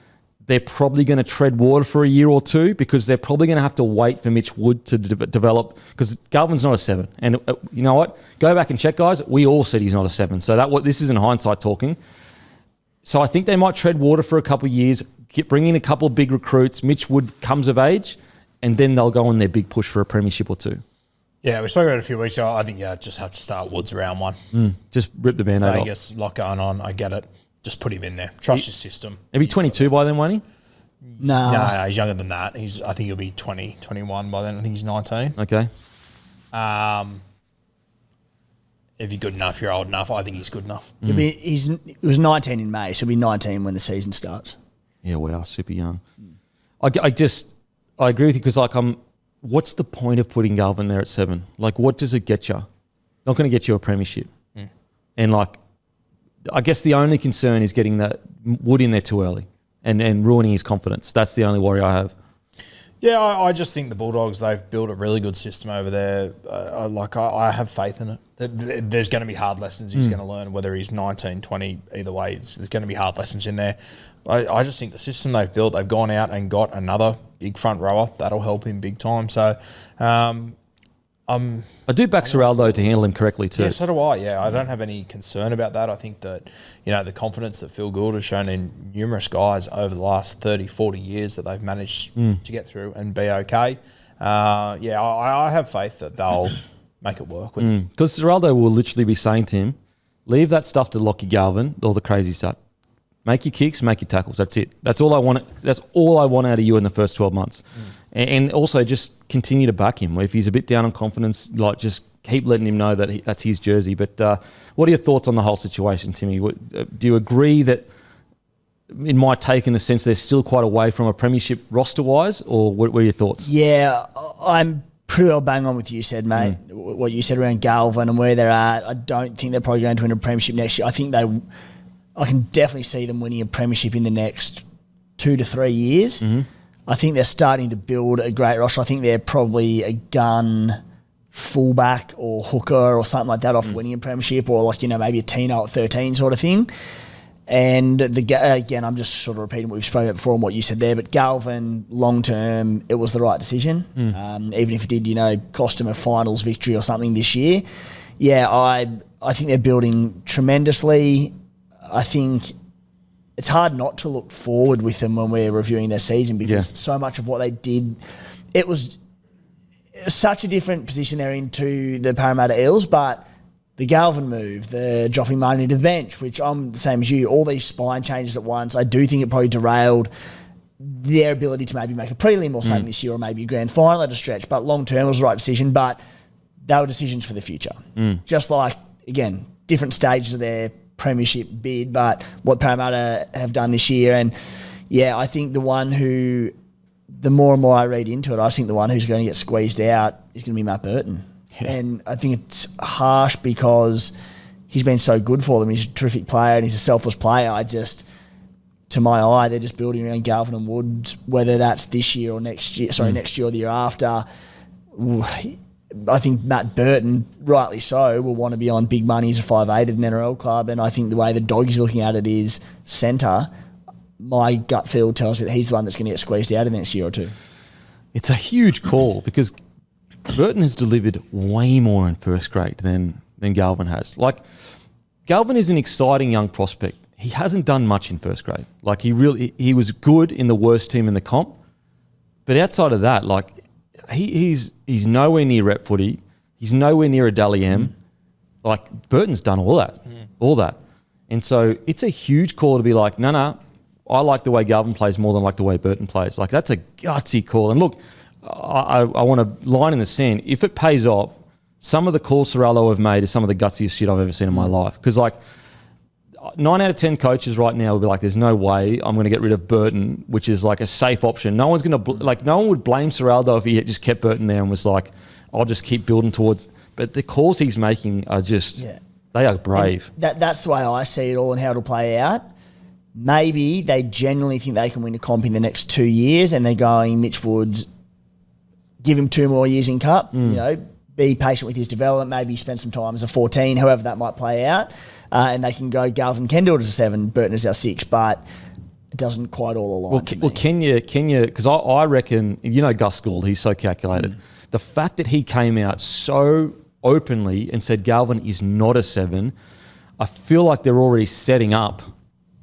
S2: they're probably going to tread water for a year or two because they're probably going to have to wait for Mitch Wood to develop, because Galvin's not a 7. And you know what? Go back and check, guys. We all said he's not a 7. So this isn't hindsight talking. So I think they might tread water for a couple of years, bring in a couple of big recruits. Mitch Wood comes of age, and then they'll go on their big push for a premiership or two.
S5: Yeah, we spoke about it a few weeks ago. I think just have to start Woods round 1.
S2: Just rip the Band-Aid off.
S5: Vegas, a lot going on. I get it. Just put him in there. Trust your system.
S2: He'll be 22 by then, won't he?
S5: No, he's younger than that. I think he'll be 20, 21 by then. I think he's 19.
S2: Okay.
S5: If you're good enough, you're old enough. I think he's good enough.
S3: He was 19 in May, so he'll be 19 when the season starts.
S2: Yeah, we are super young. I agree with you because what's the point of putting Galvin there at 7? Like, what does it get you? Not going to get you a premiership. And I guess the only concern is getting that Wood in there too early and ruining his confidence. That's the only worry I have.
S5: Yeah, I just think the Bulldogs, they've built a really good system over there. I have faith in it. There's going to be hard lessons he's going to learn, whether he's 19, 20, either way. There's going to be hard lessons in there. I just think the system they've built, they've gone out and got another big front rower. That'll help him big time. So,
S2: I do back Sorrell, though, to handle him correctly too.
S5: Yeah, so do I. Yeah, I don't have any concern about that. I think that, the confidence that Phil Gould has shown in numerous guys over the last 30, 40 years that they've managed to get through and be okay. I have faith that they'll make it work with him.
S2: Because Sorrell, though, will literally be saying to him, leave that stuff to Lockie Galvin, all the crazy stuff. Make your kicks, make your tackles. That's it. That's all I want. That's all I want out of you in the first 12 months. And also just continue to back him. If he's a bit down on confidence, just keep letting him know that that's his jersey. But what are your thoughts on the whole situation, Timmy? Do you agree that in my take, in the sense they're still quite away from a premiership roster-wise, or what are your thoughts?
S3: Yeah, I'm pretty well bang on with you said, mate. What you said around Galvin and where they're at. I don't think they're probably going to win a premiership next year. I can definitely see them winning a premiership in the next 2 to 3 years. I think they're starting to build a great roster. I think they're probably a gun fullback or hooker or something like that off winning a premiership, or maybe a Tino at 13 sort of thing. And again, I'm just sort of repeating what we've spoken about before and what you said there, but Galvin, long term, it was the right decision. Even if it did, cost him a finals victory or something this year. Yeah, I think they're building tremendously. I think it's hard not to look forward with them when we're reviewing their season, because so much of what they did, it was such a different position they're in to the Parramatta Eels, but the Galvin move, the dropping Martin to the bench, which I'm the same as you, all these spine changes at once, I do think it probably derailed their ability to maybe make a prelim or something this year, or maybe a grand final at a stretch. But long term, it was the right decision, but they were decisions for the future. Just like, again, different stages of their premiership bid, but what Parramatta have done this year. And yeah, I think the more and more I read into it, I think the one who's going to get squeezed out is going to be Matt Burton. And I think it's harsh because he's been so good for them. He's a terrific player and he's a selfless player. To my eye, they're just building around Galvin and Woods, whether that's this year or next year, next year or the year after. I think Matt Burton, rightly so, will want to be on big money as a 5'8" at an NRL club, and I think the way the Doggies are looking at it is centre. My gut feel tells me that he's the one that's going to get squeezed out in the next year or two.
S2: It's a huge call because Burton has delivered way more in first grade than Galvin has. Galvin is an exciting young prospect. He hasn't done much in first grade. He was good in the worst team in the comp, but outside of that, he's nowhere near rep footy. He's nowhere near a Dally M. Like Burton's done all that. And so it's a huge call to be like, no, I like the way Galvin plays more than I like the way Burton plays. Like that's a gutsy call. And look, I want a line in the sand. If it pays off, some of the calls Sorrello have made is some of the gutsiest shit I've ever seen in my life. Because like 9 out of 10 coaches right now will be like, there's no way I'm going to get rid of Burton, which is like a safe option. No one's going to no one would blame Sorrello if he just kept Burton there and was like, I'll just keep building towards. But the calls he's making are just, they are brave.
S3: That's the way I see it all and how it'll play out. Maybe they genuinely think they can win a comp in the next 2 years and they're going Mitch Woods, give him 2 more years in Cup, be patient with his development, maybe spend some time as a 14, however that might play out. And they can go Galvin can do it as a 7, Burton as our 6, but it doesn't quite all align to me.
S2: Well, Kenya, because I reckon, Gus Gould, he's so calculated. The fact that he came out so openly and said Galvin is not a 7, I feel like they're already setting up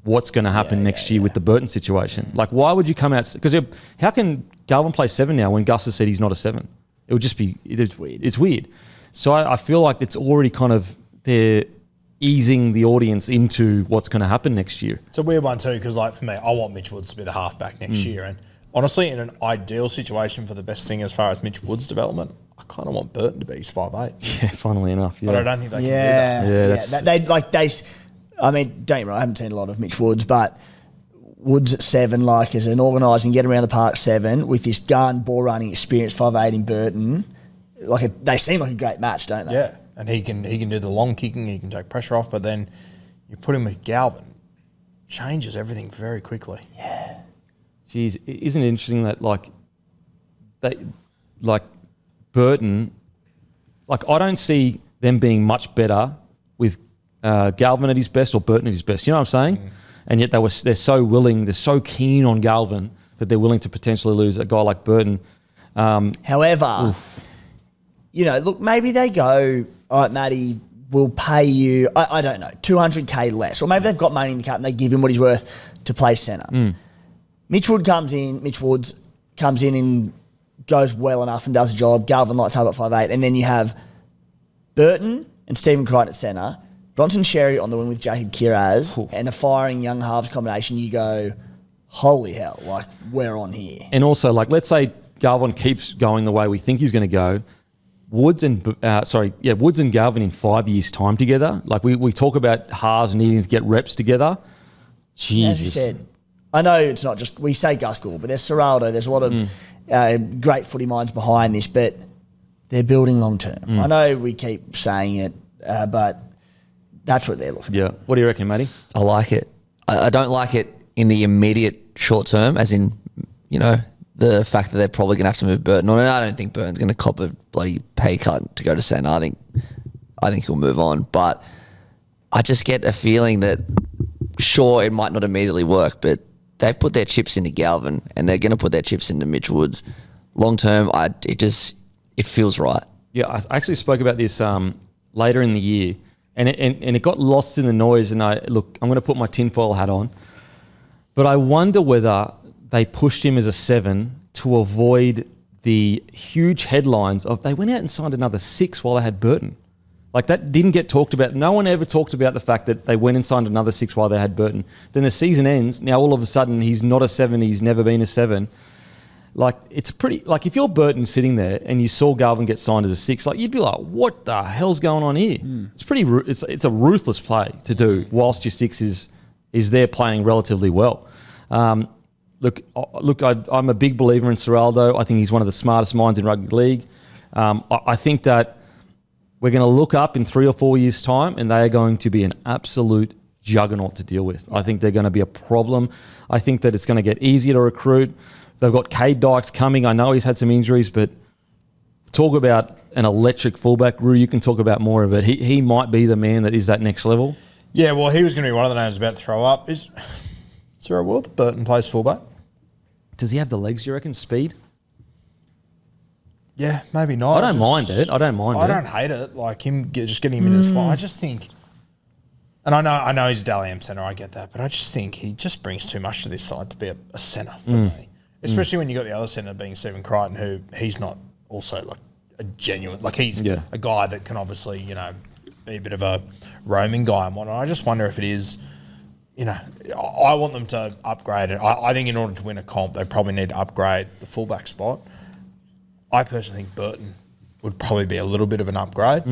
S2: what's going to happen next year with the Burton situation. Like, why would you come out? Because how can Galvin play 7 now when Gus has said he's not a 7? It would just be, it's weird. It's weird. So I feel like it's already kind of, they're easing the audience into what's going to happen next year.
S5: It's a weird one too, because like for me, I want Mitch Woods to be the halfback next year. And honestly, in an ideal situation for the best thing as far as Mitch Woods' development, I kind of want Burton to be his 5'8".
S2: Yeah, funnily enough. Yeah.
S5: But I don't think they can do that.
S3: I mean, don't get me wrong, I haven't seen a lot of Mitch Woods, but Woods at 7, like as an organising, get around the park 7 with this gun, ball running experience, 5'8" in Burton. They seem like a great match, don't they?
S5: Yeah, and he can do the long kicking, he can take pressure off, but then you put him with Galvin, changes everything very quickly.
S3: Yeah.
S2: Jeez, isn't it interesting that Burton, I don't see them being much better with Galvin at his best or Burton at his best. You know what I'm saying? And yet they're so willing, they're so keen on Galvin that they're willing to potentially lose a guy like Burton.
S3: However, look, maybe they go, all right, Matty, we'll pay you, I don't know, $200K less. Or maybe they've got money in the cap and they give him what he's worth to play centre. Mitch Woods comes in and goes well enough and does the job. Galvin lights up at 5'8", and then you have Burton and Stephen Crichton at centre, Bronson Sherry on the wing with Jacob Kiraz, and a firing young halves combination. You go, holy hell, we're on here.
S2: And also, let's say Galvin keeps going the way we think he's going to go. Woods and Galvin in 5 years' time together. We talk about halves needing to get reps together. Jesus.
S3: As you said, I know it's not just, we say Gus Gould, but there's Sorrello, there's a lot of great footy minds behind this, but they're building long term. I know we keep saying it, but that's what they're looking at.
S2: Yeah. What do you reckon, Matty?
S1: I like it. I don't like it in the immediate short term, as in, the fact that they're probably going to have to move Burton on. And I don't think Burton's going to cop a bloody pay cut to go to centre. I think he'll move on. But I just get a feeling that, sure, it might not immediately work, but they've put their chips into Galvin and they're going to put their chips into Mitch Woods. Long term, it feels right.
S2: Yeah, I actually spoke about this later in the year, and it got lost in the noise. And I'm going to put my tinfoil hat on, but I wonder whether they pushed him as a 7 to avoid the huge headlines of they went out and signed another 6 while they had Burton. That didn't get talked about. No one ever talked about the fact that they went and signed another 6 while they had Burton. Then the season ends. Now all of a sudden he's not a 7. He's never been a 7. It's pretty. If you're Burton sitting there and you saw Galvin get signed as a 6, you'd be like, "What the hell's going on here?" It's pretty. It's a ruthless play to do whilst your 6 is there playing relatively well. I'm a big believer in Sorrello. I think he's one of the smartest minds in rugby league. I think that we're going to look up in 3 or 4 years' time and they are going to be an absolute juggernaut to deal with. I think they're going to be a problem. I think that it's going to get easier to recruit. They've got Cade Dykes coming. I know he's had some injuries, but talk about an electric fullback. Roo, you can talk about more of it. He might be the man that is that next level.
S5: Yeah, well, he was going to be one of the names about to throw up. Is there a world that Burton plays fullback?
S2: Does he have the legs, do you reckon? Speed?
S5: Yeah, maybe not.
S2: I don't mind it. I don't
S5: hate it. Him just getting him in the spot. I just think, and I know he's a Dally M centre. I get that, but I just think he just brings too much to this side to be a centre for me. Especially when you got the other centre being Stephen Crichton, who he's not also like a genuine, like he's a guy that can obviously, you know, be a bit of a roaming guy and whatnot. I just wonder if it is, you know, I want them to upgrade it. I think in order to win a comp, they probably need to upgrade the fullback spot. I personally think Burton would probably be a little bit of an upgrade.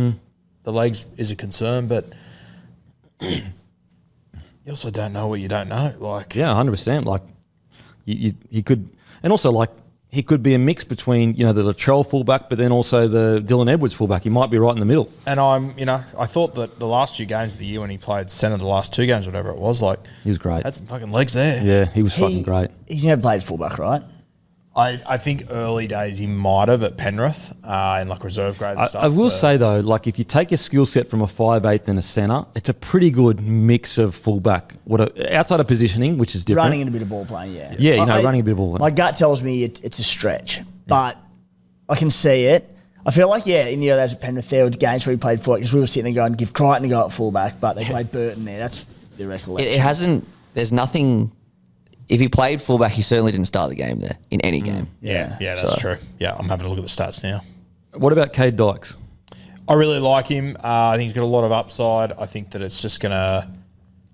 S5: The legs is a concern, but you also don't know what you don't know. Like
S2: 100%. Like he could, and also like he could be a mix between, you know, the Latrell fullback, but then also the Dylan Edwards fullback. He might be right in the middle.
S5: And I thought that the last few games of the year when he played centre, the last 2 games, whatever it was, like
S2: he was great.
S5: Had some fucking legs there.
S2: Yeah, he was fucking great.
S3: He's never played fullback, right?
S5: I think early days he might have at Penrith in like reserve grade and stuff.
S2: I will say though, like if you take your skill set from a 5'8" and a centre, it's a pretty good mix of fullback. Outside of positioning, which is different.
S3: Running and a bit of ball playing, yeah.
S2: Yeah, running a bit of ball playing.
S3: My gut tells me it's a stretch, but I can see it. I feel like, in the early days of Penrith, there were games where he played fullback because we were sitting there going, give Crichton a go at fullback, but they played Burton there. That's the recollection.
S1: It hasn't, there's nothing. If he played fullback, he certainly didn't start the game there in any game.
S5: Yeah, that's true. Yeah, I'm having a look at the stats now.
S2: What about Cade Dykes?
S5: I really like him. I think he's got a lot of upside. I think that it's just going to...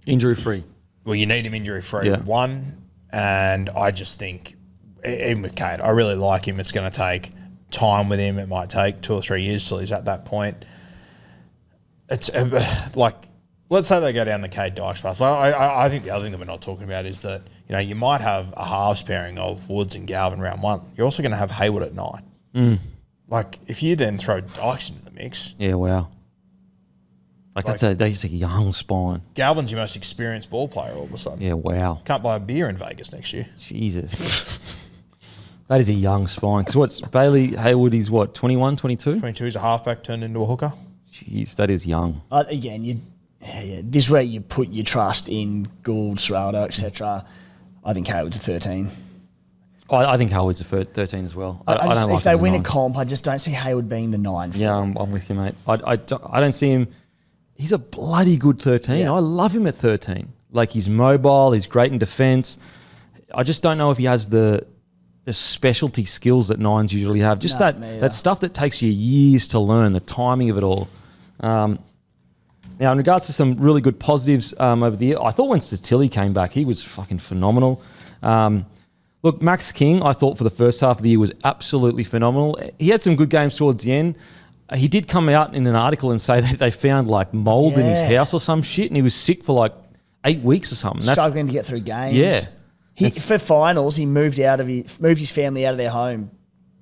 S2: Injury-free.
S5: Well, you need him injury-free,
S2: Yeah.
S5: one. And I just think, even with Cade, I really like him. It's going to take time with him. It might take 2 or 3 years till he's at that point. It's like... Let's say they go down the Cade Dykes path. I think the other thing that we're not talking about is that, you know, you might have a halves pairing of Woods and Galvin round 1. You're also going to have Hayward at 9. Like, if you then throw Dykes into the mix...
S2: Yeah, wow. That's a young spine.
S5: Galvin's your most experienced ball player all of a sudden.
S2: Yeah, wow.
S5: Can't buy a beer in Vegas next year.
S2: Jesus. That is a young spine. Because what's Bailey Hayward, he's what, 21, 22?
S5: 22, he's a halfback turned into a hooker.
S2: Jeez, that is young.
S3: Again, this is where you put your trust in Gould, Serraldo, etc. I think Hayward's a 13.
S2: I think Hayward's a 13 as well. I don't like
S3: if they
S2: him as
S3: win a
S2: 9.
S3: comp, I just don't see Hayward being the 9.
S2: Yeah, I'm with you, mate. I don't see him. He's a bloody good 13.
S3: Yeah.
S2: I love him at 13. Like, he's mobile. He's great in defence. I just don't know if he has the specialty skills that 9s usually have. Just that stuff that takes you years to learn, the timing of it all. Now, in regards to some really good positives over the year, I thought when Statilli came back, he was fucking phenomenal. Look, Max King, I thought for the first half of the year was absolutely phenomenal. He had some good games towards the end. He did come out in an article and say that they found like mold in his house or some shit, and he was sick for like 8 weeks or something.
S3: Struggling to get through games.
S2: Yeah.
S3: For finals, he moved his family out of their home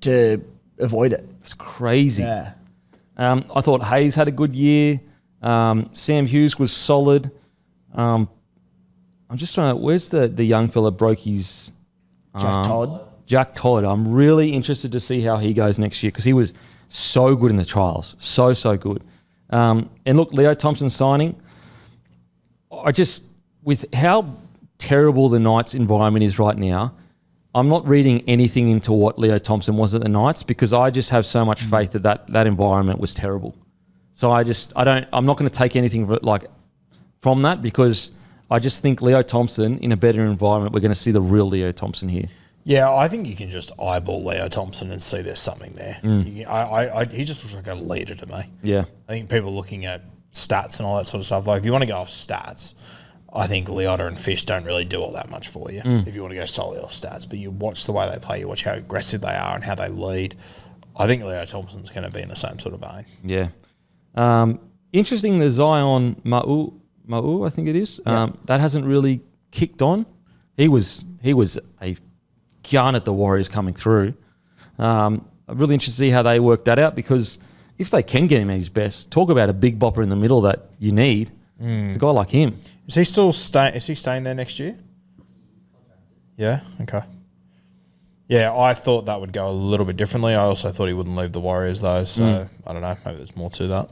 S3: to avoid it.
S2: It's crazy.
S3: Yeah.
S2: I thought Hayes had a good year. Sam Hughes was solid. I'm just trying to... Where's the young fella broke his... Jack Todd. I'm really interested to see how he goes next year because he was so good in the trials. So good. And look, Leo Thompson signing, with how terrible the Knights environment is right now, I'm not reading anything into what Leo Thompson was at the Knights because I just have so much faith that environment was terrible. So I'm not going to take anything from that because I just think Leo Thompson in a better environment, we're going to see the real Leo Thompson here.
S5: Yeah, I think you can just eyeball Leo Thompson and see there's something there. He just looks like a leader to me.
S2: Yeah.
S5: I think people looking at stats and all that sort of stuff, like if you want to go off stats, I think Leota and Fish don't really do all that much for you if you want to go solely off stats. But you watch the way they play, you watch how aggressive they are and how they lead. I think Leo Thompson's going to be in the same sort of vein.
S2: Yeah. Interesting, the Zion Ma'u, I think it is. That hasn't really kicked on. He was a gun at the Warriors coming through. I'm really interested to see how they work that out because if they can get him at his best, talk about a big bopper in the middle that you need. It's a guy like him.
S5: Is he still staying there next year? Yeah. Okay. Yeah, I thought that would go a little bit differently. I also thought he wouldn't leave the Warriors though. So I don't know. Maybe there's more to that.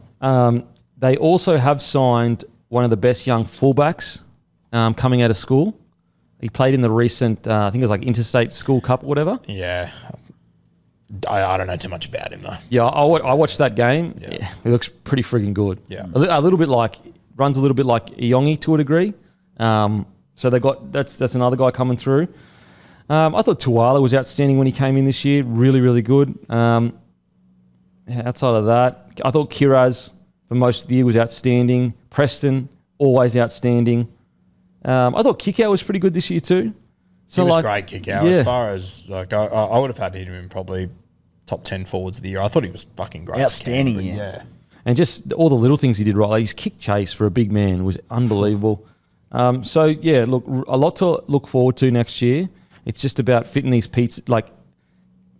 S2: They also have signed one of the best young fullbacks coming out of school. He played in the recent, I think it was like Interstate School Cup or whatever.
S5: Yeah. I don't know too much about him though.
S2: Yeah, I watched that game. Yeah, he looks pretty frigging good.
S5: Yeah.
S2: A little bit like, runs a little bit like Iongi to a degree. So they got, that's another guy coming through. I thought Tuala was outstanding when he came in this year. Really, really good. Outside of that, I thought Kiraz for most of the year was outstanding. Preston, always outstanding. I thought Kickout was pretty good this year too. So
S5: He was great kick out.
S2: yeah.
S5: As far as I would have had him in probably top 10 forwards of the year. I thought he was fucking great.
S3: Outstanding,
S5: Canberra,
S3: yeah.
S2: And just all the little things he did right. Like his kick chase for a big man was unbelievable. So, yeah, look, a lot to look forward to next year. It's just about fitting these people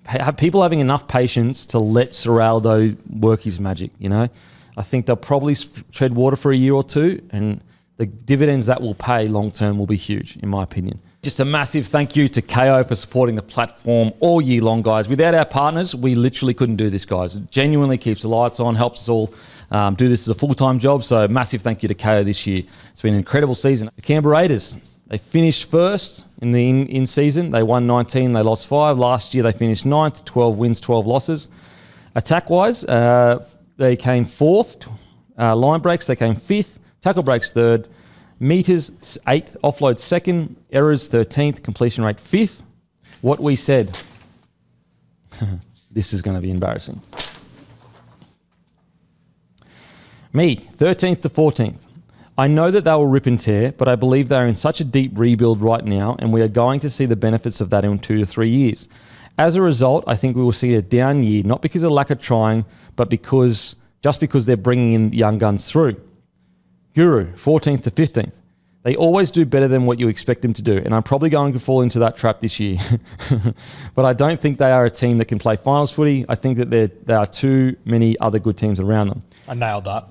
S2: having enough patience to let Serraldo work his magic, you know. I think they'll probably tread water for a year or two, and the dividends that will pay long term will be huge, in my opinion. Just a massive thank you to KO for supporting the platform all year long, guys. Without our partners, we literally couldn't do this, guys. It genuinely keeps the lights on, helps us all do this as a full-time job. So massive thank you to KO this year. It's been an incredible season. The Canberra Raiders, they finished first in the in-season. They won 19, they lost 5. Last year they finished 9th, 12 wins, 12 losses. Attack-wise, they came 4th. Line breaks, they came 5th. Tackle breaks 3rd. Meters 8th, offload 2nd, errors 13th, completion rate 5th. What we said, this is going to be embarrassing. Me, 13th to 14th. I know that they will rip and tear, but I believe they are in such a deep rebuild right now, and we are going to see the benefits of that in 2 to 3 years. As a result, I think we will see a down year, not because of lack of trying, but because they're bringing in young guns through. Guru, 14th to 15th. They always do better than what you expect them to do, and I'm probably going to fall into that trap this year. But I don't think they are a team that can play finals footy. I think that there are too many other good teams around them.
S5: I nailed that.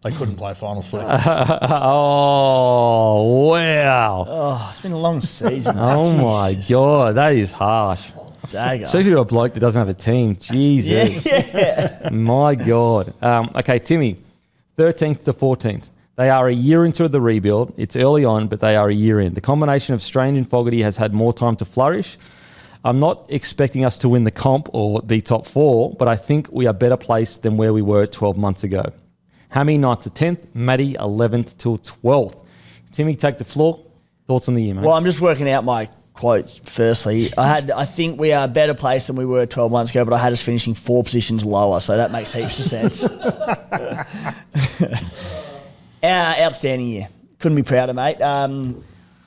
S5: They couldn't play final footy.
S2: Oh, wow.
S3: Oh, it's been a long season.
S2: Oh, my God. That is harsh.
S3: Dagger.
S2: Especially to a bloke that doesn't have a team. Jesus.
S3: Yeah.
S2: My God. Okay, Timmy, 13th to 14th. They are a year into the rebuild. It's early on, but they are a year in. The combination of Strange and Fogarty has had more time to flourish. I'm not expecting us to win the comp or be top 4, but I think we are better placed than where we were 12 months ago. Hammy, 9th to 10th. Matty, 11th till 12th. Timmy, take the floor. Thoughts on the year, mate?
S3: Well, I'm just working out my quote firstly. I think we are better placed than we were 12 months ago, but I had us finishing 4 positions lower, so that makes heaps of sense. Outstanding year. Couldn't be prouder, mate.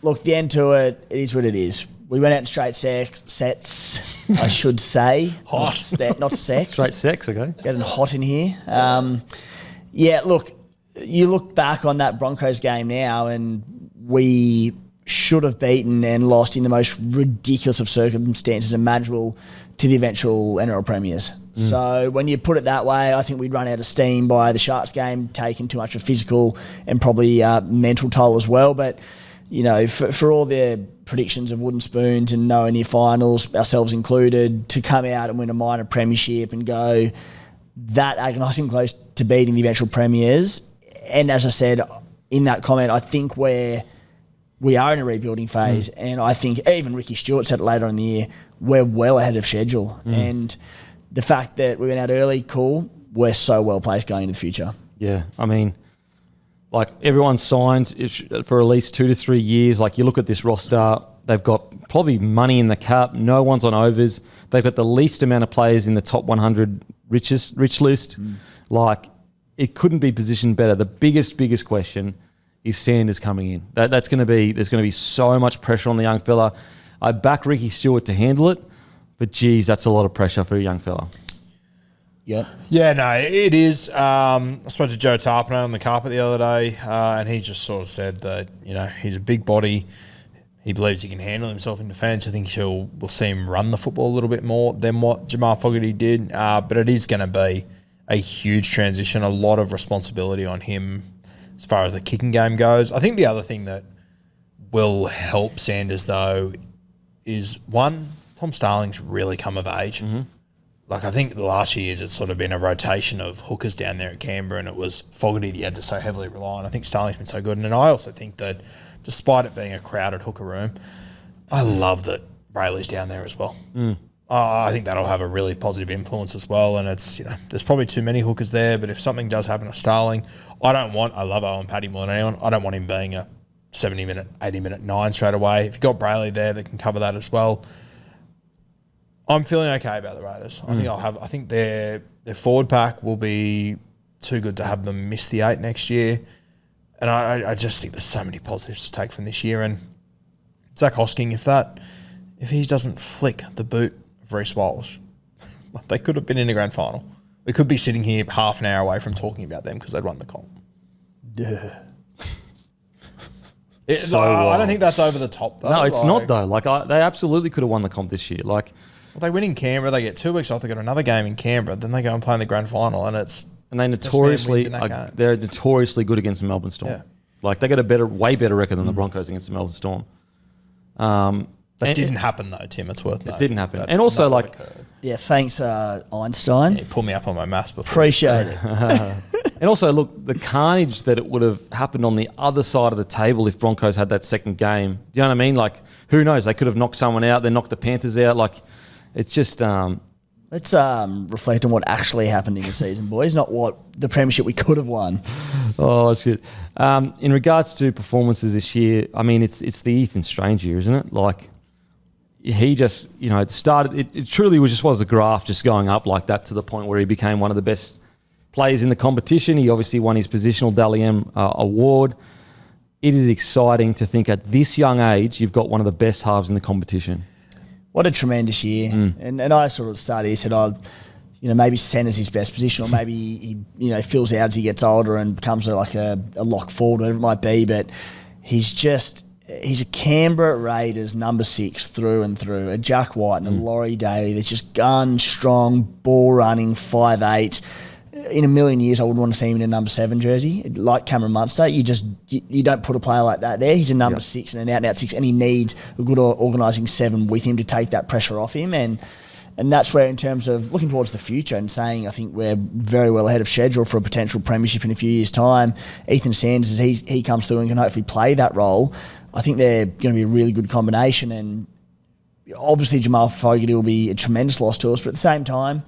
S3: Look, the end to it is what it is. We went out in straight sets, I should say.
S5: Hot.
S3: Not sex.
S2: Straight sex, okay.
S3: Getting hot in here. Yeah, look, you look back on that Broncos game now, and we should have beaten and lost in the most ridiculous of circumstances imaginable to the eventual NRL premiers. So when you put it that way, I think we'd run out of steam by the Sharks game, taking too much of physical and probably mental toll as well. But, you know, for all the predictions of wooden spoons and nowhere near finals, ourselves included, to come out and win a minor premiership and go that agonising close to beating the eventual premiers. And as I said in that comment, I think we are in a rebuilding phase, and I think even Ricky Stewart said it later in the year, we're well ahead of schedule. And the fact that we went out early, cool, we're so well placed going into the future.
S2: Yeah, I mean, like everyone's signed for at least 2 to 3 years. Like you look at this roster, they've got probably money in the cap. No one's on overs. They've got the least amount of players in the top 100 rich list. Like it couldn't be positioned better. The biggest question is Sanders coming in. There's going to be so much pressure on the young fella. I back Ricky Stewart to handle it, but geez, that's a lot of pressure for a young fella.
S3: Yeah.
S5: Yeah, no, it is. I spoke to Joe Tarpano on the carpet the other day, and he just sort of said that, you know, he's a big body. He believes he can handle himself in defence. I think we'll see him run the football a little bit more than what Jamal Fogarty did. But it is going to be a huge transition, a lot of responsibility on him as far as the kicking game goes. I think the other thing that will help Sanders, though, is one, Tom Starling's really come of age. Like, I think the last few years it's sort of been a rotation of hookers down there at Canberra, and it was Fogarty that you had to so heavily rely on. I think Starling's been so good. And then I also think that despite it being a crowded hooker room, I love that Brayley's down there as well. I think that'll have a really positive influence as well. And it's, you know, there's probably too many hookers there, but if something does happen to Starling, I love Owen Paddy more than anyone. I don't want him being a 70-minute, 80-minute 9 straight away. If you've got Brayley there, they can cover that as well. I'm feeling okay about the Raiders. I think their forward pack will be too good to have them miss the 8 next year. And I just think there's so many positives to take from this year. And Zach Hosking, if he doesn't flick the boot of Reece Walsh, they could have been in the grand final. We could be sitting here half an hour away from talking about them because they'd won the comp. I don't think that's over the top, though.
S2: No, it's not, though. They absolutely could have won the comp this year.
S5: They win in Canberra, they get 2 weeks off, they got another game in Canberra, then they go and play in the grand final, and
S2: they they're notoriously good against the Melbourne Storm.
S5: Yeah.
S2: They got a way better record than the Broncos against the Melbourne Storm.
S5: That didn't happen though, Tim. It's worth noting.
S2: It didn't happen. And also,
S3: thanks, Einstein.
S5: Yeah, pull me up on my maths before.
S3: Appreciate it.
S2: And also, look, the carnage that it would have happened on the other side of the table if Broncos had that second game. Do you know what I mean? Who knows? They could have knocked someone out. They knocked the Panthers out. It's just...
S3: Let's reflect on what actually happened in the season, boys, not what the premiership we could have won.
S2: Oh, shit. In regards to performances this year, I mean, it's the Ethan Strange year, isn't it? He just, it started... It truly was a graph just going up like that to the point where he became one of the best players in the competition. He obviously won his positional Dally M award. It is exciting to think at this young age, you've got one of the best halves in the competition.
S3: What a tremendous year. And I sort of started, he said, maybe centre's his best position, or maybe he fills out as he gets older and becomes a lock forward, whatever it might be. But he's a Canberra Raiders number 6 through and through, a Jack White and a Laurie Daly that's just gun strong, ball running, 5'8". In a million years, I wouldn't want to see him in a number 7 jersey. Like Cameron Munster, you don't put a player like that there. He's a number 6 and an out-and-out 6, and he needs a good organising 7 with him to take that pressure off him. And that's where, in terms of looking towards the future and saying, I think we're very well ahead of schedule for a potential premiership in a few years' time. Ethan Sanders, as he comes through and can hopefully play that role, I think they're going to be a really good combination. And obviously, Jamal Fogarty will be a tremendous loss to us, but at the same time,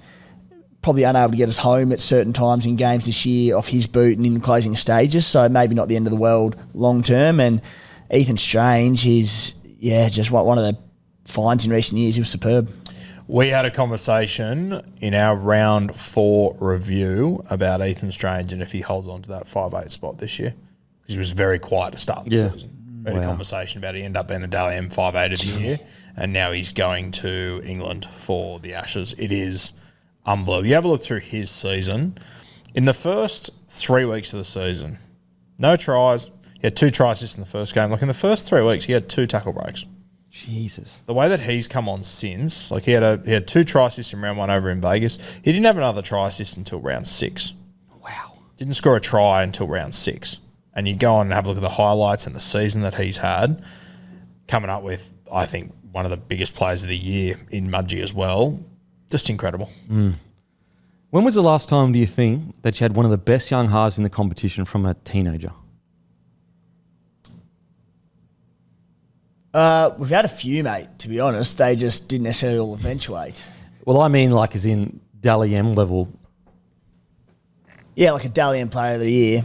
S3: probably unable to get us home at certain times in games this year off his boot and in the closing stages, so maybe not the end of the world long term. And Ethan Strange, he's just one of the finds in recent years. He was superb.
S5: We had a conversation in our round 4 review about Ethan Strange and if he holds on to that 5'8" spot this year, because he was very quiet to start the season. We had a conversation about it. He ended up being the Dally M 5'8" of the year, and now he's going to England for the Ashes. It is unbelievable. You have a look through his season. In the first 3 weeks of the season, no tries. He had 2 try assists in the first game. In the first 3 weeks, he had 2 tackle breaks.
S2: Jesus.
S5: The way that he's come on since, he had 2 try assists in round 1 over in Vegas. He didn't have another try assist until round 6.
S2: Wow.
S5: Didn't score a try until round 6. And you go on and have a look at the highlights and the season that he's had, coming up with, I think, one of the biggest players of the year in Mudgee as well. Just incredible.
S2: When was the last time, do you think, that you had one of the best young halves in the competition from a teenager?
S3: We've had a few, mate, to be honest. They just didn't necessarily all eventuate.
S2: Well, I mean as in Dally M level.
S3: Yeah, like a Dally M player of the year.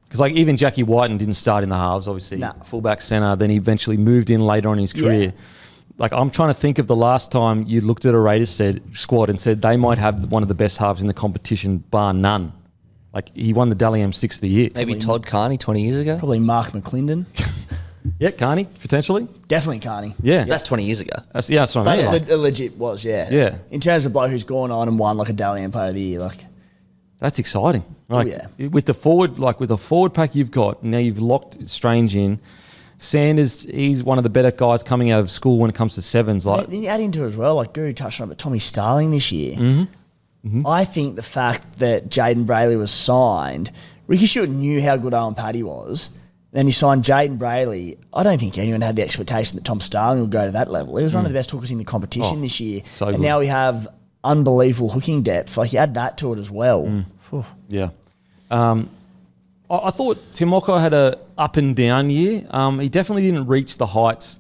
S2: Because even Jackie Whiten didn't start in the halves, obviously.
S3: No.
S2: Fullback centre, then he eventually moved in later on in his career. I'm trying to think of the last time you looked at a Raiders squad and said they might have one of the best halves in the competition, bar none. He won the Dally M 6 of the year.
S1: Maybe Todd Carney 20 years ago?
S3: Probably Mark McClendon.
S2: Yeah, Carney, potentially.
S3: Definitely Carney.
S2: Yeah.
S1: That's 20 years ago.
S2: That's what I mean.
S3: It legit was, yeah.
S2: Yeah.
S3: In terms of bloke who's gone on and won a Dally M player of the year,
S2: That's exciting.
S3: Yeah.
S2: With the forward pack you've got, now you've locked Strange in. Sanders, he's one of the better guys coming out of school when it comes to sevens.
S3: Then you add into it as well, Guru touched on it, but Tommy Starling this year. I think the fact that Jaden Brayley was signed, Ricky Stewart knew how good Owen Paddy was. Then he signed Jaden Brayley. I don't think anyone had the expectation that Tom Starling would go to that level. He was one of the best hookers in the competition this year.
S2: So
S3: and
S2: good.
S3: now we have unbelievable hooking depth. You add that to it as well.
S2: Yeah. I thought Timoko had a up and down year. He definitely didn't reach the heights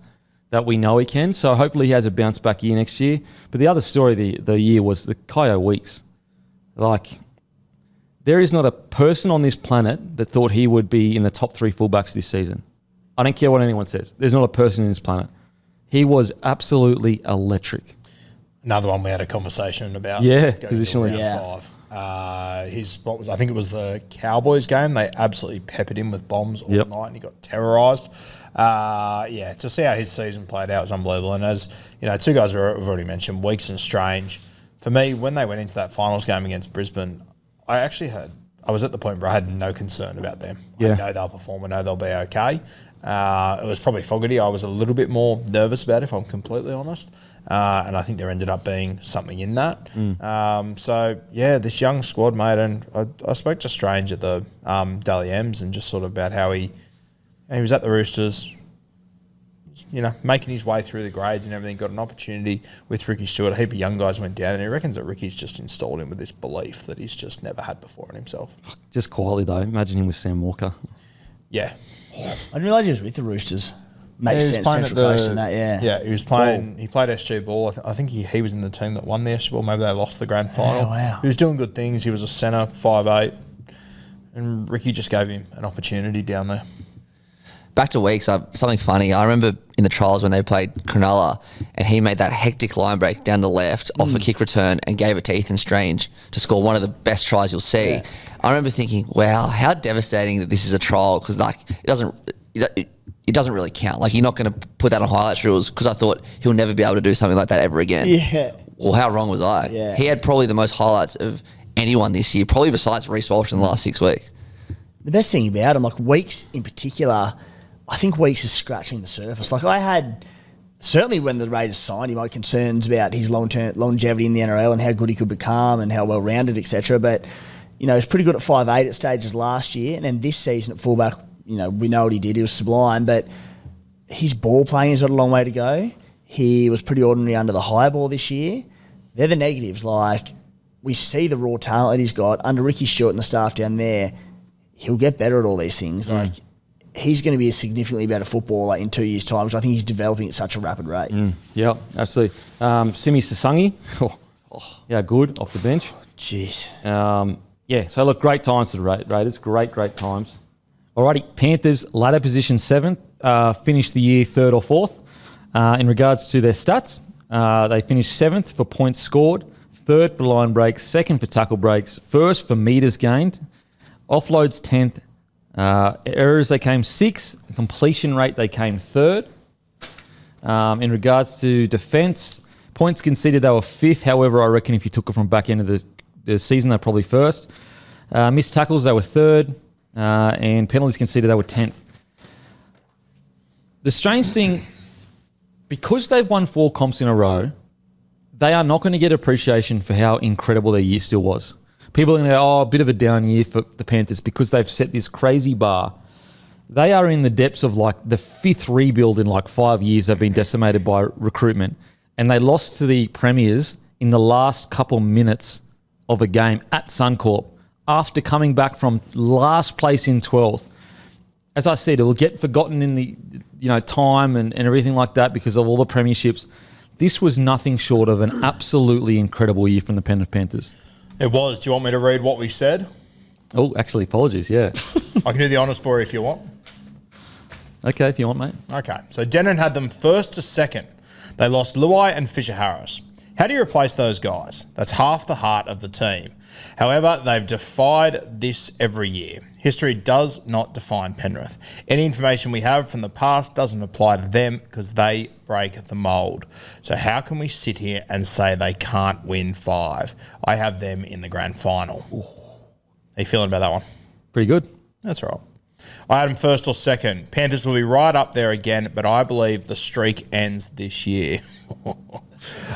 S2: that we know he can, so hopefully he has a bounce back year next year. But the other story of the year was the Kyo Weeks. There is not a person on this planet that thought he would be in the top 3 fullbacks this season. I don't care what anyone says. There's not a person in this planet. He was absolutely electric.
S5: Another one we had a conversation about.
S2: Yeah,
S5: going
S2: positionally.
S5: into round 5. I think it was the Cowboys game. They absolutely peppered him with bombs all night, and he got terrorised. To see how his season played out was unbelievable. And as you know, two guys we've already mentioned, Weeks and Strange. For me, when they went into that finals game against Brisbane, I was at the point where I had no concern about them.
S2: Yeah.
S5: I know they'll perform. I know they'll be okay. It was probably Fogarty. I was a little bit more nervous about it, if I'm completely honest. And I think there ended up being something in that. This young squad, mate, and I spoke to Strange at the Dally M's and just sort of about how he was at the Roosters, making his way through the grades and everything, got an opportunity with Ricky Stewart. A heap of young guys went down, and he reckons that Ricky's just installed him with this belief that he's just never had before in himself.
S2: Just quietly, though. Imagine him with Sam Walker.
S5: Yeah.
S3: I didn't realise he was with the Roosters. Makes sense, Central Coast and that, yeah.
S5: Yeah, he was playing. He played SG ball. I think he was in the team that won the SG ball. Maybe they lost the grand final.
S3: Oh, wow.
S5: He was doing good things. He was a centre, 5'8", and Ricky just gave him an opportunity down there.
S1: Back to Weeks, something funny. I remember in the trials when they played Cronulla and he made that hectic line break down the left off a kick return and gave it to Ethan Strange to score one of the best tries you'll see. Yeah. I remember thinking, wow, how devastating that this is a trial, because it doesn't really count. Like, you're not going to put that on highlights reels, because I thought he'll never be able to do something like that ever again.
S3: Yeah.
S1: Well, how wrong was I?
S3: Yeah.
S1: He had probably the most highlights of anyone this year, probably besides Reece Walsh in the last 6 weeks.
S3: The best thing about him, like Weeks in particular, I think Weeks is scratching the surface. Like, I had, certainly when the Raiders signed him, I had concerns about his longevity in the NRL and how good he could become and how well-rounded, etc. But, he was pretty good at 5'8" at stages last year. And then this season at fullback, we know what he did. He was sublime. But his ball playing has got a long way to go. He was pretty ordinary under the high ball this year. They're the negatives. Like, we see the raw talent that he's got. Under Ricky Stewart and the staff down there, he'll get better at all these things. Like, he's going to be a significantly better footballer in 2 years' time, which I think he's developing at such a rapid rate.
S2: Yeah, absolutely. Simi Sasangi, good, off the bench.
S3: Jeez.
S2: So look, great times for the Raiders. Great times. Alrighty, Panthers, ladder position 7th, finished the year 3rd or 4th. In regards to their stats, they finished 7th for points scored, 3rd for line breaks, 2nd for tackle breaks, 1st for metres gained, offloads 10th, errors they came 6th, completion rate they came 3rd. In regards to defence, points conceded they were 5th. However, I reckon if you took it from back end of the season, they're probably 1st. Missed tackles, they were 3rd. And penalties conceded, they were 10th. The strange thing, because they've won 4 comps in a row, they are not going to get appreciation for how incredible their year still was. People are going to go, a bit of a down year for the Panthers because they've set this crazy bar. They are in the depths of like the 5th rebuild in like 5 years. They've been decimated by recruitment. And they lost to the Premiers in the last couple minutes of a game at Suncorp after coming back from last place in 12th. As I said, it will get forgotten in the time and everything like that because of all the premierships. This was nothing short of an absolutely incredible year from the Penrith Panthers.
S5: It was. Do you want me to read what we said?
S2: Oh, actually, apologies, yeah.
S5: I can do the honours for you if you want.
S2: Okay, if you want, mate.
S5: Okay, so Denon had them 1st to 2nd. They lost Luai and Fisher-Harris. How do you replace those guys? That's half the heart of the team. However, they've defied this every year. History does not define Penrith. Any information we have from the past doesn't apply to them because they break the mould. So how can we sit here and say they can't win 5? I have them in the grand final. Ooh. How you feeling about that one?
S2: Pretty good.
S5: That's right. I had them 1st or 2nd. Panthers will be right up there again, but I believe the streak ends this year.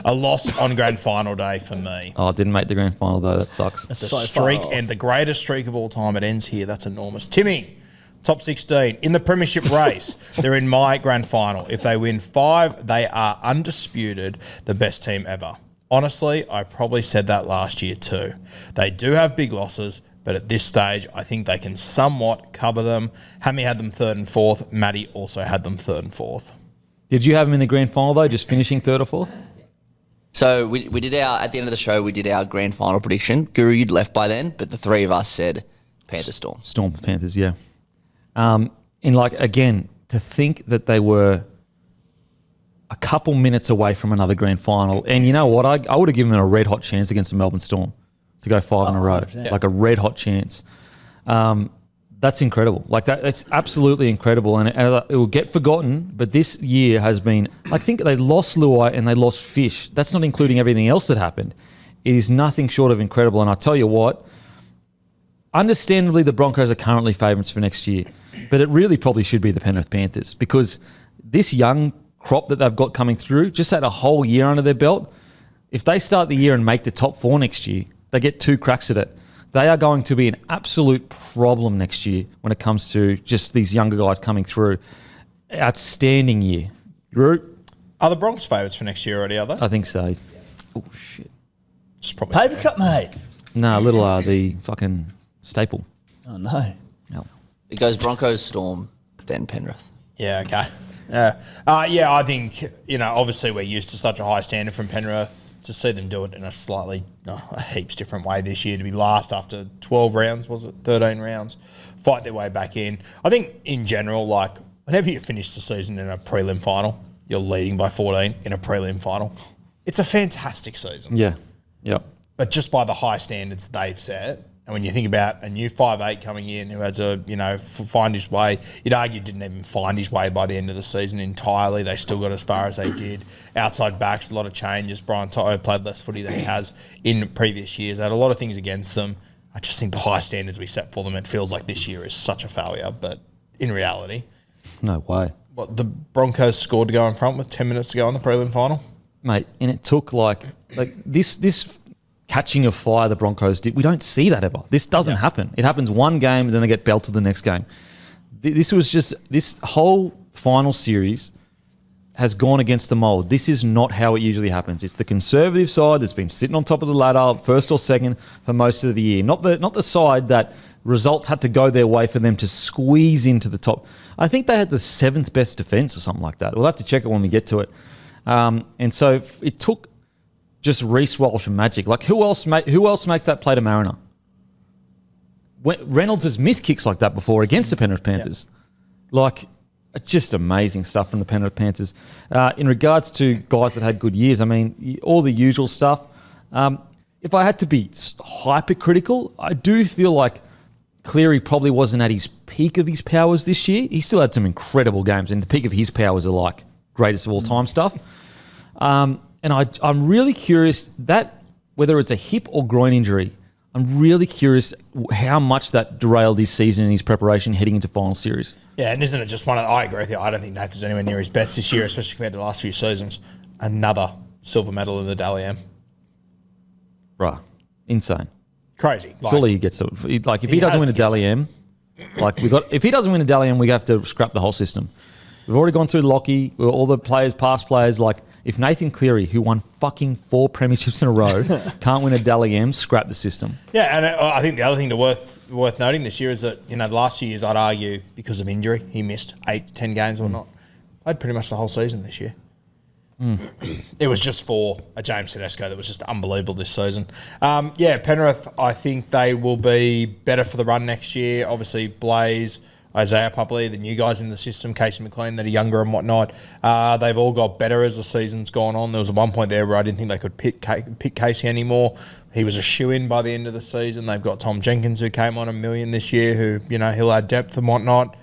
S5: A loss on grand final day for me.
S2: Oh, it didn't make the grand final though. That sucks.
S5: The streak and the greatest streak of all time, it ends here. That's enormous. Timmy, top 16 in the premiership race. They're in my grand final. If they win 5, they are undisputed the best team ever. Honestly, I probably said that last year too. They do have big losses, but at this stage, I think they can somewhat cover them. Hammy had them 3rd and 4th. Matty also had them 3rd and 4th.
S2: Did you have them in the grand final though, just finishing 3rd or 4th?
S1: So we did at the end of the show, we did our grand final prediction. Guru, you'd left by then, but the 3 of us said Panthers Storm.
S2: Storm Panthers, yeah. Again, to think that they were a couple minutes away from another grand final. And you know what? I would have given them a red-hot chance against the Melbourne Storm to go 5 in a row.
S3: 100%.
S2: Like a red-hot chance. That's incredible. Like that's absolutely incredible. And it will get forgotten, but this year has been, I think they lost Luai and they lost Fish. That's not including everything else that happened. It is nothing short of incredible. And I tell you what, understandably, the Broncos are currently favourites for next year, but it really probably should be the Penrith Panthers because this young crop that they've got coming through just had a whole year under their belt. If they start the year and make the top 4 next year, they get 2 cracks at it. They are going to be an absolute problem next year when it comes to just these younger guys coming through. Outstanding year. Drew?
S5: Are the Broncos favourites for next year already, are they?
S2: I think so. Oh, shit.
S5: It's probably
S3: Paper cut, mate.
S2: No, the fucking staple.
S3: Oh, no.
S2: No.
S1: It goes Broncos, Storm, then Penrith.
S5: Yeah, okay. Yeah, I think, obviously we're used to such a high standard from Penrith. To see them do it in a slightly, a heaps different way this year, to be last after 12 rounds, was it? 13 rounds, fight their way back in. I think in general, like, whenever you finish the season in a prelim final, you're leading by 14 in a prelim final. It's a fantastic season.
S2: Yeah. Yep.
S5: But just by the high standards they've set, and when you think about a new 5'8" coming in who had to, find his way, you'd argue didn't even find his way by the end of the season entirely. They still got as far as they did. Outside backs, a lot of changes. Brian Toto played less footy than he has in previous years. They had a lot of things against them. I just think the high standards we set for them, it feels like this year is such a failure. But in reality,
S2: No way.
S5: what the Broncos scored to go in front with 10 minutes to go in the prelim final.
S2: Mate, and it took like this catching of fire the Broncos did. We don't see that ever. This doesn't happen. It happens one game and then they get belted the next game. This was just, this whole final series has gone against the mould. This is not how it usually happens. It's the conservative side that's been sitting on top of the ladder, first or second, for most of the year. Not the side that results had to go their way for them to squeeze into the top. I think they had the 7th best defence or something like that. We'll have to check it when we get to it. And so it took just Reece Walsh and magic. Like, who else makes that play to Mariner? Reynolds has missed kicks like that before against the Penrith Panthers. Like, it's just amazing stuff from the Penrith Panthers. In regards to guys that had good years, I mean, all the usual stuff. If I had to be hypercritical, I do feel like Cleary probably wasn't at his peak of his powers this year. He still had some incredible games, and the peak of his powers are like greatest of all time stuff. And I'm really curious that whether it's a hip or groin injury, I'm really curious how much that derailed his season and his preparation heading into final series.
S5: Yeah, and isn't it just I agree with you. I don't think Nathan's anywhere near his best this year, especially compared to the last few seasons. Another silver medal in the Dally M.
S2: Right. Insane.
S5: Crazy.
S2: Surely he gets it. Like, if he doesn't win a Dally M, if he doesn't win a Dally M, we have to scrap the whole system. We've already gone through Lockie, all the players, past players. Like, if Nathan Cleary, who won fucking 4 premierships in a row, can't win a Dally M, scrap the system.
S5: Yeah, and I think the other thing worth noting this year is that, the last few years, I'd argue, because of injury, he missed 8, 10 games or not. Played pretty much the whole season this year. It was just for a James Tedesco that was just unbelievable this season. Penrith, I think they will be better for the run next year. Obviously, Blaze, Isaiah Pupley, the new guys in the system, Casey McLean that are younger and whatnot, they've all got better as the season's gone on. There was one point there where I didn't think they could pick Casey anymore. He was a shoe-in by the end of the season. They've got Tom Jenkins, who came on $1 million this year, who, he'll add depth and whatnot.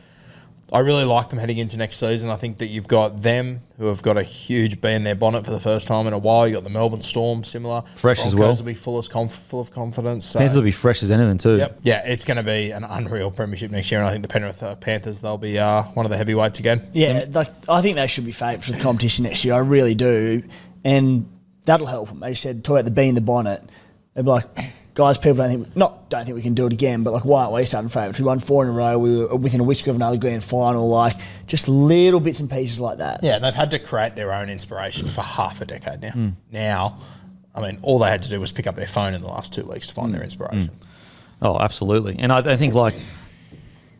S5: I really like them heading into next season. I think that you've got them, who have got a huge bee in their bonnet for the first time in a while. You've got the Melbourne Storm, similar.
S2: Fresh
S5: Broncos
S2: as well.
S5: will be full of confidence. So.
S2: Panthers will be fresh as anything too.
S5: Yep. Yeah, it's going to be an unreal premiership next year, and I think the Penrith Panthers, they'll be one of the heavyweights again.
S3: Yeah, I think they should be favourites for the competition next year. I really do. And that'll help them. As you said, talk about the bee in the bonnet. They'd be like, guys, people don't think we can do it again, but why aren't we starting favourites? We won 4 in a row. We were within a whisker of another grand final. Just little bits and pieces like that.
S5: Yeah, and they've had to create their own inspiration for half a decade now. Now, all they had to do was pick up their phone in the last 2 weeks to find their inspiration.
S2: Oh, absolutely. And I think,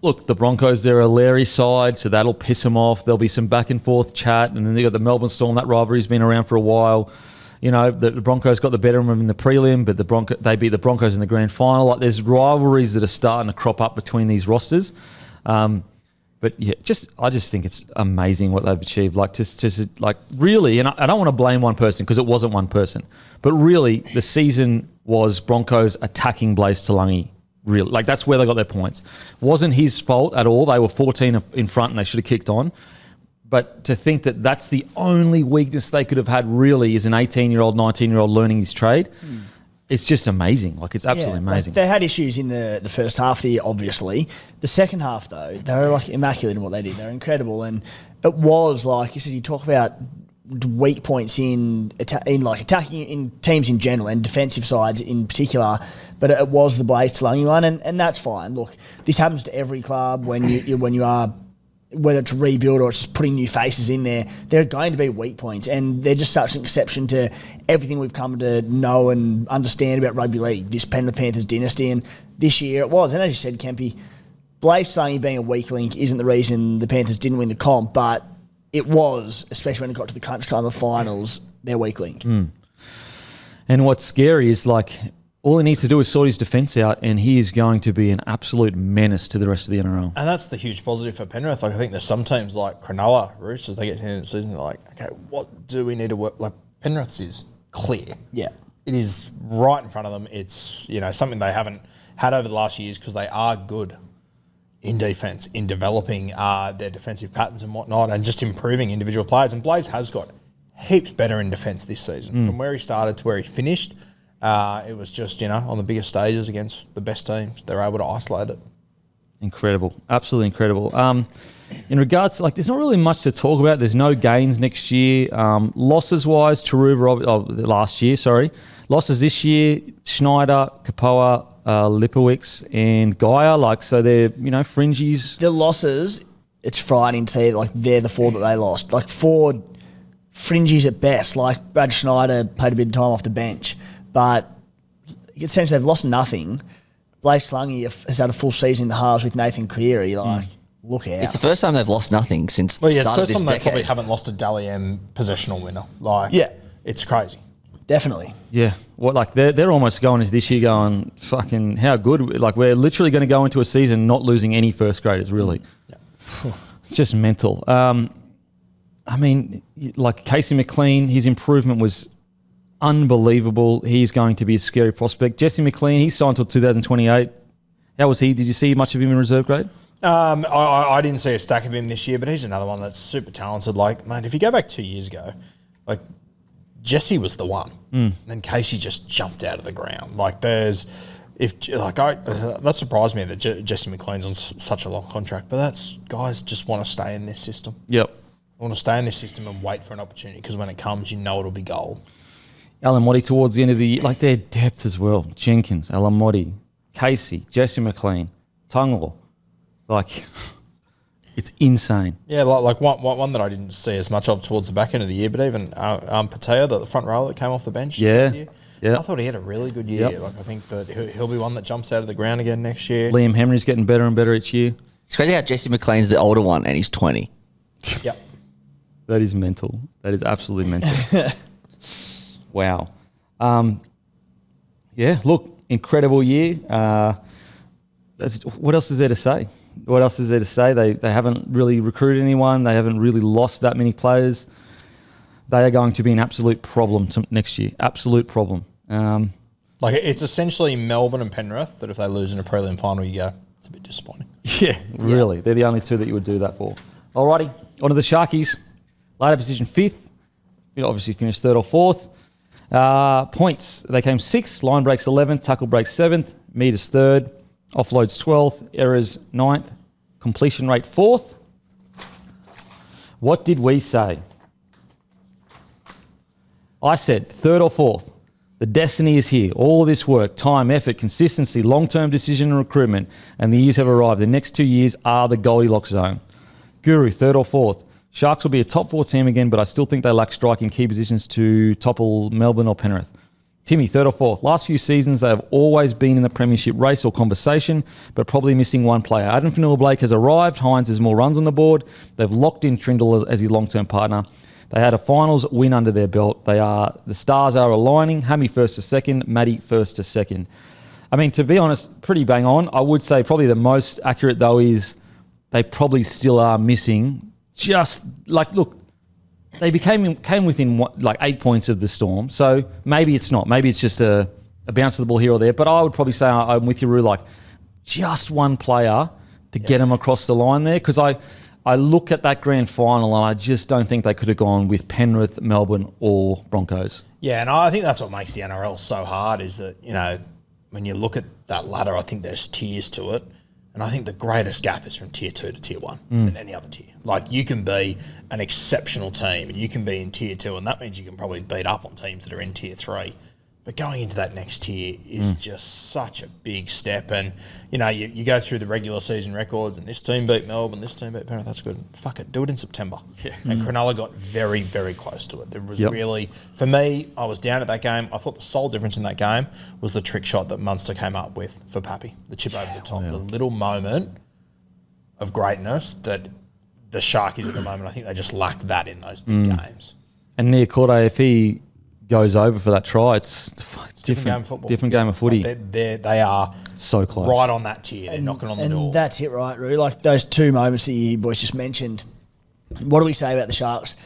S2: look, the Broncos, they're a Larry side, so that'll piss them off. There'll be some back and forth chat, and then they got the Melbourne Storm. That rivalry's been around for a while. The Broncos got the better of them in the prelim, but they beat the Broncos in the grand final. There's rivalries that are starting to crop up between these rosters. But yeah, I just think it's amazing what they've achieved. Like, just like really, and I don't want to blame one person because it wasn't one person, but really the season was Broncos attacking Blaze Talangi. Really, like that's where they got their points. Wasn't his fault at all. They were 14 in front and they should have kicked on. But to think that that's the only weakness they could have had really is an 18-year-old, 19-year-old learning his trade. It's just amazing. Like, it's absolutely amazing.
S3: Like, they had issues in the first half of the year, obviously. The second half, though, they were like immaculate in what they did. They were incredible. And it was like you said, you talk about weak points in attacking in teams in general and defensive sides in particular, but it was the Blaze Talangi one, and that's fine. Look, this happens to every club when you are, whether it's rebuild or it's putting new faces in there, there are going to be weak points, and they're just such an exception to everything we've come to know and understand about rugby league, this Penrith Panthers dynasty, and this year it was. And as you said, Kempy, Blaze Talangi being a weak link isn't the reason the Panthers didn't win the comp, but it was, especially when it got to the crunch time of finals, their weak link.
S2: And what's scary is like all he needs to do is sort his defence out, and he is going to be an absolute menace to the rest of the NRL.
S5: And that's the huge positive for Penrith. Like, I think there's some teams like Cronulla, Roosters, they get to the end of the season, they're like, okay, what do we need to work? Like, Penrith's is clear.
S3: Yeah.
S5: It is right in front of them. It's, something they haven't had over the last years because they are good in defence, in developing their defensive patterns and whatnot, and just improving individual players. And Blaze has got heaps better in defence this season. From where he started to where he finished, it was just, on the biggest stages against the best teams, they were able to isolate it.
S2: Incredible. Absolutely incredible. In regards to, like, there's not really much to talk about. There's no gains next year. Losses-wise, Taruva, last year, sorry. Losses this year, Schneider, Kapoa, Lipowicz and Gaia, so they're, fringies.
S3: The losses, it's frightening to see, they're the four that they lost. Like, four fringies at best. Like, Brad Schneider played a bit of time off the bench. But essentially, they've lost nothing. Blaze Talangi has had a full season in the halves with Nathan Cleary. Look out.
S1: It's the first time they've lost nothing since the start of this decade.
S5: It's the first time they probably haven't lost a Dally M possessional winner. It's crazy.
S3: Definitely.
S2: Yeah. They're almost going into this year going, fucking, how good. Like, we're literally going to go into a season not losing any first graders, really. Yeah. It's just mental. Casey McLean, his improvement was unbelievable. He's going to be a scary prospect. Jesse McLean, he's signed until 2028. How was he? Did you see much of him in reserve grade?
S5: I didn't see a stack of him this year, but he's another one that's super talented. Like, mate, if you go back 2 years ago, Jesse was the one. And then Casey just jumped out of the ground. That surprised me that Jesse McLean's on such a long contract, but guys just want to stay in this system.
S2: Yep.
S5: I want to stay in this system and wait for an opportunity because when it comes, it'll be gold.
S2: Alamotti towards the end of the year, their depth as well. Jenkins, Alamotti, Casey, Jesse McLean, Tunglaw. It's insane.
S5: Yeah, one that I didn't see as much of towards the back end of the year, but even Pateo, the front row that came off the bench.
S2: Yeah.
S5: I thought he had a really good year.
S2: Yep.
S5: I think that he'll be one that jumps out of the ground again next year.
S2: Liam Henry's getting better and better each year.
S1: It's crazy how Jesse McLean's the older one and he's 20.
S5: Yep.
S2: That is mental. That is absolutely mental. Wow. Incredible year. What else is there to say? They haven't really recruited anyone. They haven't really lost that many players. They are going to be an absolute problem next year. Absolute problem.
S5: It's essentially Melbourne and Penrith that if they lose in a prelim final, you go, it's a bit disappointing.
S2: Yeah, really. They're the only two that you would do that for. Alrighty, on to the Sharkies. Later position 5th. Obviously finished 3rd or 4th. Points, they came 6th, line breaks 11th, tackle breaks 7th, meters 3rd, offloads 12th, errors 9th, completion rate 4th. What did we say? I said 3rd or 4th. The destiny is here. All of this work, time, effort, consistency, long-term decision and recruitment, and the years have arrived. The next 2 years are the Goldilocks zone. Guru, 3rd or 4th. Sharks will be a top 4 team again, but I still think they lack striking key positions to topple Melbourne or Penrith. Timmy, 3rd or 4th. Last few seasons, they have always been in the premiership race or conversation, but probably missing one player. Adam Fanua-Blake has arrived. Hines has more runs on the board. They've locked in Trindle as his long-term partner. They had a finals win under their belt. The stars are aligning. Hammy 1st to 2nd. Matty 1st to 2nd. To be honest, pretty bang on. I would say probably the most accurate, though, is they probably still are missing just like, look, they came within 8 points of the Storm. So maybe it's not. Maybe it's just a bounce of the ball here or there. But I would probably say I'm with you, Roo, like just one player to get them across the line there. Because I look at that grand final and I just don't think they could have gone with Penrith, Melbourne or Broncos.
S5: Yeah, and I think that's what makes the NRL so hard is that, when you look at that ladder, I think there's tiers to it. And I think the greatest gap is from tier 2 to tier 1 than any other tier. Like, you can be an exceptional team and you can be in tier 2, and that means you can probably beat up on teams that are in tier 3. But going into that next tier is just such a big step. And, you go through the regular season records and this team beat Melbourne, this team beat Penrith, that's good. Fuck it, do it in September. Yeah. And Cronulla got very, very close to it. There was really, for me, I was down at that game. I thought the sole difference in that game was the trick shot that Munster came up with for Pappy, the chip over the top, the little moment of greatness that the Sharkies at the moment, I think they just lacked that in those big games.
S2: And Niokore, if he goes over for that try, it's different
S5: game of football.
S2: Different game of footy.
S5: Like they are
S2: so close,
S5: right on that tier. They're knocking on the door.
S3: And that's it, right, Roo? Like those two moments that you boys just mentioned. What do we say about the Sharks?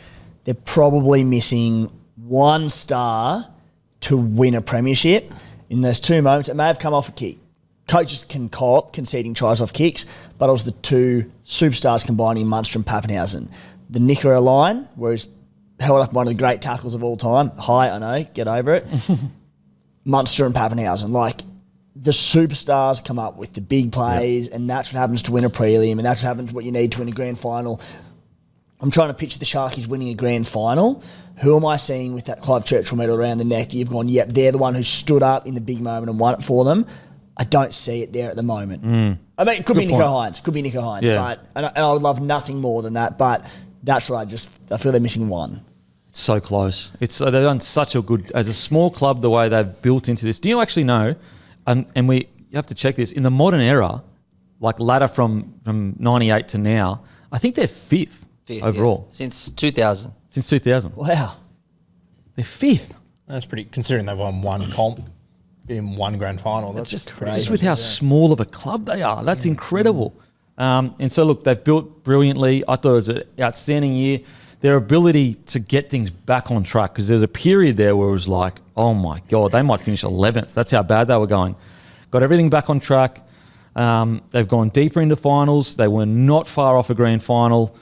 S3: They're probably missing one star to win a premiership. In those two moments, it may have come off a kick. Coaches can cop conceding tries off kicks, but it was the two superstars combining Munster and Pappenhausen. The Nickera line, where he's held up one of the great tackles of all time. Hi, I know, get over it. Munster and Pappenhausen. Like, the superstars come up with the big plays, and that's what happens to win a prelim, and that's what happens what you need to win a grand final. I'm trying to picture the Sharkies winning a grand final. Who am I seeing with that Clive Churchill medal around the neck? You've gone, yep, they're the one who stood up in the big moment and won it for them. I don't see it there at the moment. I mean, it could be Nico Hines. Could be Nico Hines.
S2: Yeah.
S3: And I would love nothing more than that. But that's what I feel they're missing one.
S2: It's so close. They've done such a good, as a small club, the way they've built into this. Do you actually know, and you have to check this, in the modern era, like ladder from 98 to now, I think they're fifth overall.
S1: Yeah. Since 2000.
S2: Since 2000.
S3: Wow.
S2: They're fifth.
S5: That's pretty, considering they've won one comp in one grand final. That's
S2: Just
S5: pretty
S2: just with how small of a club they are. That's incredible. And so, look, they've built brilliantly. I thought it was an outstanding year. Their ability to get things back on track, because there's a period there where it was like, oh my God, they might finish 11th. That's how bad they were going. Got everything back on track. They've gone deeper into finals. They were not far off a grand final.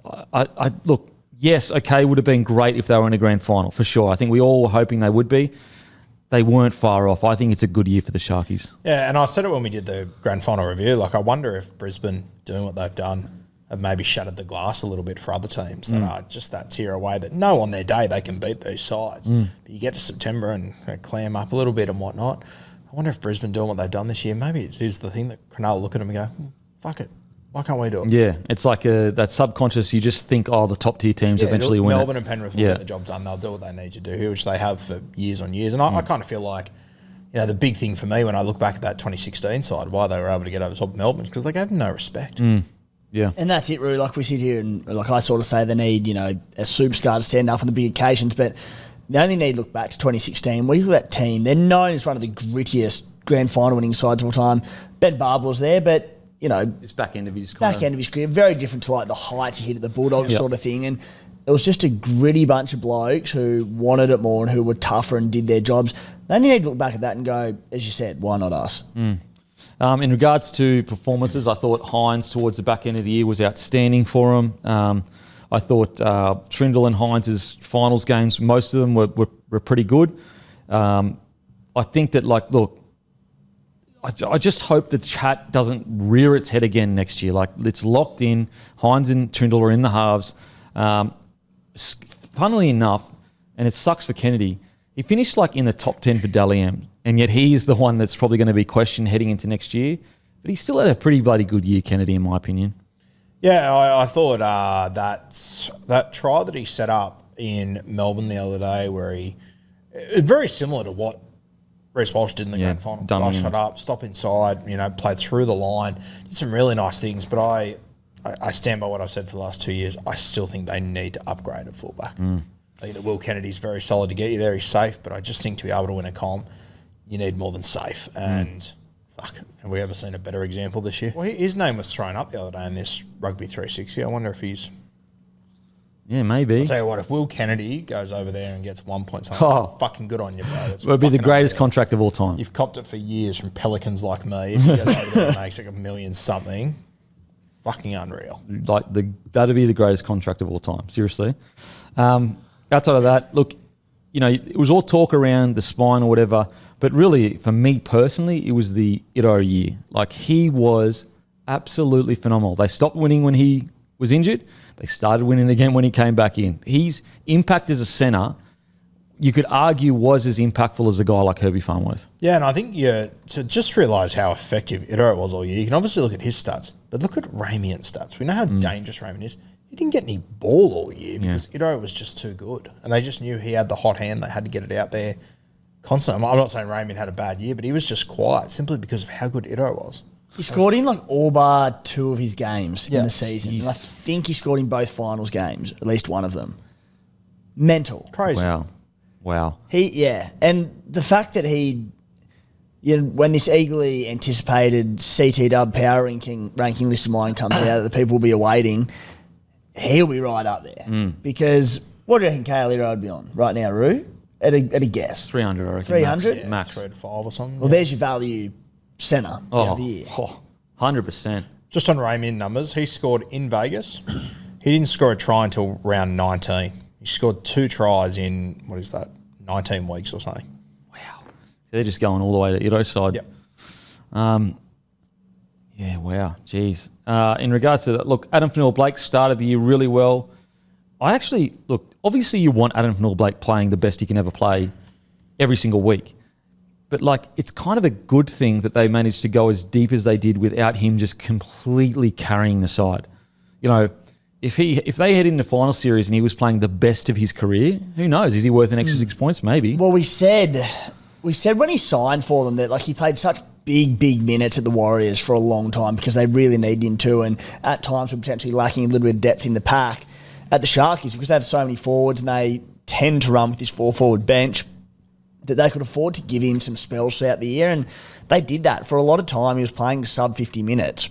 S2: I look, yes, okay, would have been great if they were in a grand final, for sure. I think we all were hoping they would be. They weren't far off. I think it's a good year for the Sharkies.
S5: Yeah, and I said it when we did the grand final review. Like, I wonder if Brisbane, doing what they've done, have maybe shattered the glass a little bit for other teams that are just that tier away that know on their day they can beat these sides. But you get to September and clam up a little bit and whatnot. I wonder if Brisbane doing what they've done this year, maybe it is the thing that Cronulla look at them and go, fuck it. Why can't we do it?
S2: Yeah, it's like that subconscious, you just think, the top tier teams eventually win.
S5: Melbourne and Penrith will get the job done. They'll do what they need to do here, which they have for years on years. And I kind of feel like, the big thing for me when I look back at that 2016 side, why they were able to get over top of Melbourne, because they gave them no respect.
S2: Yeah.
S3: And that's it, really. Like, we sit here and, like I sort of say, they need, a superstar to stand up on the big occasions, but they only need to look back to 2016. When you look at that team, they're known as one of the grittiest grand final winning sides of all time. Ben Barber was there, but,
S2: it's back end of his
S3: career, very different to like the heights he hit at the Bulldogs sort of thing. And it was just a gritty bunch of blokes who wanted it more and who were tougher and did their jobs. They only need to look back at that and go, as you said, why not us?
S2: In regards to performances, I thought Hines towards the back end of the year was outstanding for him. I thought Trindle and Hines' finals games, most of them were pretty good. I think that, I just hope the chat doesn't rear its head again next year. Like, it's locked in. Hines and Trindle are in the halves. Funnily enough, and it sucks for Kennedy, he finished in the top 10 for Dally M, and yet he is the one that's probably going to be questioned heading into next year. But he still had a pretty bloody good year, Kennedy, in my opinion.
S5: Yeah, I thought that try that he set up in Melbourne the other day, where it's very similar to what Reece Walsh did in the grand final. Guy shut up, stop inside, played through the line, did some really nice things. But I stand by what I've said for the last 2 years. I still think they need to upgrade at fullback. I think that Will Kennedy's very solid to get you there. He's safe, but I just think to be able to win a comp, you need more than safe. And Fuck, have we ever seen a better example this year? Well, his name was thrown up the other day in this Rugby 360. I wonder if he's...
S2: Yeah, maybe.
S5: I'll tell you what, if Will Kennedy goes over there and gets 1 point something, fucking good on you, bro.
S2: It would be the greatest contract of all time.
S5: You've copped it for years from Pelicans like me. If he goes over there and makes like $1 million something, fucking unreal.
S2: Like that'd be the greatest contract of all time. Seriously. Outside of that, look, it was all talk around the spine or whatever, but really, for me personally, it was the Ito year. Like, he was absolutely phenomenal. They stopped winning when he was injured. They started winning again when he came back in. His impact as a centre, you could argue, was as impactful as a guy like Herbie Farnworth.
S5: Yeah, and I think to just realise how effective Ito was all year, you can obviously look at his stats, but look at Ramian's stats. We know how dangerous Ramian is. He didn't get any ball all year because Ito was just too good. And they just knew he had the hot hand. They had to get it out there constantly. I'm not saying Ramian had a bad year, but he was just quiet simply because of how good Ito was.
S3: He scored in all bar 2 of his games in the season. And I think he scored in both finals games, at least one of them. Mental.
S5: Crazy.
S2: Wow.
S3: And the fact that when this eagerly anticipated CT Dub power ranking list of mine comes out that the people will be awaiting, he'll be right up there. Because what do you reckon Kale Ito would be on right now, Roo? At a guess.
S2: 300, I reckon.
S3: 300?
S2: Max.
S5: 3 to 5 or something.
S3: Well, there's your value centre of the year.
S2: 100%.
S5: Just on Ramian numbers, he scored in Vegas. He didn't score a try until round 19. He scored 2 tries in, 19 weeks or something.
S2: Wow. So they're just going all the way to Ito's side.
S5: Yep.
S2: Yeah, wow. Jeez. In regards to that, look, Adam Fanua-Blake started the year really well. Obviously you want Adam Fanua-Blake playing the best he can ever play every single week. But, it's kind of a good thing that they managed to go as deep as they did without him just completely carrying the side. If they head into final series and he was playing the best of his career, who knows? Is he worth an extra 6 points? Maybe.
S3: Well, we said when he signed for them that he played such big minutes at the Warriors for a long time because they really needed him to, and at times were potentially lacking a little bit of depth in the pack. At the Sharkies, because they have so many forwards and they tend to run with this 4-forward bench, that they could afford to give him some spells throughout the year, and they did that. For a lot of time, he was playing sub 50 minutes.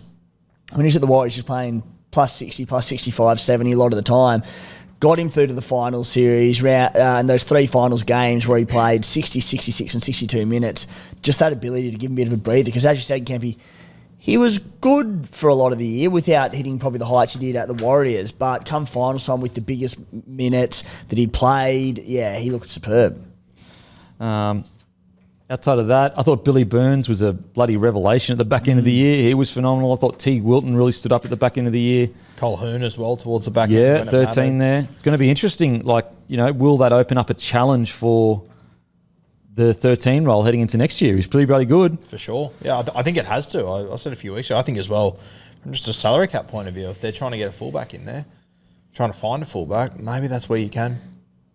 S3: When he's at the Warriors, he's playing plus 60, plus 65, 70 a lot of the time. Got him through to the finals series, and those 3 finals games where he played 60, 66 and 62 minutes. Just that ability to give him a bit of a breather, because as you said, Kempy, he was good for a lot of the year without hitting probably the heights he did at the Warriors, but come finals time with the biggest minutes that he played, he looked superb.
S2: Outside of that, I thought Billy Burns was a bloody revelation at the back end of the year. He was phenomenal. I thought Teague Wilton really stood up at the back end of the year.
S5: Colquhoun as well towards the back end.
S2: Yeah, 13 there. It's going to be interesting. Will that open up a challenge for the 13 role heading into next year? He's pretty bloody good.
S5: For sure. Yeah, I think it has to. I said a few weeks ago, I think as well, from just a salary cap point of view, if they're trying to get a fullback in there, trying to find a fullback, maybe that's where you can.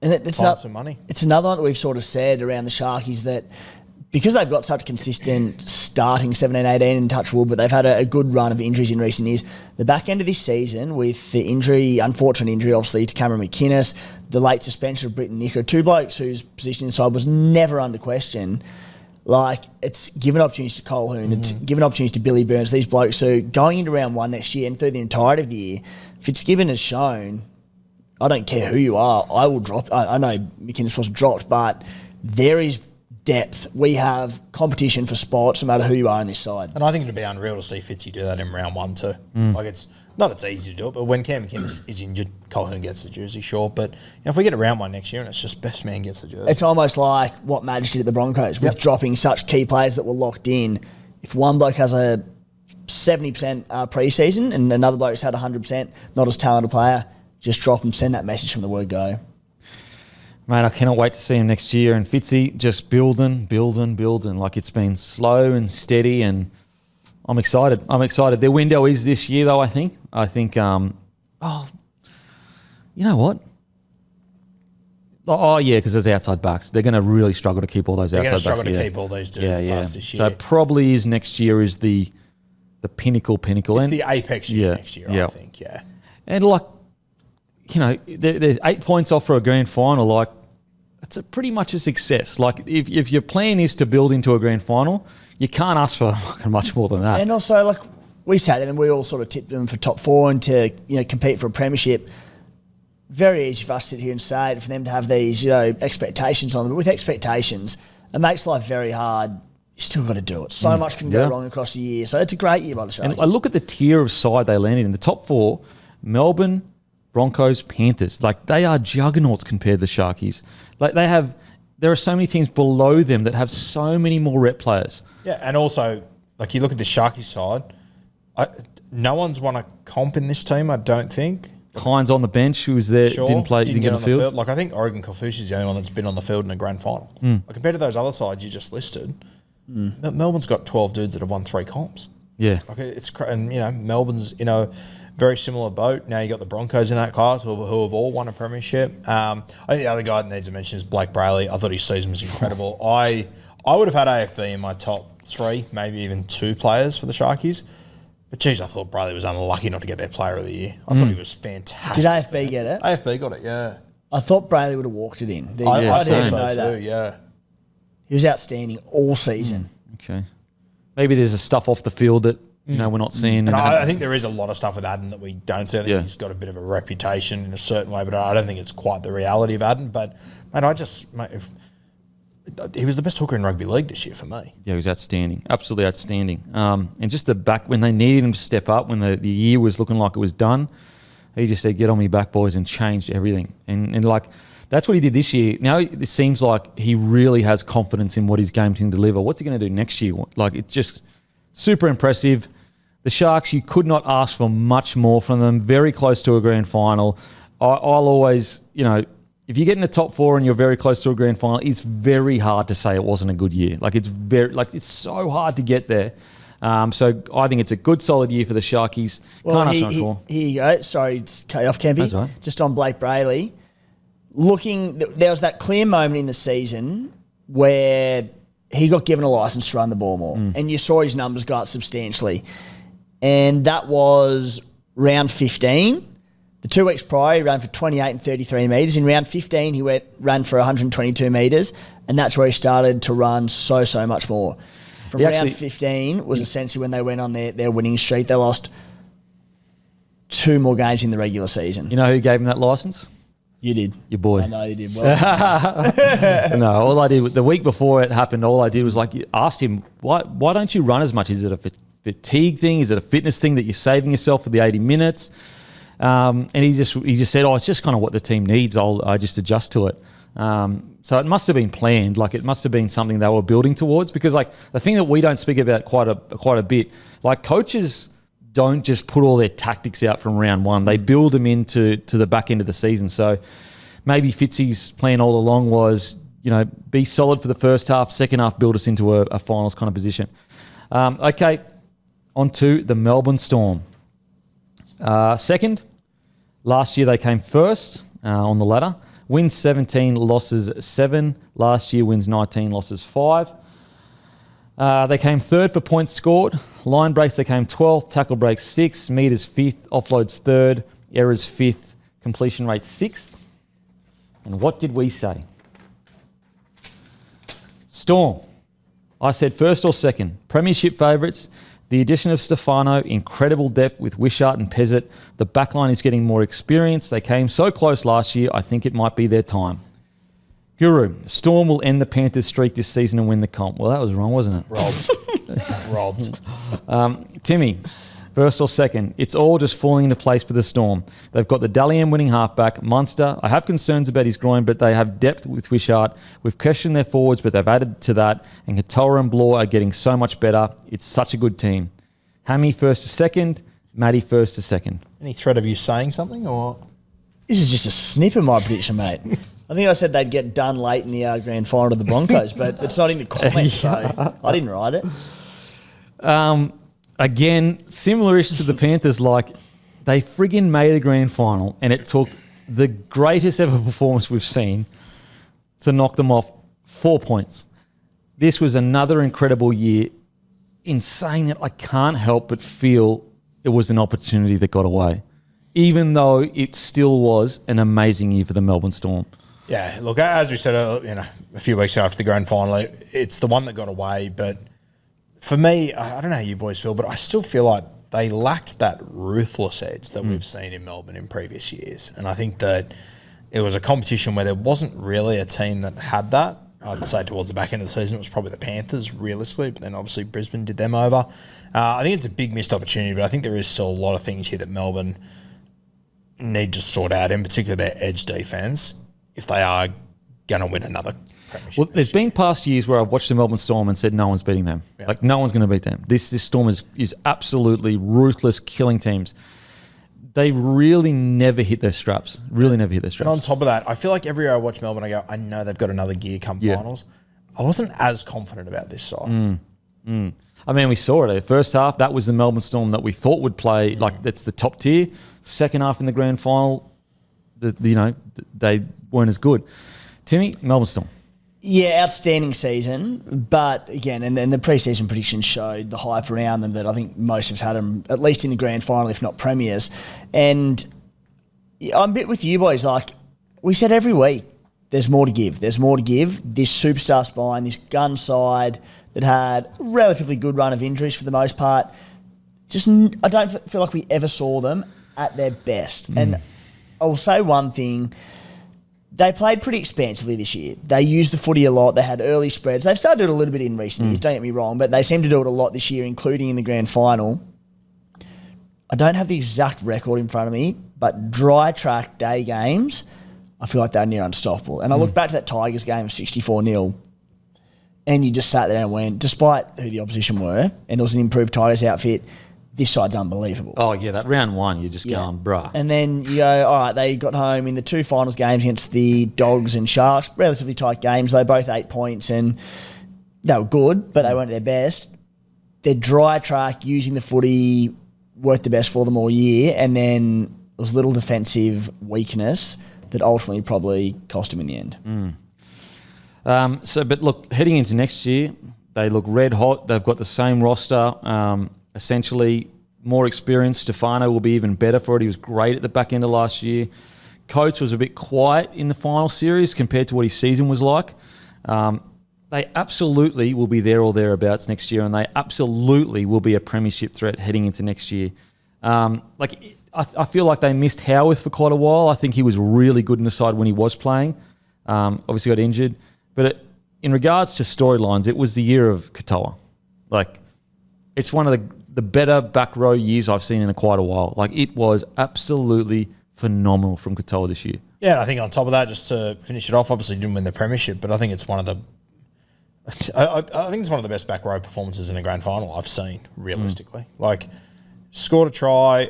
S3: And it's
S5: find some money.
S3: It's another one that we've sort of said around the Sharkies that because they've got such consistent starting 17-18 in touch wood, but they've had a good run of injuries in recent years. The back end of this season with the unfortunate injury, obviously, to Cameron McInnes, the late suspension of Britton Nicker, 2 blokes whose position inside was never under question. It's given opportunities to Colquhoun, it's given opportunities to Billy Burns, these blokes. So going into round 1 next year and through the entirety of the year, Fitzgibbon has shown, I don't care who you are, I will drop. I know McInnes wasn't dropped, but there is depth. We have competition for spots no matter who you are on this side.
S5: And I think it'd be unreal to see Fitzy do that in round 1 too. It's easy to do it, but when Cam McInnes is injured, Colquhoun gets the jersey, sure. But if we get to round 1 next year and it's just best man gets the jersey.
S3: It's almost like what Madge did at the Broncos with dropping such key players that were locked in. If one bloke has a 70% pre-season and another bloke's had 100%, not as talented a player, just drop him, send that message from the word go.
S2: Mate, I cannot wait to see him next year. And Fitzy just building. It's been slow and steady, and I'm excited. Their window is this year, though, I think. You know what? Oh, yeah, because there's outside backs. They're going to really struggle to keep all those outside backs.
S5: They're going to struggle to keep all those dudes past this year.
S2: So it probably is next year is the pinnacle.
S5: It's the apex year next year, I think, yeah.
S2: And, there's 8 points off for a grand final. it's pretty much a success. Like if your plan is to build into a grand final, you can't ask for fucking much more than that.
S3: And also, like, we sat in and we all sort of tipped them for top 4 and to, compete for a premiership. Very easy for us to sit here and say it, for them to have these, expectations on them. But with expectations, it makes life very hard. You still got to do it. So much can go wrong across the year. So it's a great year by the Sharkies.
S2: And I look at the tier of side they landed in. The top 4, Melbourne, Broncos, Panthers. Like, they are juggernauts compared to the Sharkies. Like, there are so many teams below them that have so many more rep players.
S5: Yeah, and also, like, you look at the Sharkies side, no one's won a comp in this team, I don't think.
S2: Hines on the bench, who was there, didn't get on the field.
S5: Like, I think Oregon Kofusi is the only one that's been on the field in a grand final. Like, compared to those other sides you just listed, Melbourne's got 12 dudes that have won 3 comps.
S2: Yeah.
S5: Like, and Melbourne's in a very similar boat. Now you got the Broncos in that class who have all won a premiership. I think the other guy that needs to mention is Blake Brayley. I thought his season was incredible. I would have had AFB in my top 3, maybe even 2 players for the Sharkies. But geez, I thought Brayley was unlucky not to get their player of the year. I thought he was fantastic.
S3: Did AFB get it?
S5: AFB got it, yeah.
S3: I thought Brayley would have walked it in.
S5: I
S3: didn't
S5: thought
S3: know
S5: so
S3: that.
S5: too, yeah.
S3: He was outstanding all season.
S2: Okay. Maybe there's a stuff off the field that we're not seeing.
S5: And I think there is a lot of stuff with Adden that we don't see. I think he's got a bit of a reputation in a certain way, but I don't think it's quite the reality of Adden. But, he was the best hooker in rugby league this year for me.
S2: Yeah, he was outstanding. Absolutely outstanding. And just the back, when they needed him to step up, when the year was looking like it was done, he just said, get on me back, boys, and changed everything. And like, that's what he did this year. Now it seems like he really has confidence in what his game can deliver. What's he going to do next year? Like, it's just super impressive. The Sharks, you could not ask for much more from them. Very close to a grand final. I'll always, if you get in the top 4 and you're very close to a grand final, it's very hard to say it wasn't a good year. It's so hard to get there. So I think it's a good, solid year for the Sharkies.
S3: Well,
S2: Can't ask much more.
S3: Here you go. Sorry, it's cut you off, Kempy.
S2: That's right.
S3: Just on Blake Brayley. There was that clear moment in the season where he got given a license to run the ball more. And you saw his numbers go up substantially. And that was round 15. The 2 weeks prior, he ran for 28 and 33 metres. In round 15, he ran for 122 metres, and that's where he started to run so much more. From round 15 was essentially when they went on their winning streak. They lost 2 more games in the regular season.
S2: You know who gave him that licence?
S3: You did.
S2: Your boy.
S3: I know you did. Well,
S2: No, all I did, the week before it happened, all I did was asked him, why don't you run as much? Is it a fatigue thing? Is it a fitness thing that you're saving yourself for the 80 minutes? And he just said, it's just kind of what the team needs. I just adjust to it. So it must have been planned. Like, it must have been something they were building towards, because like the thing that we don't speak about quite a bit, like, coaches don't just put all their tactics out from round 1. They build them into the back end of the season. So maybe Fitzy's plan all along was, be solid for the first half, second half build us into a finals kind of position. Okay, on to the Melbourne Storm. Second, last year they came first on the ladder. Wins 17, losses 7. Last year wins 19, losses 5. They came third for points scored. Line breaks, they came 12th. Tackle breaks 6th. Meters 5th. Offloads 3rd. Errors 5th. Completion rate 6th. And what did we say? Storm. I said first or second. Premiership favourites. The addition of Stefano, incredible depth with Wishart and Pezzett. The backline is getting more experience. They came so close last year, I think it might be their time. Guru, Storm will end the Panthers' streak this season and win the comp. Well, that was wrong, wasn't it?
S5: Robbed.
S2: Timmy, first or second, it's all just falling into place for the Storm. They've got the Dally M winning halfback, Munster. I have concerns about his groin, but they have depth with Wishart. We've questioned their forwards, but they've added to that. And Katoa and Bloor are getting so much better. It's such a good team. Hammy first to second, Matty first to second.
S5: Any threat of you saying something, or?
S3: this is just a snip of my prediction, mate. I think I said they'd get done late in the grand final of the Broncos, but it's not in the comments, so I didn't write it.
S2: Again, similar-ish to the Panthers, like they friggin' made a grand final and it took the greatest ever performance we've seen to knock them off 4 points. This was another incredible year. In saying that, I can't help but feel it was an opportunity that got away, even though it still was an amazing year for the Melbourne Storm.
S5: Yeah, look, as we said, a few weeks after the grand final, it's the one that got away. But for me, I don't know how you boys feel, but I still feel like they lacked that ruthless edge that we've seen in Melbourne in previous years. And I think that it was a competition where there wasn't really a team that had that. I'd say towards the back end of the season, it was probably the Panthers, realistically, but then obviously Brisbane did them over. I think it's a big missed opportunity, but I think there is still a lot of things here that Melbourne need to sort out, in particular their edge defence, if they are going to win another premiership.
S2: Well, there's been past years where I've watched the Melbourne Storm and said no one's beating them.
S5: Yeah.
S2: Like, no one's going to beat them. This Storm is absolutely ruthless, killing teams. They really never hit their straps. Really never hit their straps.
S5: And on top of that, I feel like every year I watch Melbourne, I go, I know they've got another gear come finals. I wasn't as confident about this side.
S2: I mean, we saw it. First half, that was the Melbourne Storm that we thought would play, like, that's the top tier. Second half in the grand final, they weren't as good. Timmy, Melbourne Storm.
S3: Yeah, outstanding season. But again, and then the preseason predictions showed the hype around them that I think most of us had them at least in the grand final, if not premiers. And I'm a bit with you boys. Like we said every week, there's more to give. There's more to give. This superstar spine, this gun side that had a relatively good run of injuries for the most part. I don't feel like we ever saw them at their best. And I'll say one thing. They played pretty expansively this year. They used the footy a lot. They had early spreads. They've started to do it a little bit in recent years, don't get me wrong, but they seem to do it a lot this year, including in the grand final. I don't have the exact record in front of me, but dry track day games, I feel like they're near unstoppable. And I look back to that Tigers game of 64-0, and you just sat there and went, despite who the opposition were, and it was an improved Tigers outfit, this side's unbelievable.
S2: Oh, yeah, that round one, you're just going, bruh.
S3: And then you go, all right, they got home in the two finals games against the Dogs and Sharks, relatively tight games. They both 8 points, and they were good, but they weren't at their best. Their dry track, using the footy, worked the best for them all year, and then there was little defensive weakness that ultimately probably cost them in the end.
S2: But look, heading into next year, they look red hot. They've got the same roster. Essentially, more experienced. Stefano will be even better for it. He was great at the back end of last year. Coates was a bit quiet in the final series compared to what his season was like. They absolutely will be there or thereabouts next year, and they absolutely will be a premiership threat heading into next year. I feel like they missed Howarth for quite a while. I think he was really good in the side when he was playing. Obviously got injured. But in regards to storylines, it was the year of Katoa. It's one of the better back row years I've seen in quite a while. It was absolutely phenomenal from Katoa this year.
S5: Yeah, and I think on top of that, just to finish it off, obviously didn't win the premiership, but I think it's one of the I think it's one of the best back row performances in a grand final I've seen, realistically. Scored a try,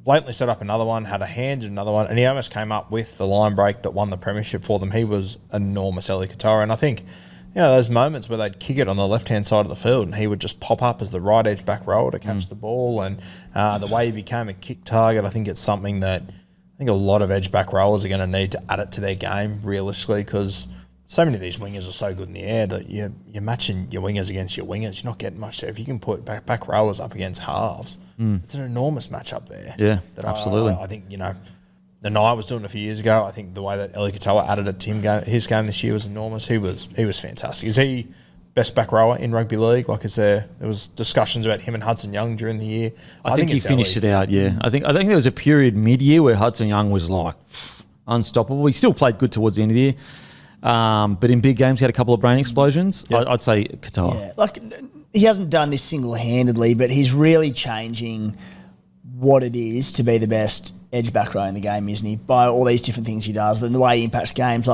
S5: blatantly set up another one, had a hand in another one, and he almost came up with the line break that won the premiership for them. He was enormous, Eli Katoa, and I think those moments where they'd kick it on the left-hand side of the field and he would just pop up as the right edge back rower to catch the ball, and the way he became a kick target, I think it's something that I think a lot of edge back rowers are going to need to add it to their game, realistically, because so many of these wingers are so good in the air that you're matching your wingers against your wingers. You're not getting much there. If you can put back rowers up against halves, it's an enormous matchup there.
S2: Yeah, absolutely.
S5: I think, the Nye was doing it a few years ago. I think the way that Eli Katoa added it to his game this year was enormous. He was fantastic. Is he best back rower in rugby league? There was discussions about him and Hudson Young during the year.
S2: I think he finished it out, yeah. I think there was a period mid-year where Hudson Young was unstoppable. He still played good towards the end of the year. But in big games, he had a couple of brain explosions. Yep. I'd say Katoa.
S3: Yeah, he hasn't done this single-handedly, but he's really changing what it is to be the best edge back row in the game, isn't he? By all these different things he does, and the way he impacts games.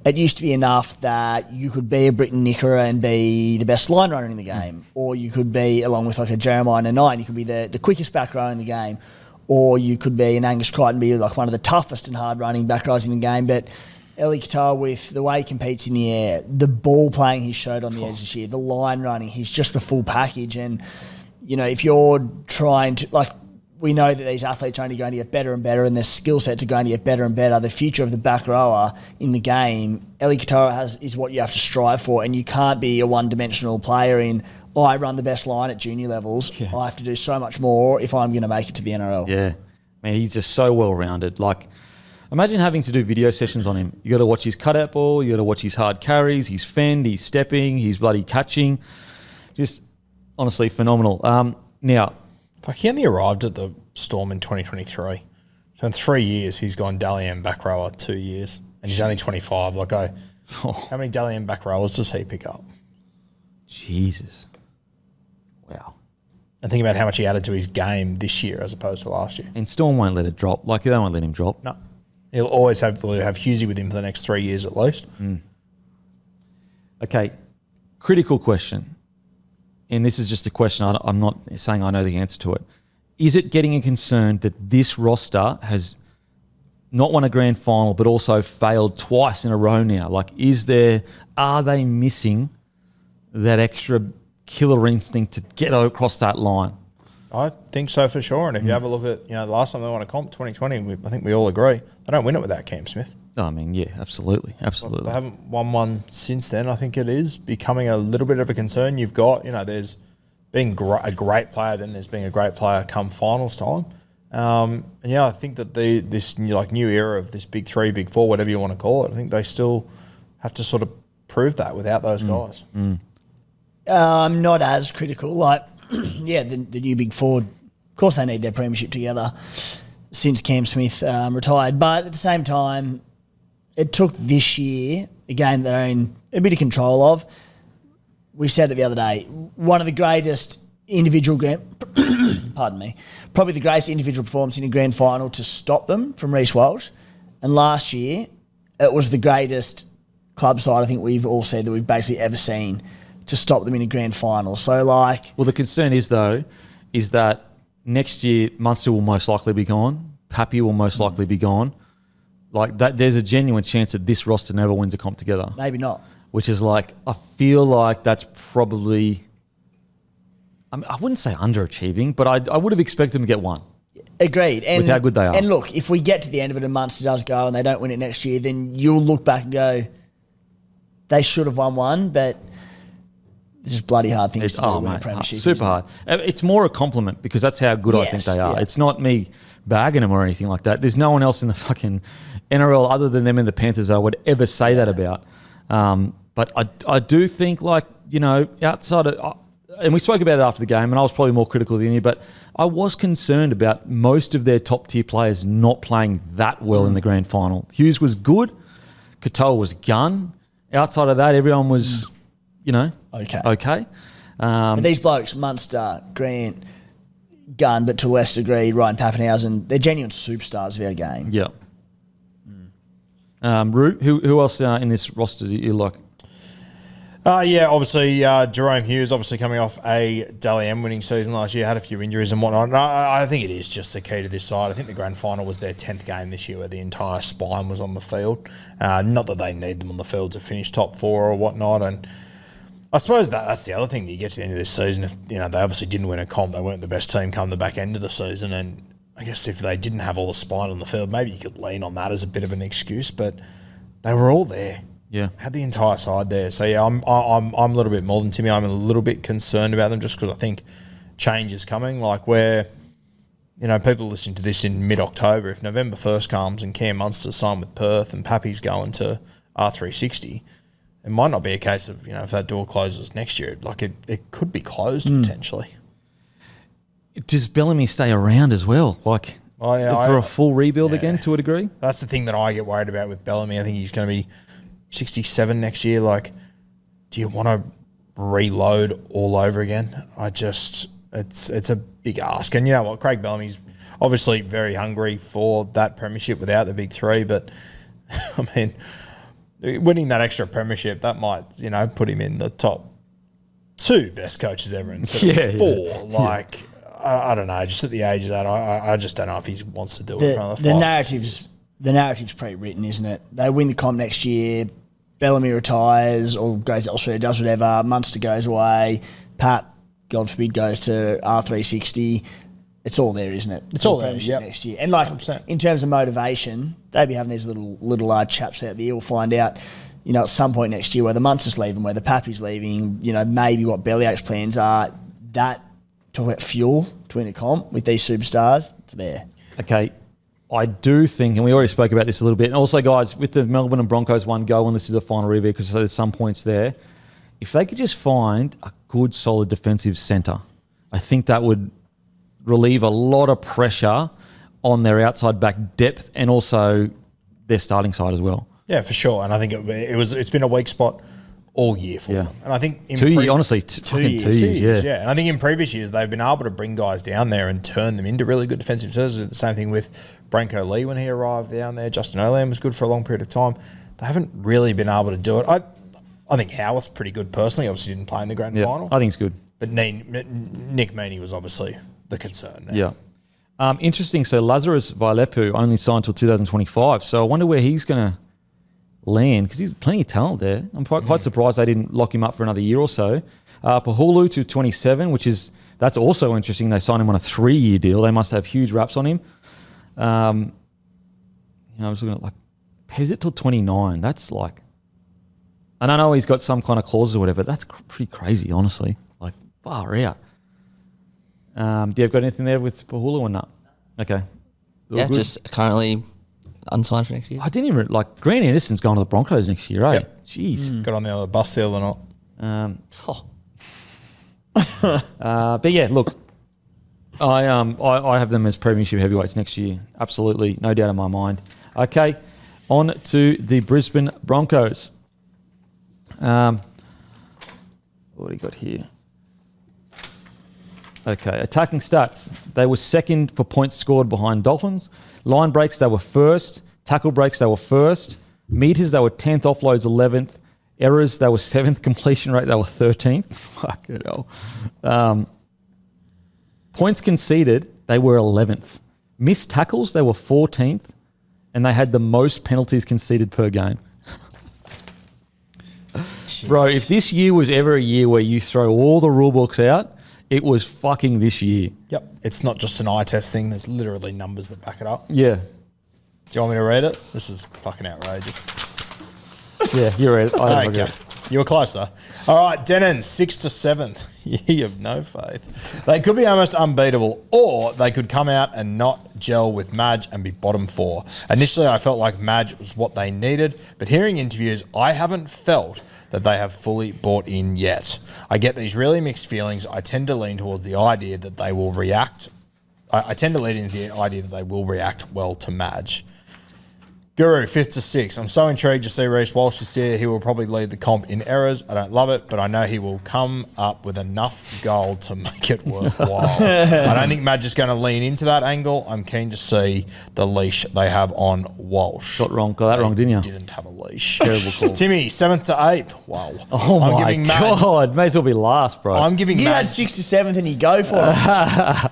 S3: It used to be enough that you could be a Britton Nickera and be the best line runner in the game, or you could be, along with a Jeremiah Nanai, you could be the quickest back row in the game, or you could be an Angus Crichton, be one of the toughest and hard-running back rows in the game, but Eli Katoa, with the way he competes in the air, the ball playing he showed on the edge this year, the line running, he's just the full package. And, if you're trying to, we know that these athletes are only going to get better and better and their skill sets are going to get better and better. The future of the back rower in the game, Eli Katoa is what you have to strive for, and you can't be a one-dimensional player in, I run the best line at junior levels. Yeah. I have to do so much more if I'm going to make it to the NRL.
S2: Yeah. Man, he's just so well-rounded. Imagine having to do video sessions on him. You got to watch his cutout ball. You got to watch his hard carries, his fend, his stepping, his bloody catching. Just honestly phenomenal. Now,
S5: Like he only arrived at the Storm in 2023. So in 3 years, he's gone Dally M back rower 2 years. And he's only 25. How many Dally M back rowers does he pick up?
S2: Jesus. Wow.
S5: And think about how much he added to his game this year as opposed to last year.
S2: And Storm won't let it drop. Like, they won't let him drop.
S5: No. He'll always have Husey with him for the next 3 years at least.
S2: Okay, critical question. And this is just a question. I'm not saying I know the answer to it. Is it getting a concern that this roster has not won a grand final but also failed twice in a row now? Like, are they missing that extra killer instinct to get across that line?
S5: I think so for sure. And if you have a look at, the last time they won a comp, 2020, I think we all agree, they don't win it without Cam Smith.
S2: I mean, yeah, absolutely.
S5: They haven't won one since then. I think it is becoming a little bit of a concern. You've got, there's being a great player, then there's being a great player come finals time. I think that this new era of this big three, big four, whatever you want to call it, I think they still have to sort of prove that without those guys.
S3: I'm not as critical. The new big four, of course they need their premiership together since Cam Smith retired. But at the same time, it took this year, a game that they're in a bit of control of. We said it the other day, one of the greatest individual probably the greatest individual performance in a grand final to stop them from Reece Walsh. And last year, it was the greatest club side I think we've all said that we've basically ever seen to stop them in a grand final. So, well,
S2: the concern is that next year Munster will most likely be gone. Pappy will most likely be gone. Like that, there's a genuine chance that this roster never wins a comp together.
S3: Maybe not.
S2: Which is I feel like that's probably, I wouldn't say underachieving, but I would have expected them to get one.
S3: Agreed. And,
S2: with how good they are.
S3: And look, if we get to the end of it and Munster does go and they don't win it next year, then you'll look back and go, they should have won one, but this is bloody hard things to do win a premiership.
S2: Super hard. It's more a compliment because that's how good I think they are. Yeah. It's not me bagging them or anything like that. There's no one else in the fucking NRL other than them and the Panthers I would ever say that about. But I do think outside of... and we spoke about it after the game and I was probably more critical than you, but I was concerned about most of their top-tier players not playing that well in the grand final. Hughes was good. Katoa was gun. Outside of that, everyone was... Okay.
S3: But these blokes, Munster, Grant, Gunn, but to a less degree, Ryan Pappenhausen, they're genuine superstars of our game.
S2: Yeah. Root, who else in this roster do you like?
S5: Obviously Jerome Hughes, obviously coming off a Dally M winning season last year, had a few injuries and whatnot. And I think it is just the key to this side. I think the grand final was their 10th game this year where the entire spine was on the field. Not that they need them on the field to finish top four or whatnot. And I suppose that's the other thing that you get to the end of this season. If they obviously didn't win a comp, they weren't the best team come the back end of the season. And I guess if they didn't have all the spine on the field, maybe you could lean on that as a bit of an excuse. But they were all there.
S2: Yeah,
S5: had the entire side there. So yeah, I'm a little bit more than Timmy. I'm a little bit concerned about them just because I think change is coming. Like where, people listening to this in mid-October. If November 1st comes and Cam Munster signed with Perth and Pappy's going to R360. It might not be a case of, if that door closes next year, it could be closed potentially.
S2: Does Bellamy stay around as well? For a full rebuild again to a degree?
S5: That's the thing that I get worried about with Bellamy. I think he's going to be 67 next year. Do you want to reload all over again? It's a big ask. And you know what? Craig Bellamy's obviously very hungry for that premiership without the big three, but I mean... winning that extra premiership, that might, put him in the top 2 best coaches ever instead of 4. I don't know, just at the age of that, I just don't know if he wants to do it in front of the
S3: The narrative's pre-written, isn't it? They win the comp next year, Bellamy retires or goes elsewhere, does whatever, Munster goes away, Pat, God forbid, goes to R360. It's all there, isn't it?
S5: It's all there,
S3: next year. And 100%. In terms of motivation, they'd be having these little chaps out there. You'll find out, at some point next year whether Munster's leaving, whether Pappy's leaving, maybe what Bellyache's plans are. That, talk about fuel to win a comp with these superstars, it's there.
S2: Okay, I do think, and we already spoke about this a little bit, and also, guys, with the Melbourne and Broncos one, go and listen to the final review because there's some points there. If they could just find a good, solid defensive centre, I think that would relieve a lot of pressure on their outside back depth and also their starting side as well.
S5: Yeah, for sure. And I think it's been a weak spot all year for them. And I think in
S2: 2 years, honestly, two years, yeah.
S5: And I think in previous years they've been able to bring guys down there and turn them into really good defensive centres. The same thing with Branko Lee when he arrived down there. Justin Olam was good for a long period of time. They haven't really been able to do it. I think Howarth's pretty good personally. Obviously didn't play in the grand final.
S2: I think it's good.
S5: But Nick Meaney was obviously the concern there.
S2: Yeah. Interesting. So Lazarus Vailepu only signed till 2025. So I wonder where he's going to land because he's plenty of talent there. I'm quite surprised they didn't lock him up for another year or so. Pahulu to 27, that's also interesting. They signed him on a 3-year deal. They must have huge raps on him. I was looking at Pezzett till 29. That's like, and I know he's got some kind of clauses or whatever. That's pretty crazy, honestly. Far out. Do you have got anything there with Pahulu or not? Okay.
S1: Yeah, good. Just currently unsigned for next year.
S2: I didn't even Grant Anderson's going to the Broncos next year, right?
S5: Yep.
S2: Jeez.
S5: Got on the other bus the other night.
S2: But yeah, look, I have them as premiership heavyweights next year. Absolutely, no doubt in my mind. Okay, on to the Brisbane Broncos. What do we got here? Okay, attacking stats. They were second for points scored behind Dolphins. Line breaks, they were first. Tackle breaks, they were first. Meters, they were 10th. Offloads, 11th. Errors, they were 7th. Completion rate, they were 13th. Fucking hell. Points conceded, they were 11th. Missed tackles, they were 14th. And they had the most penalties conceded per game. Bro, if this year was ever a year where you throw all the rule books out, it was fucking this year.
S5: Yep. It's not just an eye test thing. There's literally numbers that back it up.
S2: Yeah.
S5: Do you want me to read it? This is fucking outrageous.
S2: Yeah, you read it.
S5: Okay. You were close, though. All right, Denon, 6th to 7th. You have no faith. They could be almost unbeatable, or they could come out and not gel with Madge and be bottom 4. Initially, I felt like Madge was what they needed, but hearing interviews, I haven't felt that they have fully bought in yet. I get these really mixed feelings. I tend to lean towards the idea that they will react. I tend to lean into the idea that they will react well to Madge. Guru, 5th to 6th. I'm so intrigued to see Reece Walsh this year. He will probably lead the comp in errors. I don't love it, but I know he will come up with enough gold to make it worthwhile. I don't think Madge is going to lean into that angle. I'm keen to see the leash they have on Walsh.
S2: Got that wrong, didn't you?
S5: Didn't have a leash.
S2: Terrible call.
S5: Timmy, 7th to 8th. Wow.
S2: Oh, my God. May as well be last, bro.
S5: I'm giving
S3: You had
S5: Madge
S3: 6th to 7th and you go for it.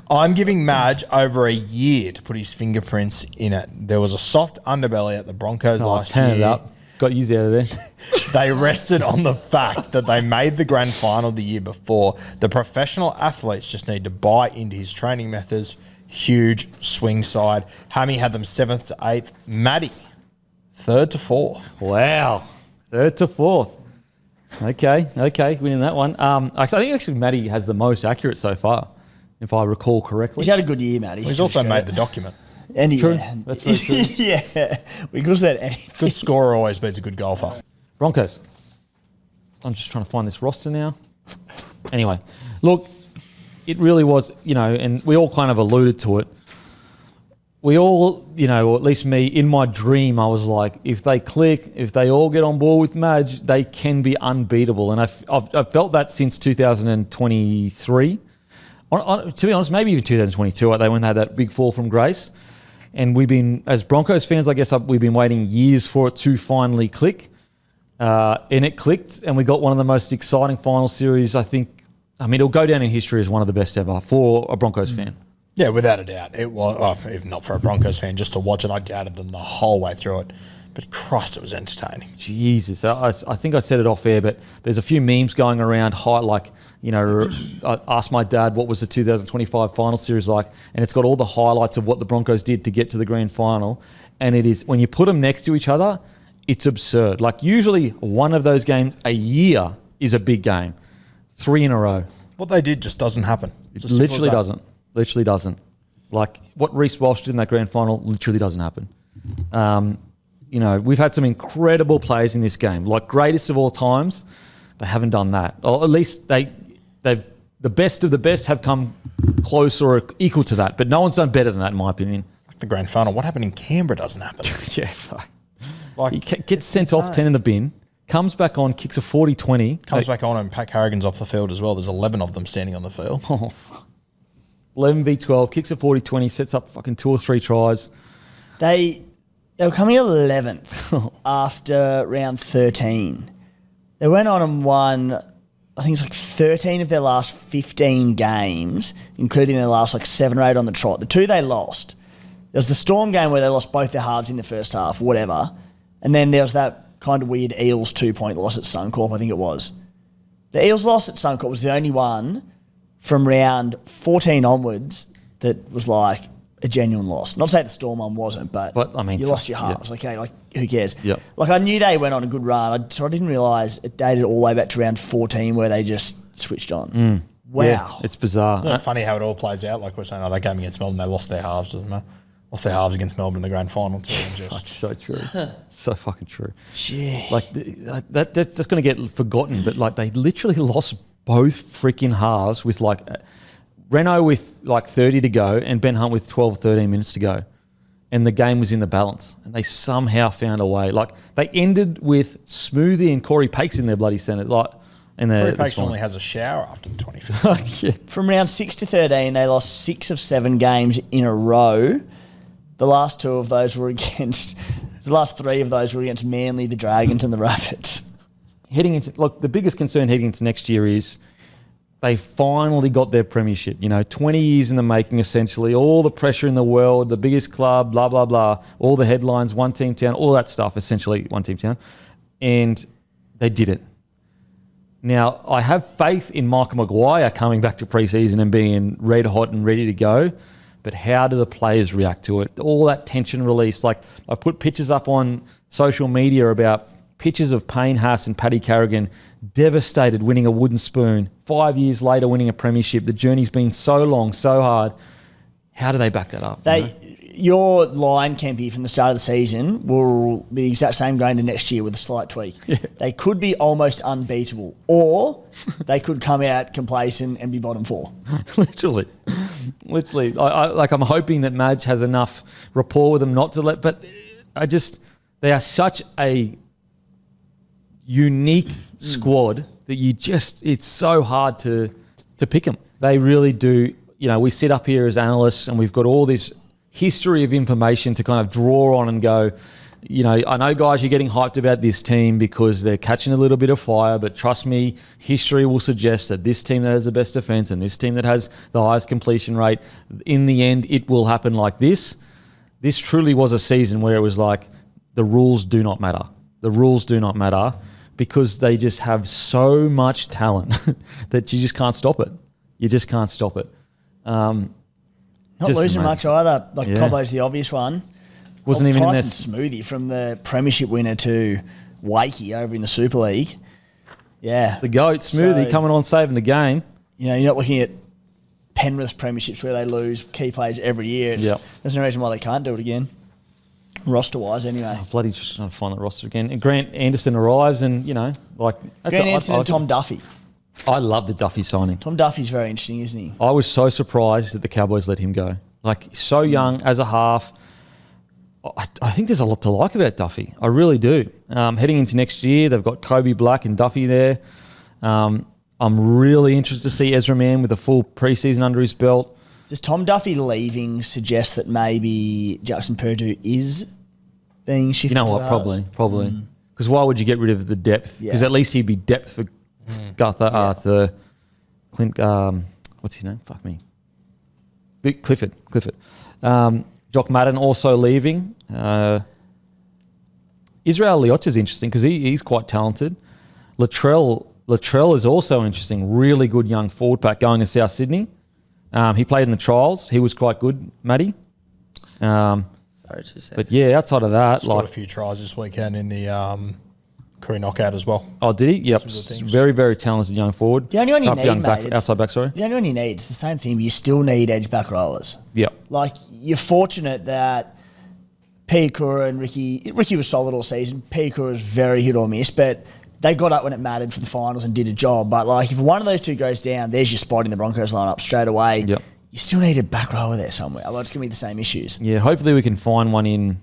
S5: I'm giving Madge over a year to put his fingerprints in it. There was a soft underbelly at the Broncos last year.
S2: Turn it up. Got used out of there.
S5: They rested on the fact that they made the grand final the year before. The professional athletes just need to buy into his training methods. Huge swing side. Hammy had them 7th to 8th. Maddie, 3rd to 4th.
S2: Wow. 3rd to 4th. Okay. Winning that one. I think actually Maddie has the most accurate so far, if I recall correctly.
S3: He's had a good year, Matty.
S5: He's also made the document.
S3: And
S2: True.
S3: yeah.
S2: That's very true.
S3: Yeah. We could have said anything.
S5: Good scorer always beats a good golfer.
S2: Broncos. I'm just trying to find this roster now. Anyway, look, it really was, and we all kind of alluded to it. We all, or at least me, in my dream, I was like, if they click, if they all get on board with Madge, they can be unbeatable. And I've felt that since 2023. To be honest, maybe even 2022, when they had that big fall from grace. And we've been, as Broncos fans, I guess we've been waiting years for it to finally click. And it clicked, and we got one of the most exciting final series, I think. It'll go down in history as one of the best ever for a Broncos fan.
S5: Yeah, without a doubt. It was, if not for a Broncos fan, just to watch it, I doubted them the whole way through it. But Christ, it was entertaining.
S2: Jesus. I think I said it off air, but there's a few memes going around, I asked my dad what was the 2025 final series like, and it's got all the highlights of what the Broncos did to get to the grand final. And it is, when you put them next to each other, it's absurd. Usually one of those games a year is a big game. 3 in a row.
S5: What they did just doesn't happen.
S2: It literally doesn't. Like what Reece Walsh did in that grand final literally doesn't happen. We've had some incredible players in this game, like greatest of all times. They haven't done that, or at least they've the best of the best have come close or equal to that, but no one's done better than that, in my opinion.
S5: Like the grand final, what happened in Canberra doesn't happen.
S2: Yeah, fuck.
S5: Like
S2: He gets sent off 10 in the bin, comes back on, kicks a 40-20.
S5: Comes back on and Pat Carrigan's off the field as well. There's 11 of them standing on the field.
S2: Oh, fuck. 11v12, kicks a 40-20, sets up fucking 2 or 3 tries.
S3: They were coming 11th after round 13. They went on and won, I think it's like 13 of their last 15 games, including their last like 7 or 8 on the trot. The 2 they lost. There was the Storm game where they lost both their halves in the first half, whatever. And then there was that kind of weird Eels 2-point loss at Suncorp, I think it was. The Eels loss at Suncorp was the only one from round 14 onwards that was like a genuine loss. Not to say the Storm one wasn't, but
S2: I mean,
S3: you lost your halves.
S2: yeah.
S3: Okay, like who cares?
S2: Yep.
S3: Like I knew they went on a good run, so I didn't realise it dated all the way back to round 14 where they just switched on. Wow.
S2: Yeah, it's bizarre.
S5: Isn't it funny how it all plays out? Like we're saying, that game against Melbourne, they lost their halves, doesn't it? Lost their halves against Melbourne in the grand final too. And just
S2: So true. So fucking true.
S3: Gee.
S2: Like that's going to get forgotten, but like they literally lost both freaking halves with like Renault with like 30 to go and Ben Hunt with 12, 13 minutes to go. And the game was in the balance. And they somehow found a way. Like they ended with Smoothie and Corey Pakes in their bloody centre. Like,
S5: Corey Pakes normally has a shower after the 25th.
S2: Yeah.
S3: From round 6 to 13, they lost 6 of 7 games in a row. The last 2 of those were against... The last 3 of those were against Manly, the Dragons and the Rabbits.
S2: The biggest concern heading into next year is they finally got their premiership. 20 years in the making, essentially. All the pressure in the world, the biggest club, blah, blah, blah. All the headlines, one team town, all that stuff, essentially one team town. And they did it. Now, I have faith in Michael Maguire coming back to pre-season and being red hot and ready to go. But how do the players react to it? All that tension release. Like I put pictures up on social media about pictures of Payne Haas and Paddy Carrigan devastated winning a wooden spoon. 5 years later winning a premiership. The journey's been so long, so hard. How do they back that up?
S3: Your line, Kempy, from the start of the season will be the exact same going to next year with a slight tweak. Yeah. They could be almost unbeatable, or they could come out complacent and be bottom 4.
S2: Literally. I'm hoping that Madge has enough rapport with them not to let, but they are such a unique squad that it's so hard to pick them. They really do. We sit up here as analysts and we've got all this history of information to kind of draw on and go, I know guys, you're getting hyped about this team because they're catching a little bit of fire, but trust me, history will suggest that this team that has the best defense and this team that has the highest completion rate, in the end, it will happen like this. This truly was a season where it was like, the rules do not matter. The rules do not matter because they just have so much talent that you just can't stop it. You just can't stop it.
S3: Not losing much either. Like Cowboys, the obvious one.
S2: Wasn't even in
S3: Tyson
S2: this
S3: Smoothie from the premiership winner to Wakey over in the Super League. Yeah.
S2: The GOAT, Smoothie, coming on saving the game.
S3: You're not looking at Penrith's premierships where they lose key players every year. There's no reason why they can't do it again. Roster-wise, anyway.
S2: Bloody just trying to find that roster again. And Grant Anderson arrives and,
S3: Grant Anderson and Tom Duffy.
S2: I love the Duffy signing.
S3: Tom Duffy's very interesting, isn't he?
S2: I was so surprised that the Cowboys let him go. Like, so young as a half. I think there's a lot to like about Duffy. I really do. Heading into next year, they've got Kobe Black and Duffy there. I'm really interested to see Ezra Mann with a full preseason under his belt.
S3: Does Tom Duffy leaving suggest that maybe Jackson Purdue is being shifted?
S2: You know what? Probably. Because why would you get rid of the depth? Because at least he'd be depth for Arthur, Clint. What's his name? Fuck me. Clifford. Jock Madden also leaving. Israel Liotta is interesting because he's quite talented. Latrell is also interesting. Really good young forward pack going to South Sydney. He played in the trials. He was quite good, Matty.
S1: Sorry to say.
S2: But yeah, outside of that,
S5: scored a few tries this weekend in the career knockout as well.
S2: Oh, did he? Yep.
S5: good things.
S2: Very, very talented young forward.
S3: The only one you
S2: Up
S3: need,
S2: young
S3: mate,
S2: back,
S3: it's-
S2: outside back, sorry.
S3: The only one you need, it's the same thing. You still need edge back rollers.
S2: Yep.
S3: Like, you're fortunate that Piakura and Ricky was solid all season. Piakura was very hit or miss, but they got up when it mattered for the finals and did a job. But, like, if one of those two goes down, there's your spot in the Broncos lineup straight away.
S2: Yep.
S3: You still need a back rower there somewhere. Otherwise, it's going to be the same issues.
S2: Yeah, hopefully we can find one in,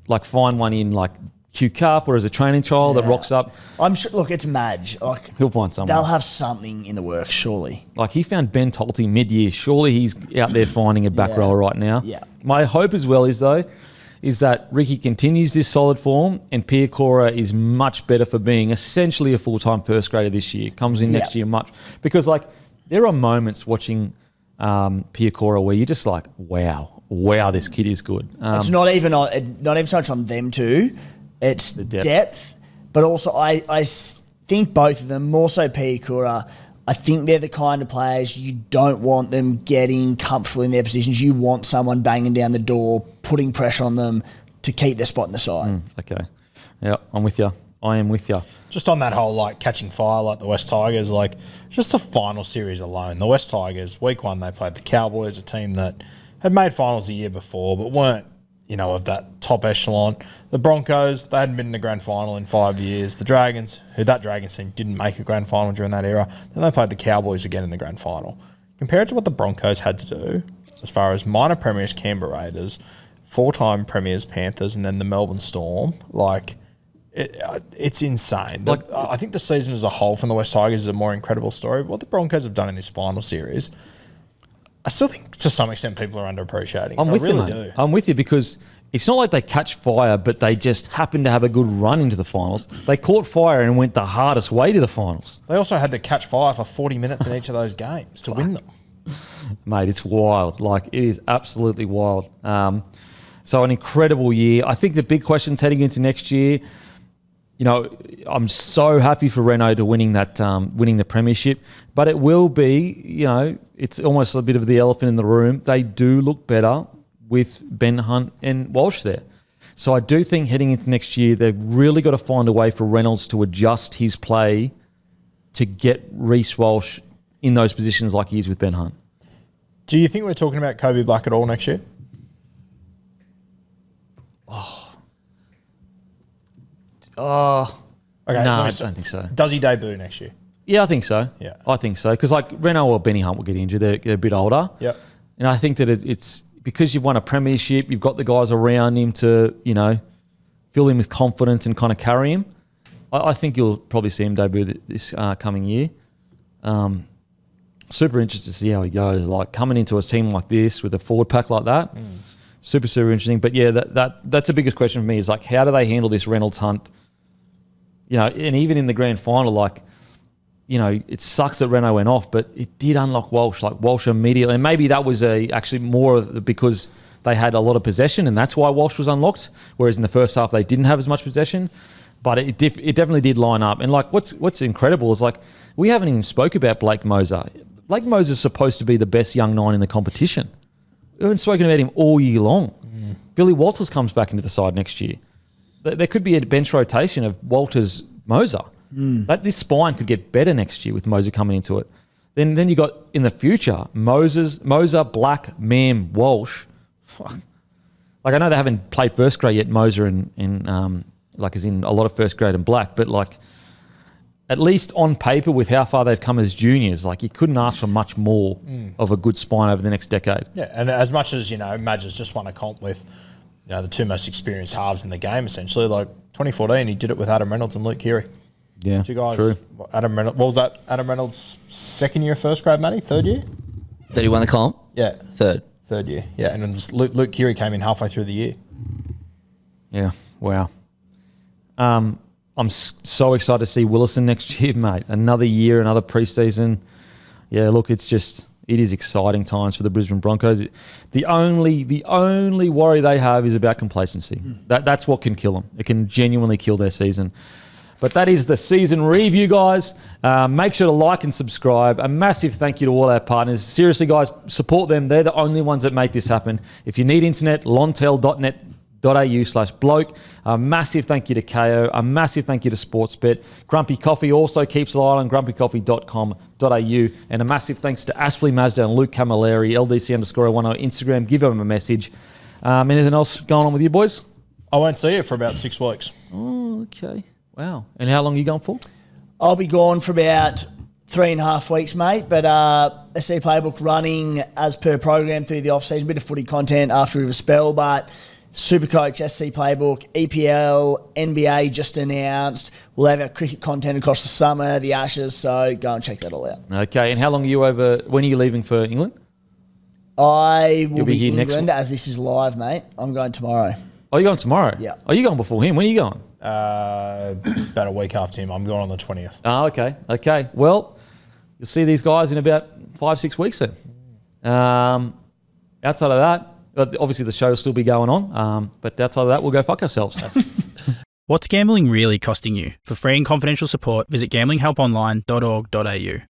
S2: like Q Cup or as a training trial that rocks up.
S3: I'm sure. Look, it's Madge. Like,
S2: He'll find someone.
S3: they'll have something in the works, surely.
S2: Like he found Ben Tolte mid-year. Surely he's out there finding a back rower right now.
S3: Yeah.
S2: My hope as well is that Ricky continues this solid form and Piakura is much better for being essentially a full-time first grader this year. Comes in next year because like there are moments watching Piakura where you're just like, wow, this kid is good.
S3: It's not even so much on them two. It's the depth. But also I think both of them, more so Piakura, I think they're the kind of players you don't want them getting comfortable in their positions. You want someone banging down the door, putting pressure on them to keep their spot in the side.
S2: Okay. Yeah, I'm with you. I am with you.
S5: Just on that whole like catching fire like the West Tigers, like just the final series alone. The West Tigers, week 1, they played the Cowboys, a team that had made finals the year before but weren't, of that top echelon. The Broncos, they hadn't been in the grand final in 5 years. The Dragons, that Dragons team didn't make a grand final during that era. Then they played the Cowboys again in the grand final. Compared to what the Broncos had to do, as far as minor premiers Canberra Raiders, 4-time premiers Panthers, and then the Melbourne Storm, like it's insane. I think the season as a whole from the West Tigers is a more incredible story. But what the Broncos have done in this final series, I still think to some extent people are underappreciating.
S2: I'm with you, mate. I'm with you because it's not like they catch fire, but they just happen to have a good run into the finals. They caught fire and went the hardest way to the finals.
S5: They also had to catch fire for 40 minutes in each of those games to win them.
S2: Mate, it's wild. Like, it is absolutely wild. So an incredible year. I think the big questions heading into next year, I'm so happy for Renault to winning the premiership, but it will be, it's almost a bit of the elephant in the room. They do look better with Ben Hunt and Walsh there. So I do think heading into next year, they've really got to find a way for Reynolds to adjust his play to get Reece Walsh in those positions like he is with Ben Hunt.
S5: Do you think we're talking about Kobe Black at all next year? Okay,
S2: no, I don't think so.
S5: Does he debut next year?
S2: Yeah, I think so.
S5: Yeah.
S2: I think so. Because like Renault or Benny Hunt will get injured. They're a bit older.
S5: Yep.
S2: And I think that it's because you've won a premiership, you've got the guys around him to, fill him with confidence and kind of carry him. I think you'll probably see him debut this coming year. Super interested to see how he goes. Like coming into a team like this with a forward pack like that, super, super interesting. But yeah, that's the biggest question for me is like, how do they handle this Reynolds Hunt? And even in the grand final, like, it sucks that Renault went off, but it did unlock Walsh. Like Walsh immediately, and maybe that was actually more because they had a lot of possession, and that's why Walsh was unlocked. Whereas in the first half, they didn't have as much possession, but it definitely did line up. And like, what's incredible is like we haven't even spoke about Blake Moser. Blake Moser is supposed to be the best young 9 in the competition. We haven't spoken about him all year long. Billy Walters comes back into the side next year. There could be a bench rotation of Walters, Moser. This spine could get better next year with Moser coming into it. Then you got in the future Moser, Black, Mam, Walsh. Fuck. Like I know they haven't played first grade yet, Moser and like as in a lot of first grade and Black, but like at least on paper with how far they've come as juniors, like you couldn't ask for much more of a good spine over the next decade.
S5: Yeah, and as much as Madge has just won a comp with the two most experienced halves in the game, essentially. Like 2014, he did it with Adam Reynolds and Luke Keary.
S2: Yeah,
S5: two guys.
S2: True.
S5: Adam Reynolds. What was that? Adam Reynolds' second year of first grade, Matty? Third year?
S1: That he won the comp?
S5: Yeah.
S1: Third
S5: year. Yeah, and then Luke Keary came in halfway through the year.
S2: Yeah. Wow. I'm so excited to see Willison next year, mate. Another year, another preseason. Yeah, look, it is exciting times for the Brisbane Broncos. The only worry they have is about complacency. That's what can kill them. It can genuinely kill their season. But that is the season review, guys. Make sure to like and subscribe. A massive thank you to all our partners. Seriously, guys, support them. They're the only ones that make this happen. If you need internet, lontel.net .au/bloke. A massive thank you to KO. A massive thank you to Sportsbet. Grumpy Coffee also keeps an eye on grumpycoffee.com.au. And a massive thanks to Aspley Mazda and Luke Camilleri, LDC_10 Instagram. Give them a message. Anything else going on with you boys?
S5: I won't see you for about 6 weeks.
S2: Oh, okay. Wow. And how long are you going for?
S3: I'll be gone for about 3.5 weeks, mate. But SC Playbook running as per program through the off-season. A bit of footy content after a spell, but Supercoach, SC Playbook, EPL, NBA just announced. We'll have our cricket content across the summer, the Ashes, so go and check that all out.
S2: Okay. And how long are you over? When are you leaving for England?
S3: I will
S2: You'll be
S3: be
S2: here
S3: in
S2: next
S3: England as this is live, mate. I'm going tomorrow.
S2: Oh, you're going tomorrow?
S3: Yeah.
S2: Oh, you're going before him. When are you going?
S5: About a week after him. I'm going on the 20th.
S2: Oh, okay. Okay. Well, you'll see these guys in about 5-6 weeks then. Outside of that, obviously the show will still be going on. But outside of that, we'll go fuck ourselves.
S6: What's gambling really costing you? For free and confidential support, visit gamblinghelponline.org.au.